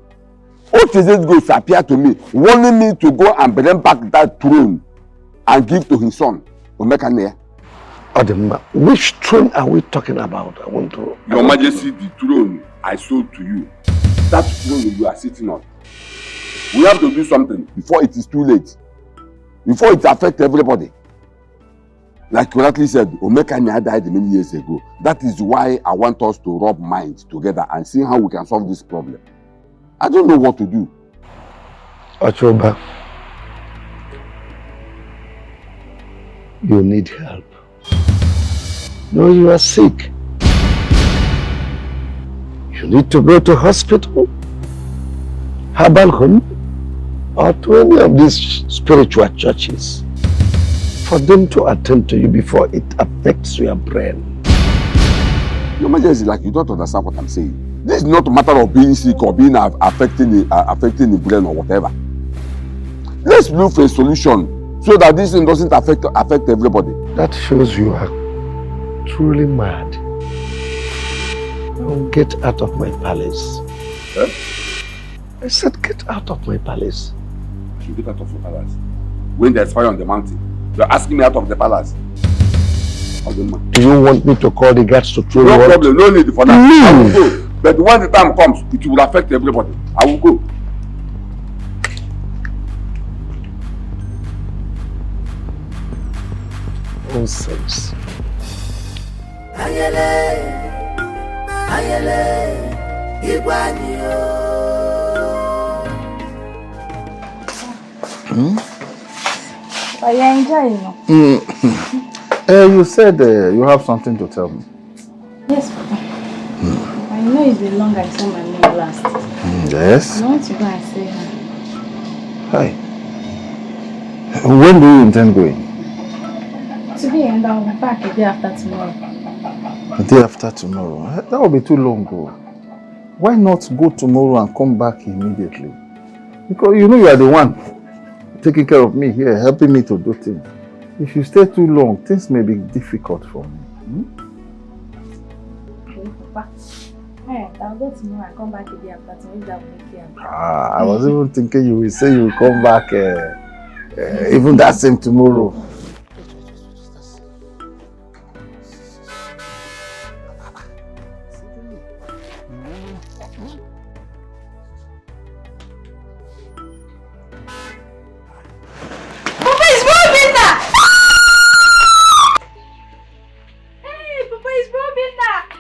Okeze's ghost appeared to me, warning me to go and bring back that throne and give to his son, Omekane. Odemba, which throne are we talking about? I want to... Your Majesty, the throne I sold to you, that throne you are sitting on. We have to do something before it is too late. Before it affects everybody. Like you rightly said, Omekane died many years ago. That is why I want us to rub minds together and see how we can solve this problem. I don't know what to do. Ochoba, you need help. No, you are sick. You need to go to hospital, herbal home, or to any of these spiritual churches for them to attend to you before it affects your brain. Your Majesty, like you don't understand what I'm saying. This is not a matter of being sick or being affecting the brain or whatever. Let's look for a solution so that this thing doesn't affect everybody. That shows you are truly mad. Now get out of my palace. Eh? I said get out of my palace. I should get out of your palace. When there's fire on the mountain, you're asking me out of the palace. Do you want me to call the guards to throw you out? No problem, no need for that. I will go. But when the time comes, it will affect everybody. I will go. Nonsense. But you're enjoying, no? You said you have something to tell me. Yes, Papa. I know it's been long I saw my mom last. Yes? I want to go and see her. Hi. When do you intend going? Today, and I'll be back a day after tomorrow. The day after tomorrow? That will be too long, though. Why not go tomorrow and come back immediately? Because you know you are the one taking care of me here, helping me to do things. If you stay too long, things may be difficult for me. Okay, Papa. Alright, I'll go tomorrow and come back a day after tomorrow. If that will make you happy. I was even thinking you will say you will come back even that same tomorrow.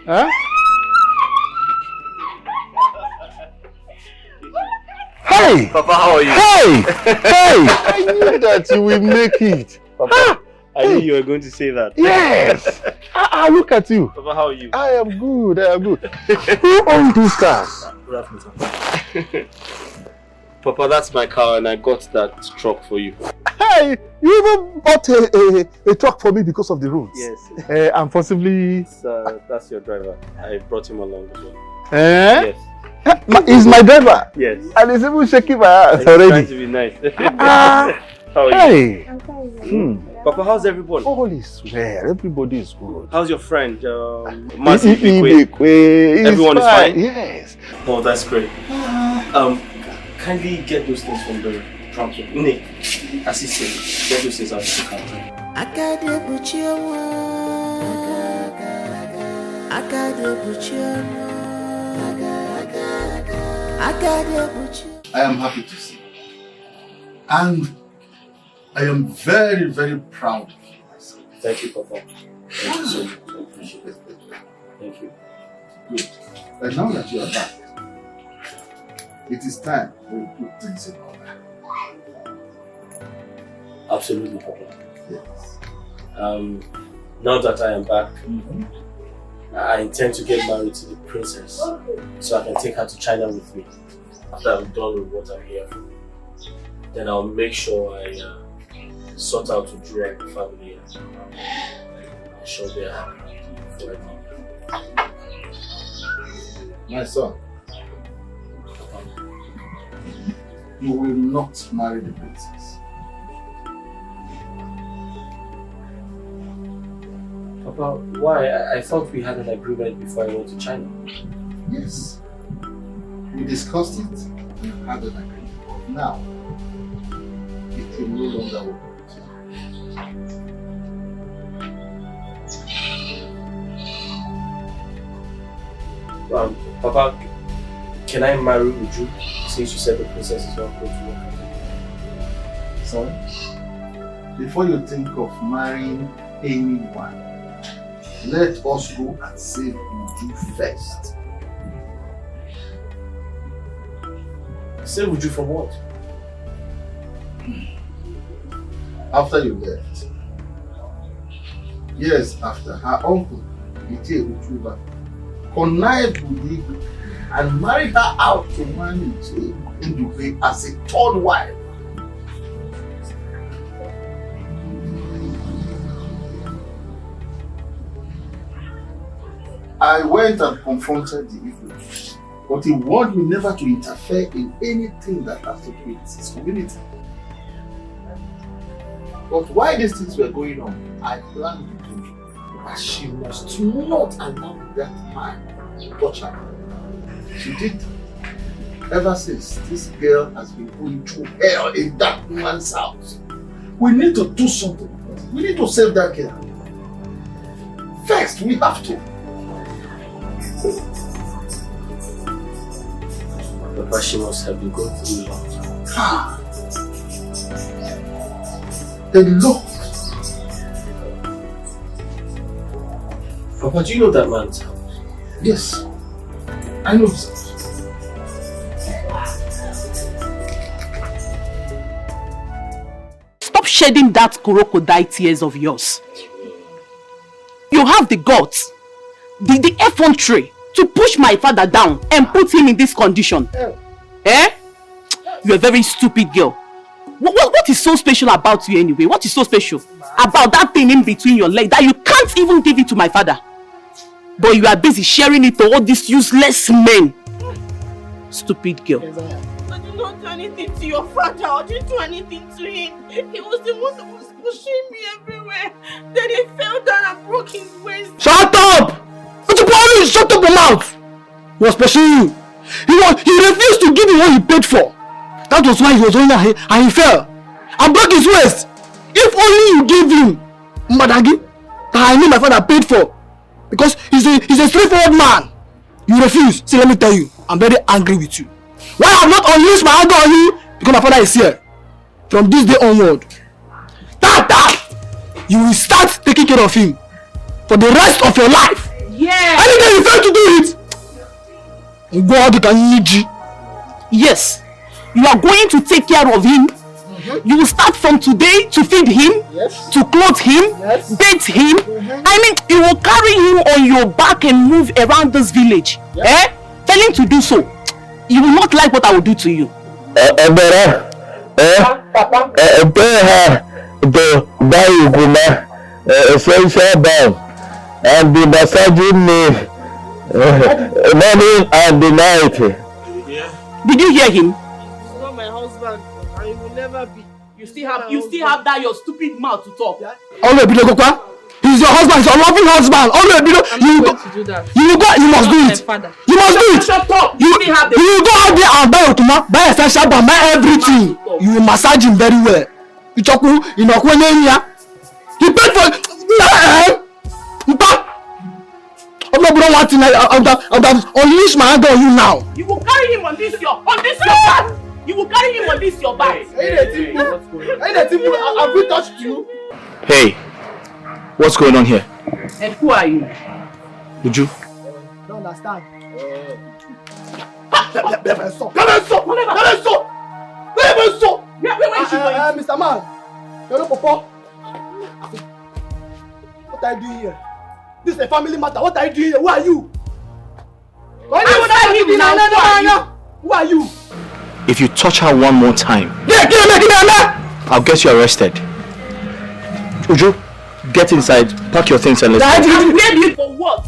Huh? Hey! Papa, how are you? Hey! Hey! I knew that you will make it. Papa, I knew you were going to say that. Yes! Look at you. Papa, how are you? I am good, Who owns these cars? Good afternoon, Papa. Papa, that's my car and I got that truck for you. Hey! You even bought a truck for me because of the roads. Yes. And possibly... That's your driver. I brought him along as well. Yes. He's my driver. Yes. And he's even shaking my hands He's already. trying to be nice. How are Hey! you? Papa, how's everyone? All is well. Everybody is good. How's your friend? Ibekwe. Everyone is fine? Yes. Oh, that's great. Kindly get those things from the trunk. Nick, assistant, get those things out of the car. I am happy to see you. And I am very, very proud of you myself. Thank you, Papa. Thank you so much. I appreciate it. Thank you. Good. And now that you are back, it is time we put things in order. Absolutely, Papa. Yes. Now that I am back, I intend to get married to the princess so I can take her to China with me after I'm done with what I'm here for. Then I'll make sure I sort out to Drew and the family and I'm sure they are happy for me. My son, you will not marry the princess. Papa, why? I thought we had an agreement before I went to China. Yes. We discussed it and had an agreement. Now, it will no longer work. Papa, can I marry Uju since you said the princess is not going to work? Son, before you think of marrying anyone, let us go and save Uju first. Save Uju from what? After you left, years after, her uncle, Dikeh Ujuba, connived with Igwe and married her out to manage Ndube as a third wife. I went and confronted the Igwe, but he warned me never to interfere in anything that has to do with his community. But while these things were going on, I planned to do that she must not allow that man to touch her. She did. Ever since, this girl has been going through hell in that man's house. We need to do something. We need to save that girl. First, we have to. Papa, she must have been going through a lot. A lot. Papa, do you know that man's house? Yes, I know his house. shedding that crocodile tears of yours. You have the guts, the effrontery to push my father down and put him in this condition. Eh? You're a very stupid girl. What is so special about you anyway? What is so special about that thing in between your legs that you can't even give it to my father? But you are busy sharing it to all these useless men. Stupid girl. I did not do anything to your father. I didn't do anything to him. He was the one that was pushing me everywhere. Then he fell down and broke his waist. Shut up! What you probably shut up your mouth? He was pushing you. He refused to give you what you paid for. That was why he was on here and he fell and broke his waist. If only you give him Madagi that I knew my father paid for, because he's a straightforward man. You refuse. See, let me tell you, I'm very angry with you. Why I have not unleashed my anger on you? Because my father is here. From this day onward, you will start taking care of him for the rest of your life. Yeah. Anything you fail to do it, you go out and yes. You are going to take care of him. You will start from today to feed him, to clothe him, bathe him. I mean, you will carry him on your back and move around this village. Telling to do so. You will not like what I will do to you. And the massaging me morning and the night. Did you hear him? He's not my husband, and he will never be. You still have that your stupid mouth to talk. He's your husband, he's your loving husband. You must do it. You must do it. Shut up. You will go out there and buy Otuma, buy essential, buy everything. You will massage him very well. He paid for it. I would have unleashed my anger on you now. You will carry him on this your back. You will carry him on this your back. Have we touched you? Hey, what's going on here? And who are you? Would you? Don't understand. Mr. Man, you're Papa. What are you doing here? This is a family matter. What are you doing here? Who are you? Who are you? If you touch her one more time, I'll get you arrested. Uju, get inside, pack your things and let's go. Where do you for what?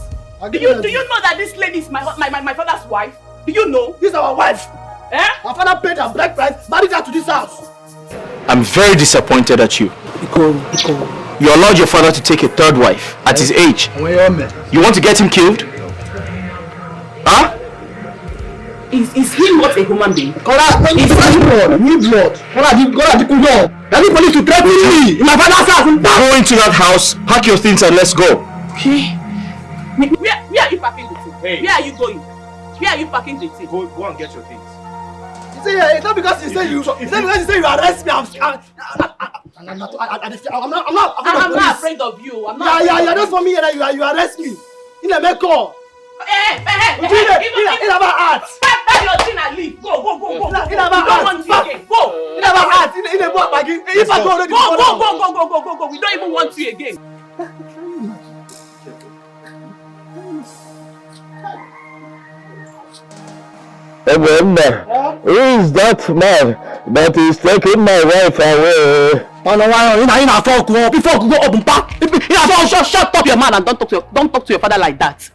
Do you know that this lady is my father's wife? Do you know? This is our wife. Our father paid her bride price, married her to this house. I'm very disappointed at you. You allowed your father to take a third wife at his age. You want to get him killed? Huh? Is he not a human being? Any police to threaten me in my father's house. Go into that house, pack your things and let's go. Where are you packing the thing? Hey. Where are you going? Where are you packing the thing? Go and get your things. You see, it's not because you say you arrest me. I'm not afraid of you. I'm not. Yeah. Just for me that you arrest me. In a make call. Hey. In our hearts. Pack your thing and leave. Go. In our hearts. Go. In our hearts. In a boat bag. If I go already. Go. We don't even want you again. Remember, who is that man that is taking my wife away? Shut up your man and don't talk to your father like that.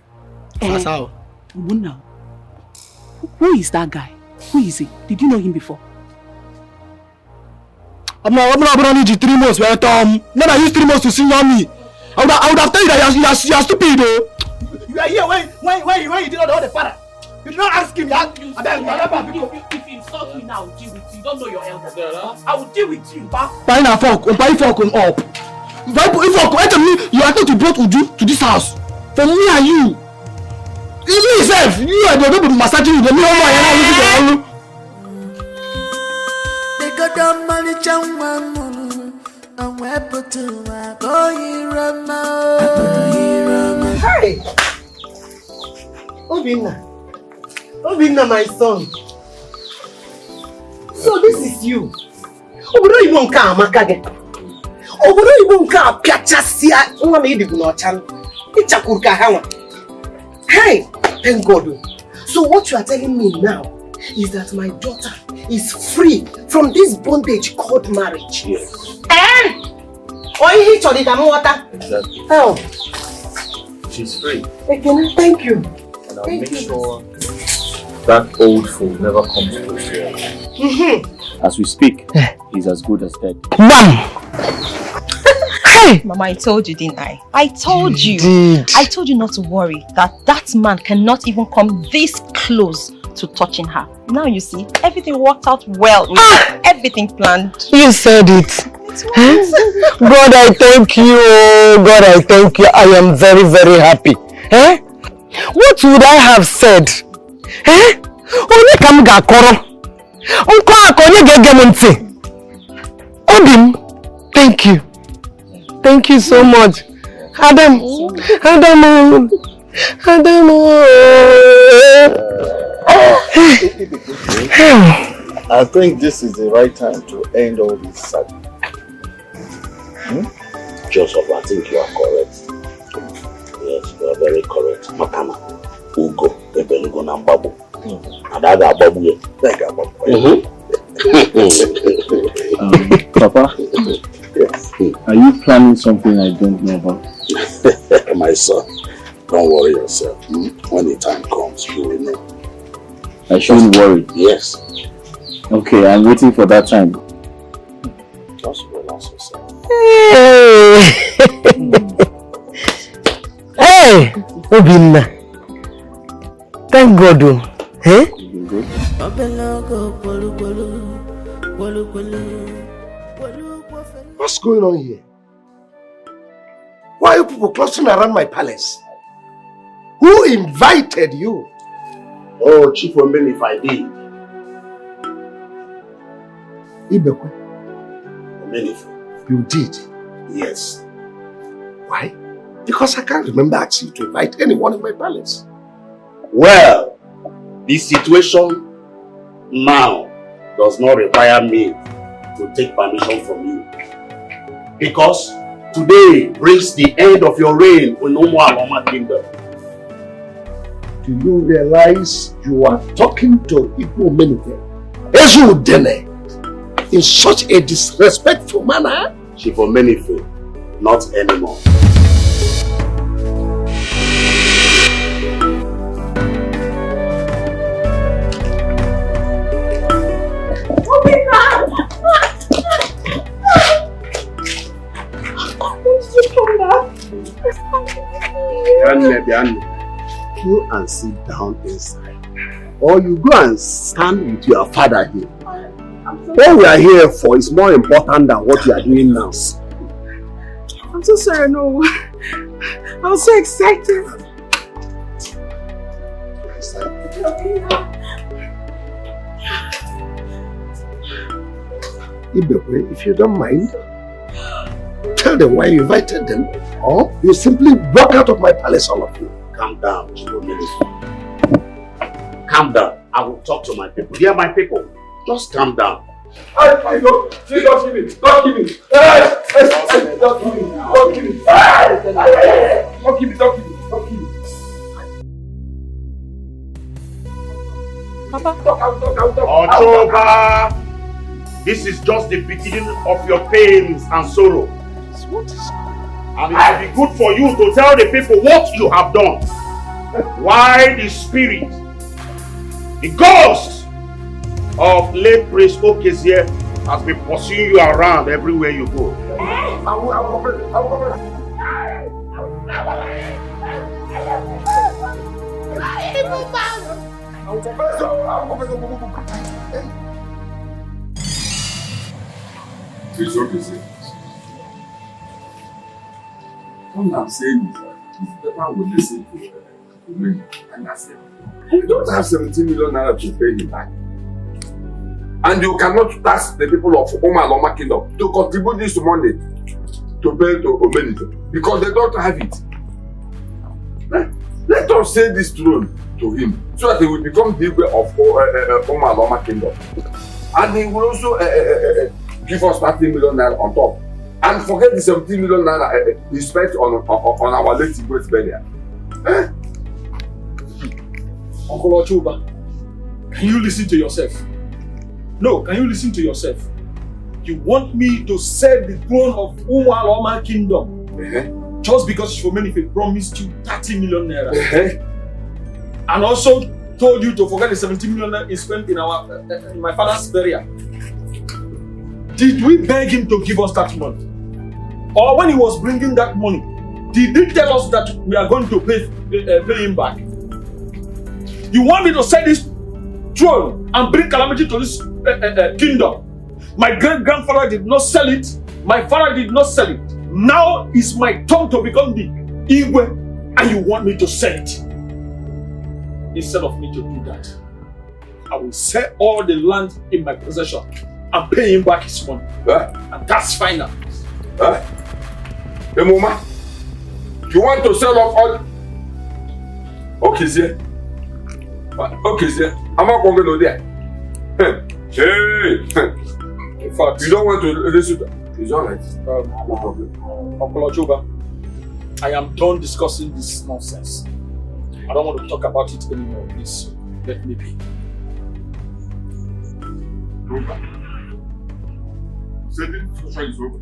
Who is that guy? Who is he? Did you know him before? I'm not only 3 months. Then I used 3 months to sing on me. I would have told you that you are stupid though. You are here when you did all the father. You did not ask him. If you insult me now, I will deal with you. You don't know your elder. I will deal with you. Buy na fork up. If you are going to brought Uju to this house for me and you. Even yourself, you are the people massaging you. They got the money changman and weapon to my boy Rama. Hey, Obinna, my son. So this is you. Oh, we don't even come, Makage. Obodo Igbo nke a piachasia nwa m idibu n'ọcha. Ichakwuru ka ha nwa. Hey, thank God. So what you are telling me now is that my daughter is free from this bondage called marriage. Yes. Exactly. Oh. She's free. Again, thank you. And I'll make sure that old fool never comes close to her. As we speak, he's as good as dead. Mama, I told you, didn't I? I told you. I told you not to worry. That man cannot even come this close to touching her. Now you see, everything worked out well. We had everything planned. You said it. God, I thank you. God, I thank you. I am very, very happy. What would I have said? Only come gakoro. Odim, thank you. Thank you so much. Adam. I think this is the right time to end all this saga. Joseph, I think you are correct. Yes, you are very correct. Makana, Ugo, Ebelugo, and Babu. And I got Babu here. Papa, yes. Are you planning something I don't know about? My son, don't worry yourself. When the time comes, you will know. I shouldn't worry. Yes. Okay, I'm waiting for that time. Just relax yourself. Hey, Obinna. Thank God. What's going on here? Why are you people clustering around my palace? Who invited you? Oh, Chief Omen, if I did. Ibekwe. Omenif. You did? Yes. Why? Because I can't remember asking you to invite anyone in my palace. Well, the situation now does not require me to take permission from you. Because today brings the end of your reign in Omo Aloma Kingdom. Do you realize you are talking to Igbo Menife, Ezu Dene, in such a disrespectful manner? Chief Omenife, not anymore. Go and sit down inside. Or you go and stand with your father here. What we are here for is more important than what you are doing now. I'm so sorry, no. I'm so excited. Ibekwe, if you don't mind, tell them why you invited them, or you simply walk out of my palace, all of you. Calm down, calm down. I will talk to my people. They are my people. Just calm down. Don't kill me. Don't kill me. Don't kill me. Don't kill me. Don't kill me. Don't kill me. Don't kill me. Papa. Ochoba, this is just the beginning of your pains and sorrow. What is and it will be good for you to tell the people what you have done. Why the spirit, the ghost of late Prince Okezie has been pursuing you around everywhere you go. Prince Okezie. What I'm saying is that it's better we listen to me and that's it. You don't have 17 million naira to pay him back. And you cannot tax the people of Omo Aloma Kingdom to contribute this money to pay to Omeni because they don't have it. Let us say this throne to him so that he will become the Igwe of Omo Aloma Kingdom. And he will also give us 30 million naira on top And forget the 17 million naira he spent on our late Igwe's burial. Uncle Ochuba, can you listen to yourself? No, can you listen to yourself? You want me to sell the throne of Umualoma Kingdom just because Shifomenife promised you 30 million naira and also told you to forget the 17 million naira he spent in my father's burial. Did we beg him to give us that money? Or when he was bringing that money, did he tell us that we are going to pay him back? You want me to sell this throne and bring calamity to this kingdom? My great-grandfather did not sell it. My father did not sell it. Now it's my turn to become the Igwe, and you want me to sell it. Instead of me to do that, I will sell all the land in my possession and pay him back his money. And that's final. Hey, Mama, you want to sell off all? Okay, sir. Okay, sir. I'm not going to go there. Hey. In fact, you don't want to listen to. It's all right. No problem. Uncle Ochuba, I am done discussing this nonsense. I don't want to talk about it anymore. Please, let me be. Setting social is over.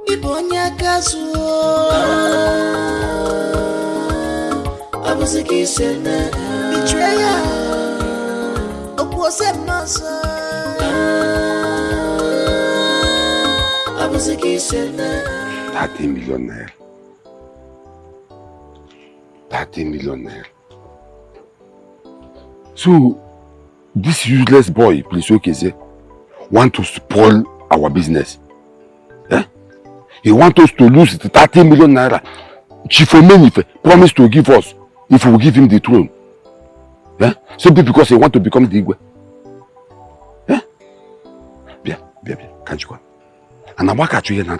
Ibonya kazuo Abuziki sena Betrayal Okwose masa Abuziki sena 30 million naira. 30 million naira. So, this useless boy, please, okay, say, want to spoil our business. He wants us to lose the 30 million naira. Chifomenife promised to give us if we give him the throne. Simply because he wants to become the Igwe. Bia, can't you go? And I'm back you here.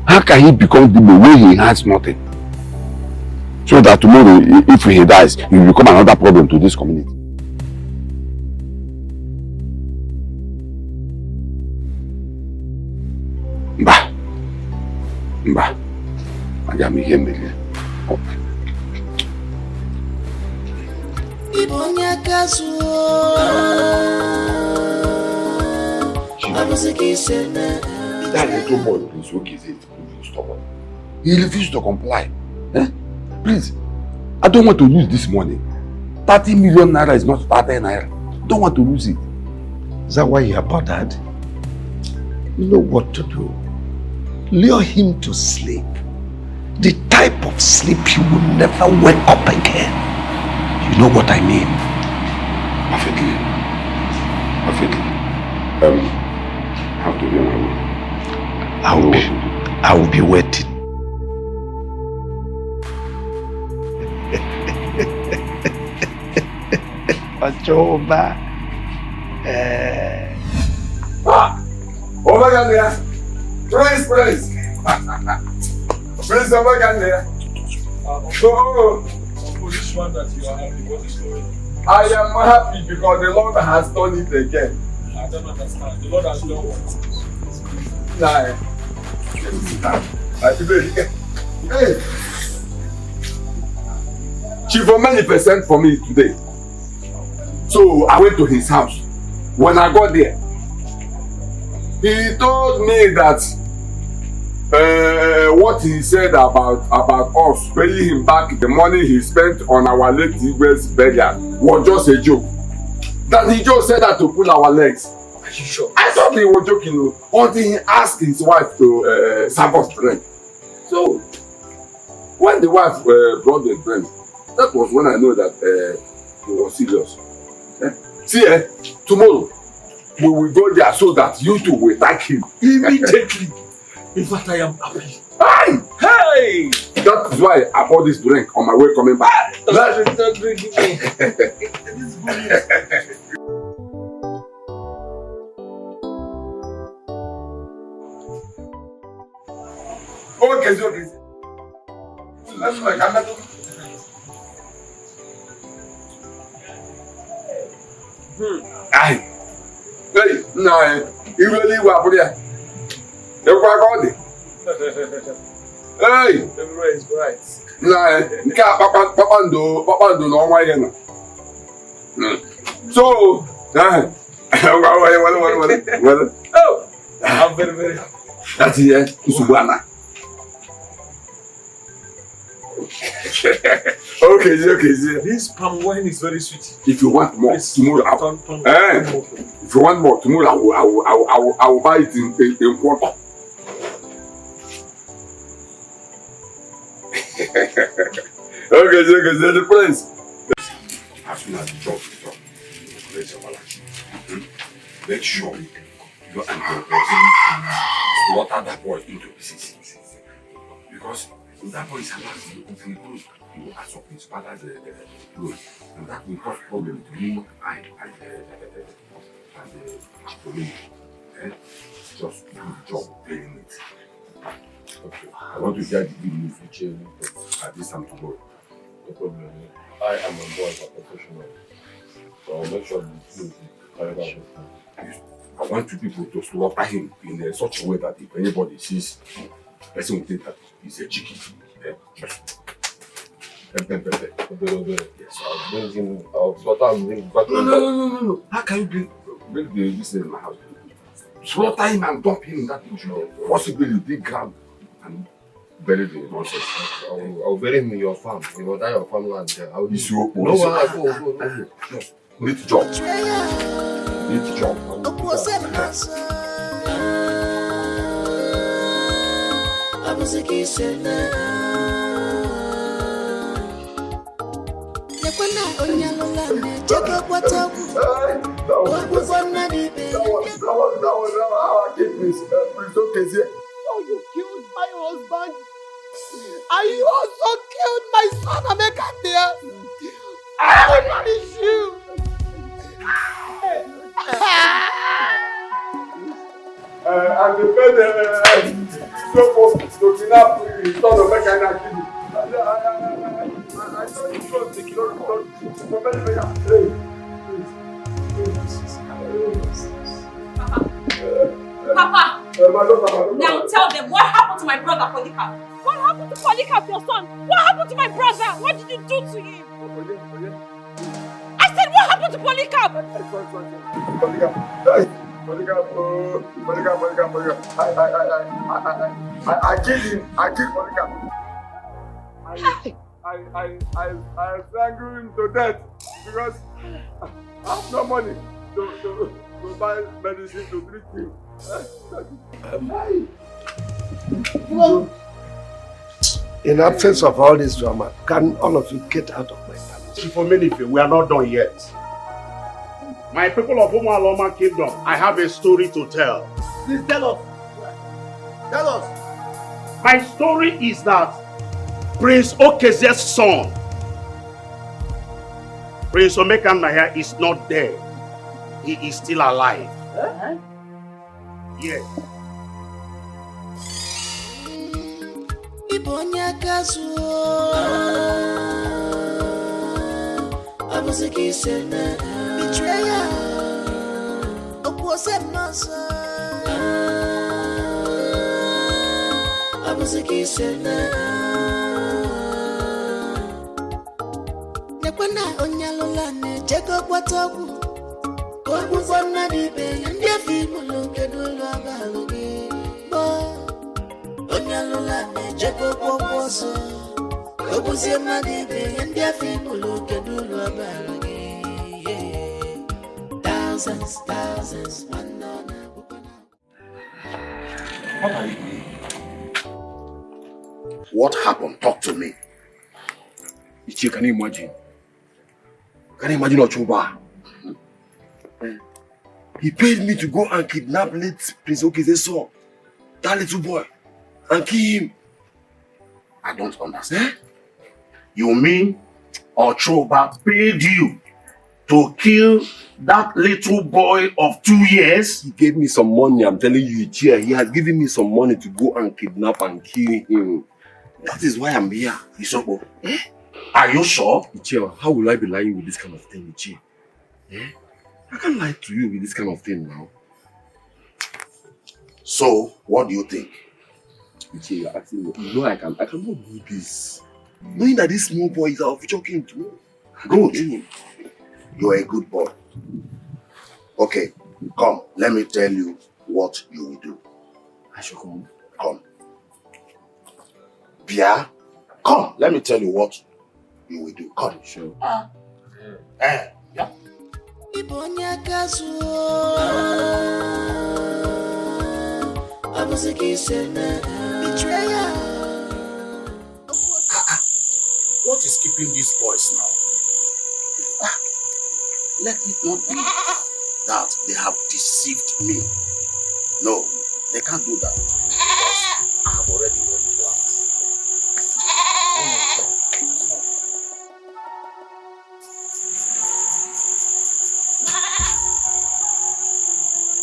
How can he become the way he has nothing? So that tomorrow, if he dies, he will become another problem to this community. Mba, aga m ihe mere. Ibonya kazuo Abuziki sena That little boy, please, what is it? Stop it. He refused to comply. Please, I don't want to lose this money. 30 million naira is not 30 naira. Don't want to lose it. Is that why you are bothered? You know what to do. Lure him to sleep. The type of sleep he will never wake up again. You know what I mean? Perfectly. I have to be on my way. I will be waiting. Ochoba. Over there. Praise. Praise over there. This one that you are happy, what is going on? I am happy because the Lord has done it again. I don't understand. The Lord has done what? Hey. Chifomenife sent for me today. So I went to his house. When I got there, he told me that what he said about us paying him back the money he spent on our late Igwe's burial was just a joke. That he just said that to pull our legs. Are you sure? I thought he was joking until he asked his wife to serve us drink. So when the wife brought the drink, that was when I know that he was serious. See, tomorrow we will go there so that you two will thank him immediately. In fact, I am happy. Hey! That is why I bought this drink on my way coming back. Don't drink it. Okay. Let's make another. Hey, no, you really were up there. You're quite good. Hey! Everywhere is bright. Nah, Papa do no way. So, well, oh, I'm very. That's it, Subana. Okay. This palm wine is very sweet. If you want more, tomorrow. If you want more, tomorrow I will buy it in quarter. Okay, the prince. As soon as the job is done, raise your balance. Make sure you and your slaughter that boy into pieces. Because if that boy is allowed to open the clothes, he will ask of his father's clothes. And that will cause problem to him and to me. Just do the job paying it. Okay. I want to hear the good news with you at this time tomorrow. No problem. I am on board as a professional. So I'll make sure the news is carried out. I want you people to slaughter him in such a way that if anybody sees, the person will think that he's a chicken. Just yes, I'll bring him, I'll slaughter him back. No. How can you bring this in my house? Slaughter him and dump him in that bush. Possibly you dig ground and bury the nonsense. I'll bury him in your farm. You know, that your farmland there. I'll This your no one go. Need job. Need job. Oh, you killed my husband. And you also killed my son, Ameka there. I will punish you. And the man supposed to kidnap his son of Mecca and kill him. I told you to take it Papa! Now tell them what happened to my brother Polycarp. What happened to Polycarp, your son? What happened to my brother? What did you do to him? I said, what happened to Polycarp? Polycarp. I killed him. I killed Polycarp. I strangled him to death because I have no money to buy medicine to treat him. In absence of all this drama, can all of you get out of my palace? For many people, we are not done yet. My people of Umualoma Kingdom, I have a story to tell. Please tell us. Tell us. My story is that Prince Okeze's son, Prince Omekanaya, is not dead. He is still alive. Yes. Betrayer. Nekwana onyalola ne jego kwataku. Obu fonna dibe ndia fi mulunge dulu abalugi. Onyalola ne jego kwakwaso. Obu zema dibe ndia fi mulunge dulu abalugi. Thousands, one on. What are you doing? What happened? Talk to me. Ichi, can you imagine? Can you imagine Ochoba? He paid me to go and kidnap late Prince Okeze's son, that little boy, and kill him. I don't understand. You mean Ochoba paid you to kill that little boy of 2 years? He gave me some money, I'm telling you, Ichi. He has given me some money to go and kidnap and kill him. That is why I'm here, Isoko. Are you sure? Ichi, how will I be lying with this kind of thing, Ichi? I can't lie to you with this kind of thing now. So, what do you think? You're asking me. You know I cannot do this. Knowing that this small boy is our future king too. Good. You're a good boy. Okay, come, let me tell you what you will do. I should come. Come. Pia, come, let me tell you what you will do. Come. Sure. Yeah. What is keeping these boys now? Let it not be that they have deceived me. No, they can't do that because I have already known the plans.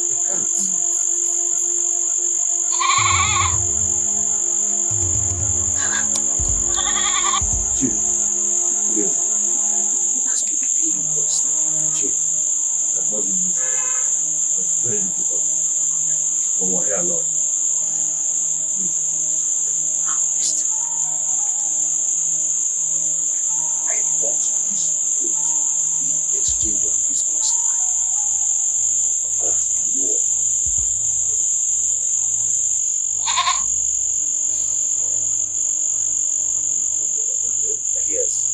They can't. Yes. That's been keeping you boys now. That's not easy. That's very difficult. But we're here, Lord. Listen. I bought this boat in exchange of this boy's life. Of course, you know what. Yes.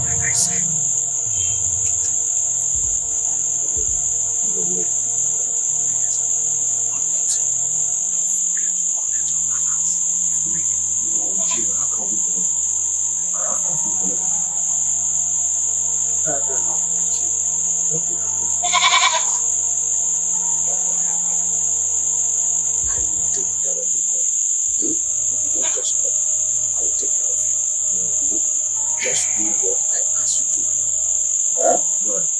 Like I said, No way. How can we do it? Of course we collect it. What will happen to me? I will take care of you. Don't just come. I will take care of you. Just do what I ask you to do. Huh? Right.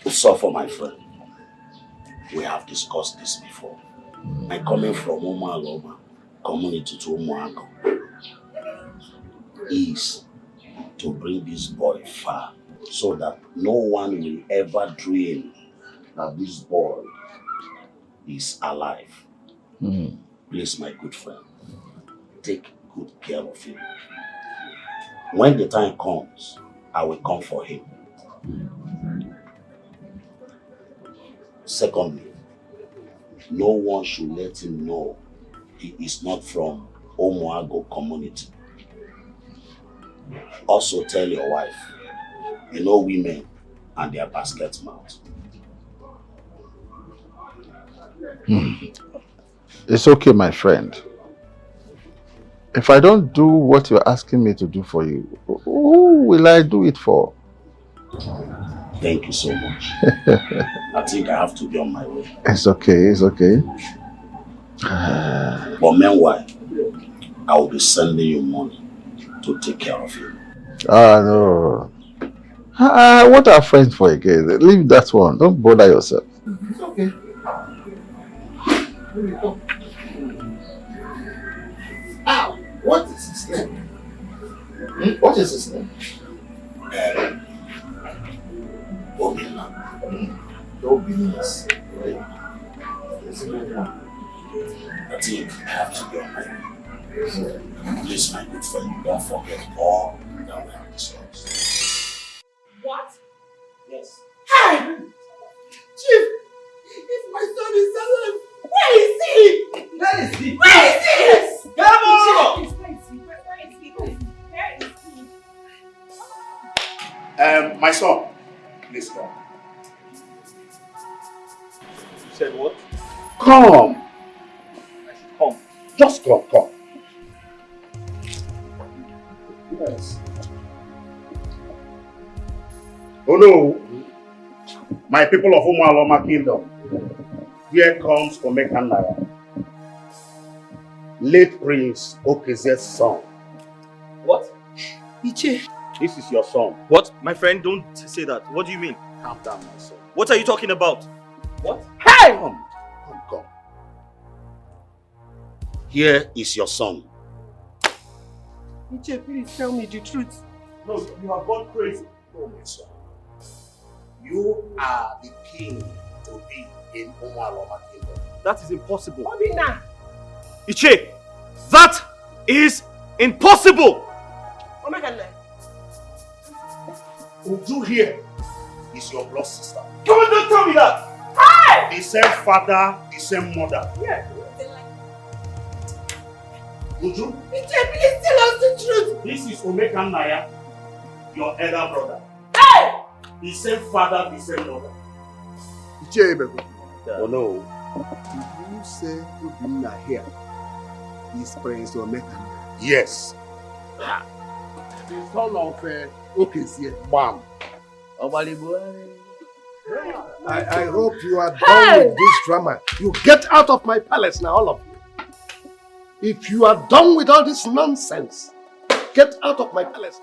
So for my friend, we have discussed this before. I'm coming from Umaloma community to Umuago is to bring this boy far so that no one will ever dream that this boy is alive. Please, my good friend, take good care of him. When the time comes, I will come for him. Secondly, no one should let him know he is not from Umuago community. Also tell your wife, you know women and their basket mouth. It's okay, my friend. If I don't do what you're asking me to do for you, who will I do it for? Thank you so much. I think I have to be on my way. It's okay, it's okay. But meanwhile, I will be sending you money to take care of you. No. What are friends for again? Leave that one. Don't bother yourself. It's okay. What is his name? What is his name? Obina. Obina's. I think I have to go on my way. Please, my good friend, don't forget all that we have discussed. What? Yes. Hey! Chief, if my son is alive, where is he? Where is he? Where is he? Yes. Come on! Chief, where is he? Where is he? Where is he? My son, please come. You said what? Come. Come. Just come. Yes. Oh no, my people of Umualoma Kingdom, here comes Omekanaya, late Prince Okeze's son. What? Iche. This is your son. What? My friend, don't say that. What do you mean? Calm down, my son. What are you talking about? What? Hey! Come. Here is your son. Iche, please tell me the truth. No, you have gone crazy. Oh, my son. You are the king to be in Umualoma Kingdom. That is impossible. Obina! Iche, that is impossible! Oh my God. Uju here is your blood sister. Come on, don't tell me that! Hey! The same father, the same mother. Yeah. Uju? Iche, please tell us the truth. This is Omekanaya, your elder brother. Hey! The same father, the same mother. Iche Ebego. Oh no. You say Obinna here is Prince Omekanaya? Yes. The son of Okezie. Bam. I hope you are done with this drama. You get out of my palace now, all of you. If you are done with all this nonsense, get out of my palace.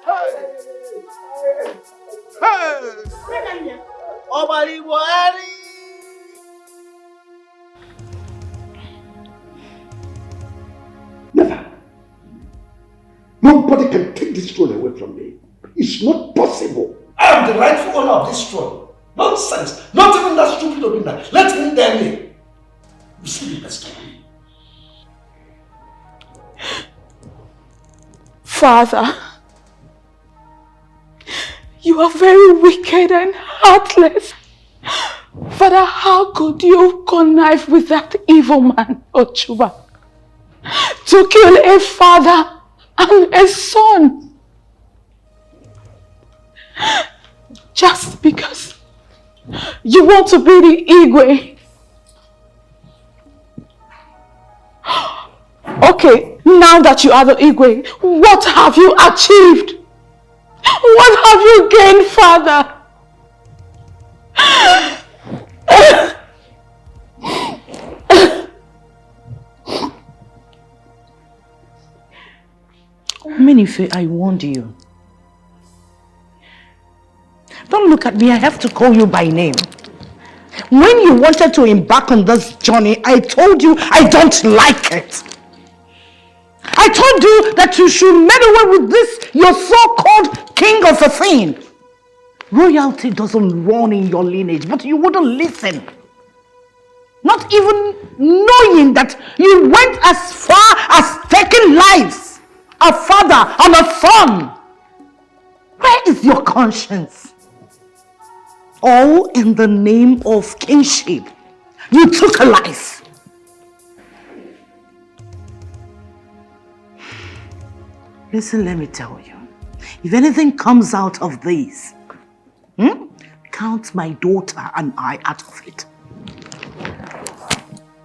Never. Nobody can take this throne away from me. It's not possible. I am the rightful owner of this throne. Nonsense. Not even that stupid Obinna. Let him dare me. You see the best of me. Father, you are very wicked and heartless. Father, how could you connive with that evil man, Ochuba, to kill a father and a son? Just because you want to be the Igwe. Okay, now that you are the Igwe, what have you achieved? What have you gained, Father? Minife, I warned you. Don't look at me, I have to call you by name. When you wanted to embark on this journey, I told you I don't like it. I told you that you should meddle with this, your so-called king of a thing. Royalty doesn't run in your lineage, but you wouldn't listen. Not even knowing that you went as far as taking lives, a father and a son. Where is your conscience? All in the name of kinship. You took a life. Listen, let me tell you. If anything comes out of this, count my daughter and I out of it.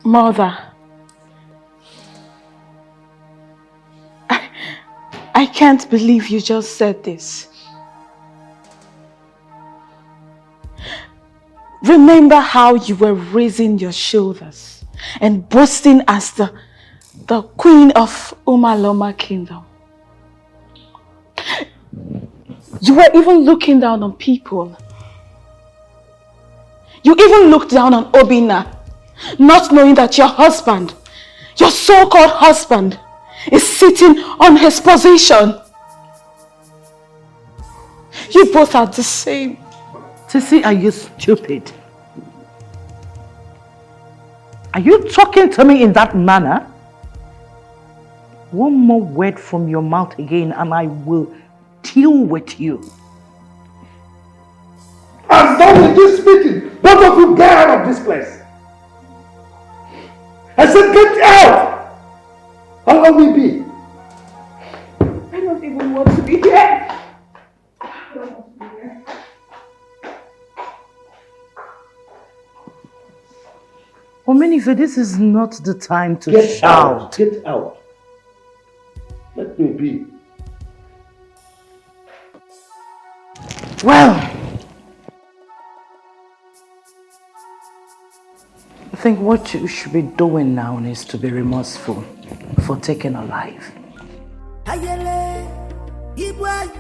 Mother, I can't believe you just said this. Remember how you were raising your shoulders and boasting as the queen of Umualoma Kingdom. You were even looking down on people. You even looked down on Obinna, not knowing that your husband, your so-called husband, is sitting on his position. You both are the same. Sissy, are you stupid? Are you talking to me in that manner? One more word from your mouth again and I will deal with you. I'm done with this meeting. Both of you get out of this place. I said get out. How long will it be? I don't even want to be here. Omenife, this is not the time to Get shout. Out. Get out. Let me be. Well, I think what you should be doing now is to be remorseful for taking a life. Ayele, Ibuayo.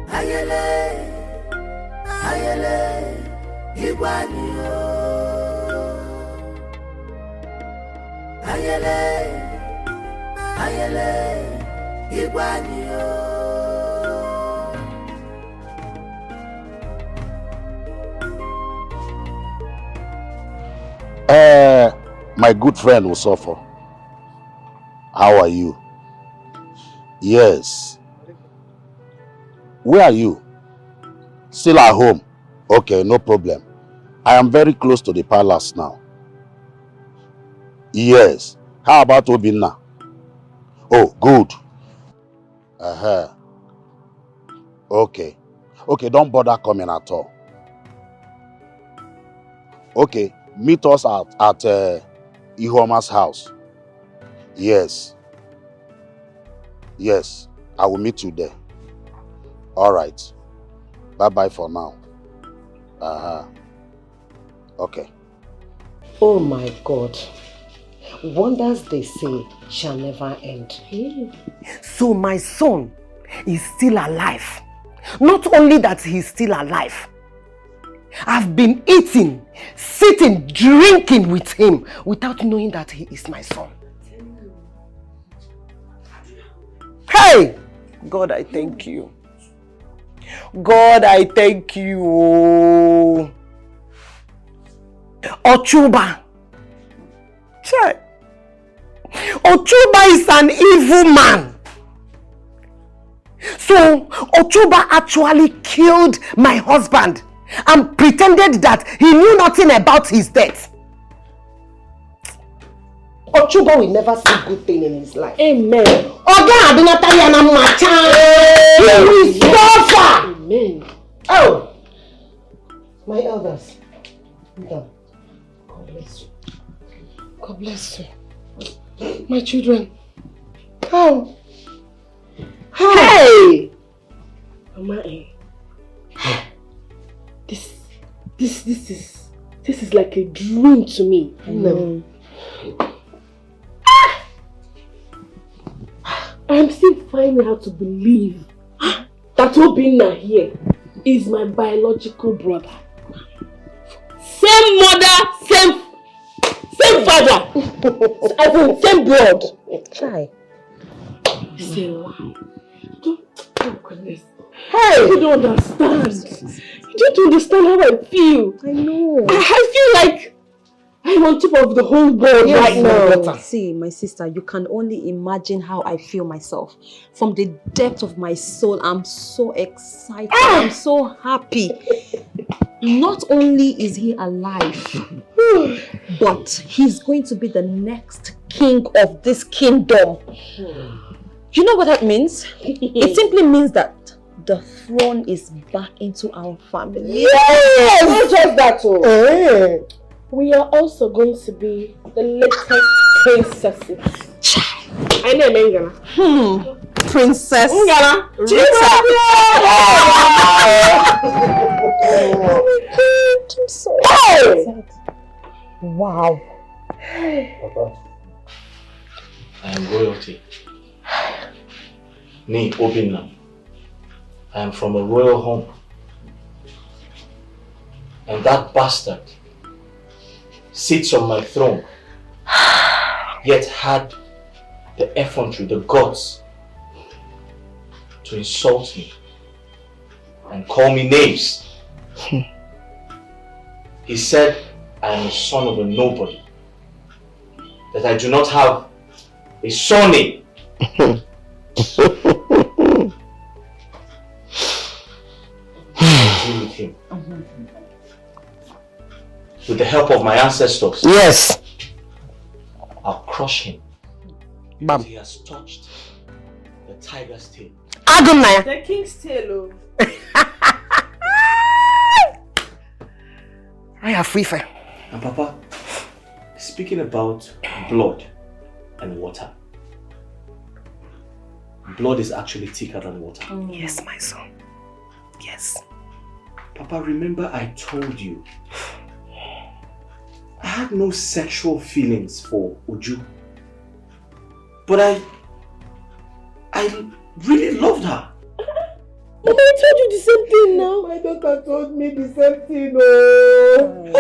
Ayele, Ayele, Ibuayo. Ayele, Ayele, Ibuayo. My good friend will suffer. How are you? Yes. Where are you? Still at home? Okay, no problem. I am very close to the palace now. Yes. How about Obinna? Oh, good. Okay. Okay, don't bother coming at all. Okay, meet us at Ihoma's house. Yes. Yes, I will meet you there. All right. Bye-bye for now. Okay. Oh my God. Wonders they say shall never end. So my son is still alive. Not only that he's still alive, I've been eating, sitting, drinking with him without knowing that he is my son. Hey! God, I thank you. God, I thank you. Ochuba. Chai. Ochuba is an evil man. So, Ochuba actually killed my husband and pretended that he knew nothing about his death. Ochuba will never see good thing in his life. Amen. He will suffer. Amen. Oh, my elders. God bless you. God bless you. My children. Oh. Hey! Mama, this is like a dream to me. I know. I'm still finding out to believe that Obinna here is my biological brother. Same mother, same father. As in same blood. Try. It's a lie. Oh goodness. Hey! You don't understand. You don't understand how I feel. I know. I feel like I'm on top of the whole world right now. See, my sister, you can only imagine how I feel myself. From the depth of my soul, I'm so excited. I'm so happy. Not only is he alive, but he's going to be the next king of this kingdom. You know what that means? It simply means that the throne is back into our family. Yes! Not just that. We are also going to be the latest princesses. I know Mengana. Princess Rita. Oh my God, I'm so excited. Wow. Papa, I am royalty. Me, Obinna. I am from a royal home. And that bastard sits on my throne, yet had the effrontery, the guts to insult me and call me names. He said I am a son of a nobody, that I do not have a surname. I deal with him. With the help of my ancestors. Yes. I'll crush him. Bam. He has touched the tiger's tail. Agunaya. The king's tail. I have free fire. And Papa, speaking about blood and water, blood is actually thicker than water. Yes, my son. Yes. Papa, remember I told you I had no sexual feelings for Uju. But I really loved her. Mama, I told you the same thing now. My daughter told me the same thing. Oh.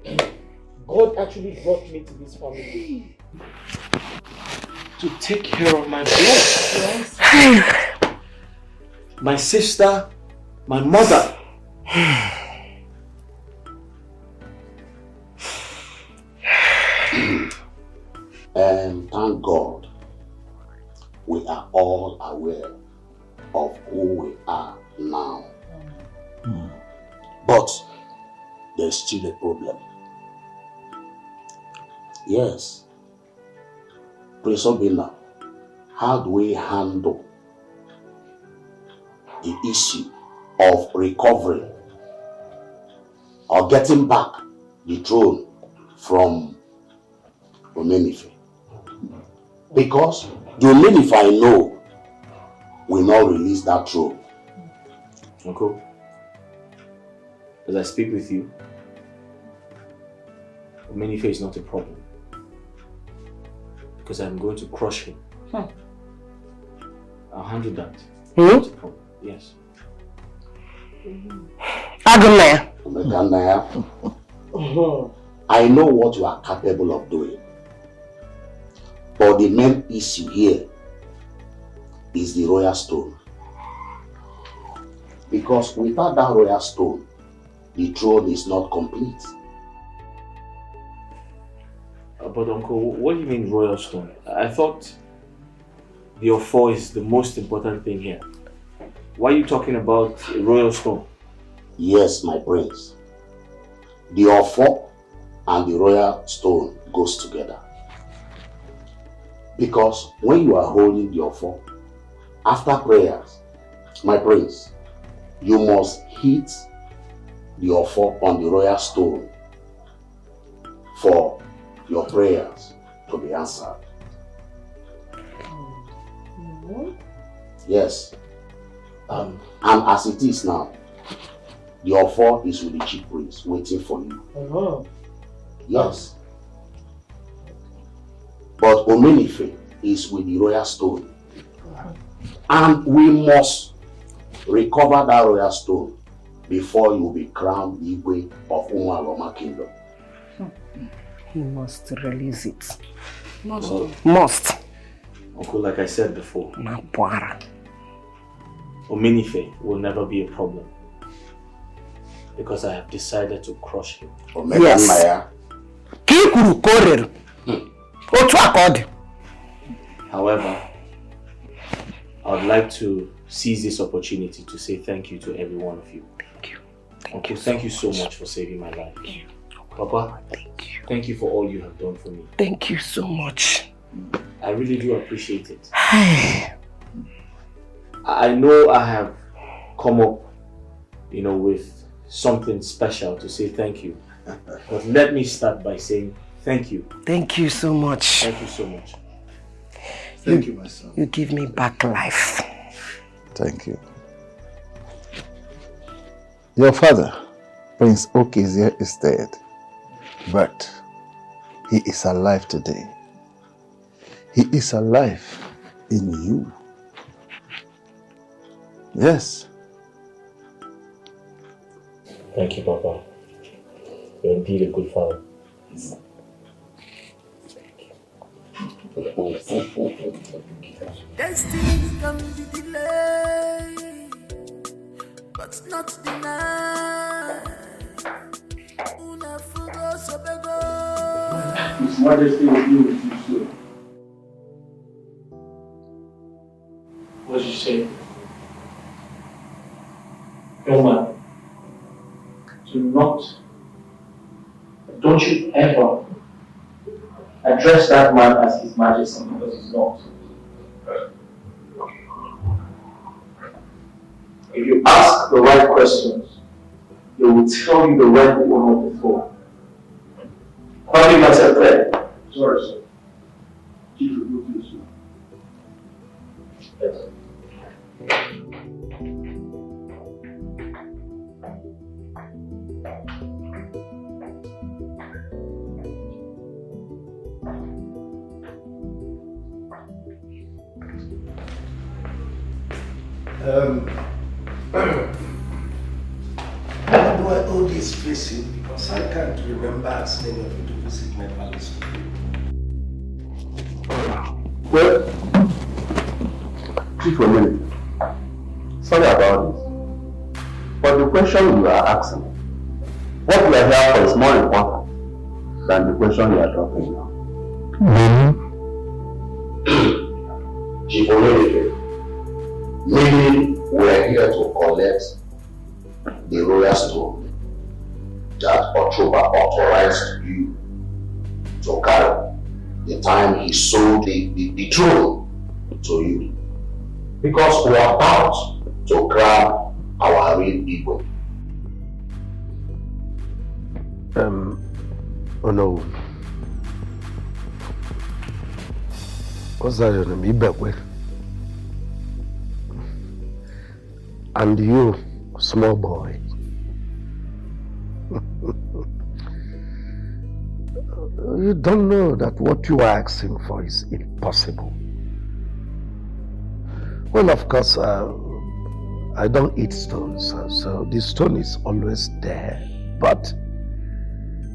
Hey! God actually brought me to this family to take care of my blood. Yes. My sister, my mother. And thank God, we are all aware of who we are now. But there's still a problem. Yes. Prince Obinna, how do we handle the issue of recovering or getting back the throne from Omenife? Because the Omenife I know will not release that throne. Uncle, as I speak with you, Omenife is not a problem. Because I'm going to crush him. I'll handle that. Not a problem. Yes. Agunaya, I know what you are capable of doing. But the main issue here is the royal stone. Because without that royal stone, the throne is not complete. But Uncle, what do you mean royal stone? I thought the Ofo is the most important thing here. Why are you talking about a royal stone? Yes, my prince. The Ofo and the royal stone goes together. Because when you are holding the Ofo, after prayers, my prince, you must hit the Ofo on the royal stone for your prayers to be answered. Yes. And as it is now, the Ofo is with the chief priest waiting for you. Yes. But Omenife is with the royal stone. And we must recover that royal stone before you will be crowned the Igwe of Umualoma Kingdom. He must release it. Must. Uncle, like I said before, Omenife will never be a problem. Because I have decided to crush him. Yes. However, I would like to seize this opportunity to say thank you to every one of you. Thank you. Uncle, thank you so much for saving my life. Papa, thank you for all you have done for me. Thank you so much. I really do appreciate it. I know I have come up, with something special to say thank you. But let me start by saying thank you. Thank you so much. Thank you so much. Thank you, my son. You give me back life. Thank you. Your father, Prince Okezie, is dead. But he is alive today. He is alive in you. Yes. Thank you, Papa. You're indeed a good father. Destiny can be delayed, but not denied. His Majesty will be with you soon. What did you say? Young man, don't you ever address that man as His Majesty, because he's not. If you ask the right questions, they will tell you the rightful owner of the throne. How do you myself there? Sorry, sir. Chief will go to you soon. Yes. How do I owe this visit? Because I can't remember asking you to visit my palace. Well, Chief Omeni, sorry about this. But the question you are asking, what we are here for is more important than the question you are dropping now. Chief Omeni, meaning we are here to collect the royal stone that Ochoba authorized you to carry the time he sold the throne to you. Because we are about to grab our real Igwe. Oh no. What's that your name? Ibekwe. And you, small boy. You don't know that what you are asking for is impossible. Well, of course, I don't eat stones, so the stone is always there. But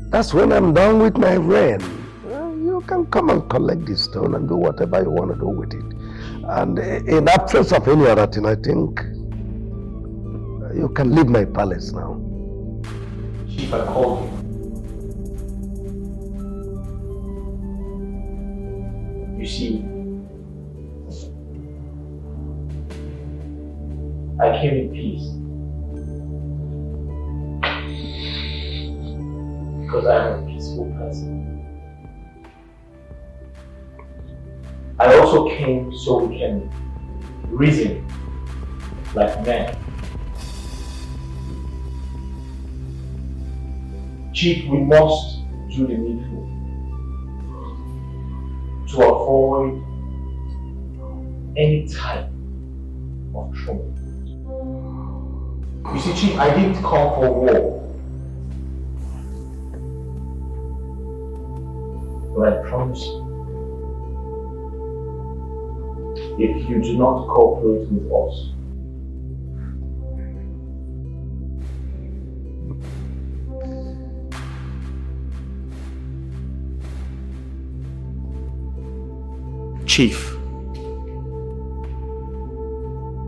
that's when I'm done with my reign. You can come and collect the stone and do whatever you want to do with it. And in absence of any other thing, I think you can leave my palace now. Chief, I called you. You see, I came in peace. Because I am a peaceful person. I also came so we can reason like men. Chief, we must do the needful to avoid any type of trouble. You see, Chief, I didn't come for war. But I promise you, if you do not cooperate with us, Chief,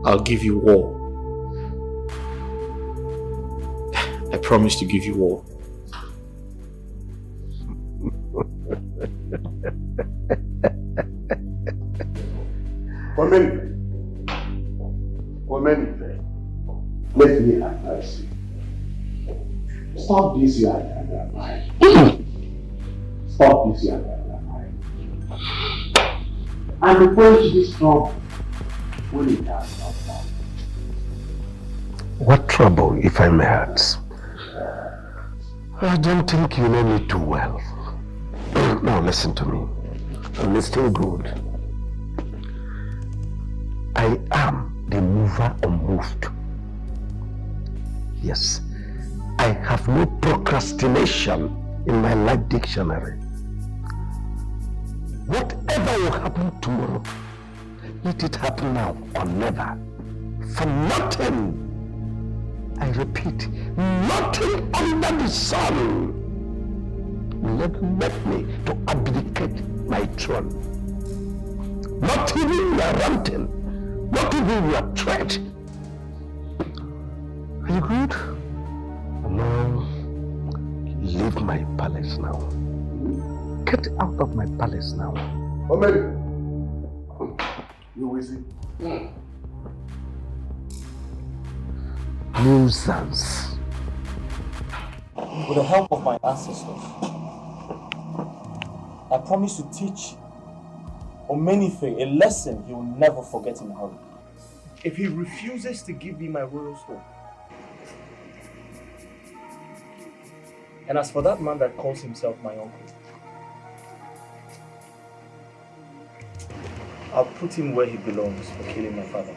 I'll give you war. I promise to give you war. Women, let me advise you. Stop this your mind. Stop this your mind. And approach this trouble when it has not done. What trouble, if I may ask? I don't think you know me too well. Now listen to me. Listen good. I am the mover unmoved. Yes, I have no procrastination in my life dictionary. Whatever will happen tomorrow, let it happen now or never. For nothing, I repeat, nothing under the sun will ever make me to abdicate my throne. Not even your ranting, not even your threat. Are you good? Now, leave my palace now. Get out of my palace now. Omeri, you will see. Nuisance. with the help of my ancestors, I promise to teach Omenife a lesson he will never forget in a hurry. If he refuses to give me my royal stone, and as for that man that calls himself my uncle, I'll put him where he belongs for killing my father.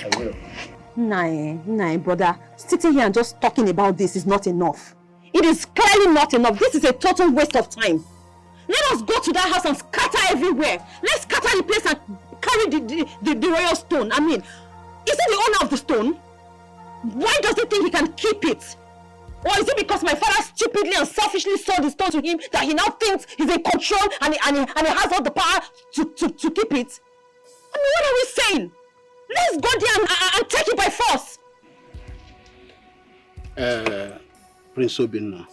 I will. Nah, brother. Sitting here and just talking about this is not enough. It is clearly not enough. This is a total waste of time. Let us go to that house and scatter everywhere. Let's scatter the place and carry the royal stone. I mean, is he the owner of the stone? Why does he think he can keep it? Or is it because my father stupidly and selfishly sold the stone to him that he now thinks he's in control and he has all the power to keep it? I mean, what are we saying? Let's go there and take it by force. Prince Obinna,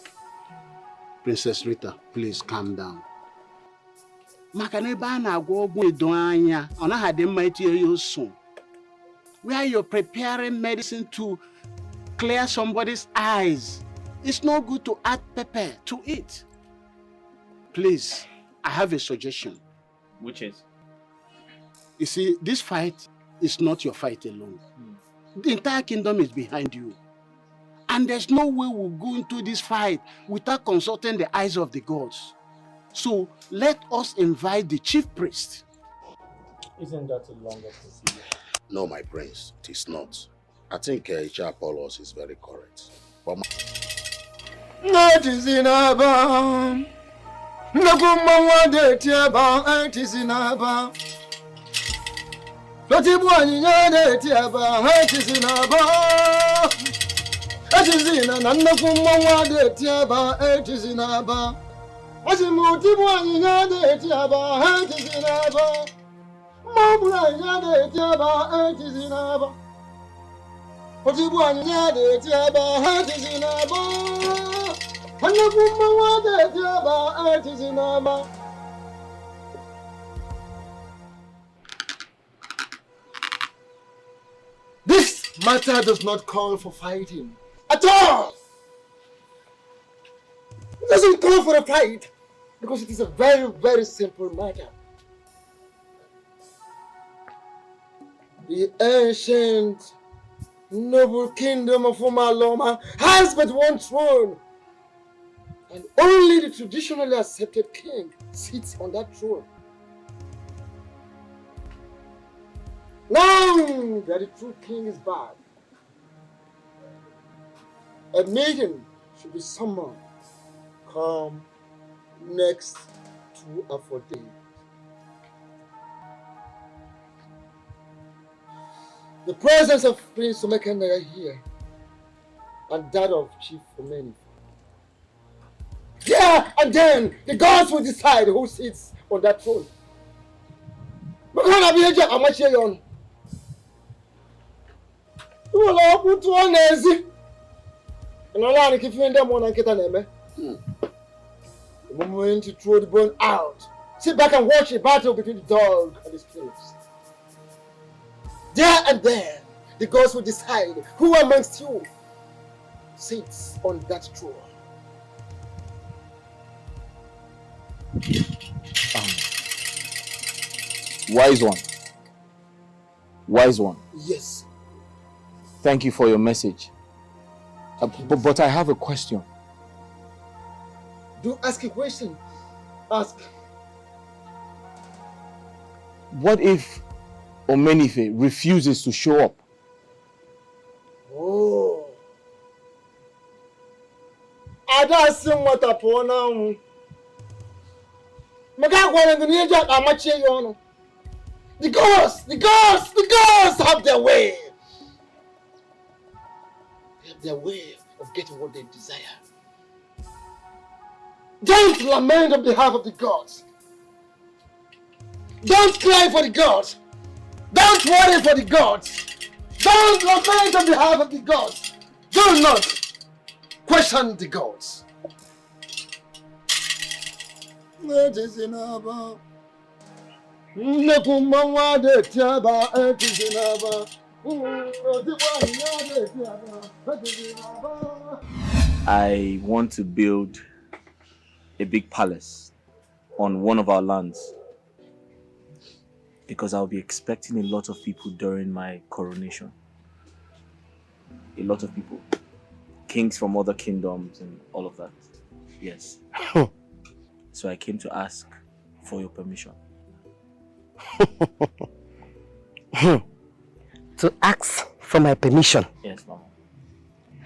Princess Rita, please calm down. Where you're preparing medicine to clear somebody's eyes, it's no good to add pepper to it. Please, I have a suggestion. Which is? You see, this fight is not your fight alone. The entire kingdom is behind you. And there's no way we'll go into this fight without consulting the eyes of the gods. So let us invite the chief priest. Isn't that a longer procedure? No, my prince, it is not. I think Icha Apollos is very correct. But This matter does not call for fighting at all. It doesn't call for a fight because it is a very, very simple matter. The ancient noble kingdom of Umaloma has but one throne, and only the traditionally accepted king sits on that throne. Now that the true king is back, a meeting should be summoned. Come next to a 14. The presence of Prince Omekanda here and that of Chief Omeni. Yeah, and then the gods will decide who sits on that throne. The moment you throw the bone out, sit back and watch a battle between the dog and the slaves. There and then, the gods will decide who amongst you sits on that throne. Wise one. Yes. Thank you for your message. But I have a question. Do ask a question. Ask. What if Omenife refuses to show up? Oh. I don't see what upon now. The gods have their way. They have their way of getting what they desire. Don't lament on behalf of the gods. Don't cry for the gods. Don't worry for the gods. Don't lament on behalf of the gods. Do not question the gods. I want to build a big palace on one of our lands because I'll be expecting a lot of people during my coronation. A lot of people. Kings from other kingdoms and all of that. Yes. So I came to ask for your permission. To ask for my permission. Yes, Mama.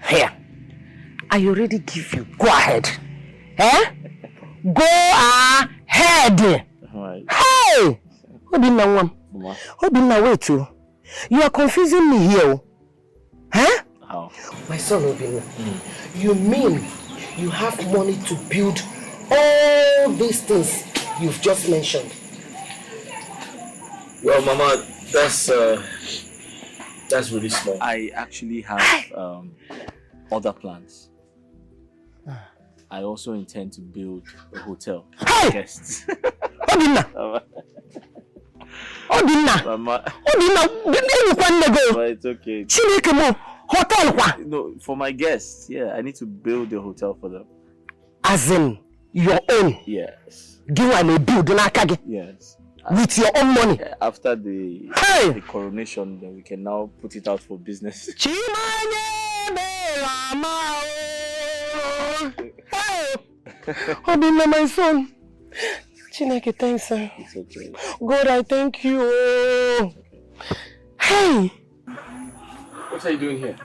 Here. I already give you. Go ahead. Eh? Go ahead. Right. Hey! Obinna, wait too. You are confusing me here. Huh? How? My son Obinna, you mean you have money to build all these things you've just mentioned? Well, Mama, that's really small. I actually have other plans. I also intend to build a hotel for guests. Obinna! Mama. But it's okay. Hotel kwa? No, for my guests. Yeah, I need to build a hotel for them. As in your own? Yes. Give one a build in Akage? Yes. With your own money? After the coronation, then we can now put it out for business. Obinna, my son. Chineke, thanks, sir. It's okay. God, I thank you. Hey! What are you doing here?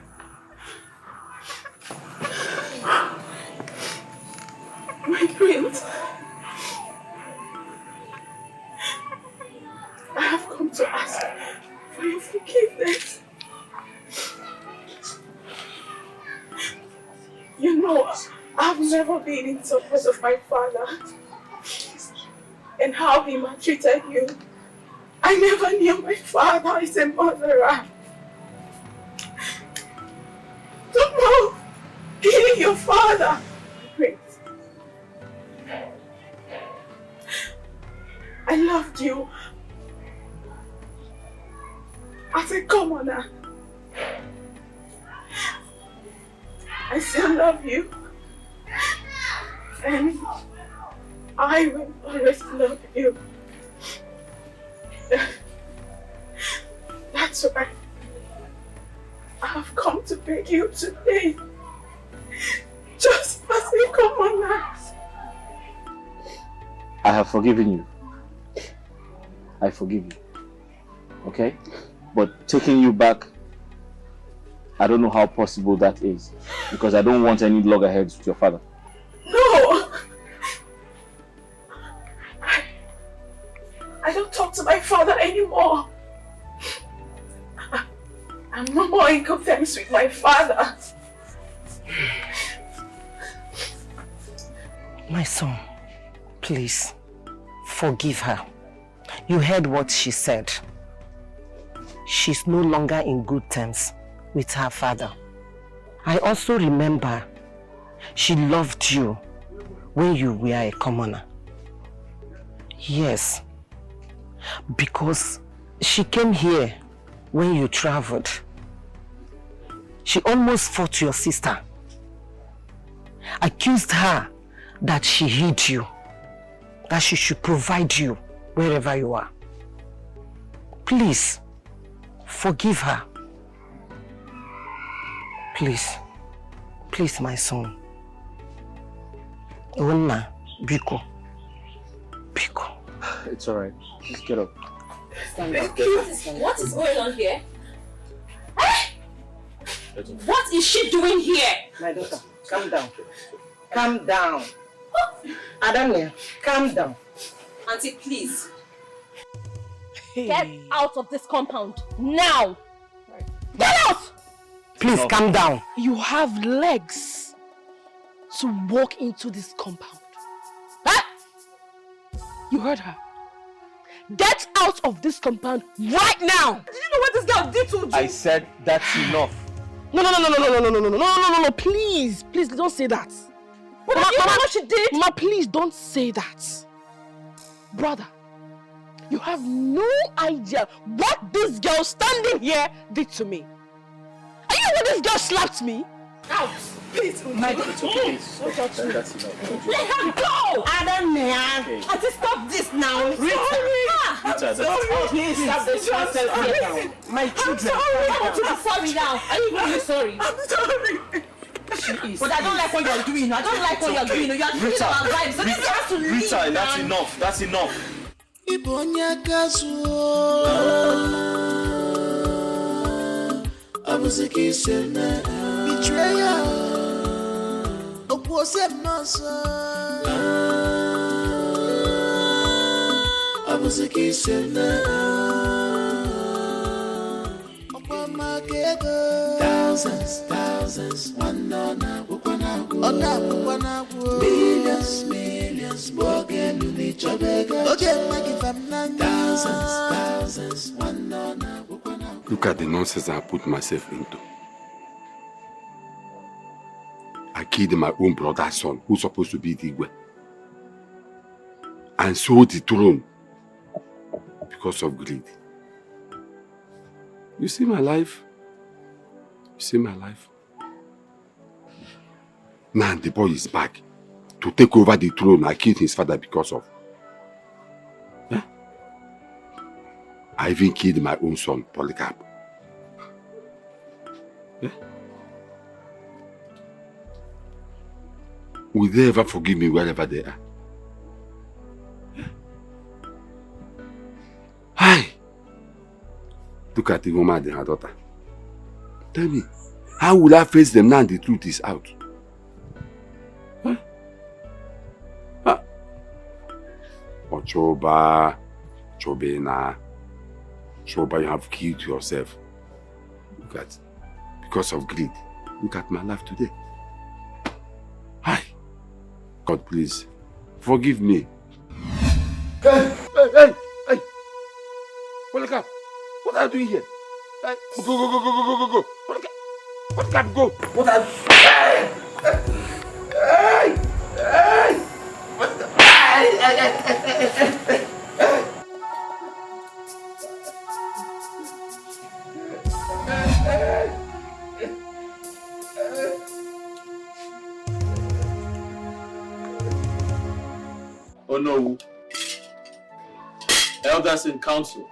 My prince, I have come to ask for your forgiveness. You know, I've never been in support of my father and how he maltreated you. I never knew my father is a murderer. Don't know killing your father. Prince, I loved you as a commoner. I still love you, and I will always love you. That's why I have come to beg you today, just as a commoner. I have forgiven you. I forgive you. Okay? But taking you back, I don't know how possible that is. Because I don't want any loggerheads with your father. No! I don't talk to my father anymore. I'm no more in conference with my father. My son, please, forgive her. You heard what she said. She's no longer in good terms with her father. I also remember she loved you when you were a commoner. Yes, because she came here when you traveled. She almost fought your sister. Accused her that she hid you, that she should provide you wherever you are. Please, forgive her. Please, please, my son. Ona, Biko. Biko. It's alright. Just get up. Stand up. What is going on here? What is she doing here? My daughter, calm down. Calm down. Adamia, calm down. Auntie, please. Get out of this compound now. Get out! Please calm down. You have legs to walk into this compound. Huh? You heard her. Get out of this compound right now. Did you know what this girl did to you? I said that's enough. No, please don't say that. But you know what she did? Mama, please don't say that. Brother, you have no idea what this girl standing here did to me. Are you know what this girl slapped me? Out! Please, My it's okay. That's enough. Let her go! Adamia. Auntie, stop this now. Rita, Please stop this nonsense here now. My children. I want you to sorry now. Are you really sorry? I'm sorry. But I don't like what you're doing. You are treating our vibes. So this has to leave Rita, now. that's enough. That's enough. Ibonya kazuo Abuziki sena Betrayal Okwose mnasa Abuziki sena Okwama kego Thousands Wanona Wakwana Millions Bogenu ni chobega Thousands Wanona Wakwana. Look at the nonsense I put myself into. I killed my own brother's son, who's supposed to be Dikeh, and sold the throne because of greed. You see my life? You see my life? Now the boy is back to take over the throne I killed his father because of. Yeah? I even killed my own son, Polycarp. Yeah? Will they ever forgive me wherever they are? Yeah? Hi! Look at the woman and her daughter. Tell me, how will I face them now the truth is out? Huh? Huh? Choba, Chobena, Choba, you have killed yourself. Look at, because of greed. Look at my life today. Hi. God, please, forgive me. Hey! Polycarp, what are you doing here? Hey, go. Polycarp, go. What are you... Hey! Oh no. Elders in council.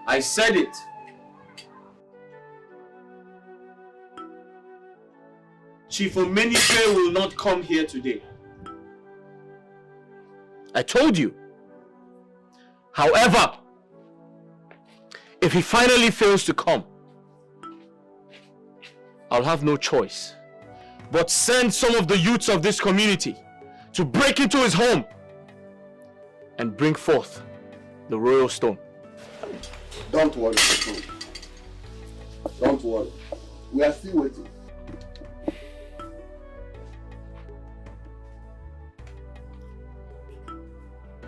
I said it. Chief Omenife will not come here today. I told you. However, if he finally fails to come, I'll have no choice but send some of the youths of this community to break into his home and bring forth the royal stone. Don't worry, Patrol. Don't worry. We are still waiting.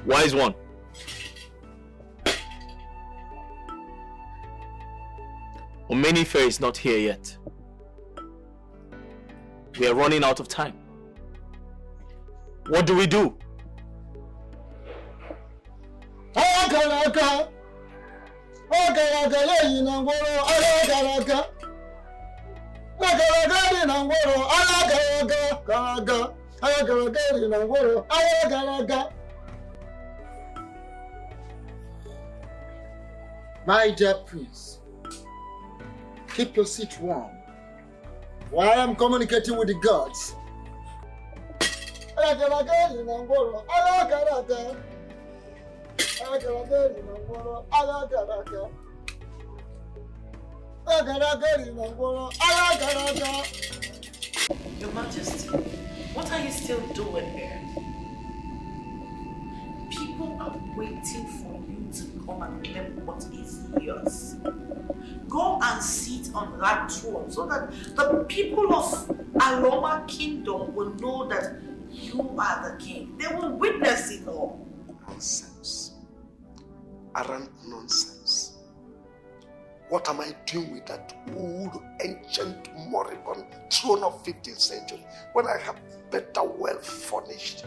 Wise one. Omenife is not here yet. We are running out of time. What do we do? My dear prince, keep your seat warm while I'm communicating with the gods. Your Majesty, what are you still doing here? People are waiting for you to come and claim what is yours. Go and sit on that throne so that the people of Aroma Kingdom will know that you are the king. They will witness it all. Nonsense. Arrant nonsense. What am I doing with that old, ancient, moribund throne of 15th century when I have better, well-furnished,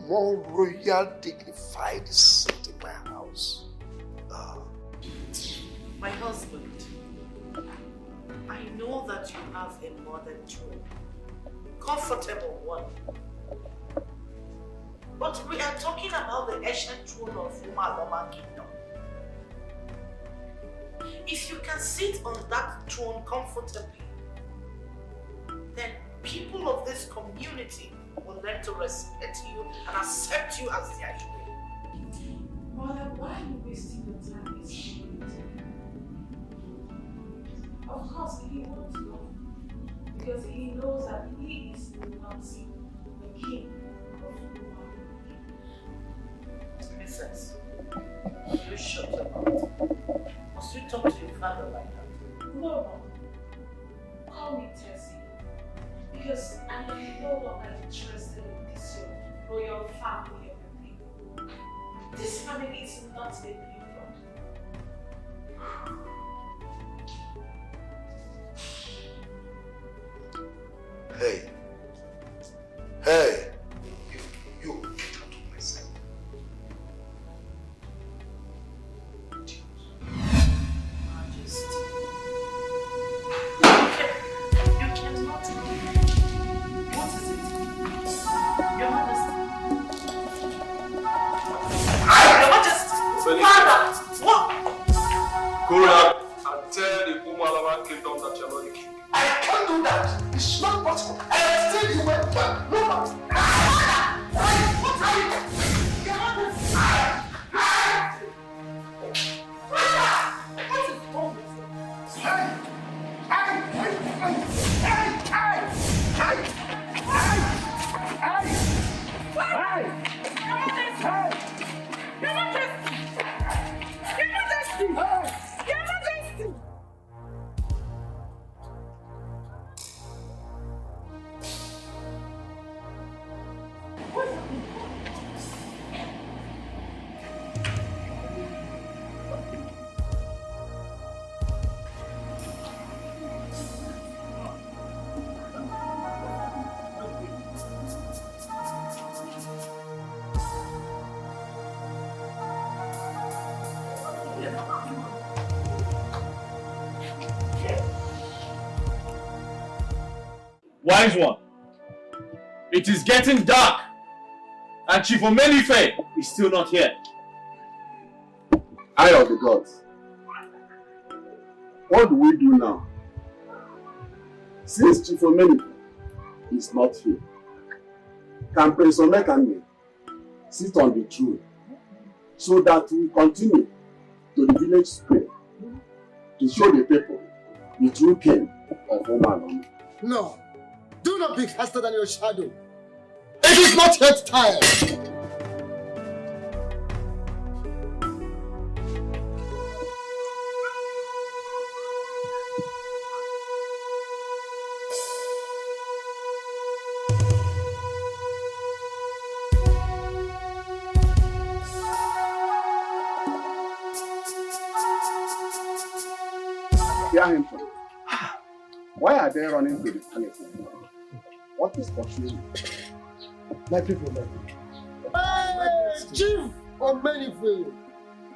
more royal, dignified seat in my house? My husband, I know that you have a modern throne, comfortable one. But we are talking about the ancient throne of Aroma Kingdom. If you can sit on that throne comfortably, then people of this community will learn to respect you and accept you as their equal. Mother, why are you wasting your time? It's of course, he won't go. Because he knows that he is not the king of the world. Mrs. You shut your mouth. Must you talk to your father like that? No, Mom. Call me Tessie. Because I am no longer interested in this royal family of the people. This family is not the people. Hey. Hey. You get out of my sight. Majesty. You cannot. What is it? Your Majesty. Your Majesty. Father! What? Go out and tell the Umalaman kingdom that you're not the king. I can't do that. It's not possible. I am still in my back. No, no. What are you? What is wrong with you? Wise one, it is getting dark, and Chief Omenife is still not here. Eye of the gods. What do we do now? Since Chief Omenife is not here, can Prince Omekande sit on the throne so that we continue to the village square to show the people the true king of Oman? No. Do not be faster than your shadow. It is not yet time. Hear him from. Why are they running to the telephone? What is pursuing? My people. Hey, Chief Omenife.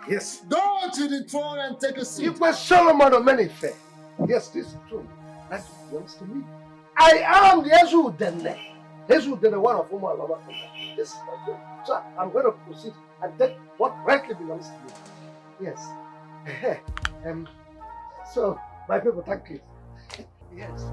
Yes. Go to the throne and take a seat. You were Solomon Omenife. Yes, this is true. That belongs to me. I am the Ezudene. Ezudene, one of whom I love. This is my job. So I'm going to proceed and take what rightly belongs to me. Yes. So, my people, thank you. Yes.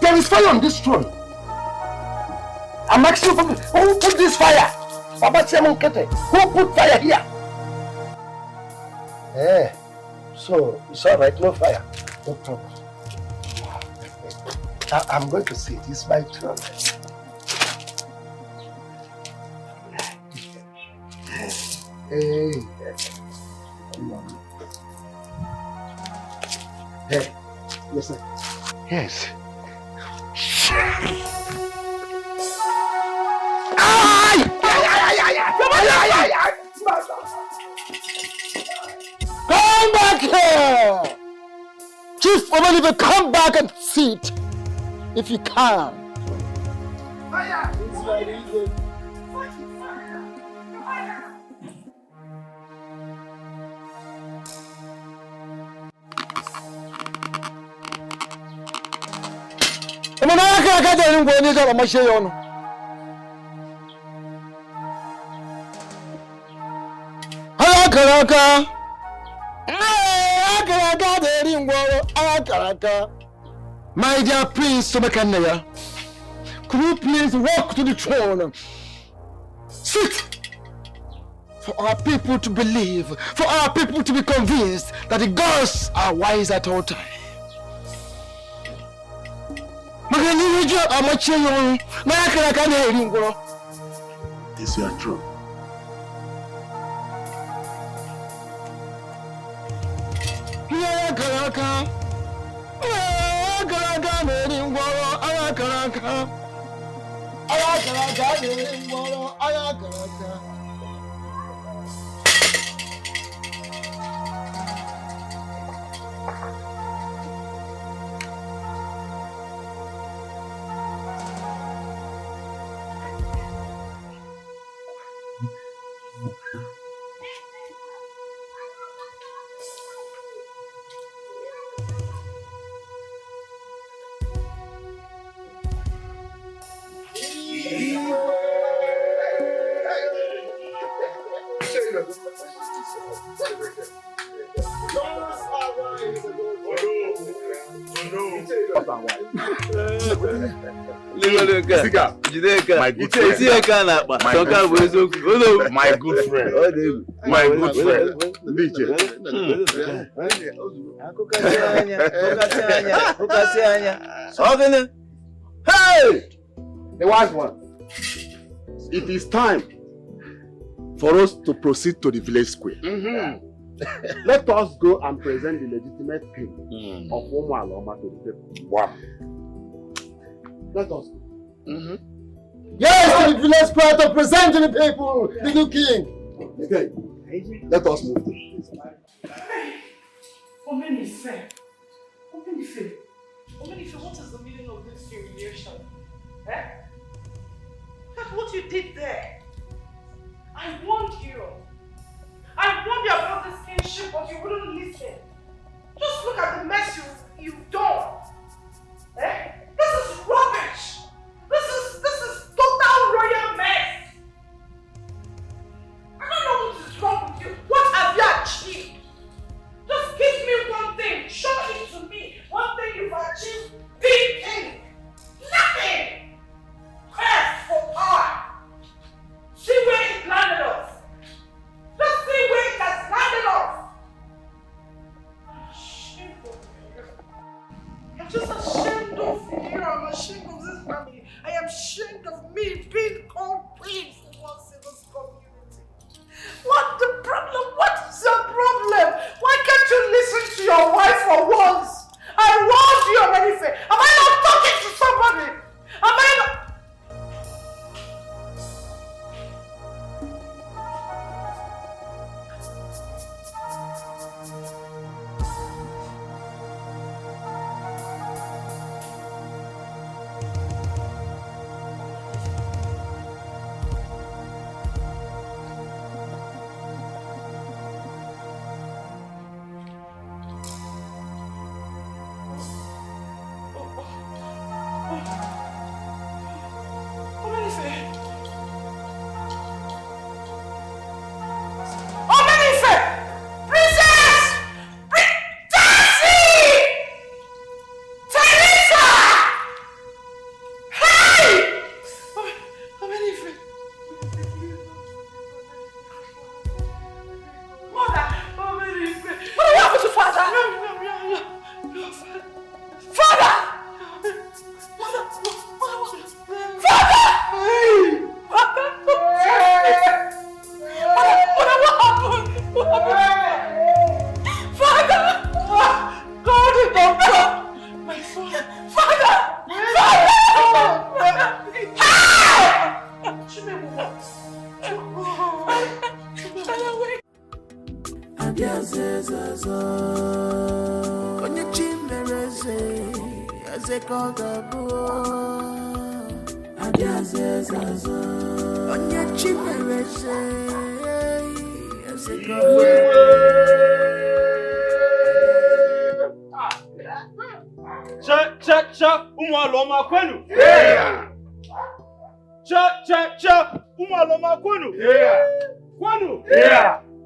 There is fire on this throne. I'm asking for who put this fire? Baba Simon Kete, who put fire here? So it's all right, no fire, no problem. I'm going to see this by throne. Hey, yes, sir. Yes. Come back here! Chief Omenife, come back and sit if you can. Fire! It's my reason. Ayakaraka. Ayakaraka deri ngoro. Ayakaraka. My dear Prince Sobekanaya, could you please walk to the throne? Sit! For our people to believe, for our people to be convinced that the gods are wise at all times. This is true. My good friend. My good friend. DJ. Hey! The wise one. It is time for us to proceed to the village square. Let us go and present the legitimate king of Umualoma to the people. Wow. Let us go. Yes, to the village square to present to the people the new king. Okay. Let us move. Omenife, what is the meaning of this humiliation? Eh? That's what you did there. I warned you. I warned you about this kinship, but you wouldn't listen. Just look at the mess you've done. Eh? This is rubbish. This is total royal mess. I don't know what is wrong with you. What have you achieved? Just give me one thing. Show it to me. One thing you've achieved. Big thing. Nothing. Quest for power. See where it landed us. Just see where it has landed us. I'm ashamed of you. I'm just ashamed of you. I'm ashamed of this family. I am ashamed of me being called queen for once in this community. What's the problem? What is your problem? Why can't you listen to your wife for once? I warned you already. Am I not talking to somebody? Am I not?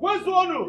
What's one?